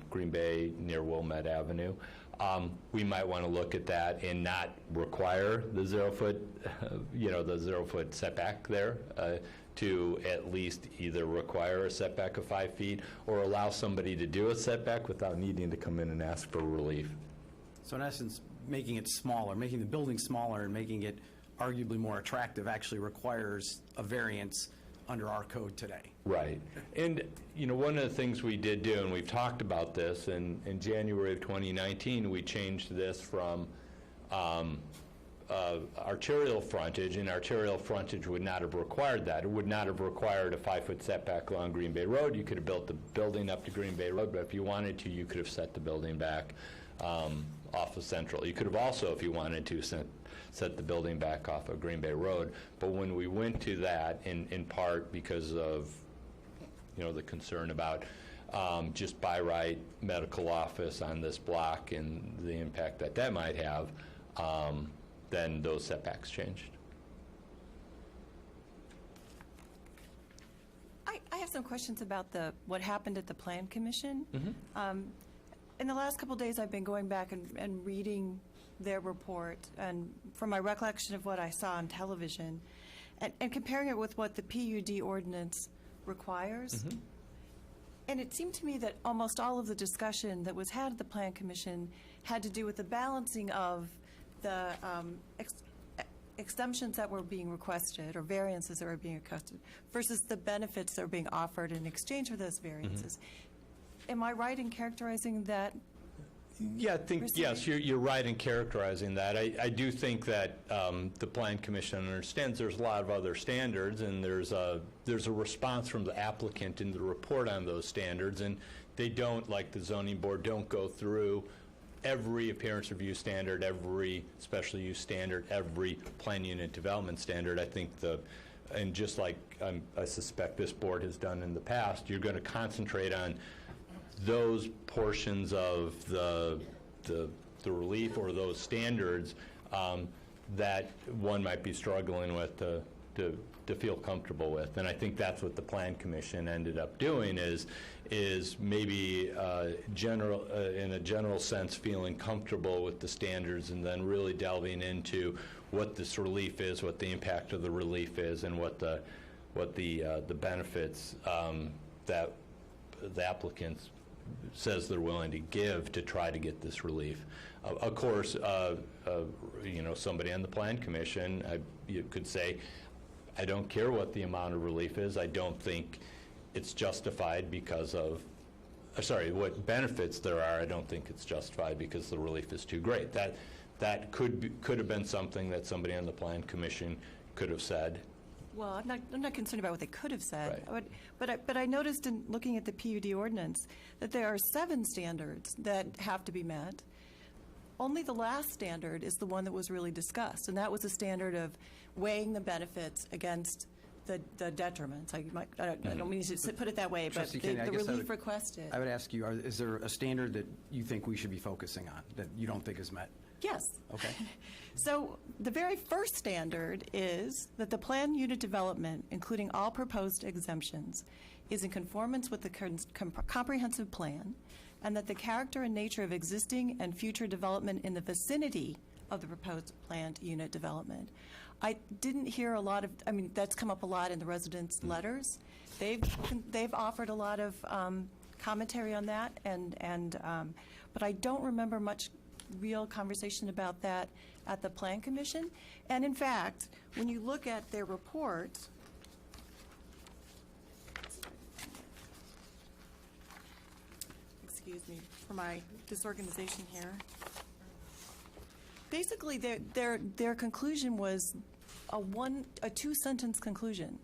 Green Bay near Wilmette Avenue, we might want to look at that and not require the 0-foot, the 0-foot setback there, to at least either require a setback of 5 feet or allow somebody to do a setback without needing to come in and ask for relief. So in essence, making it smaller, making the building smaller and making it arguably more attractive actually requires a variance under our code today. Right. And, one of the things we did do, and we've talked about this, in January of 2019, we changed this from arterial frontage, and arterial frontage would not have required that. It would not have required a 5-foot setback along Green Bay Road. You could have built the building up to Green Bay Road, but if you wanted to, you could have set the building back off of Central. You could have also, if you wanted to, set the building back off of Green Bay Road. But when we went to that, in part because of the concern about just by right medical office on this block and the impact that might have, then those setbacks changed. I have some questions about what happened at the Plan Commission. In the last couple of days, I've been going back and reading their report, and from my recollection of what I saw on television, and comparing it with what the PUD ordinance requires. And it seemed to me that almost all of the discussion that was had at the Plan Commission had to do with the balancing of the exemptions that were being requested or variances that were being requested versus the benefits that were being offered in exchange for those variances. Am I right in characterizing that? Yeah, I think, yes, you're right in characterizing that. I do think that the Plan Commission understands there's a lot of other standards, and there's a response from the applicant in the report on those standards, and they don't, like the zoning board, don't go through every appearance review standard, every special use standard, every plan unit development standard. I think and just like I suspect this board has done in the past, you're going to concentrate on those portions of the relief or those standards that one might be struggling with to feel comfortable with. And I think that's what the Plan Commission ended up doing is maybe in a general sense feeling comfortable with the standards, and then really delving into what this relief is, what the impact of the relief is, and what the benefits that the applicants says they're willing to give to try to get this relief. Of course, somebody on the Plan Commission, you could say, I don't care what the amount of relief is. I don't think it's justified because of, what benefits there are. I don't think it's justified because the relief is too great. That could have been something that somebody on the Plan Commission could have said. Well, I'm not concerned about what they could have said, but I noticed in looking at the PUD ordinance that there are 7 standards that have to be met. Only the last standard is the one that was really discussed, and that was a standard of weighing the benefits against the detriments. I don't mean to put it that way, but Trustee the Kennedy, I guess relief requested. I would ask you, is there a standard that you think we should be focusing on that you don't think is met? Yes. Okay. So the very first standard is that the plan unit development, including all proposed exemptions, is in conformance with the comprehensive plan, and that the character and nature of existing and future development in the vicinity of the proposed planned unit development. I didn't hear a lot of, that's come up a lot in the residents' letters. They've offered a lot of commentary on that, but I don't remember much real conversation about that at the Plan Commission. And in fact, when you look at their report, excuse me for my disorganization here, basically their conclusion was a 2-sentence conclusion.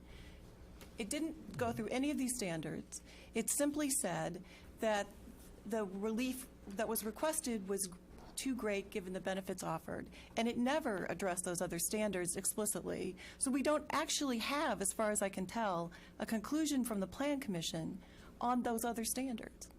It didn't go through any of these standards. It simply said that the relief that was requested was too great given the benefits offered, and it never addressed those other standards explicitly. So we don't actually have, as far as I can tell, a conclusion from the Plan Commission on those other standards.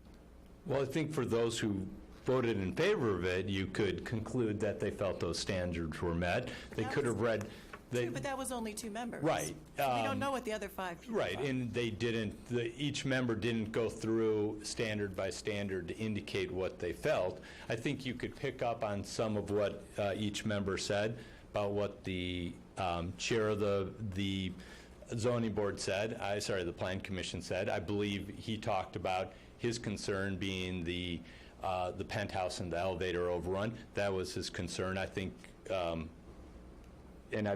Well, I think for those who voted in favor of it, you could conclude that they felt those standards were met. They could have read... But that was only 2 members. Right. We don't know what the other 5 people Right, thought. and they didn't, each member didn't go through standard by standard to indicate what they felt. I think you could pick up on some of what each member said about what the chair of the zoning board said, the Plan Commission said. I believe he talked about his concern being the penthouse and the elevator overrun. That was his concern. I think, and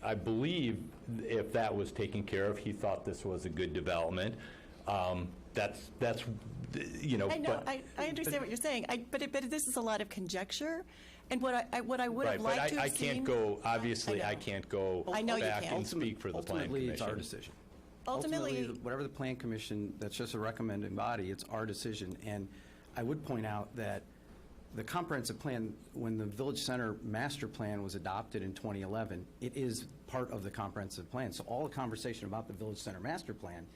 I believe if that was taken care of, he thought this was a good development. That's you know. I know. I understand what you're saying. But this is a lot of conjecture, and what I would have liked to have seen. I can't go. Obviously, I can't go I know you back can't. and speak for the Plan Ultimately, Commission. it's our decision. Ultimately, whatever the Plan Commission, that's just a recommending body, it's our decision. And I would point out that the comprehensive plan, when the Village Center Master Plan was adopted in 2011, it is part of the comprehensive plan. So all the conversation about the Village Center Master Plan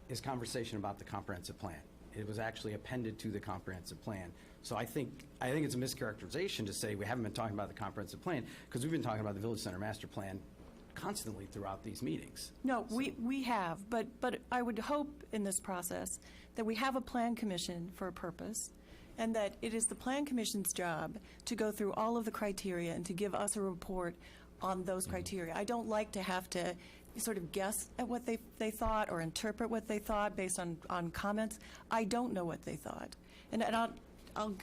is conversation about the comprehensive plan. It was actually appended to the comprehensive plan. So I think it's a mischaracterization to say we haven't been talking about the comprehensive plan, because we've been talking about the Village Center Master Plan constantly throughout these meetings. no, we have, but I would hope in this process that we have a Plan Commission for a purpose, and that it is the Plan Commission's job to go through all of the criteria and to give us a report on those criteria. I don't like to have to sort of guess at what they thought or interpret what they thought based on comments. I don't know what they thought. And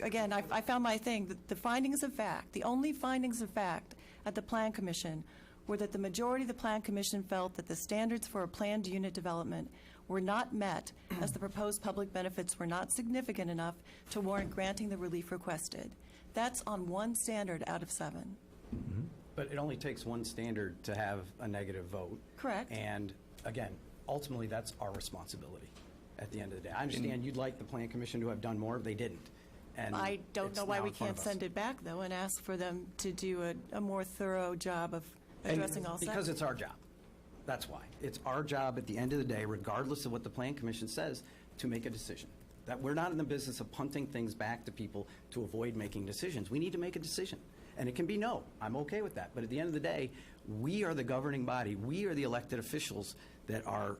again, I found my thing, that the findings of fact, the only findings of fact at the Plan Commission were that the majority of the Plan Commission felt that the standards for a planned unit development were not met, as the proposed public benefits were not significant enough to warrant granting the relief requested. That's on one standard out of 7. But it only takes one standard to have a negative vote. Correct. And again, ultimately, that's our responsibility at the end of the day. I understand you'd like the Plan Commission to have done more. They didn't. And I don't it's know why now we in front can't of us. send it back, though, and ask for them to do a more thorough job of addressing all Because sections. it's our job. That's why. It's our job at the end of the day, regardless of what the Plan Commission says, to make a decision. That we're not in the business of punting things back to people to avoid making decisions. We need to make a decision. And it can be no. I'm okay with that. But at the end of the day, we are the governing body. We are the elected officials that are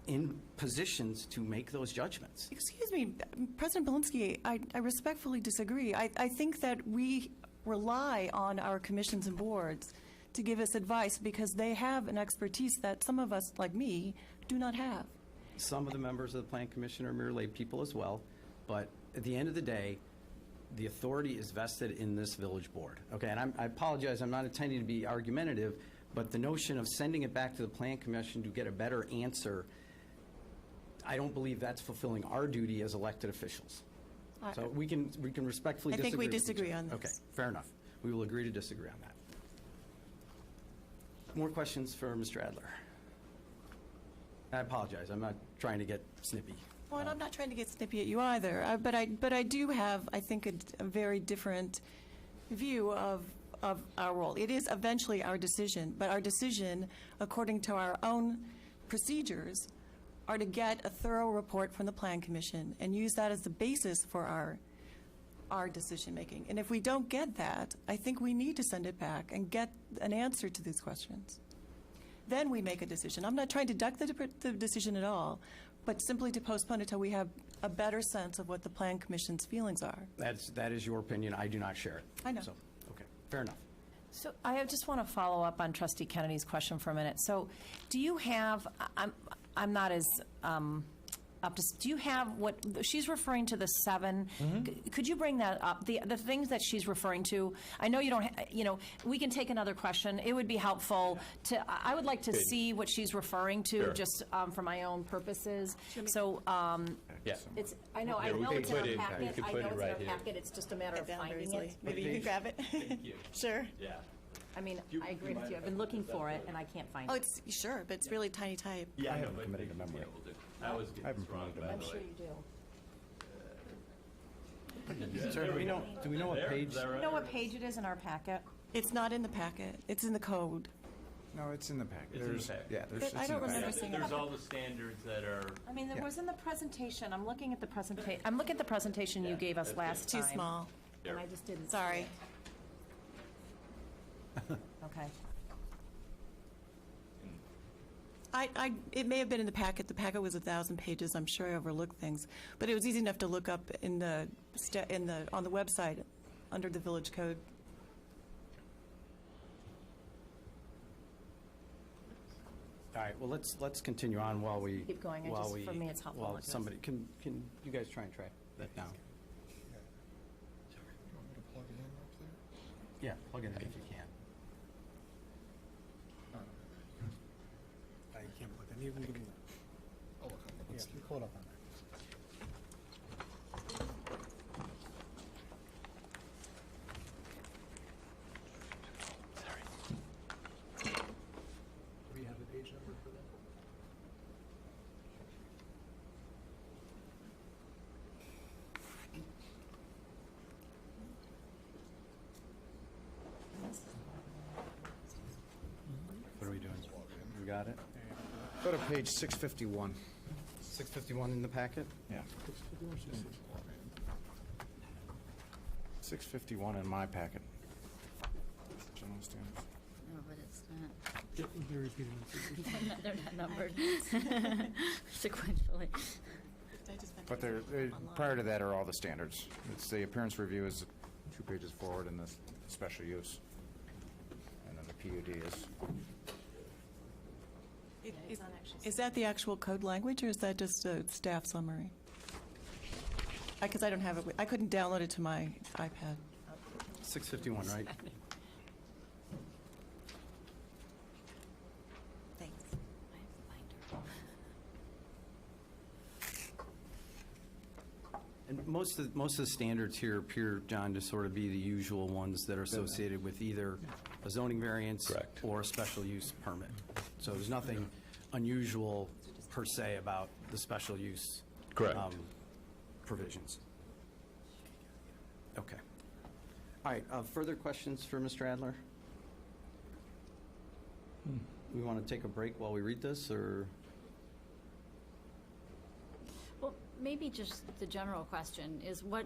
in positions to make those judgments. Excuse me, President Belinsky, I respectfully disagree. I think that we rely on our commissions and boards to give us advice because they have an expertise that some of us, like me, do not have. Some of the members of the Plan Commission are mere lay people as well. But at the end of the day, the authority is vested in this village board. Okay, and I apologize, I'm not intending to be argumentative, but the notion of sending it back to the Plan Commission to get a better answer, I don't believe that's fulfilling our duty as elected officials. So we can respectfully I disagree. think we with each disagree other. on this. Okay, fair enough. We will agree to disagree on that. More questions for Mr. Adler? I apologize, I'm not trying to get snippy. Well, and I'm not trying to get snippy at you either, but I do have, I think, a very different view of our role. It is eventually our decision, but our decision, according to our own procedures, are to get a thorough report from the Plan Commission and use that as the basis for our decision-making. And if we don't get that, I think we need to send it back and get an answer to these questions. Then we make a decision. I'm not trying to duck the decision at all, but simply to postpone it until we have a better sense of what the Plan Commission's feelings are. That is your opinion. I do not share it. I know. So, okay, fair enough. So I just want to follow up on Trustee Kennedy's question for a minute. So do you have, I'm not as up to, do you have what, she's referring to the 7. Could you bring that up? The things that she's referring to, I know you don't, we can take another question. It would be helpful to, I would like to see what she's referring to, Sure. just for my own purposes. So Yeah. it's, I know Yeah, we know can it's in put our it- packet. we can I put know it it's right in here. our packet. It's just a matter of Down very finding easily. it. Maybe you can grab it. Thank you. Sure. Yeah. I mean, I agree with you. I've been looking for it, and I can't find Oh, it. it's, sure, but it's really tiny type. Yeah, I I know, haven't but committed to memory. yeah, we'll do. I was I haven't getting wrong, committed to by I'm the sure way. you do. Sir, do we know what There, page? is that right? You know what page it is in our packet? It's not in the packet. It's in the code. No, it's in the packet. It's in the There's, packet. yeah, there's, But it's I in don't the remember packet. seeing There's it. all the standards that are, I mean, it Yeah. was in the presentation. I'm looking at the presentation. I'm looking at the presentation you gave us that's last Too time. small. And I just didn't. see Sorry. it. Okay. It may have been in the packet. The packet was 1,000 pages. I'm sure I overlooked things, but it was easy enough to look up on the website under the village code. All right, well, let's continue on while we. Keep going. For me, it's helpful. While somebody, can you guys try and track that down? Yeah, plug it in if you can. I can't put any of them. Let's pull it up on there. Do we have a page number for that? What are we doing? We got it? Go to page 651. 651 in the packet? Yeah. 651 in my packet. General standards. No, but it's not. Yeah, they're repeating it. They're not numbered sequentially. But prior to that are all the standards. It's the appearance review is 2 pages forward, and the special use, and then the PUD is. Is that the actual code language, or is that just a staff summary? Because I don't have it. I couldn't download it to my iPad. 651, right? And most of the standards here appear, John, to sort of be the usual ones that are associated with either a zoning variance or a special use permit. So there's nothing unusual per se about the special use provisions. Okay. All right, further questions for Mr. Adler? We want to take a break while we read this, or? Well, maybe just the general question is what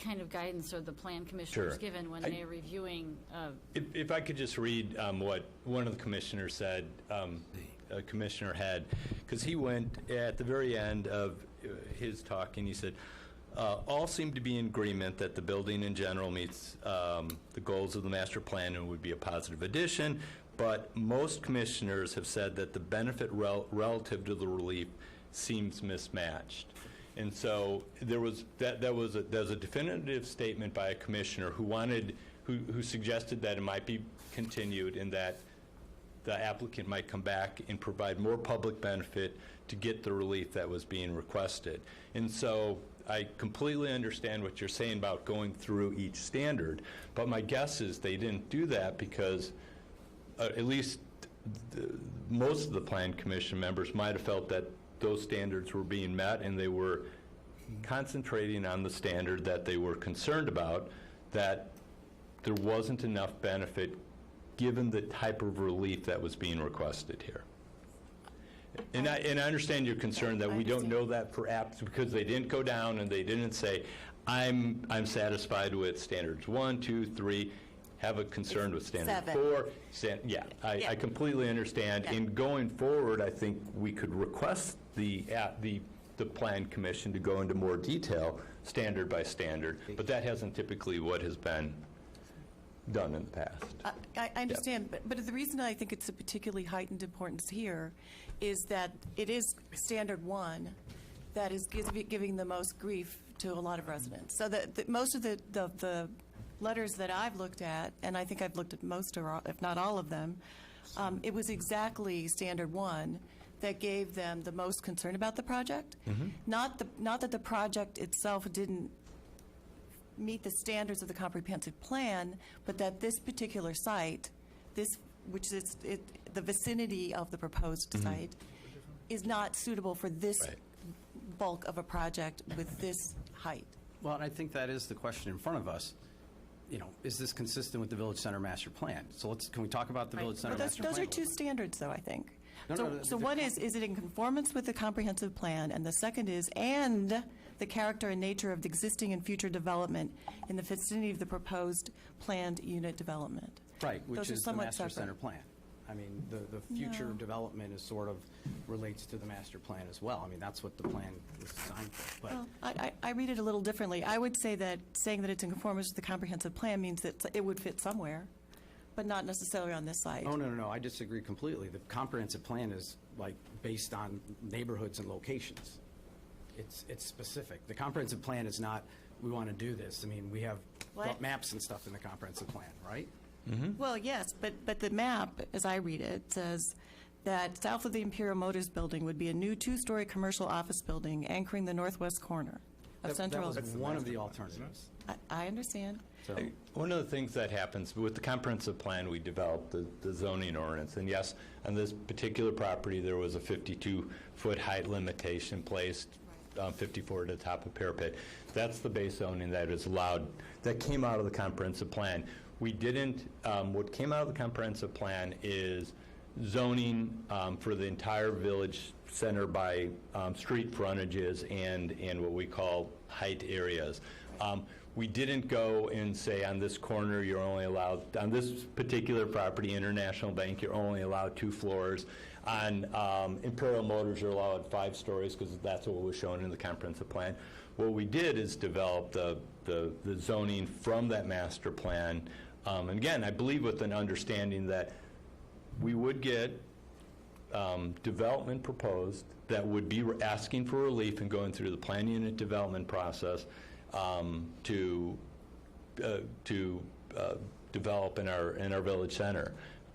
kind of guidance are the plan commissioners given when they're reviewing? If I could just read what one of the commissioners said, Commissioner Head, because he went at the very end of his talk and he said, all seem to be in agreement that the building in general meets the goals of the master plan and would be a positive addition, but most commissioners have said that the benefit relative to the relief seems mismatched. And so there was a definitive statement by a commissioner who suggested that it might be continued and that the applicant might come back and provide more public benefit to get the relief that was being requested. And so I completely understand what you're saying about going through each standard, but my guess is they didn't do that because at least most of the Plan Commission members might have felt that those standards were being met and they were concentrating on the standard that they were concerned about, that there wasn't enough benefit given the type of relief that was being requested here. And I understand your concern that we don't know that for apps because they didn't go down and they didn't say, I'm satisfied with standards 1, 2, 3, have a concern with standard 4. I completely understand. Yeah. In going forward, I think we could request the Plan Commission to go into more detail, standard by standard, but that hasn't typically what has been done in the past. I understand, but the reason I think it's a particularly heightened importance here is that it is standard 1 that is giving the most grief to a lot of residents. So that most of the letters that I've looked at, and I think I've looked at most or if not all of them, it was exactly standard 1 that gave them the most concern about the project. Not that the project itself didn't meet the standards of the comprehensive plan, but that this particular site, which is the vicinity of the proposed site, is not suitable for this bulk of a project with this height. Well, and I think that is the question in front of us. You know, is this consistent with the Village Center Master Plan? So can we talk about the Village Center Master Plan? Those are two standards, though, I think. No, So one is it in conformance with the comprehensive plan? And the second is, and the character and nature of the existing and future development in the vicinity of the proposed planned unit development. Right, which Those are is the somewhat Master separate. Center Plan. I mean, the future No. development is sort of relates to the master plan as well. I mean, that's what the plan was designed for. But Well, I read it a little differently. I would say that saying that it's in conformance with the comprehensive plan means that it would fit somewhere, but not necessarily on this site. Oh, no, I disagree completely. The comprehensive plan is like based on neighborhoods and locations. It's specific. The comprehensive plan is not, we want to do this. I mean, we have What? maps and stuff in the comprehensive plan, right? Well, yes, but the map, as I read it, says that south of the Imperial Motors Building would be a new 2-story commercial office building anchoring the northwest corner of Central. That was one of the alternatives. I understand. So, One of the things that happens with the comprehensive plan, we developed the zoning ordinance. And yes, on this particular property, there was a 52-foot height limitation placed, 54 to the top of parapet. That's the base zoning that is allowed, that came out of the comprehensive plan. We didn't, what came out of the comprehensive plan is zoning for the entire village center by street frontages and what we call height areas. We didn't go and say on this corner you're only allowed, on this particular property, International Bank, you're only allowed 2 floors. On Imperial Motors, you're allowed 5 stories because that's what was shown in the comprehensive plan. What we did is develop the zoning from that master plan. And again, I believe with an understanding that we would get development proposed that would be asking for relief and going through the plan unit development process to develop in our village center.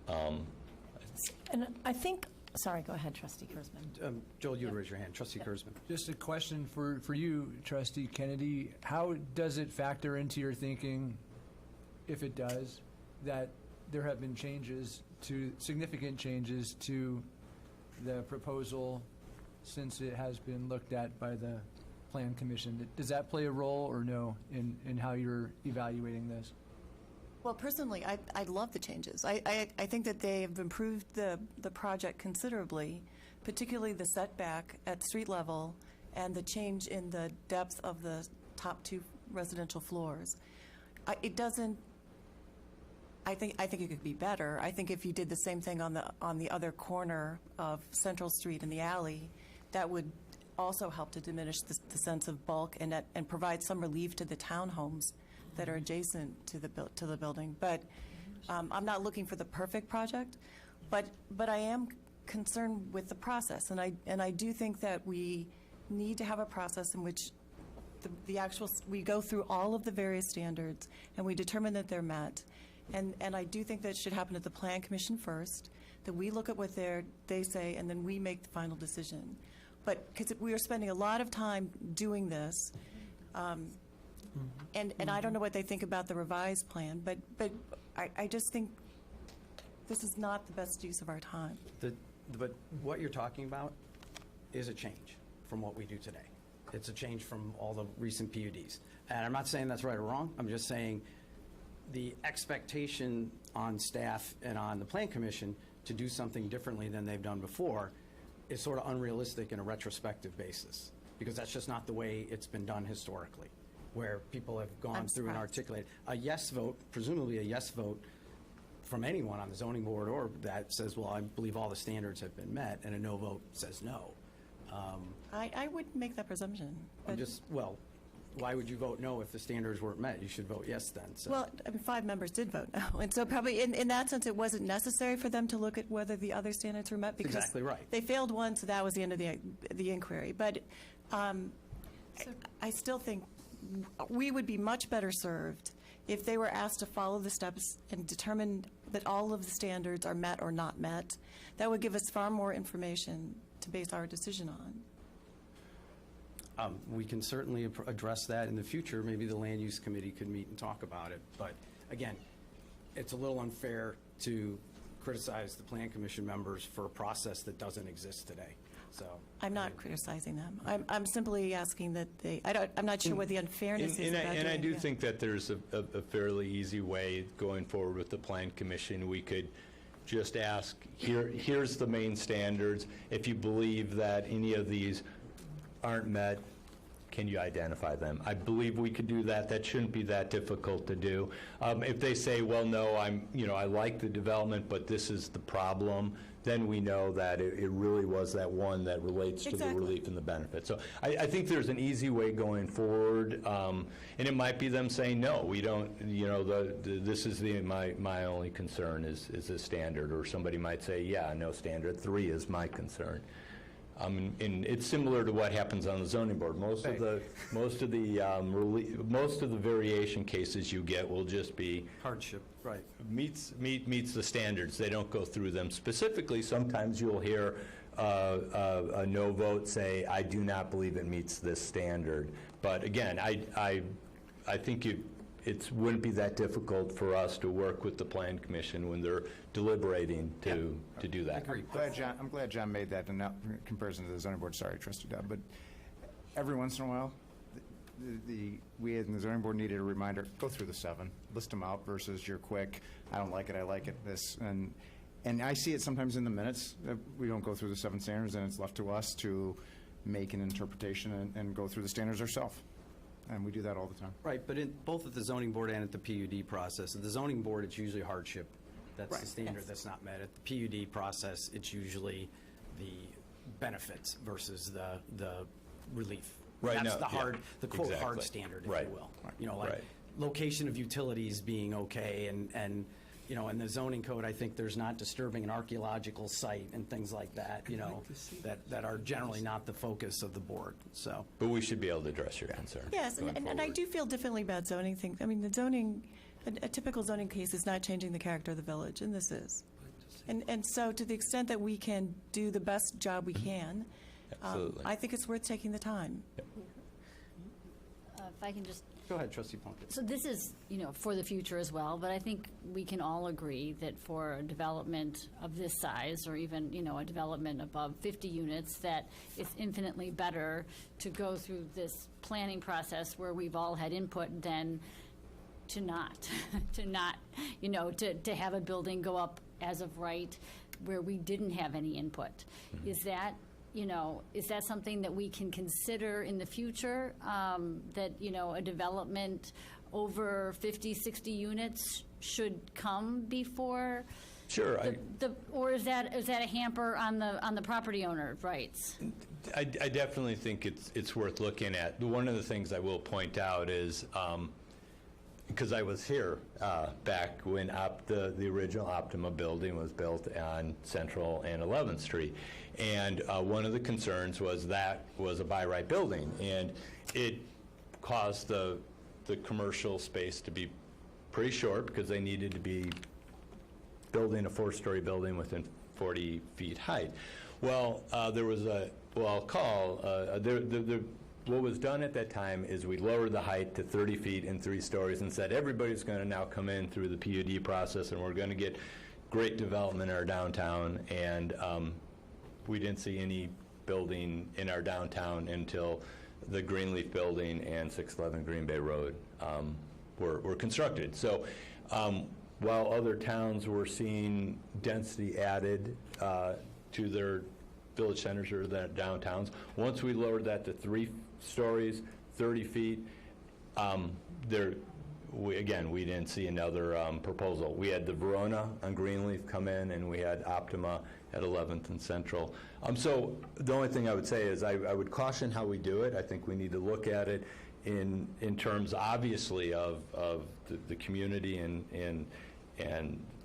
And I think Sorry, go ahead, Trustee Kurzman. Joel, you raise your hand. Trustee Kurzman. Just a question for you, Trustee Kennedy. How does it factor into your thinking, if it does, that there have been significant changes to the proposal since it has been looked at by the Plan Commission? Does that play a role or no in how you're evaluating this? Well, personally, I love the changes. I think that they have improved the project considerably, particularly the setback at street level and the change in the depth of the top 2 residential floors. I think it could be better. I think if you did the same thing on the other corner of Central Street in the alley, that would also help to diminish the sense of bulk and provide some relief to the townhomes that are adjacent to the building. But I'm not looking for the perfect project, but I am concerned with the process, and I do think that we need to have a process in which we go through all of the various standards and we determine that they're met. And I do think that should happen at the Plan Commission first, that we look at what they say, and then we make the final decision. But because we are spending a lot of time doing this, and I don't know what they think about the revised plan, but I just think this is not the best use of our time. But what you're talking about is a change from what we do today. It's a change from all the recent PUDs. And I'm not saying that's right or wrong. I'm just saying the expectation on staff and on the Plan Commission to do something differently than they've done before is sort of unrealistic in a retrospective basis, because that's just not the way it's been done historically, where people have gone through and articulated. A yes vote, presumably a yes vote from anyone on the zoning board or that says, well, I believe all the standards have been met, and a no vote says no. I would make that presumption. Why would you vote no if the standards weren't met? You should vote yes then. So. Well, I mean, 5 members did vote no, and so probably in that sense, it wasn't necessary for them to look at whether the other standards were met, because exactly right. They failed one, so that was the end of the inquiry. But I still think we would be much better served if they were asked to follow the steps and determine that all of the standards are met or not met. That would give us far more information to base our decision on. We can certainly address that in the future. Maybe the Land Use Committee could meet and talk about it. But again, it's a little unfair to criticize the Plan Commission members for a process that doesn't exist today. So I'm not criticizing them. I'm simply asking that I'm not sure what the unfairness is about And I doing do it. think that there's a fairly easy way going forward with the Plan Commission. We could just ask, here's the main standards. If you believe that any of these aren't met, can you identify them? I believe we could do that. That shouldn't be that difficult to do. If they say, well, no, I like the development, but this is the problem, then we know that it really was that one that relates to the relief and the benefit. So I think there's an easy way going forward, and it might be them saying, no, we don't, this is my only concern is a standard, or somebody might say, yeah, no standard, 3 is my concern. And it's similar to what happens on the zoning board. Most of the variation cases you get will just be hardship, right? Meets the standards. They don't go through them specifically. Sometimes you'll hear a no vote say, I do not believe it meets this standard. But again, I think it wouldn't be that difficult for us to work with the Plan Commission when they're deliberating to do that. I'm glad John made that in comparison to the zoning board. Sorry, Trustee Dodd, but every once in a while, we in the zoning board needed a reminder. Go through the 7, list them out versus you're quick. I don't like it. I like it. This and I see it sometimes in the minutes. We don't go through the 7 standards, and it's left to us to make an interpretation and go through the standards ourselves. And we do that all the time. Right, but in both at the zoning board and at the PUD process, at the zoning board, it's usually hardship. That's the standard that's not met. At the PUD process, it's usually the benefits versus the relief. Right. That's no, the quote hard standard, if right. you will. Like location of utilities being okay, and in the zoning code, I think there's not disturbing an archaeological site and things like that, that are generally not the focus of the board, so. But we should be able to address your concern. Yes, and I do feel differently about zoning things. I mean, a typical zoning case is not changing the character of the village, and this is. And so to the extent that we can do the best job we can, Absolutely. I think it's worth taking the time. If I can just, Go ahead, Trustee Plunkett. so this is, for the future as well, but I think we can all agree that for a development of this size, or even, a development above 50 units, that it's infinitely better to go through this planning process where we've all had input than to not, to have a building go up as of right where we didn't have any input. Is that something that we can consider in the future, that, a development over 50, 60 units should come before? Sure. Or is that a hamper on the property owner rights? I definitely think it's worth looking at. One of the things I will point out is, because I was here back when the original Optima building was built on Central and 11th Street. And one of the concerns was that was a by right building, and it caused the commercial space to be pretty short because they needed to be building a 4-story building within 40 feet height. Well, there was what was done at that time is we lowered the height to 30 feet and 3 stories and said everybody's going to now come in through the PUD process and we're going to get great development in our downtown. And we didn't see any building in our downtown until the Greenleaf Building and 611 Green Bay Road were constructed. So while other towns were seeing density added to their village centers or their downtowns, once we lowered that to 3 stories, 30 feet, we didn't see another proposal. We had the Verona on Greenleaf come in, and we had Optima at 11th and Central. So the only thing I would say is I would caution how we do it. I think we need to look at it in terms, obviously, of the community and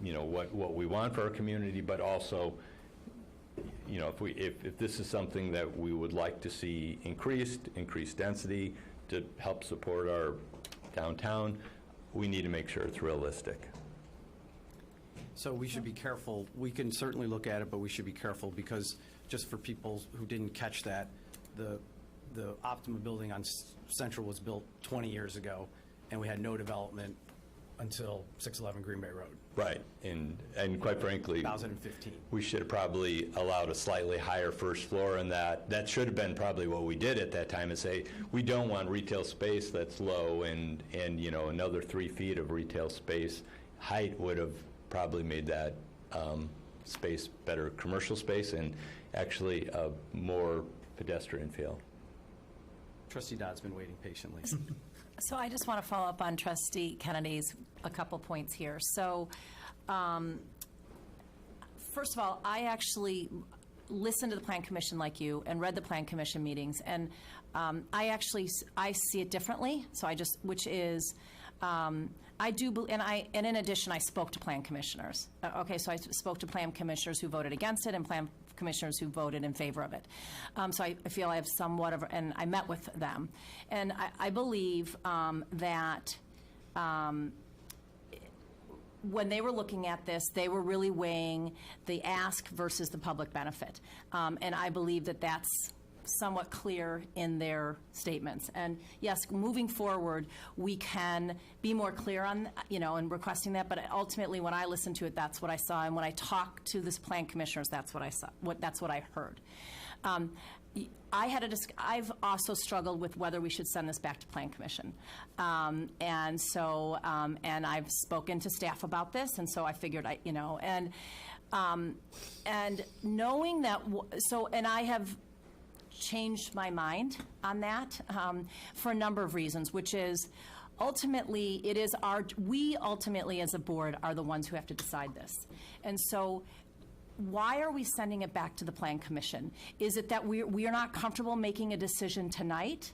what we want for our community, but also, if this is something that we would like to see increased density to help support our downtown, we need to make sure it's realistic. So we should be careful. We can certainly look at it, but we should be careful because, just for people who didn't catch that, the Optima building on Central was built 20 years ago, and we had no development until 611 Green Bay Road. Right, and quite frankly, 2015. We should have probably allowed a slightly higher first floor, and that should have been probably what we did at that time, is say, we don't want retail space that's low, and another 3 feet of retail space height would have probably made that space better commercial space and actually a more pedestrian feel. Trustee Dodd's been waiting patiently. So I just want to follow up on Trustee Kennedy's a couple points here. So first of all, I actually listened to the Plan Commission like you and read the Plan Commission meetings, and I see it differently. So which is, I do, and in addition, I spoke to Plan Commissioners. Okay, so I spoke to Plan Commissioners who voted against it and Plan Commissioners who voted in favor of it. So I feel I have somewhat of, and I met with them. And I believe that when they were looking at this, they were really weighing the ask versus the public benefit. And I believe that that's somewhat clear in their statements. And yes, moving forward, we can be more clear on, in requesting that, but ultimately when I listened to it, that's what I saw. And when I talked to this Plan Commissioners, that's what I saw, that's what I heard. I've also struggled with whether we should send this back to Plan Commission. And so, and I've spoken to staff about this, and so I figured and knowing that, and I have changed my mind on that for a number of reasons, which is ultimately we ultimately as a board are the ones who have to decide this. And so why are we sending it back to the Plan Commission? Is it that we are not comfortable making a decision tonight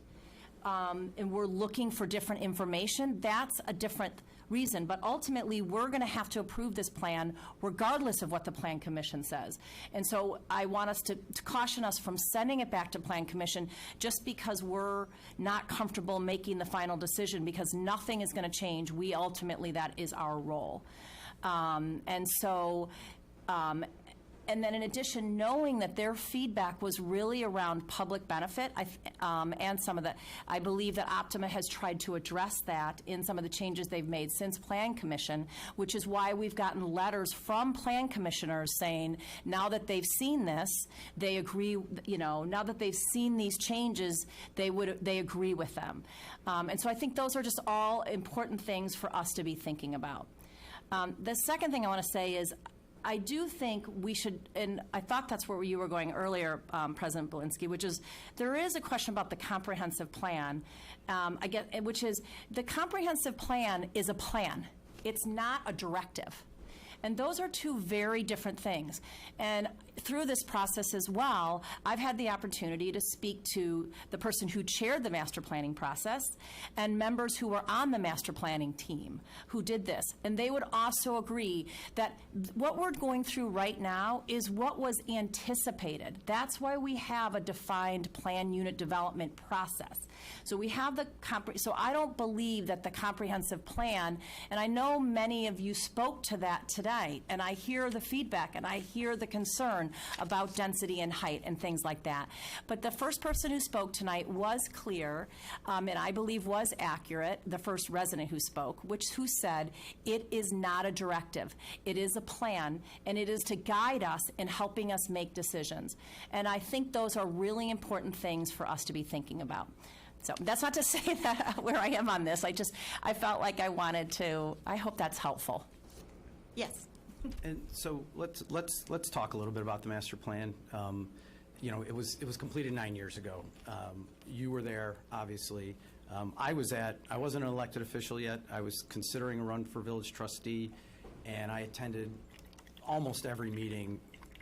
and we're looking for different information? That's a different reason. But ultimately, we're going to have to approve this plan regardless of what the Plan Commission says. And so I want us to caution us from sending it back to Plan Commission just because we're not comfortable making the final decision, because nothing is going to change. Ultimately, that is our role. And so And then in addition, knowing that their feedback was really around public benefit, and some of the, I believe that Optima has tried to address that in some of the changes they've made since Plan Commission, which is why we've gotten letters from Plan Commissioners saying, now that they've seen this, they agree, now that they've seen these changes, they agree with them. And so I think those are just all important things for us to be thinking about. The second thing I want to say is, I do think we should, and I thought that's where you were going earlier, President Belinsky, which is there is a question about the comprehensive plan, which is the comprehensive plan is a plan. It's not a directive. And those are two very different things. And through this process as well, I've had the opportunity to speak to the person who chaired the master planning process and members who were on the master planning team who did this. And they would also agree that what we're going through right now is what was anticipated. That's why we have a defined plan unit development process. So we have so I don't believe that the comprehensive plan, and I know many of you spoke to that today, and I hear the feedback and I hear the concern about density and height and things like that. But the first person who spoke tonight was clear, and I believe was accurate, the first resident who spoke, who said it is not a directive. It is a plan, and it is to guide us in helping us make decisions. And I think those are really important things for us to be thinking about. So that's not to say that where I am on this. I felt like I wanted to. I hope that's helpful. Yes. And so let's talk a little bit about the master plan. It was completed 9 years ago. You were there, obviously. I wasn't an elected official yet. I was considering a run for village trustee, and I attended almost every meeting,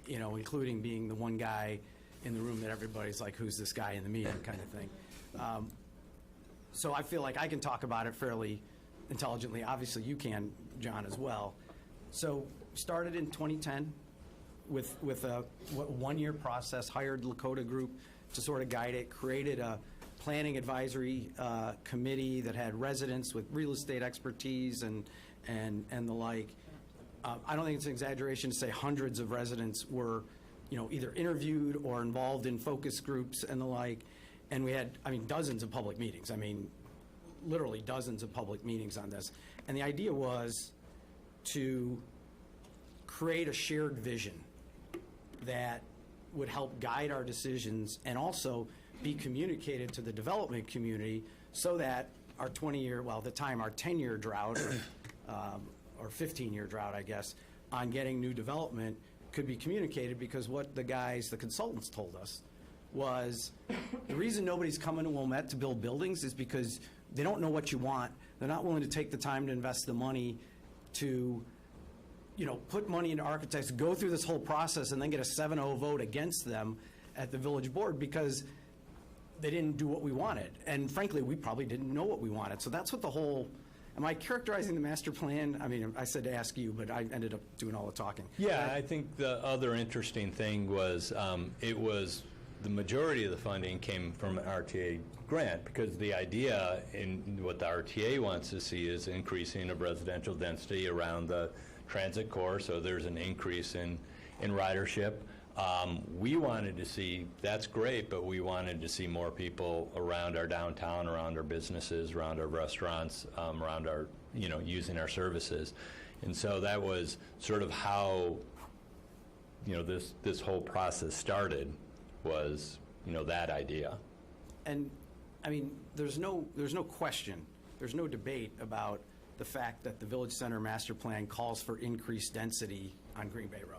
including being the one guy in the room that everybody's like, who's this guy in the meeting kind of thing. So I feel like I can talk about it fairly intelligently. Obviously, you can, John, as well. So started in 2010 with a one-year process, hired Lakota Group to sort of guide it, created a planning advisory committee that had residents with real estate expertise and the like. I don't think it's an exaggeration to say hundreds of residents were, either interviewed or involved in focus groups and the like. And we had, dozens of public meetings. Literally dozens of public meetings on this. And the idea was to create a shared vision that would help guide our decisions and also be communicated to the development community so that our 20-year, well, at the time, our 10-year drought, or 15-year drought, I guess, on getting new development could be communicated, because what the consultants told us was the reason nobody's coming to Wilmette to build buildings is because they don't know what you want. They're not willing to take the time to invest the money to, put money into architects, go through this whole process, and then get a 7-0 vote against them at the village board because they didn't do what we wanted. And frankly, we probably didn't know what we wanted. So that's what the whole, am I characterizing the master plan? I said to ask you, but I ended up doing all the talking. Yeah, I think the other interesting thing was the majority of the funding came from an RTA grant, because the idea in what the RTA wants to see is increasing of residential density around the transit core, so there's an increase in ridership. We wanted to see, that's great, but we wanted to see more people around our downtown, around our businesses, around our restaurants, around our, using our services. And so that was sort of how, this whole process started, was, that idea. And, there's no question, there's no debate about the fact that the Village Center Master Plan calls for increased density on Green Bay Road.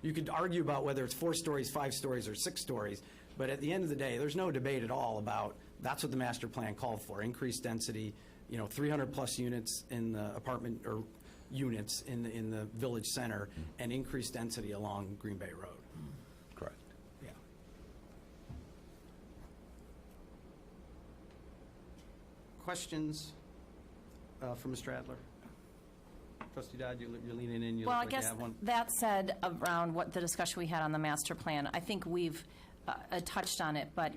You could argue about whether it's 4 stories, 5 stories, or 6 stories, but at the end of the day, there's no debate at all about that's what the master plan called for, increased density, 300-plus units in the apartment, or units in the Village Center, and increased density along Green Bay Road. Correct. Yeah. Questions for Mr. Adler? Trustee Dodd, you're leaning in. You Well, look I like guess you have one. that said, around what the discussion we had on the master plan, I think we've touched on it, but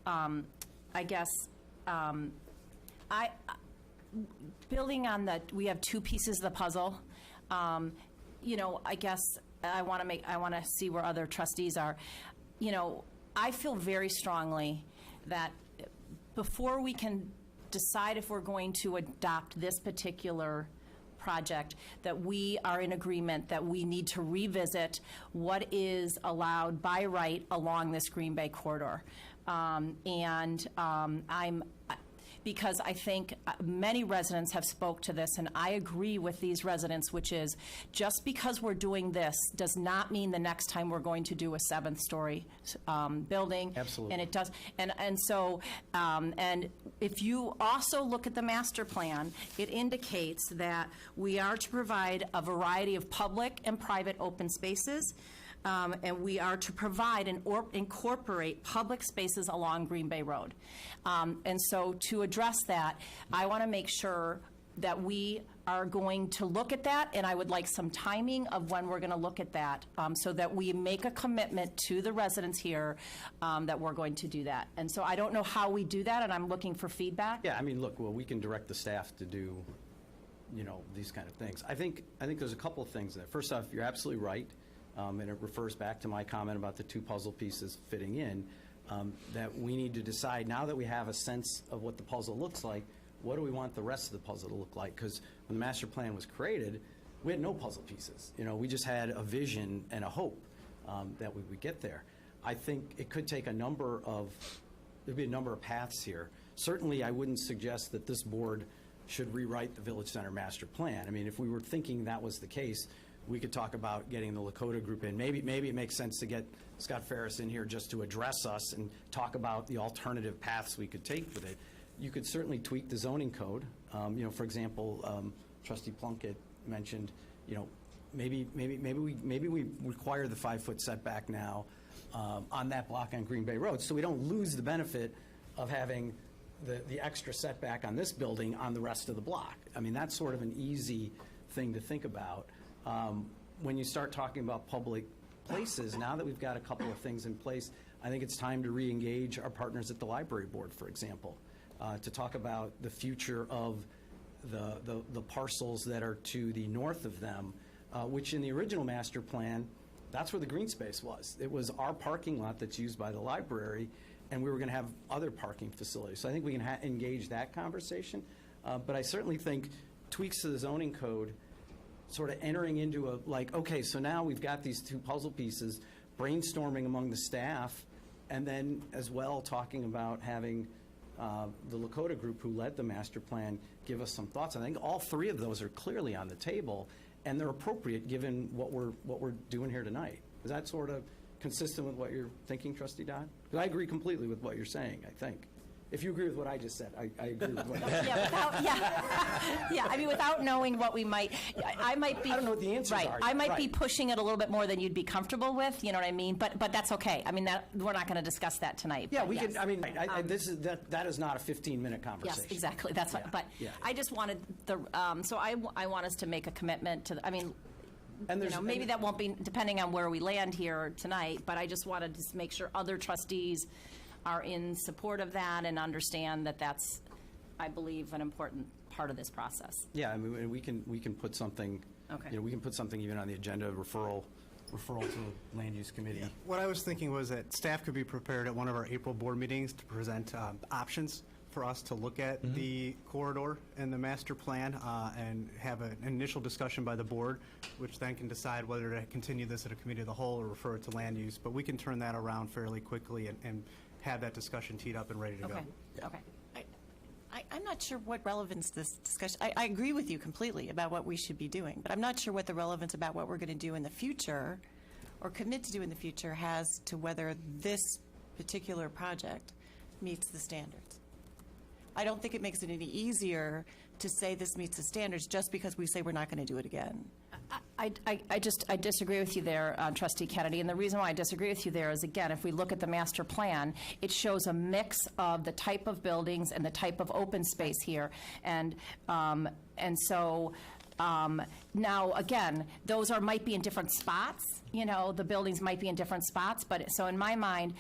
I guess building on that, we have 2 pieces of the puzzle. I guess I want to see where other trustees are. You know, I feel very strongly that before we can decide if we're going to adopt this particular project, that we are in agreement that we need to revisit what is allowed by right along this Green Bay corridor. Because I think many residents have spoke to this, and I agree with these residents, which is just because we're doing this does not mean the next time we're going to do a 7th-story building. Absolutely. And it does, and so, and if you also look at the master plan, it indicates that we are to provide a variety of public and private open spaces. And we are to provide and incorporate public spaces along Green Bay Road. And so to address that, I want to make sure that we are going to look at that, and I would like some timing of when we're going to look at that, so that we make a commitment to the residents here that we're going to do that. And so I don't know how we do that, and I'm looking for feedback. Yeah, I mean, look, well, we can direct the staff to do, you know, these kind of things. I think there's a couple of things there. First off, you're absolutely right. And it refers back to my comment about the 2 puzzle pieces fitting in, that we need to decide, now that we have a sense of what the puzzle looks like, what do we want the rest of the puzzle to look like? Because when the master plan was created, we had no puzzle pieces. You know, we just had a vision and a hope that we would get there. I think it could take there'd be a number of paths here. Certainly, I wouldn't suggest that this board should rewrite the Village Center master plan. I mean, if we were thinking that was the case, we could talk about getting the Lakota group in. Maybe it makes sense to get Scott Ferris in here just to address us and talk about the alternative paths we could take with it. You could certainly tweak the zoning code. You know, for example, Trustee Plunkett mentioned, you know, maybe we require the 5-foot setback now on that block on Green Bay Road, so we don't lose the benefit of having the extra setback on this building on the rest of the block. I mean, that's sort of an easy thing to think about. When you start talking about public places, now that we've got a couple of things in place, I think it's time to re-engage our partners at the library board, for example, to talk about the future of the parcels that are to the north of them, which in the original master plan, that's where the green space was. It was our parking lot that's used by the library, and we were going to have other parking facilities. So I think we can engage that conversation. But I certainly think tweaks to the zoning code, sort of entering into okay, so now we've got these 2 puzzle pieces, brainstorming among the staff, and then as well talking about having the Lakota group who led the master plan give us some thoughts. I think all 3 of those are clearly on the table, and they're appropriate given what we're doing here tonight. Is that sort of consistent with what you're thinking, Trustee Dodd? Because I agree completely with what you're saying, I think. If you agree with what I just said, I agree with what you said. Yeah, I mean, without knowing what we might, I might be. I don't know what the answers are. I might be pushing it a little bit more than you'd be comfortable with, you know what I mean? But that's okay. I mean, we're not going to discuss that tonight. Yeah, but we yes. can, I mean, that is not a 15-minute conversation. Yes, exactly. That's what, but yeah. I just wanted so I want us to make a commitment to, I mean, and you know, maybe that won't be, depending on where we land here tonight, but I just wanted to make sure other trustees are in support of that and understand that that's, I believe, an important part of this process. Yeah, I mean, we can put something, Okay. you know, we can put something even on the agenda, referral to the Land Use Committee. Yeah. What I was thinking was that staff could be prepared at one of our April board meetings to present options for us to look at the corridor and the master plan and have an initial discussion by the board, which then can decide whether to continue this at a committee of the whole or refer it to land use. But we can turn that around fairly quickly and have that discussion teed up and ready to go. Okay. I'm not sure what relevance this discussion, I agree with you completely about what we should be doing, but I'm not sure what the relevance about what we're going to do in the future or commit to do in the future has to whether this particular project meets the standards. I don't think it makes it any easier to say this meets the standards just because we say we're not going to do it again. I disagree with you there, Trustee Kennedy, and the reason why I disagree with you there is, again, if we look at the master plan, it shows a mix of the type of buildings and the type of open space here, and so Now, again, those might be in different spots, the buildings might be in different spots, but, so in my mind,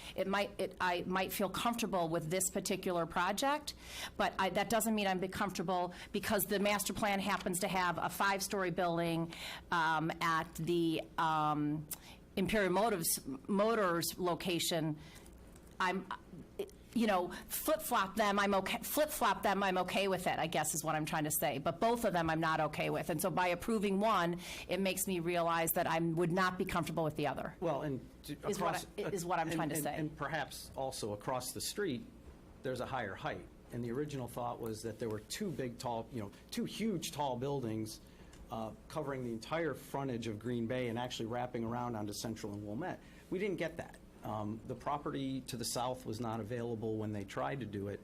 I might feel comfortable with this particular project, but that doesn't mean I'm comfortable because the master plan happens to have a 5-story building at the Imperial Motors location. Flip-flop them, I'm okay with it, I guess is what I'm trying to say. But both of them I'm not okay with. And so by approving one, it makes me realize that I would not be comfortable with the other. Well, and Is what I'm trying to say. And perhaps also across the street, there's a higher height. And the original thought was that there were two huge tall buildings covering the entire frontage of Green Bay and actually wrapping around onto Central and Wilmette. We didn't get that. The property to the south was not available when they tried to do it.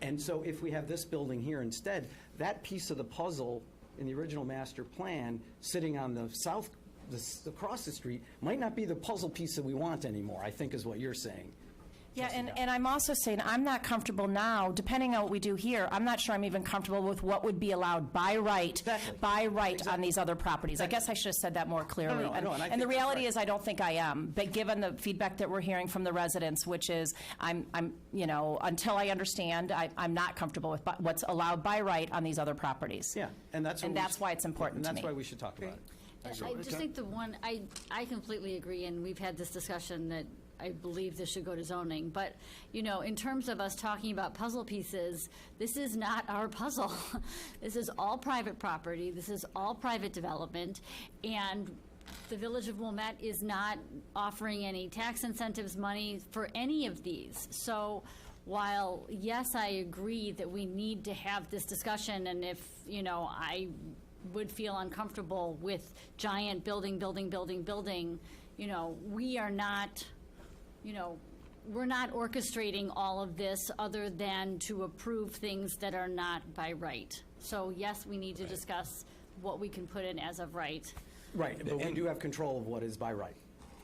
And so if we have this building here instead, that piece of the puzzle in the original master plan sitting on the south, across the street, might not be the puzzle piece that we want anymore, I think is what you're saying. Yeah, and I'm also saying I'm not comfortable now, depending on what we do here, I'm not sure I'm even comfortable with what would be allowed by right, on these other properties. Exactly. I guess I should have said that more clearly. No, and the reality is I don't think I am, but given the feedback that we're hearing from the residents, which is I'm until I understand, I'm not comfortable with what's allowed by right on these other properties. Yeah, and that's why it's important to me. And that's why we should talk about it. I just think I completely agree, and we've had this discussion that I believe this should go to zoning. But, in terms of us talking about puzzle pieces, this is not our puzzle. This is all private property. This is all private development. And the Village of Wilmette is not offering any tax incentives money for any of these. So while, yes, I agree that we need to have this discussion, and if, I would feel uncomfortable with giant building, we are not... we're not orchestrating all of this other than to approve things that are not by right. So yes, we need to discuss what we can put in as of right. Right, but we do have control of what is by right.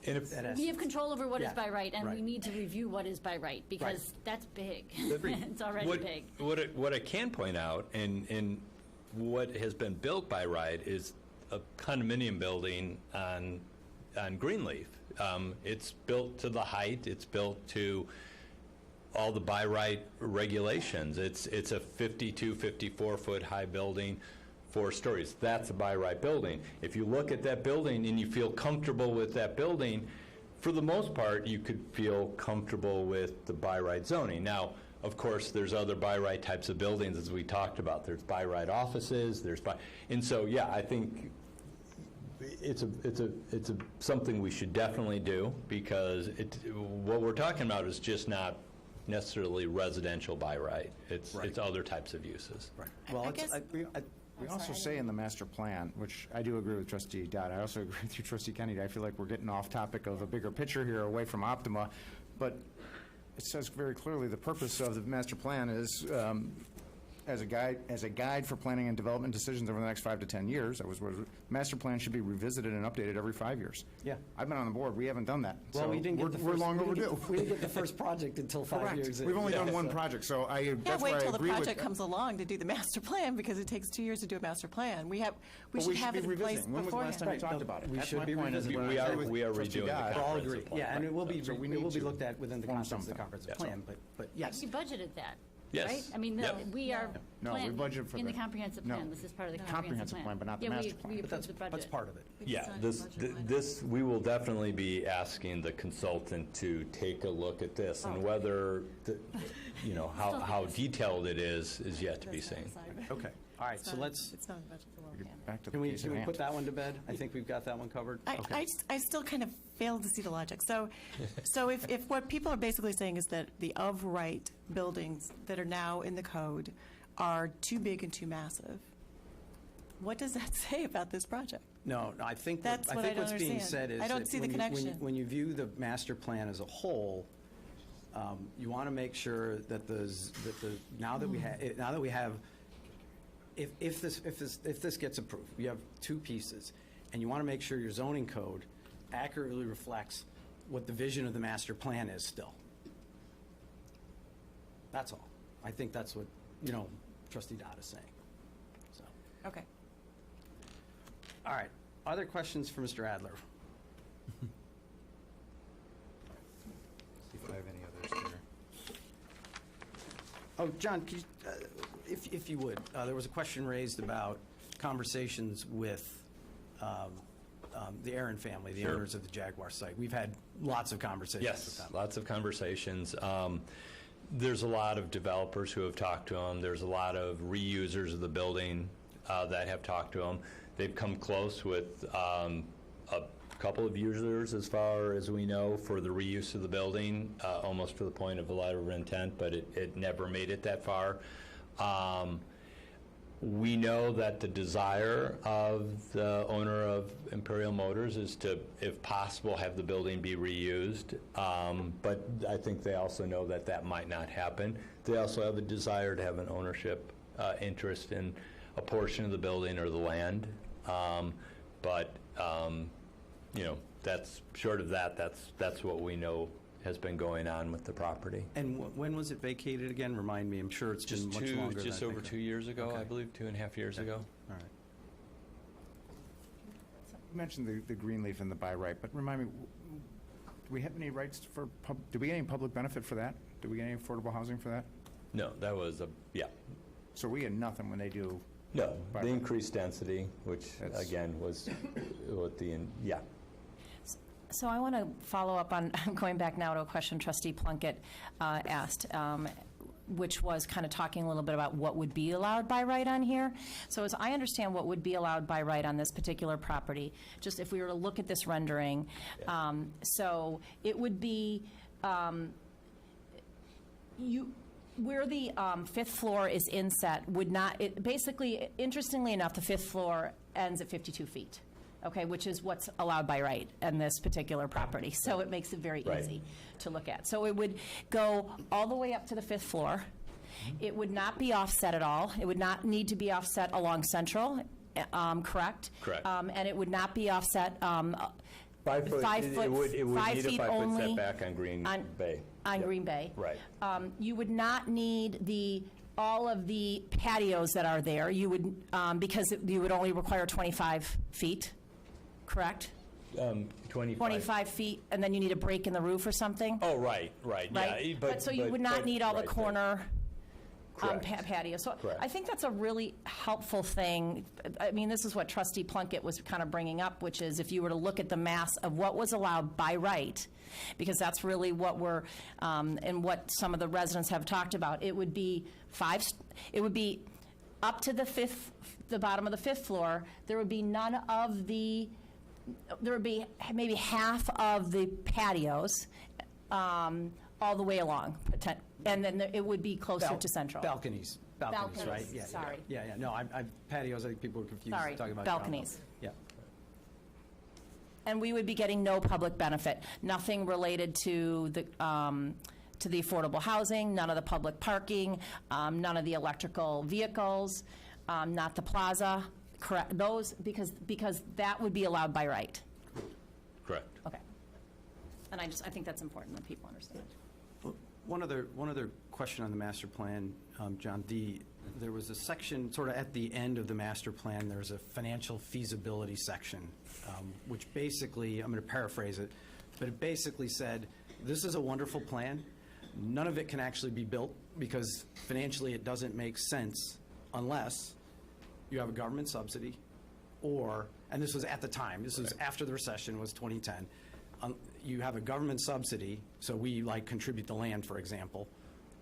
We have control over what is by right, and we need to review what is by right, because that's big. It's already big. What I can point out, and what has been built by right, is a condominium building on Greenleaf. It's built to the height. It's built to all the by right regulations. It's a 52, 54-foot high building, 4 stories. That's a by right building. If you look at that building and you feel comfortable with that building, for the most part, you could feel comfortable with the by right zoning. Now, of course, there's other by right types of buildings, as we talked about. There's by right offices. And so, yeah, I think it's something we should definitely do, because what we're talking about is just not necessarily residential by right. It's other types of uses. Right. Well, we also say in the master plan, which I do agree with Trustee Dodd. I also agree with you, Trustee Kennedy. I feel like we're getting off topic of a bigger picture here, away from Optima, but it says very clearly the purpose of the master plan is as a guide for planning and development decisions over the next 5 to 10 years. Master plan should be revisited and updated every 5 years. Yeah. I've been on the board. We haven't done that. Well, so we didn't get we're long overdue. We didn't get the first project until 5 years in. We've only done one project, so that's why I wait till the agree project comes along to do the master plan, because it takes 2 years to do a master plan. We should have it in place beforehand. When was the last time we talked about it? We That's should my be point. revisiting. We are redoing the All agree. comprehensive plan. Yeah, and it will be to looked at within the context of the comprehensive Yes. plan, but yes. We budgeted that, Yes. right? I mean, Yep. we are No, we budgeted for in the the- comprehensive no. plan. This is part of the Comprehensive plan, but not the master plan. We But approved the budget. that's part of it. Yeah, this we will definitely be asking the consultant to take a look at this, and whether how detailed it is yet to be seen. Okay. All right, so let's, It's not a budget for Back to the can we case at hand. put that one to bed? I think we've got that one covered. I still kind of fail to see the logic. So if what people are basically saying is that the of right buildings that are now in the code are too big and too massive, what does that say about this project? No, I think That's what I don't what's being understand. said is I don't that see the connection. when you view the master plan as a whole, you want to make sure that now that we have if this gets approved, you have 2 pieces, and you want to make sure your zoning code accurately reflects what the vision of the master plan is still. That's all. I think that's what Trustee Dodd is saying. So. Okay. All right. Other questions for Mr. Adler? See if I have any others here. Oh, John, could you, if you would, there was a question raised about conversations with the Aaron family, the Sure. owners of the Jaguar site. We've had lots of conversations with Yes, them. lots of conversations. There's a lot of developers who have talked to them. There's a lot of reusers of the building that have talked to them. They've come close with a couple of users, as far as we know, for the reuse of the building, almost to the point of a letter of intent, but it never made it that far. We know that the desire of the owner of Imperial Motors is to, if possible, have the building be reused. But I think they also know that that might not happen. They also have a desire to have an ownership interest in a portion of the building or the land. That's short of that. That's what we know has been going on with the property. And when was it vacated again? Remind me. I'm sure it's been much longer. Just than I over think. 2 years ago, Okay. I believe, 2.5 years ago. All right. You mentioned the green leaf and the by right, but remind me, do we have any rights for, do we get any public benefit for that? Do we get any affordable housing for that? No, that was yeah. So we get nothing when they do? No, by the right? increased density, which again was what yeah. So I want to follow up on, I'm going back now to a question Trustee Plunkett asked, which was kind of talking a little bit about what would be allowed by right on here. So as I understand what would be allowed by right on this particular property, just if we were to look at this rendering, so it would be, where the fifth floor is inset would not, basically, interestingly enough, the fifth floor ends at 52 feet. Okay, which is what's allowed by right in this particular property. So it makes it very easy to look at. So it would go all the way up to the fifth floor. It would not be offset at all. It would not need to be offset along Central, correct? Correct. And it would not be offset 5 foot, it would 5 need a feet 5 foot only setback on Green Bay. on Green Bay. Right. You would not need all of the patios that are there. You would, because you would only require 25 feet. Correct? 25 feet, and then you need a break in the roof or something? Oh, right. Yeah, But so you would not need all the corner Correct. patio. So Correct. I think that's a really helpful thing. I mean, this is what Trustee Plunkett was kind of bringing up, which is if you were to look at the mass of what was allowed by right, because that's really what we're, and what some of the residents have talked about, it would be up to the bottom of the fifth floor. There would be none of there would be maybe half of the patios all the way along, and then it would be closer to Central. Balconies, Balconies, right? Yeah, sorry. Yeah. No, patios, I think people are confused. Sorry, talking about balconies. Yeah. And we would be getting no public benefit, nothing related to the affordable housing, none of the public parking, none of the electrical vehicles, not the plaza. Correct. Those, because that would be allowed by right. Correct. Okay. And I think that's important that people understand. One other question on the master plan, John. There was a section sort of at the end of the master plan. There's a financial feasibility section, which basically, I'm going to paraphrase it, but it basically said, this is a wonderful plan. None of it can actually be built because financially it doesn't make sense unless you have a government subsidy, or, and this was at the time, this was after the recession, was 2010, you have a government subsidy, so we contribute the land, for example,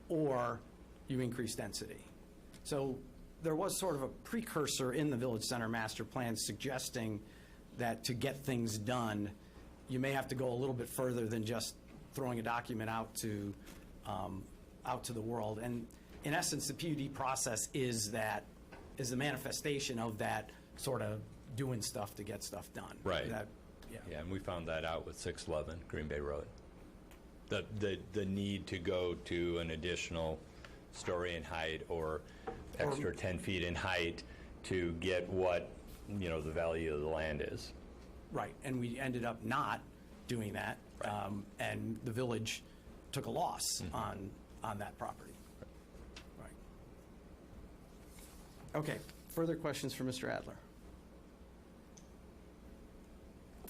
or you increase density. So there was sort of a precursor in the Village Center master plan suggesting that to get things done, you may have to go a little bit further than just throwing a document out to the world. And in essence, the PUD process is the manifestation of that sort of doing stuff to get stuff done. Right. Yeah, and we found that out with 611 Green Bay Road. The need to go to an additional story in height or extra 10 feet in height to get what, the value of the land is. Right, and we ended up not doing that, and the village took a loss on that property. Right. Okay, further questions for Mr. Adler?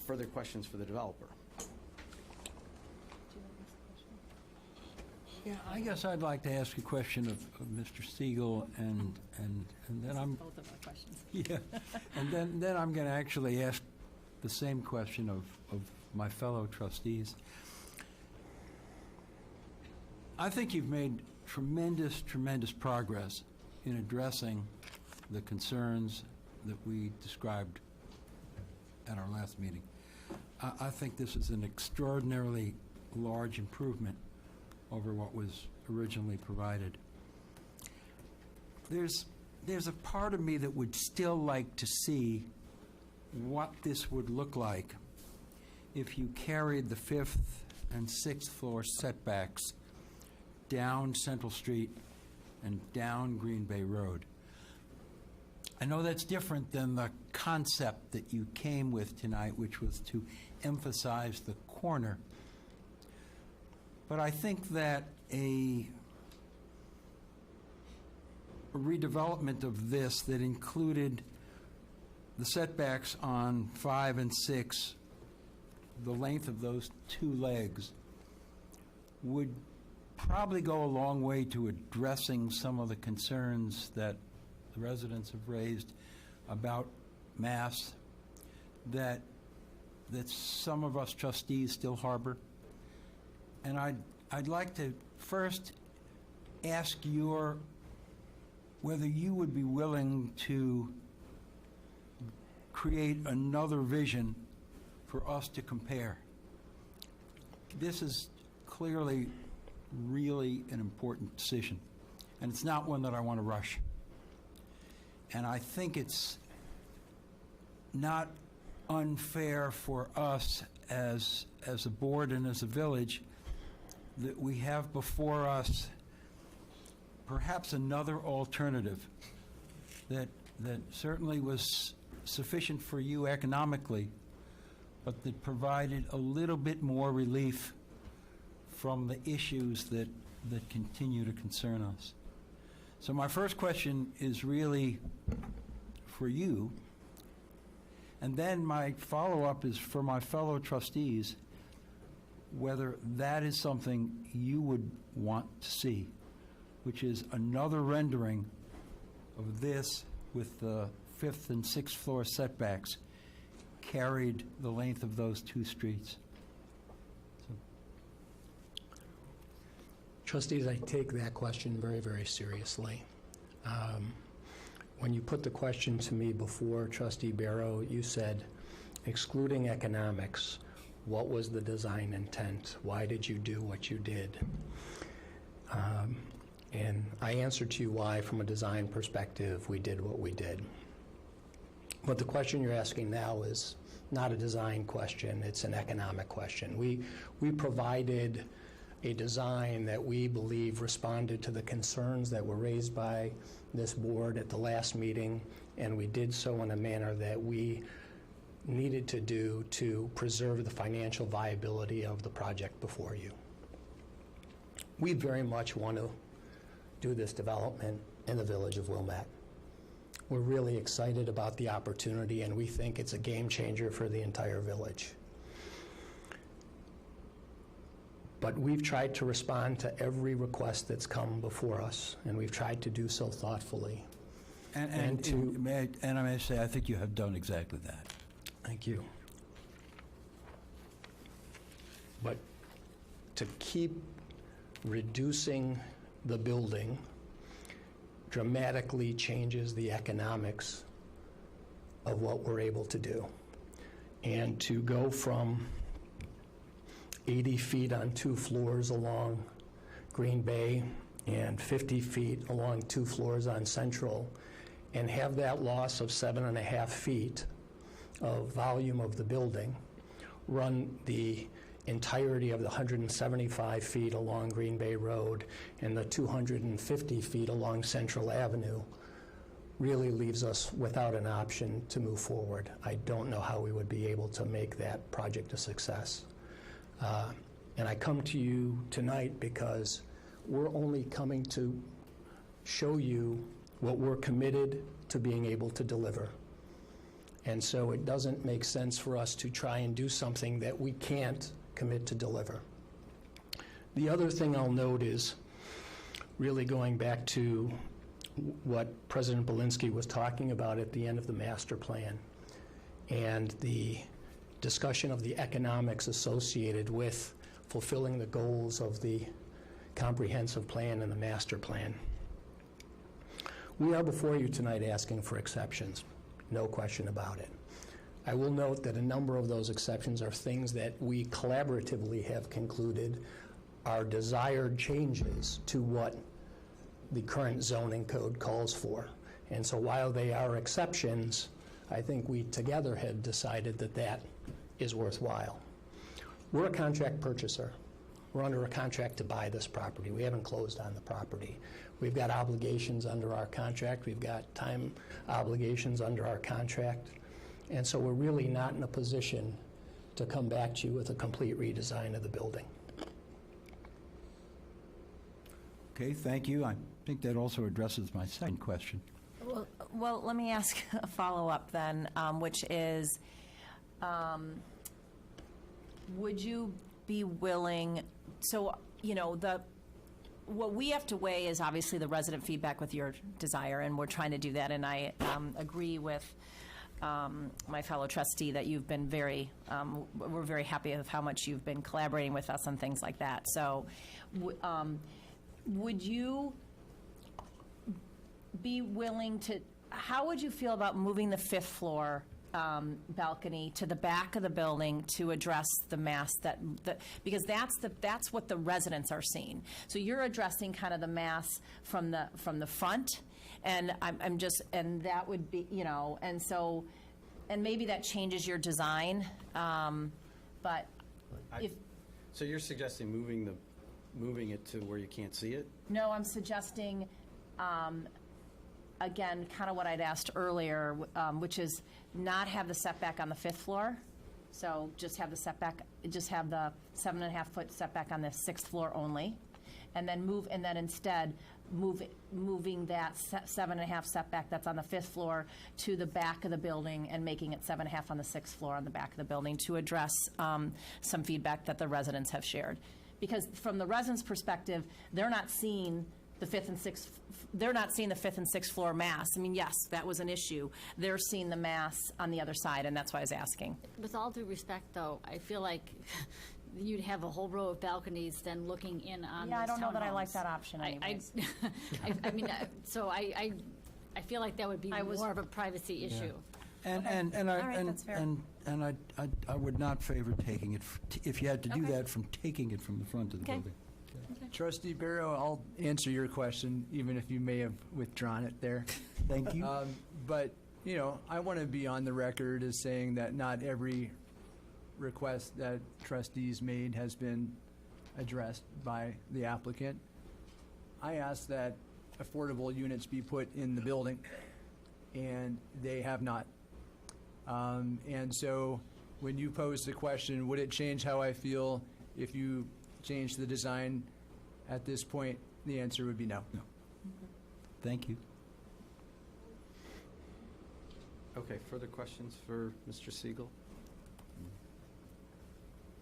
further questions for the developer? Yeah, I guess I'd like to ask a question of Mr. Siegel, and then I'm... Both of our questions. Yeah, and then I'm going to actually ask the same question of my fellow trustees. I think you've made tremendous, tremendous progress in addressing the concerns that we described at our last meeting. I think this is an extraordinarily large improvement over what was originally provided. There's a part of me that would still like to see what this would look like if you carried the 5th and 6th floor setbacks down Central Street and down Green Bay Road. I know that's different than the concept that you came with tonight, which was to emphasize the corner. But I think that a redevelopment of this that included the setbacks on 5 and 6, the length of those two legs, would probably go a long way to addressing some of the concerns that the residents have raised about mass that some of us trustees still harbor. And I'd like to first ask whether you would be willing to create another vision for us to compare. This is clearly really an important decision, and it's not one that I want to rush. And I think it's not unfair for us as a board and as a village that we have before us perhaps another alternative that certainly was sufficient for you economically, but that provided a little bit more relief from the issues that continue to concern us. So my first question is really for you, and then my follow-up is for my fellow trustees, whether that is something you would want to see, which is another rendering of this with the 5th and 6th floor setbacks carried the length of those two streets. Trustees, I take that question very, very seriously. When you put the question to me before, Trustee Barrow, you said, excluding economics, what was the design intent? Why did you do what you did? And I answered to you why, from a design perspective, we did what we did. But the question you're asking now is not a design question, it's an economic question. We provided a design that we believe responded to the concerns that were raised by this board at the last meeting, and we did so in a manner that we needed to do to preserve the financial viability of the project before you. We very much want to do this development in the village of Wilmette. We're really excited about the opportunity, and we think it's a game changer for the entire village. But we've tried to respond to every request that's come before us, and we've tried to do so thoughtfully. May I say, I think you have done exactly that. Thank you. But to keep reducing the building dramatically changes the economics of what we're able to do. And to go from 80 feet on 2 floors along Green Bay and 50 feet along 2 floors on Central, and have that loss of 7.5 feet of volume of the building, run the entirety of the 175 feet along Green Bay Road and the 250 feet along Central Avenue, really leaves us without an option to move forward. I don't know how we would be able to make that project a success. And I come to you tonight because we're only coming to show you what we're committed to being able to deliver. And so it doesn't make sense for us to try and do something that we can't commit to deliver. The other thing I'll note is really going back to what President Belinsky was talking about at the end of the master plan and the discussion of the economics associated with fulfilling the goals of the comprehensive plan and the master plan. We are before you tonight asking for exceptions, no question about it. I will note that a number of those exceptions are things that we collaboratively have concluded are desired changes to what the current zoning code calls for. And so while they are exceptions, I think we together had decided that that is worthwhile. We're a contract purchaser. We're under a contract to buy this property. We haven't closed on the property. We've got obligations under our contract. We've got time obligations under our contract. And so we're really not in a position to come back to you with a complete redesign of the building. Okay, thank you. I think that also addresses my second question. Well, let me ask a follow-up then, which is, would you be willing, so, you know, what we have to weigh is obviously the resident feedback with your desire, and we're trying to do that, and I agree with my fellow trustee that you've been very, we're very happy with how much you've been collaborating with us on things like that. So would you be willing to, how would you feel about moving the fifth floor balcony to the back of the building to address the mass because that's what the residents are seeing. So you're addressing kind of the mass from the front, and I'm just, and that would be, you know, and so, and maybe that changes your design, but if. So you're suggesting moving it to where you can't see it? No, I'm suggesting, again, kind of what I'd asked earlier, which is not have the setback on the fifth floor. So just have the setback, just have the 7.5-foot setback on the sixth floor only, and then instead moving that 7.5 setback that's on the fifth floor to the back of the building and making it 7.5 on the sixth floor on the back of the building to address some feedback that the residents have shared. Because from the residents' perspective, they're not seeing the fifth and sixth floor mass. I mean, yes, that was an issue. They're seeing the mass on the other side, and that's why I was asking. With all due respect, though, I feel like you'd have a whole row of balconies then looking in on Yeah, I don't know that I like townhomes. that option anyways. I mean, so I feel like that would be more of a privacy issue. And I would not favor taking it, if you had to do that, from taking it from the front of the building. Trustee Barrow, I'll answer your question, even if you may have withdrawn it there. Thank you. But, you know, I want to be on the record as saying that not every request that trustees made has been addressed by the applicant. I asked that affordable units be put in the building, and they have not. And so when you posed the question, would it change how I feel if you change the design at this point, the answer would be no. No. Thank you. Okay, further questions for Mr. Siegel?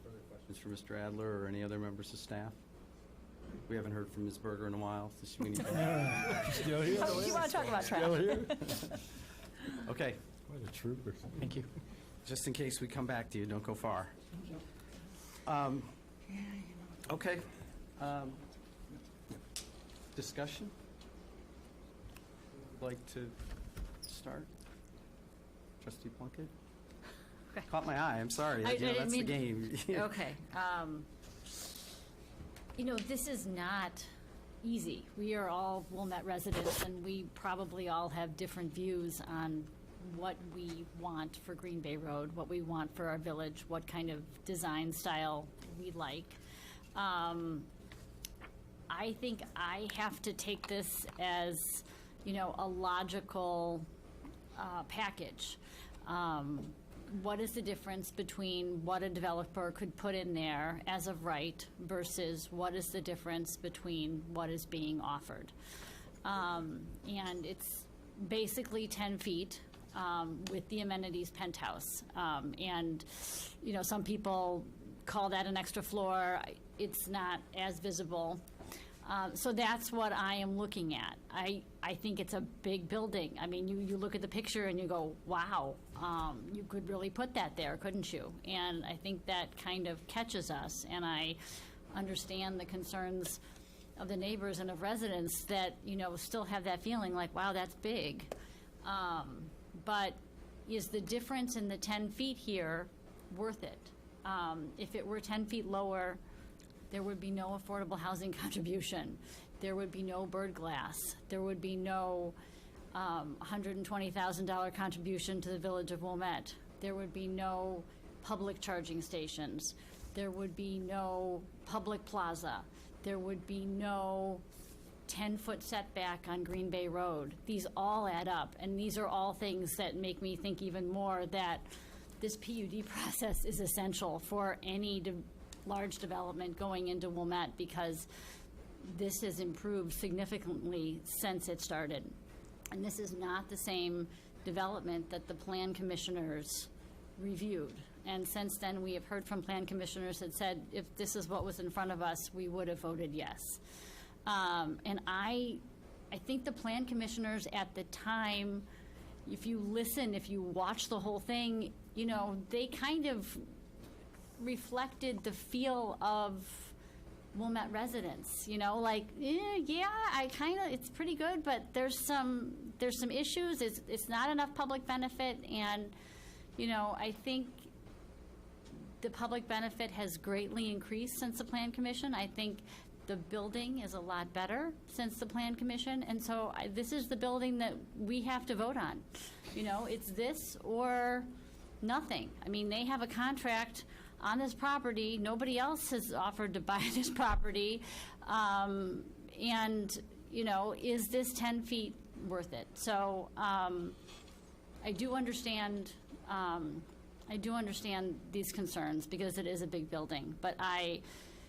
Further questions for Mr. Adler or any other members of staff? We haven't heard from Ms. Berger in a while. So we need Still here? Oh, you want to talk about trash? Still here? Okay. What a trooper. Thank you. Just in case we come back to you, don't go far. Okay. Discussion? Would like to start? Trustee Plunkett? Okay. Caught my eye, I'm sorry. I didn't That's the mean- game. Okay. You know, this is not easy. We are all Wilmette residents, and we probably all have different views on what we want for Green Bay Road, what we want for our village, what kind of design style we like. I think I have to take this as, you know, a logical package. What is the difference between what a developer could put in there as of right versus what is the difference between what is being offered? And it's basically 10 feet with the amenities penthouse. And, you know, some people call that an extra floor. It's not as visible. So that's what I am looking at. I think it's a big building. I mean, you look at the picture and you go, wow, you could really put that there, couldn't you? And I think that kind of catches us. And I understand the concerns of the neighbors and of residents that, you know, still have that feeling like, wow, that's big. But is the difference in the 10 feet here worth it? If it were 10 feet lower, there would be no affordable housing contribution. There would be no bird glass. There would be no $120,000 contribution to the village of Wilmette. There would be no public charging stations. There would be no public plaza. There would be no 10-foot setback on Green Bay Road. These all add up, and these are all things that make me think even more that this PUD process is essential for any large development going into Wilmette, because this has improved significantly since it started. And this is not the same development that the plan commissioners reviewed. And since then, we have heard from plan commissioners that said, if this is what was in front of us, we would have voted yes. And I think the plan commissioners at the time, if you listen, if you watch the whole thing, you know, they kind of reflected the feel of Wilmette residents, you know, like, yeah, it's pretty good, but there's some issues. It's not enough public benefit, and, you know, I think the public benefit has greatly increased since the Plan Commission. I think the building is a lot better since the Plan Commission, and so this is the building that we have to vote on. You know, it's this or nothing. I mean, they have a contract on this property. Nobody else has offered to buy this property. And, you know, is this 10 feet worth it? So I do understand these concerns because it is a big building, but I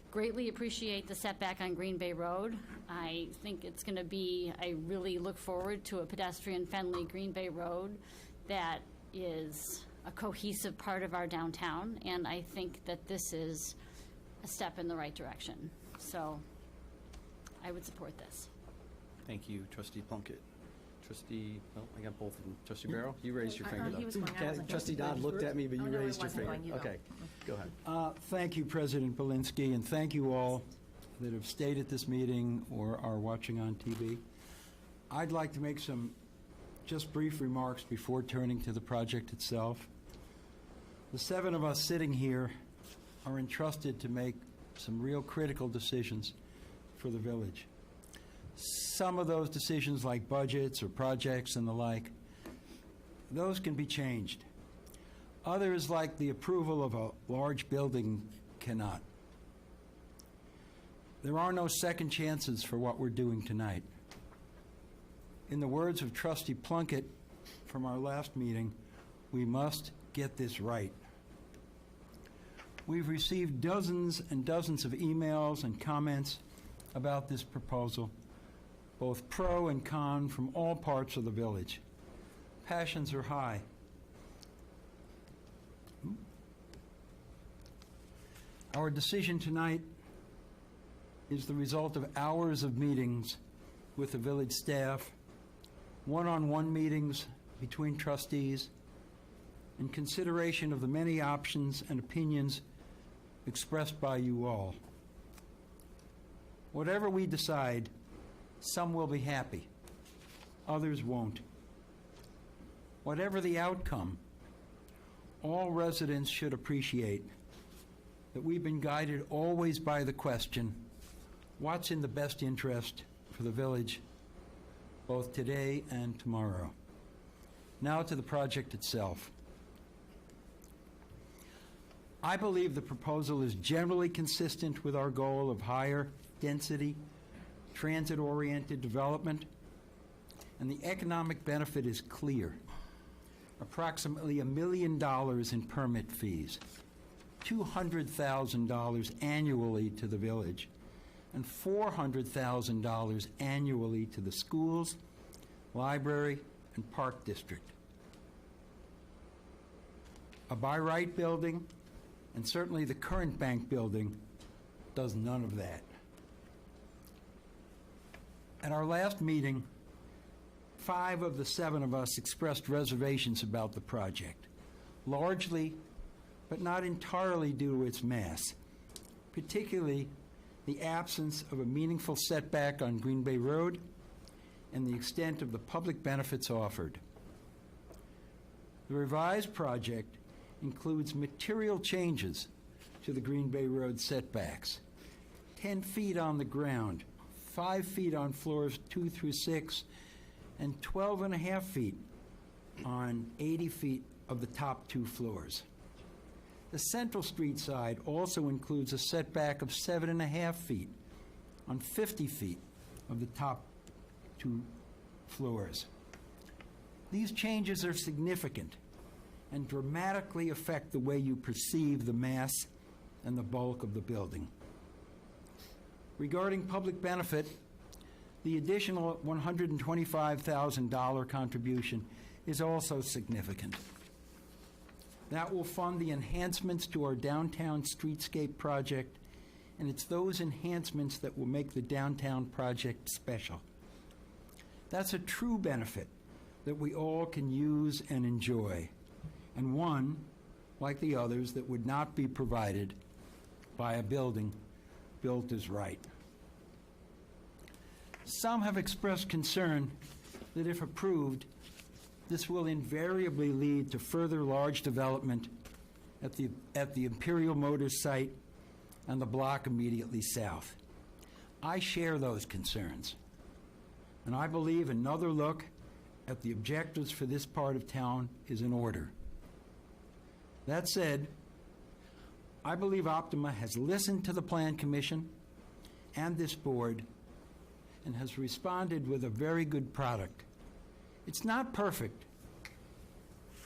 greatly appreciate the setback on Green Bay Road. I think it's going to be, I really look forward to a pedestrian-friendly Green Bay Road that is a cohesive part of our downtown, and I think that this is a step in the right direction. So I would support this. Thank you, Trustee Plunkett. Trustee, well, I got both of them. Trustee Barrow, you raised your finger. He was going, I wasn't Trustee going. Dodd looked at me, but you no, raised it your wasn't finger. going. You go. Okay, go ahead. Thank you, President Belinsky, and thank you all that have stayed at this meeting or are watching on TV. I'd like to make some just brief remarks before turning to the project itself. The 7 of us sitting here are entrusted to make some real critical decisions for the village. Some of those decisions, like budgets or projects and the like, those can be changed. Others, like the approval of a large building, cannot. There are no second chances for what we're doing tonight. In the words of Trustee Plunkett from our last meeting, we must get this right. We've received dozens and dozens of emails and comments about this proposal, both pro and con, from all parts of the village. Passions are high. Our decision tonight is the result of hours of meetings with the village staff, one-on-one meetings between trustees, and consideration of the many options and opinions expressed by you all. Whatever we decide, some will be happy, others won't. Whatever the outcome, all residents should appreciate that we've been guided always by the question, what's in the best interest for the village, both today and tomorrow? Now to the project itself. I believe the proposal is generally consistent with our goal of higher density, transit-oriented development, and the economic benefit is clear. Approximately $1 million in permit fees, $200,000 annually to the village, and $400,000 annually to the schools, library, and park district. A by right building, and certainly the current bank building, does none of that. At our last meeting, 5 of the 7 of us expressed reservations about the project, largely, but not entirely due to its mass, particularly the absence of a meaningful setback on Green Bay Road and the extent of the public benefits offered. The revised project includes material changes to the Green Bay Road setbacks, 10 feet on the ground, 5 feet on floors 2 through 6, and 12.5 feet on 80 feet of the top 2 floors. The Central Street side also includes a setback of 7.5 feet on 50 feet of the top 2 floors. These changes are significant and dramatically affect the way you perceive the mass and the bulk of the building. Regarding public benefit, the additional $125,000 contribution is also significant. That will fund the enhancements to our downtown streetscape project, and it's those enhancements that will make the downtown project special. That's a true benefit that we all can use and enjoy, and one, like the others, that would not be provided by a building built as right. Some have expressed concern that if approved, this will invariably lead to further large development at the Imperial Motors site and the block immediately south. I share those concerns, and I believe another look at the objectives for this part of town is in order. That said, I believe Optima has listened to the Plan Commission and this board and has responded with a very good product. It's not perfect,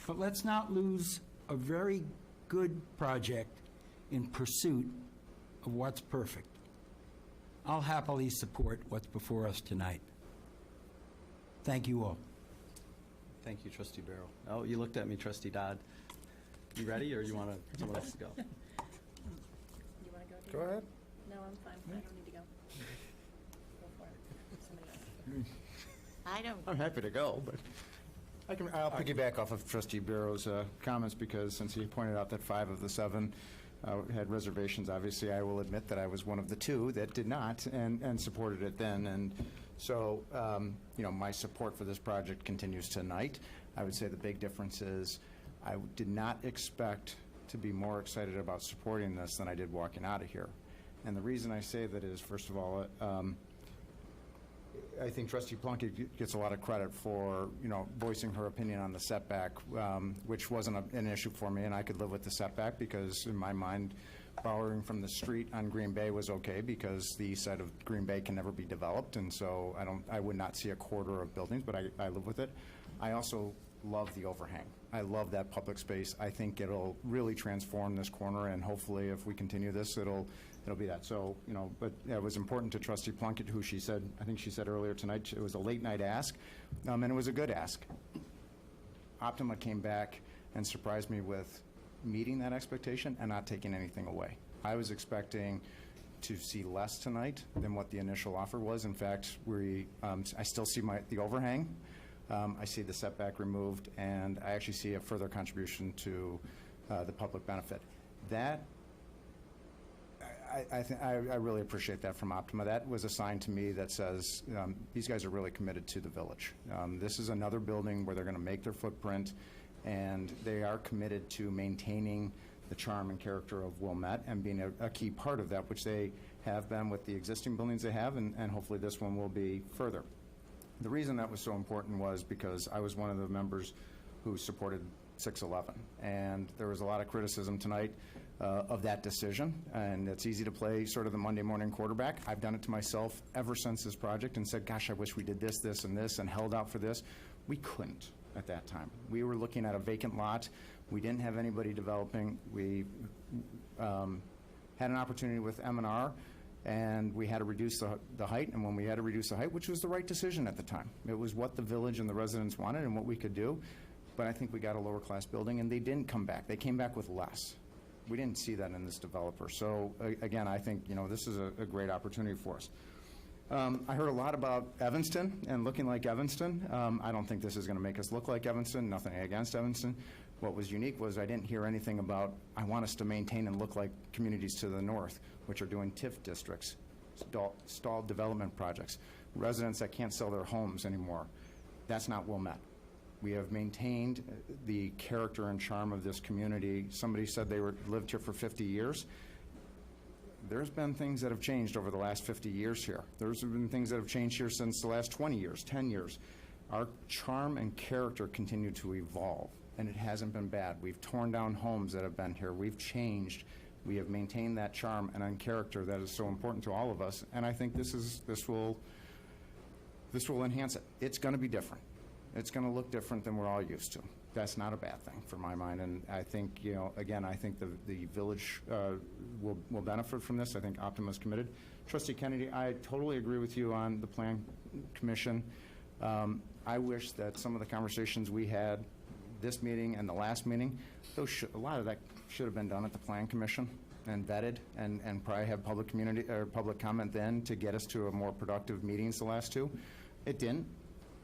but let's not lose a very good project in pursuit of what's perfect. I'll happily support what's before us tonight. Thank you all. Thank you, Trustee Barrow. Oh, you looked at me, Trustee Dodd. You ready, or you want someone else to go? You want to go? Go ahead. No, I'm fine. I don't need to go. Go for it. Somebody else. I don't. I'm happy to go, but I'll piggyback off of Trustee Barrow's comments, because since he pointed out that 5 of the 7 had reservations, obviously I will admit that I was one of the 2 that did not and supported it then. And so, my support for this project continues tonight. I would say the big difference is I did not expect to be more excited about supporting this than I did walking out of here. And the reason I say that is, first of all, I think Trustee Plunkett gets a lot of credit for, voicing her opinion on the setback, which wasn't an issue for me, and I could live with the setback because, in my mind, borrowing from the street on Green Bay was okay because the east side of Green Bay can never be developed, and so I would not see a corridor of buildings, but I live with it. I also love the overhang. I love that public space. I think it'll really transform this corner, and hopefully, if we continue this, it'll be that. So, but it was important to Trustee Plunkett, who I think she said earlier tonight, it was a late night ask, and it was a good ask. Optima came back and surprised me with meeting that expectation and not taking anything away. I was expecting to see less tonight than what the initial offer was. In fact, I still see the overhang. I see the setback removed, and I actually see a further contribution to the public benefit. That, I really appreciate that from Optima. That was a sign to me that says these guys are really committed to the village. This is another building where they're going to make their footprint, and they are committed to maintaining the charm and character of Wilmette and being a key part of that, which they have been with the existing buildings they have, and hopefully this one will be further. The reason that was so important was because I was one of the members who supported 611, and there was a lot of criticism tonight of that decision, and it's easy to play sort of the Monday morning quarterback. I've done it to myself ever since this project and said, gosh, I wish we did this, this, and this, and held out for this. We couldn't at that time. We were looking at a vacant lot. We didn't have anybody developing. We had an opportunity with M&R, and we had to reduce the height, and when we had to reduce the height, which was the right decision at the time, it was what the village and the residents wanted and what we could do, but I think we got a lower-class building, and they didn't come back. They came back with less. We didn't see that in this developer. So, again, I think, this is a great opportunity for us. I heard a lot about Evanston and looking like Evanston. I don't think this is going to make us look like Evanston, nothing against Evanston. What was unique was I didn't hear anything about, I want us to maintain and look like communities to the north, which are doing TIF districts, stalled development projects, residents that can't sell their homes anymore. That's not Wilmette. We have maintained the character and charm of this community. Somebody said they lived here for 50 years. There's been things that have changed over the last 50 years here. There's been things that have changed here since the last 20 years, 10 years. Our charm and character continue to evolve, and it hasn't been bad. We've torn down homes that have been here. We've changed. We have maintained that charm and character that is so important to all of us, and I think this will enhance it. It's going to be different. It's going to look different than we're all used to. That's not a bad thing for my mind, and I think, again, I think the village will benefit from this. I think Optima's committed. Trustee Kennedy, I totally agree with you on the Plan Commission. I wish that some of the conversations we had this meeting and the last meeting, a lot of that should have been done at the Plan Commission and vetted, and probably have public comment then to get us to a more productive meetings the last two. It didn't.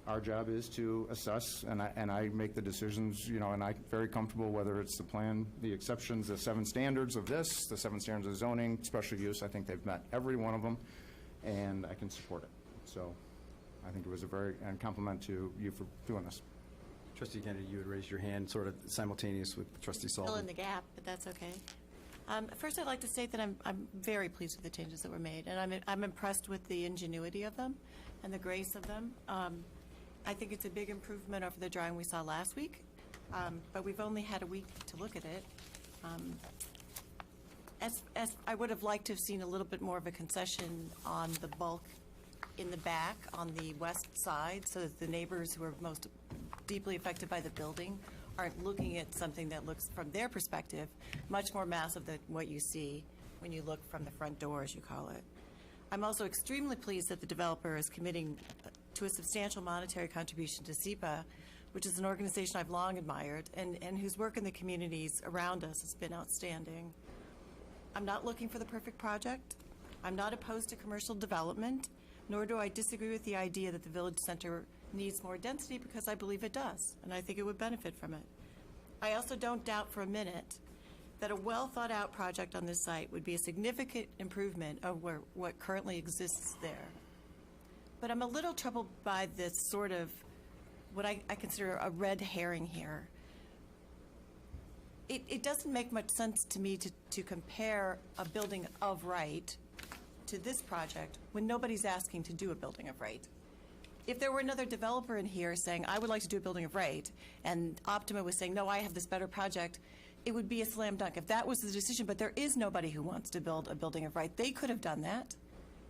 Our job is to assess, and I make the decisions, and I'm very comfortable whether it's the plan, the exceptions, the 7 standards of this, the 7 standards of zoning, special use. I think they've met every one of them, and I can support it. So I think it was and compliment to you for doing this. Trustee Kennedy, you had raised your hand sort of simultaneous with Trustee Sullivan. Fill in the gap, but that's okay. First, I'd like to state that I'm very pleased with the changes that were made, and I'm impressed with the ingenuity of them and the grace of them. I think it's a big improvement over the drawing we saw last week, but we've only had a week to look at it. As I would have liked to have seen a little bit more of a concession on the bulk in the back on the west side, so that the neighbors who are most deeply affected by the building aren't looking at something that looks, from their perspective, much more massive than what you see when you look from the front door, as you call it. I'm also extremely pleased that the developer is committing to a substantial monetary contribution to SEPA, which is an organization I've long admired, and whose work in the communities around us has been outstanding. I'm not looking for the perfect project. I'm not opposed to commercial development, nor do I disagree with the idea that the village center needs more density, because I believe it does, and I think it would benefit from it. I also don't doubt for a minute that a well-thought-out project on this site would be a significant improvement of what currently exists there. But I'm a little troubled by this sort of, what I consider a red herring here. It doesn't make much sense to me to compare a building of right to this project when nobody's asking to do a building of right. If there were another developer in here saying, I would like to do a building of right, and Optima was saying, no, I have this better project, it would be a slam dunk if that was the decision. But there is nobody who wants to build a building of right. They could have done that.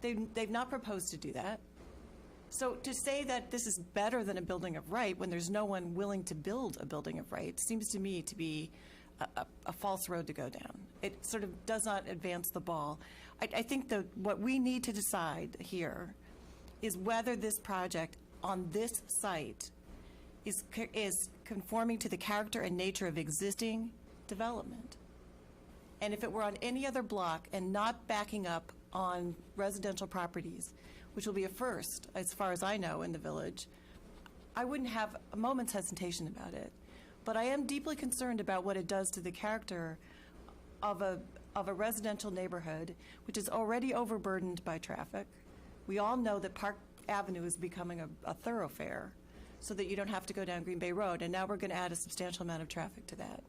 They've not proposed to do that. So to say that this is better than a building of right when there's no one willing to build a building of right seems to me to be a false road to go down. It sort of does not advance the ball. I think what we need to decide here is whether this project on this site is conforming to the character and nature of existing development. And if it were on any other block and not backing up on residential properties, which will be a first, as far as I know, in the village, I wouldn't have a moment's hesitation about it. But I am deeply concerned about what it does to the character of a residential neighborhood, which is already overburdened by traffic. We all know that Park Avenue is becoming a thoroughfare so that you don't have to go down Green Bay Road, and now we're going to add a substantial amount of traffic to that.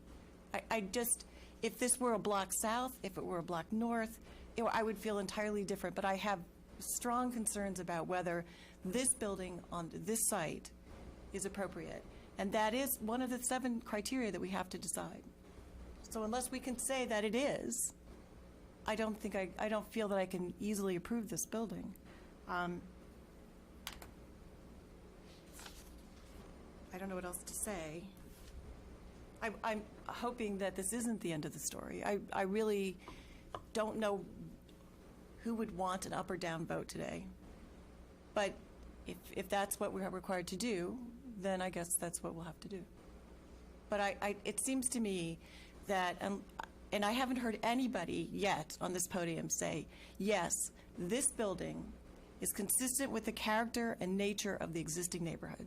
If this were a block south, if it were a block north, I would feel entirely different, but I have strong concerns about whether this building on this site is appropriate. And that is one of the 7 criteria that we have to decide. So unless we can say that it is, I don't feel that I can easily approve this building. I don't know what else to say. I'm hoping that this isn't the end of the story. I really don't know who would want an up or down vote today. But if that's what we're required to do, then I guess that's what we'll have to do. But it seems to me that, and I haven't heard anybody yet on this podium say, yes, this building is consistent with the character and nature of the existing neighborhood.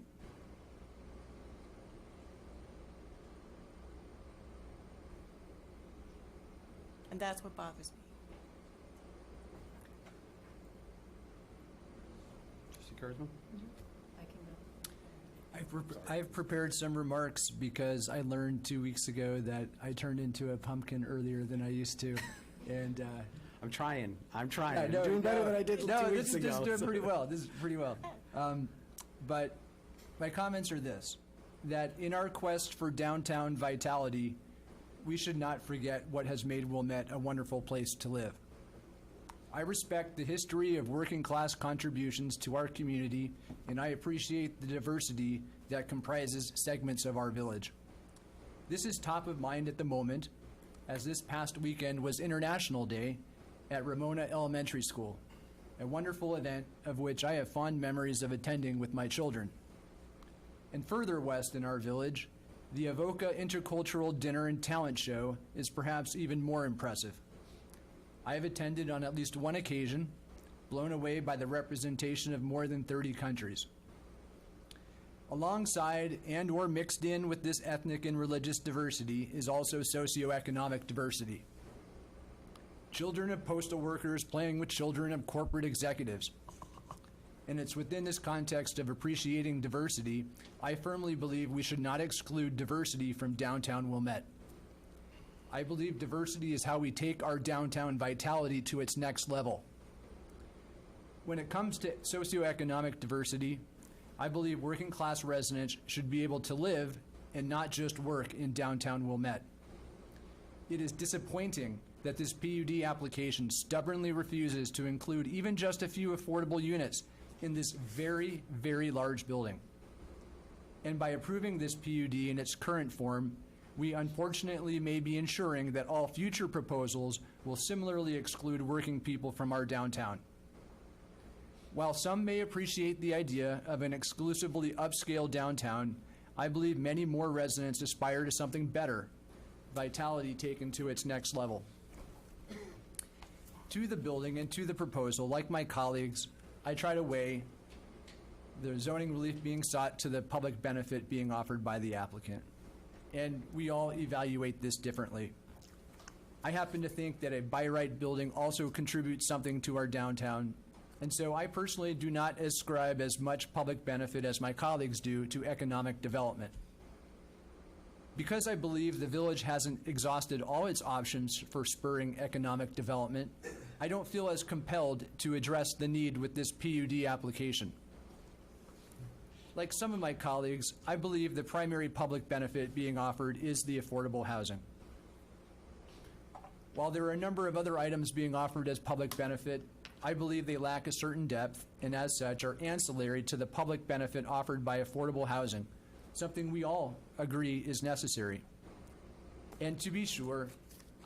And that's what bothers me. Trustee Kurzman? I've prepared some remarks because I learned 2 weeks ago that I turned into a pumpkin earlier than I used to, and I'm trying. I'm no, doing better than I did 2 weeks ago. This is doing pretty well. This is pretty well. But my comments are this: that in our quest for downtown vitality, we should not forget what has made Wilmette a wonderful place to live. I respect the history of working class contributions to our community, and I appreciate the diversity that comprises segments of our village. This is top of mind at the moment, as this past weekend was International Day at Ramona Elementary School, a wonderful event of which I have fond memories of attending with my children. And further west in our village, the Avoca Intercultural Dinner and Talent Show is perhaps even more impressive. I have attended on at least one occasion, blown away by the representation of more than 30 countries. Alongside and or mixed in with this ethnic and religious diversity is also socioeconomic diversity. Children of postal workers playing with children of corporate executives. And it's within this context of appreciating diversity, I firmly believe we should not exclude diversity from downtown Wilmette. I believe diversity is how we take our downtown vitality to its next level. When it comes to socioeconomic diversity, I believe working class residents should be able to live and not just work in downtown Wilmette. It is disappointing that this PUD application stubbornly refuses to include even just a few affordable units in this very, very large building. And by approving this PUD in its current form, we unfortunately may be ensuring that all future proposals will similarly exclude working people from our downtown. While some may appreciate the idea of an exclusively upscale downtown, I believe many more residents aspire to something better, vitality taken to its next level. To the building and to the proposal, like my colleagues, I try to weigh the zoning relief being sought to the public benefit being offered by the applicant. And we all evaluate this differently. I happen to think that a by right building also contributes something to our downtown, and so I personally do not ascribe as much public benefit as my colleagues do to economic development. Because I believe the village hasn't exhausted all its options for spurring economic development, I don't feel as compelled to address the need with this PUD application. Like some of my colleagues, I believe the primary public benefit being offered is the affordable housing. While there are a number of other items being offered as public benefit, I believe they lack a certain depth and as such are ancillary to the public benefit offered by affordable housing, something we all agree is necessary. And to be sure,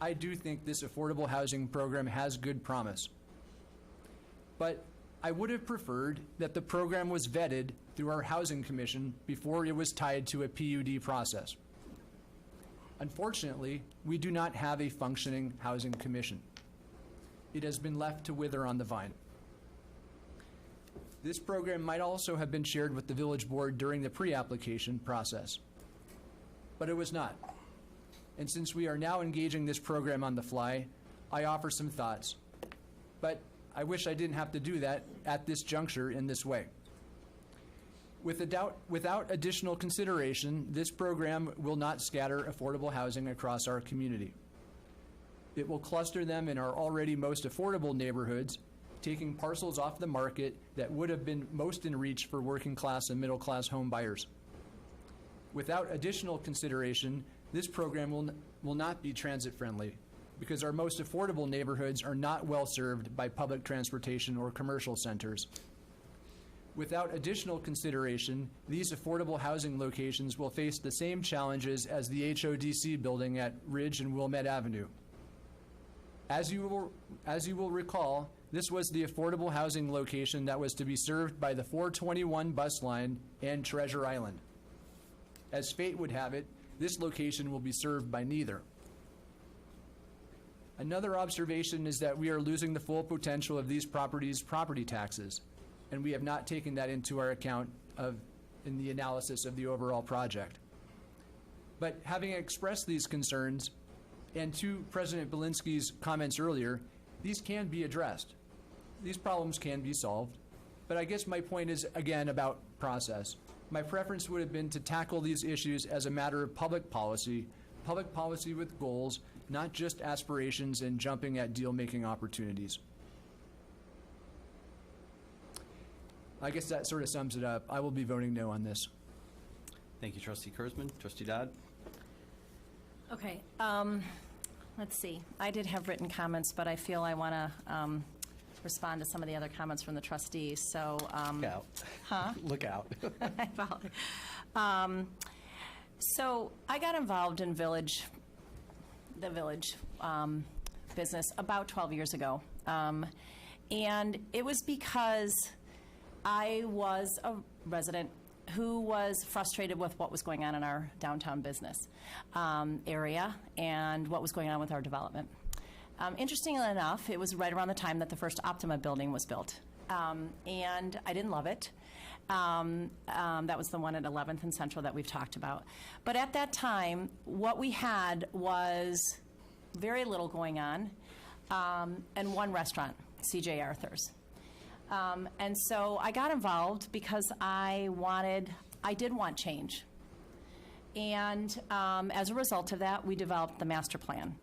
I do think this affordable housing program has good promise. But I would have preferred that the program was vetted through our Housing Commission before it was tied to a PUD process. Unfortunately, we do not have a functioning Housing Commission. It has been left to wither on the vine. This program might also have been shared with the Village Board during the pre-application process, but it was not. And since we are now engaging this program on the fly, I offer some thoughts. But I wish I didn't have to do that at this juncture in this way. Without additional consideration, this program will not scatter affordable housing across our community. It will cluster them in our already most affordable neighborhoods, taking parcels off the market that would have been most in reach for working class and middle class home buyers. Without additional consideration, this program will not be transit friendly because our most affordable neighborhoods are not well served by public transportation or commercial centers. Without additional consideration, these affordable housing locations will face the same challenges as the HODC building at Ridge and Wilmette Avenue. As you will recall, this was the affordable housing location that was to be served by the 421 bus line and Treasure Island. As fate would have it, this location will be served by neither. Another observation is that we are losing the full potential of these properties' property taxes, and we have not taken that into our account in the analysis of the overall project. But having expressed these concerns, and to President Belinsky's comments earlier, these can be addressed. These problems can be solved. But I guess my point is, again, about process. My preference would have been to tackle these issues as a matter of public policy with goals, not just aspirations and jumping at deal-making opportunities. I guess that sort of sums it up. I will be voting no on this. Thank you, Trustee Kurzman. Trustee Dodd? Okay, let's see. I did have written comments, but I feel I want to respond to some of the other comments from the trustees, so. Look out. Huh? Look out. I apologize. So I got involved in the village business about 12 years ago. And it was because I was a resident who was frustrated with what was going on in our downtown business area and what was going on with our development. Interestingly enough, it was right around the time that the first Optima building was built. And I didn't love it. That was the one at 11th and Central that we've talked about. But at that time, what we had was very little going on, and one restaurant, C.J. Arthur's. And so I got involved because I did want change. And as a result of that, we developed the master plan.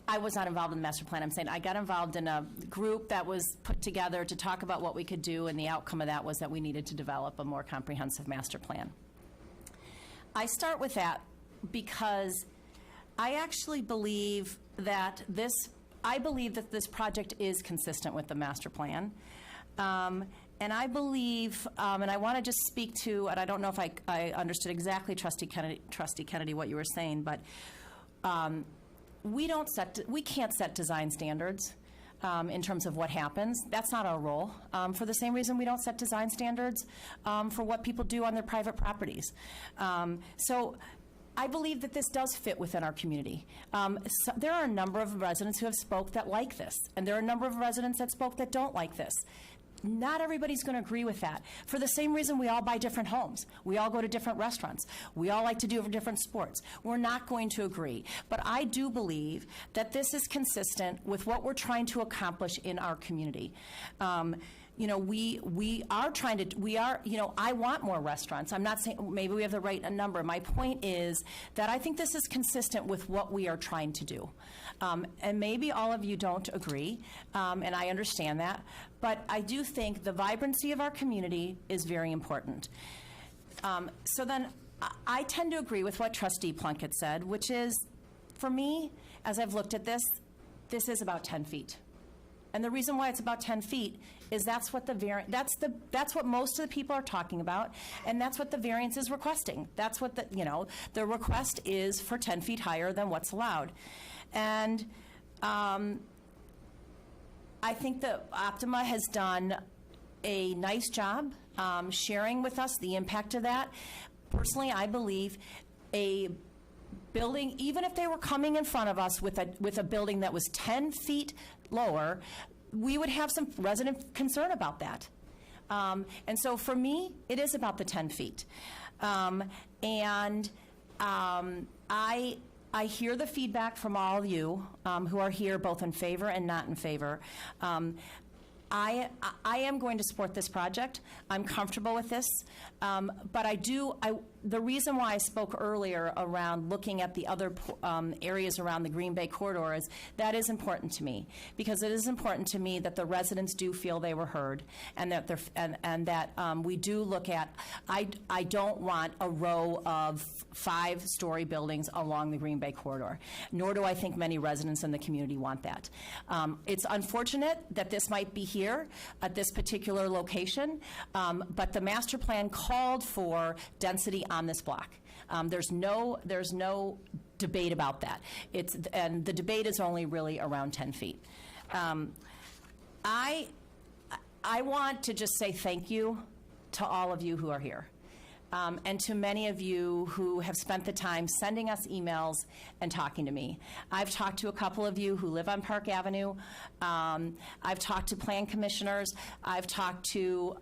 I was not involved in the master plan. I'm saying I got involved in a group that was put together to talk about what we could do, and the outcome of that was that we needed to develop a more comprehensive master plan. I start with that because I actually believe that this project is consistent with the master plan. And I believe, and I want to just speak to, and I don't know if I understood exactly, Trustee Kennedy, what you were saying, but we can't set design standards in terms of what happens. That's not our role. For the same reason we don't set design standards for what people do on their private properties. So I believe that this does fit within our community. So there are a number of residents who have spoke that like this, and there are a number of residents that spoke that don't like this. Not everybody's going to agree with that. For the same reason we all buy different homes. We all go to different restaurants. We all like to do different sports. We're not going to agree. But I do believe that this is consistent with what we're trying to accomplish in our community. We are trying to, I want more restaurants. I'm not saying maybe we have the right number. My point is that I think this is consistent with what we are trying to do. And maybe all of you don't agree, and I understand that, but I do think the vibrancy of our community is very important. So then I tend to agree with what Trustee Plunkett said, which is, for me, as I've looked at this, this is about 10 feet. And the reason why it's about 10 feet is that's what that's what most of the people are talking about, and that's what the variance is requesting. That's what the request is for 10 feet higher than what's allowed. And I think that Optima has done a nice job sharing with us the impact of that. Personally, I believe a building, even if they were coming in front of us with a building that was 10 feet lower, we would have some resident concern about that. And so for me, it is about the 10 feet. I hear the feedback from all of you who are here, both in favor and not in favor. I am going to support this project. I'm comfortable with this. But the reason why I spoke earlier around looking at the other areas around the Green Bay corridor is that is important to me, because it is important to me that the residents do feel they were heard, and that we do look at. I don't want a row of 5-story buildings along the Green Bay corridor, nor do I think many residents in the community want that. It's unfortunate that this might be here at this particular location, but the master plan called for density on this block. There's no debate about that. And the debate is only really around 10 feet. I want to just say thank you to all of you who are here. and to many of you who have spent the time sending us emails and talking to me. I've talked to a couple of you who live on Park Avenue. I've talked to plan commissioners. I've talked to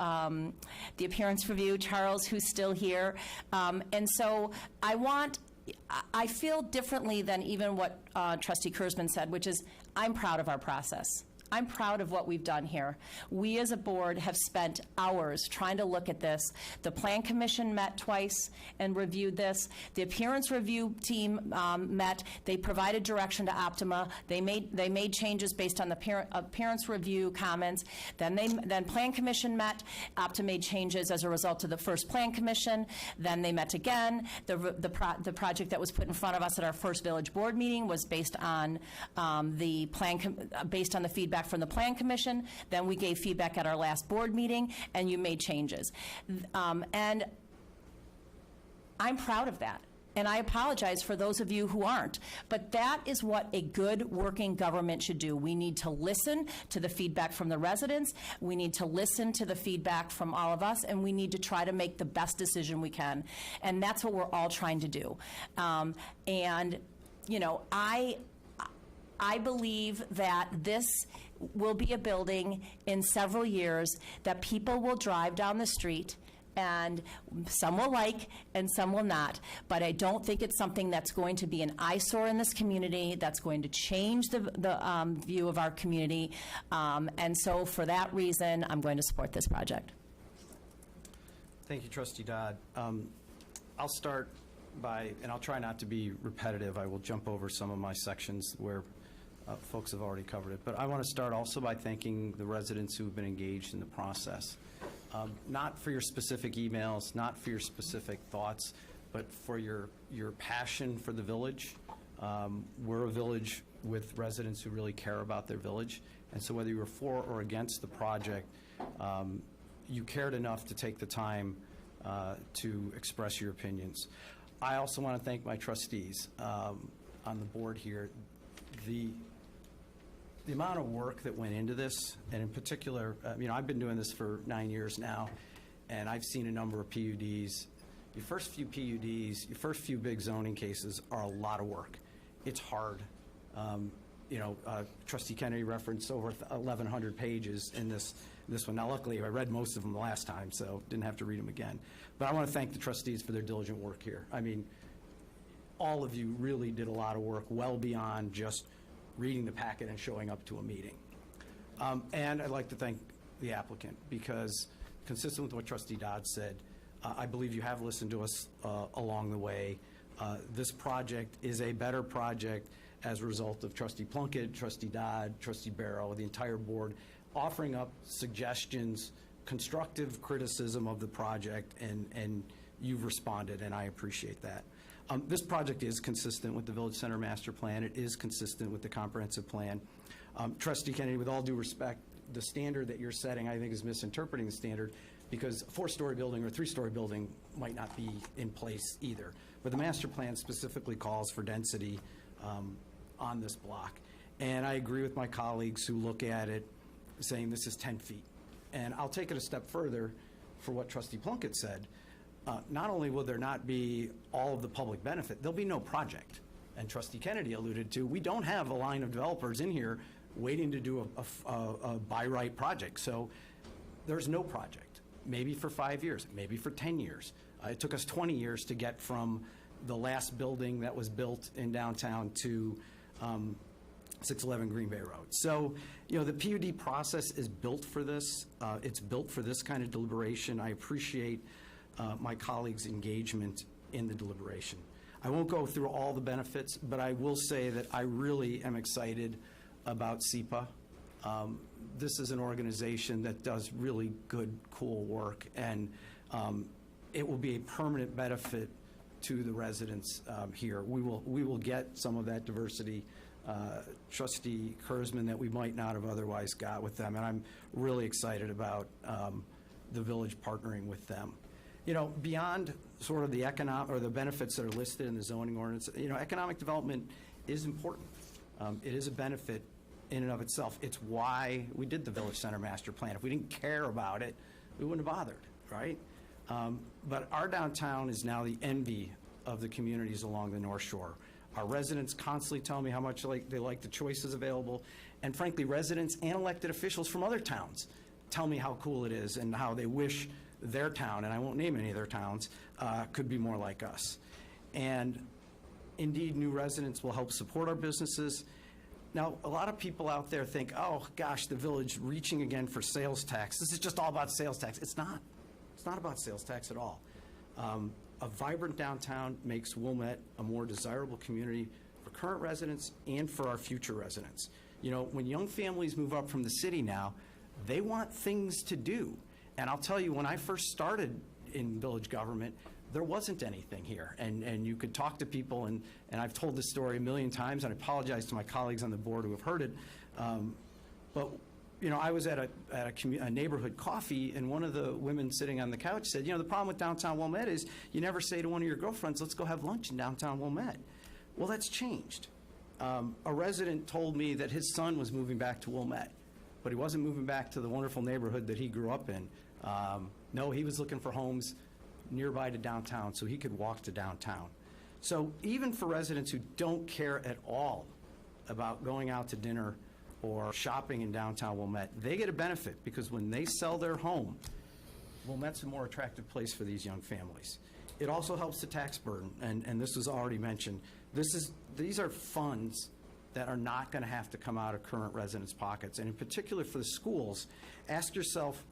the appearance review, Charles, who's still here. And so I feel differently than even what Trustee Kurzman said, which is I'm proud of our process. I'm proud of what we've done here. We as a board have spent hours trying to look at this. The Plan Commission met twice and reviewed this. The appearance review team met. They provided direction to Optima. They made changes based on the appearance review comments. Then Plan Commission met. Optima made changes as a result of the first Plan Commission. Then they met again. The project that was put in front of us at our first village board meeting was based on based on the feedback from the Plan Commission. Then we gave feedback at our last board meeting, and you made changes. And I'm proud of that. And I apologize for those of you who aren't. But that is what a good working government should do. We need to listen to the feedback from the residents. We need to listen to the feedback from all of us, and we need to try to make the best decision we can. And that's what we're all trying to do. And, you know, I believe that this will be a building in several years that people will drive down the street, and some will like and some will not. But I don't think it's something that's going to be an eyesore in this community, that's going to change the view of our community. And so for that reason, I'm going to support this project. Thank you, Trustee Dodd. I'll start by, and I'll try not to be repetitive, I will jump over some of my sections where folks have already covered it. But I want to start also by thanking the residents who have been engaged in the process. Not for your specific emails, not for your specific thoughts, but for your passion for the village. We're a village with residents who really care about their village. And so whether you were for or against the project, you cared enough to take the time to express your opinions. I also want to thank my trustees on the board here. The amount of work that went into this, and in particular, you know, I've been doing this for 9 years now, and I've seen a number of PUDs. Your first few PUDs, your first few big zoning cases are a lot of work. It's hard. You know, Trustee Kennedy referenced over 1,100 pages in this one. Now, luckily, I read most of them the last time, so didn't have to read them again. But I want to thank the trustees for their diligent work here. I mean, all of you really did a lot of work well beyond just reading the packet and showing up to a meeting. And I'd like to thank the applicant because, consistent with what Trustee Dodd said, I believe you have listened to us along the way. This project is a better project as a result of Trustee Plunkett, Trustee Dodd, Trustee Barrow, the entire board, offering up suggestions, constructive criticism of the project, and you've responded, and I appreciate that. This project is consistent with the Village Center Master Plan. It is consistent with the comprehensive plan. Trustee Kennedy, with all due respect, the standard that you're setting, I think, is misinterpreting the standard because a 4-story building or a 3-story building might not be in place either. But the master plan specifically calls for density on this block. And I agree with my colleagues who look at it saying this is 10 feet. And I'll take it a step further for what Trustee Plunkett said. Not only will there not be all of the public benefit, there'll be no project. And Trustee Kennedy alluded to, we don't have a line of developers in here waiting to do a by right project. So there's no project, maybe for 5 years, maybe for 10 years. It took us 20 years to get from the last building that was built in downtown to 611 Green Bay Road. So, you know, the PUD process is built for this. It's built for this kind of deliberation. I appreciate my colleagues' engagement in the deliberation. I won't go through all the benefits, but I will say that I really am excited about SEPA. This is an organization that does really good, cool work, and it will be a permanent benefit to the residents here. We will get some of that diversity, Trustee Kurzman, that we might not have otherwise got with them, and I'm really excited about the village partnering with them. You know, beyond sort of the economic or the benefits that are listed in the zoning ordinance, you know, economic development is important. It is a benefit in and of itself. It's why we did the Village Center Master Plan. If we didn't care about it, we wouldn't have bothered, right? But our downtown is now the envy of the communities along the North Shore. Our residents constantly tell me how much they like the choices available, and frankly, residents and elected officials from other towns tell me how cool it is and how they wish their town, and I won't name any of their towns, could be more like us. And indeed, new residents will help support our businesses. Now, a lot of people out there think, oh, gosh, the village reaching again for sales tax. This is just all about sales tax. It's not. It's not about sales tax at all. A vibrant downtown makes Wilmette a more desirable community for current residents and for our future residents. You know, when young families move up from the city now, they want things to do. And I'll tell you, when I first started in village government, there wasn't anything here. And you could talk to people, and I've told this story a million times, and I apologize to my colleagues on the board who have heard it. But you know, I was at a neighborhood coffee, and one of the women sitting on the couch said, you know, the problem with downtown Wilmette is you never say to one of your girlfriends, let's go have lunch in downtown Wilmette. Well, that's changed. A resident told me that his son was moving back to Wilmette, but he wasn't moving back to the wonderful neighborhood that he grew up in. No, he was looking for homes nearby to downtown so he could walk to downtown. So even for residents who don't care at all about going out to dinner or shopping in downtown Wilmette, they get a benefit because when they sell their home, Wilmette's a more attractive place for these young families. It also helps the tax burden, and this was already mentioned. These are funds that are not going to have to come out of current residents' pockets. And in particular for the schools, ask yourself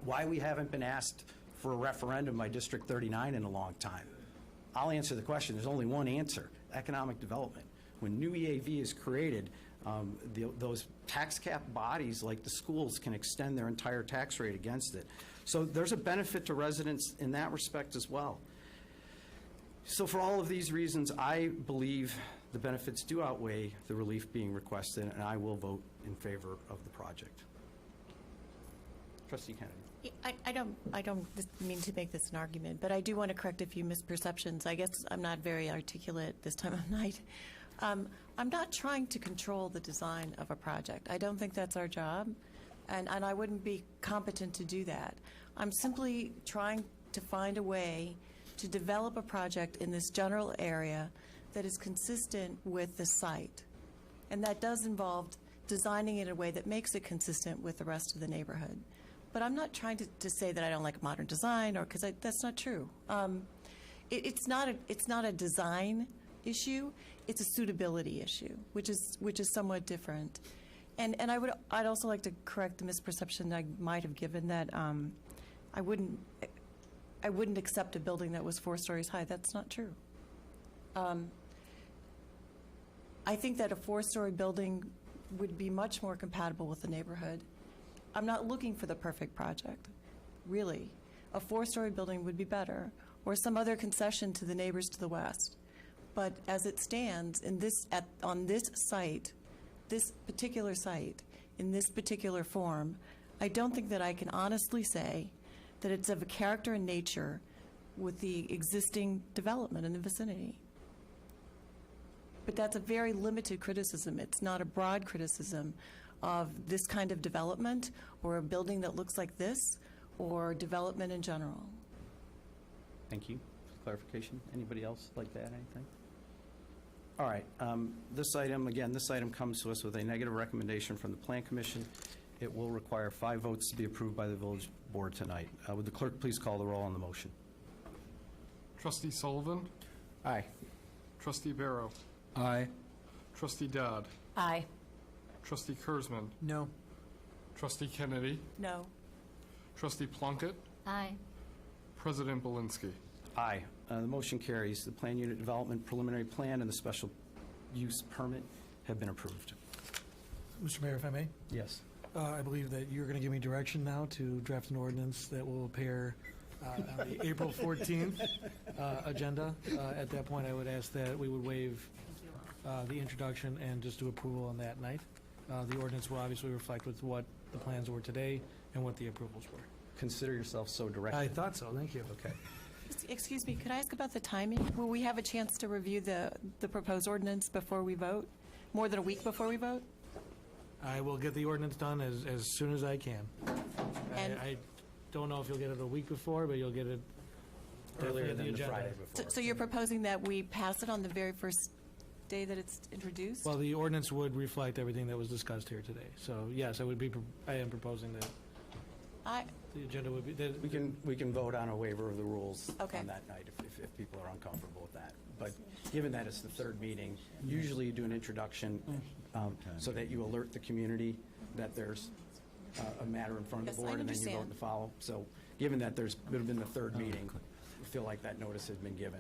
why we haven't been asked for a referendum by District 39 in a long time. I'll answer the question. There's only one answer: economic development. When new EAV is created, those tax cap bodies like the schools can extend their entire tax rate against it. So there's a benefit to residents in that respect as well. So for all of these reasons, I believe the benefits do outweigh the relief being requested, and I will vote in favor of the project. Trustee Kennedy. I don't mean to make this an argument, but I do want to correct a few misperceptions. I guess I'm not very articulate this time of night. I'm not trying to control the design of a project. I don't think that's our job, and I wouldn't be competent to do that. I'm simply trying to find a way to develop a project in this general area that is consistent with the site. And that does involve designing it in a way that makes it consistent with the rest of the neighborhood. But I'm not trying to say that I don't like modern design, or because that's not true. It's not a design issue. It's a suitability issue, which is somewhat different. And I'd also like to correct the misperception I might have given that I wouldn't accept a building that was 4 stories high. That's not true. I think that a 4-story building would be much more compatible with the neighborhood. I'm not looking for the perfect project, really. A 4-story building would be better, or some other concession to the neighbors to the west. But as it stands on this site, this particular site, in this particular form, I don't think that I can honestly say that it's of a character and nature with the existing development in the vicinity. But that's a very limited criticism. It's not a broad criticism of this kind of development or a building that looks like this or development in general. Thank you for clarification. Anybody else like to add anything? All right. This item comes to us with a negative recommendation from the Plan Commission. It will require 5 votes to be approved by the village board tonight. Would the clerk please call the roll on the motion? Trustee Sullivan? Aye. Trustee Barrow? Aye. Trustee Dodd? Aye. Trustee Kurzman? No. Trustee Kennedy? No. Trustee Plunkett? Aye. President Belinsky? Aye. The motion carries. The Plan Unit Development Preliminary Plan and the Special Use Permit have been approved. Mr. Mayor, if I may? Yes. I believe that you're going to give me direction now to draft an ordinance that will appear on the April 14th agenda. At that point, I would ask that we would waive the introduction and just do approval on that night. The ordinance will obviously reflect with what the plans were today and what the approvals were. Consider yourself so directed. I thought so. Thank you. Okay. Excuse me, could I ask about the timing? Will we have a chance to review the proposed ordinance before we vote? More than a week before we vote? I will get the ordinance done as soon as I can. And don't know if you'll get it a week before, but you'll get it earlier in the agenda. Friday before. So you're proposing that we pass it on the very first day that it's introduced? Well, the ordinance would reflect everything that was discussed here today. So, yes, I am proposing that the agenda would be, that We can vote on a waiver of the rules Okay. on that night if people are uncomfortable with that. But given that it's the third meeting, usually you do an introduction so that you alert the community that there's a matter in front of the Yes, I board, and then you vote understand. to follow. So given that it would have been the third meeting, I feel like that notice has been given.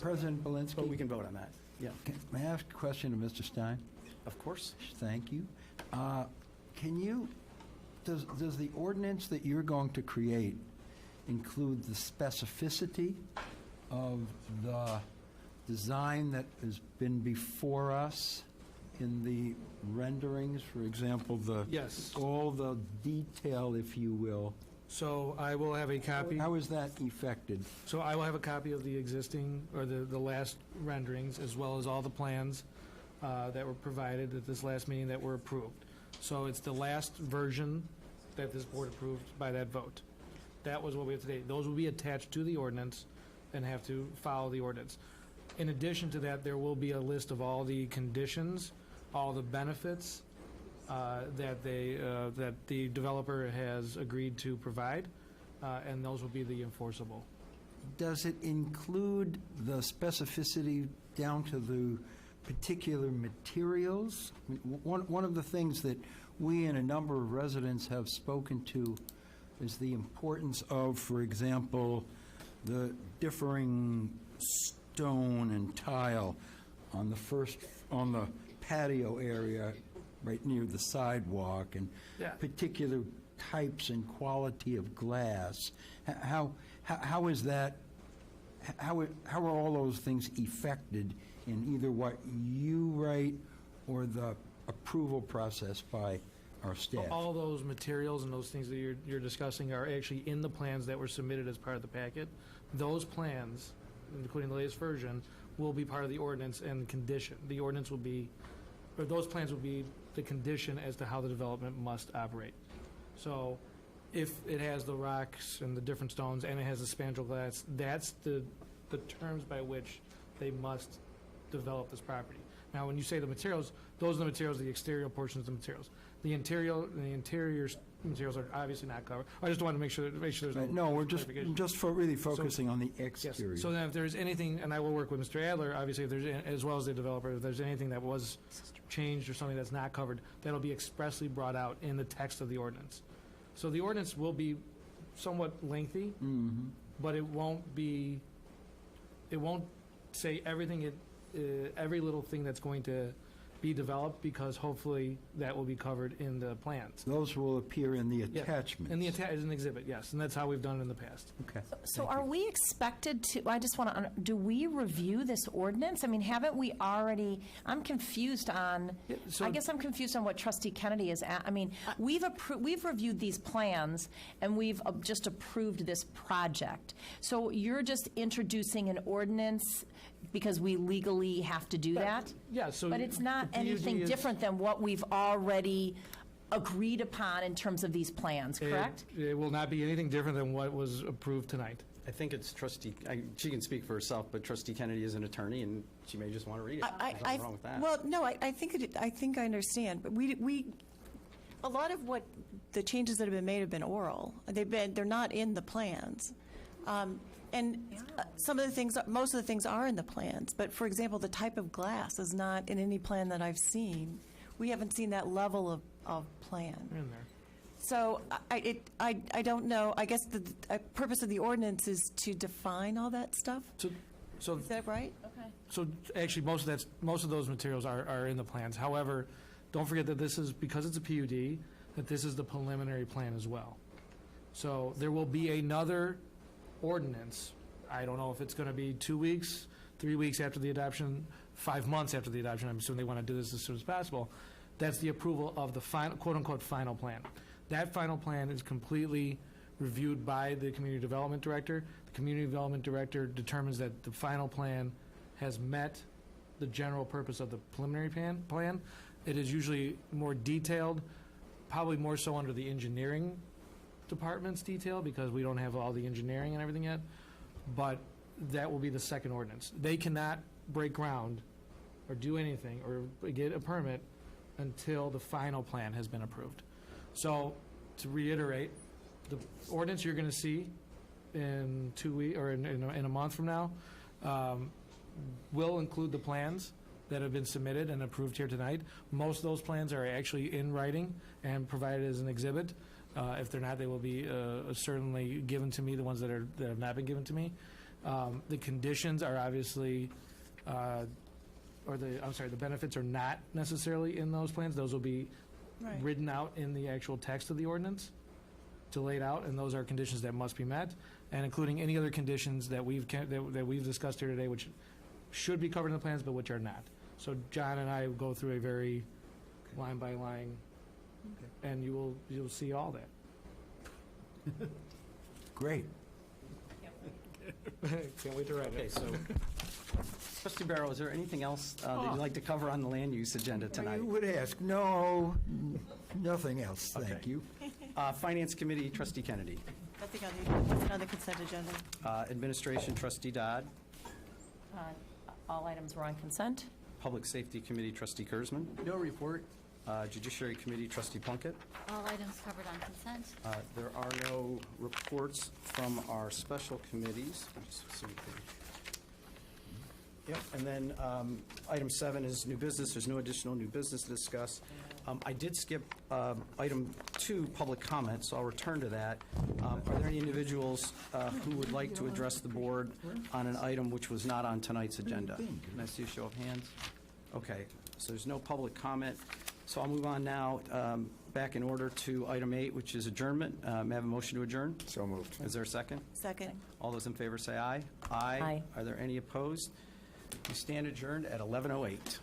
President Belinsky? But we can vote on that, yeah. May I ask a question to Mr. Stein? Of course. Thank you. Does the ordinance that you're going to create include the specificity of the design that has been before us in the renderings? For example, Yes. all the detail, if you will. So I will have a copy. How is that effected? So I will have a copy of the existing, or the last renderings, as well as all the plans that were provided at this last meeting that were approved. So it's the last version that this board approved by that vote. That was what we have today. Those will be attached to the ordinance and have to follow the ordinance. In addition to that, there will be a list of all the conditions, all the benefits that the developer has agreed to provide, and those will be the enforceable. Does it include the specificity down to the particular materials? I mean, one of the things that we and a number of residents have spoken to is the importance of, for example, the differing stone and tile on the patio area right near the sidewalk, and particular types and quality of glass. How is that? How are all those things effected in either what you write or the approval process by our staff? All those materials and those things that you're discussing are actually in the plans that were submitted as part of the packet. Those plans, including the latest version, will be part of the ordinance and condition. The ordinance will be, or those plans will be the condition as to how the development must operate. So if it has the rocks and the different stones and it has the spandrel glass, that's the terms by which they must develop this property. Now, when you say the materials, those are the materials, the exterior portions of the materials. The interior materials are obviously not covered. I just wanted to make sure there's No, we're clarification. just really focusing on the Yes. exterior. So then if there's anything, and I will work with Mr. Adler, obviously, if there's, as well as the developer, if there's anything that was changed or something that's not covered, that'll be expressly brought out in the text of the ordinance. So the ordinance will be somewhat lengthy, but it won't say everything, every little thing that's going to be developed, because hopefully that will be covered in the plans. Those will appear in the Yeah. attachments. In the as an exhibit, yes, and that's how we've done it in the past. Okay. So are we expected to, I just want to, do we review this ordinance? I mean, haven't we already, I'm confused on, I guess I'm confused on what Trustee Kennedy is at. I mean, we've reviewed these plans, and we've just approved this project. So you're just introducing an ordinance because we legally have to do that? Yeah, so. But it's not the PUD anything is- different than what we've already agreed upon in terms of these plans, correct? It will not be anything different than what was approved tonight. I think it's trustee, she can speak for herself, but trustee Kennedy is an attorney, and she may just want to read it. There's nothing wrong with that. Well, no, I think I understand, but a lot of what the changes that have been made have been oral. They're not in the plans. And some of the things, most of the things are in the plans, but for example, the type of glass is not in any plan that I've seen. We haven't seen that level of plan. In there. So I don't know, I guess the purpose of the ordinance is to define all that stuff? So Is that right? Okay. So actually, most of those materials are in the plans. However, don't forget that this is, because it's a PUD, that this is the preliminary plan as well. So there will be another ordinance. I don't know if it's going to be 2 weeks, 3 weeks after the adoption, 5 months after the adoption. I'm assuming they want to do this as soon as possible. That's the approval of the final, quote-unquote, final plan. That final plan is completely reviewed by the community development director. The community development director determines that the final plan has met the general purpose of the preliminary plan. It is usually more detailed, probably more so under the engineering department's detail because we don't have all the engineering and everything yet, but that will be the second ordinance. They cannot break ground or do anything or get a permit until the final plan has been approved. So, to reiterate, the ordinance you're going to see in 2 weeks, or in a month from now, will include the plans that have been submitted and approved here tonight. Most of those plans are actually in writing and provided as an exhibit. If they're not, they will be certainly given to me, the ones that have not been given to me. The conditions are obviously, the benefits are not necessarily in those plans. Those will be written out in the actual text of the ordinance to lay it out, and those are conditions that must be met, and including any other conditions that we've discussed here today, which should be covered in the plans, but which are not. So John and I will go through a very line by line, and you'll see all that. Great. Can't wait to read it. Okay, so, Trustee Barrow, is there anything else that you'd like to cover on the land use agenda tonight? You would ask. No, nothing else, thank Okay. you. Finance Committee, Trustee Kennedy. Nothing on the consent agenda. Administration, Trustee Dodd. All items were on consent. Public Safety Committee, Trustee Kurzman. No report. Judiciary Committee, Trustee Plunkett. All items covered on consent. There are no reports from our special committees. Let me just see what they- Yep, and then item 7 is new business. There's no additional new business to discuss. I did skip item 2, public comment, so I'll return to that. Are there any individuals who would like to address the board on an item which was not on tonight's agenda? Can I see a show of hands? Okay, so there's no public comment. So I'll move on now, back in order to item 8, which is adjournment. May I have a motion to adjourn? So moved. Is there a second? Second. All those in favor say aye. Aye. Are there any opposed? We stand adjourned at 11:08.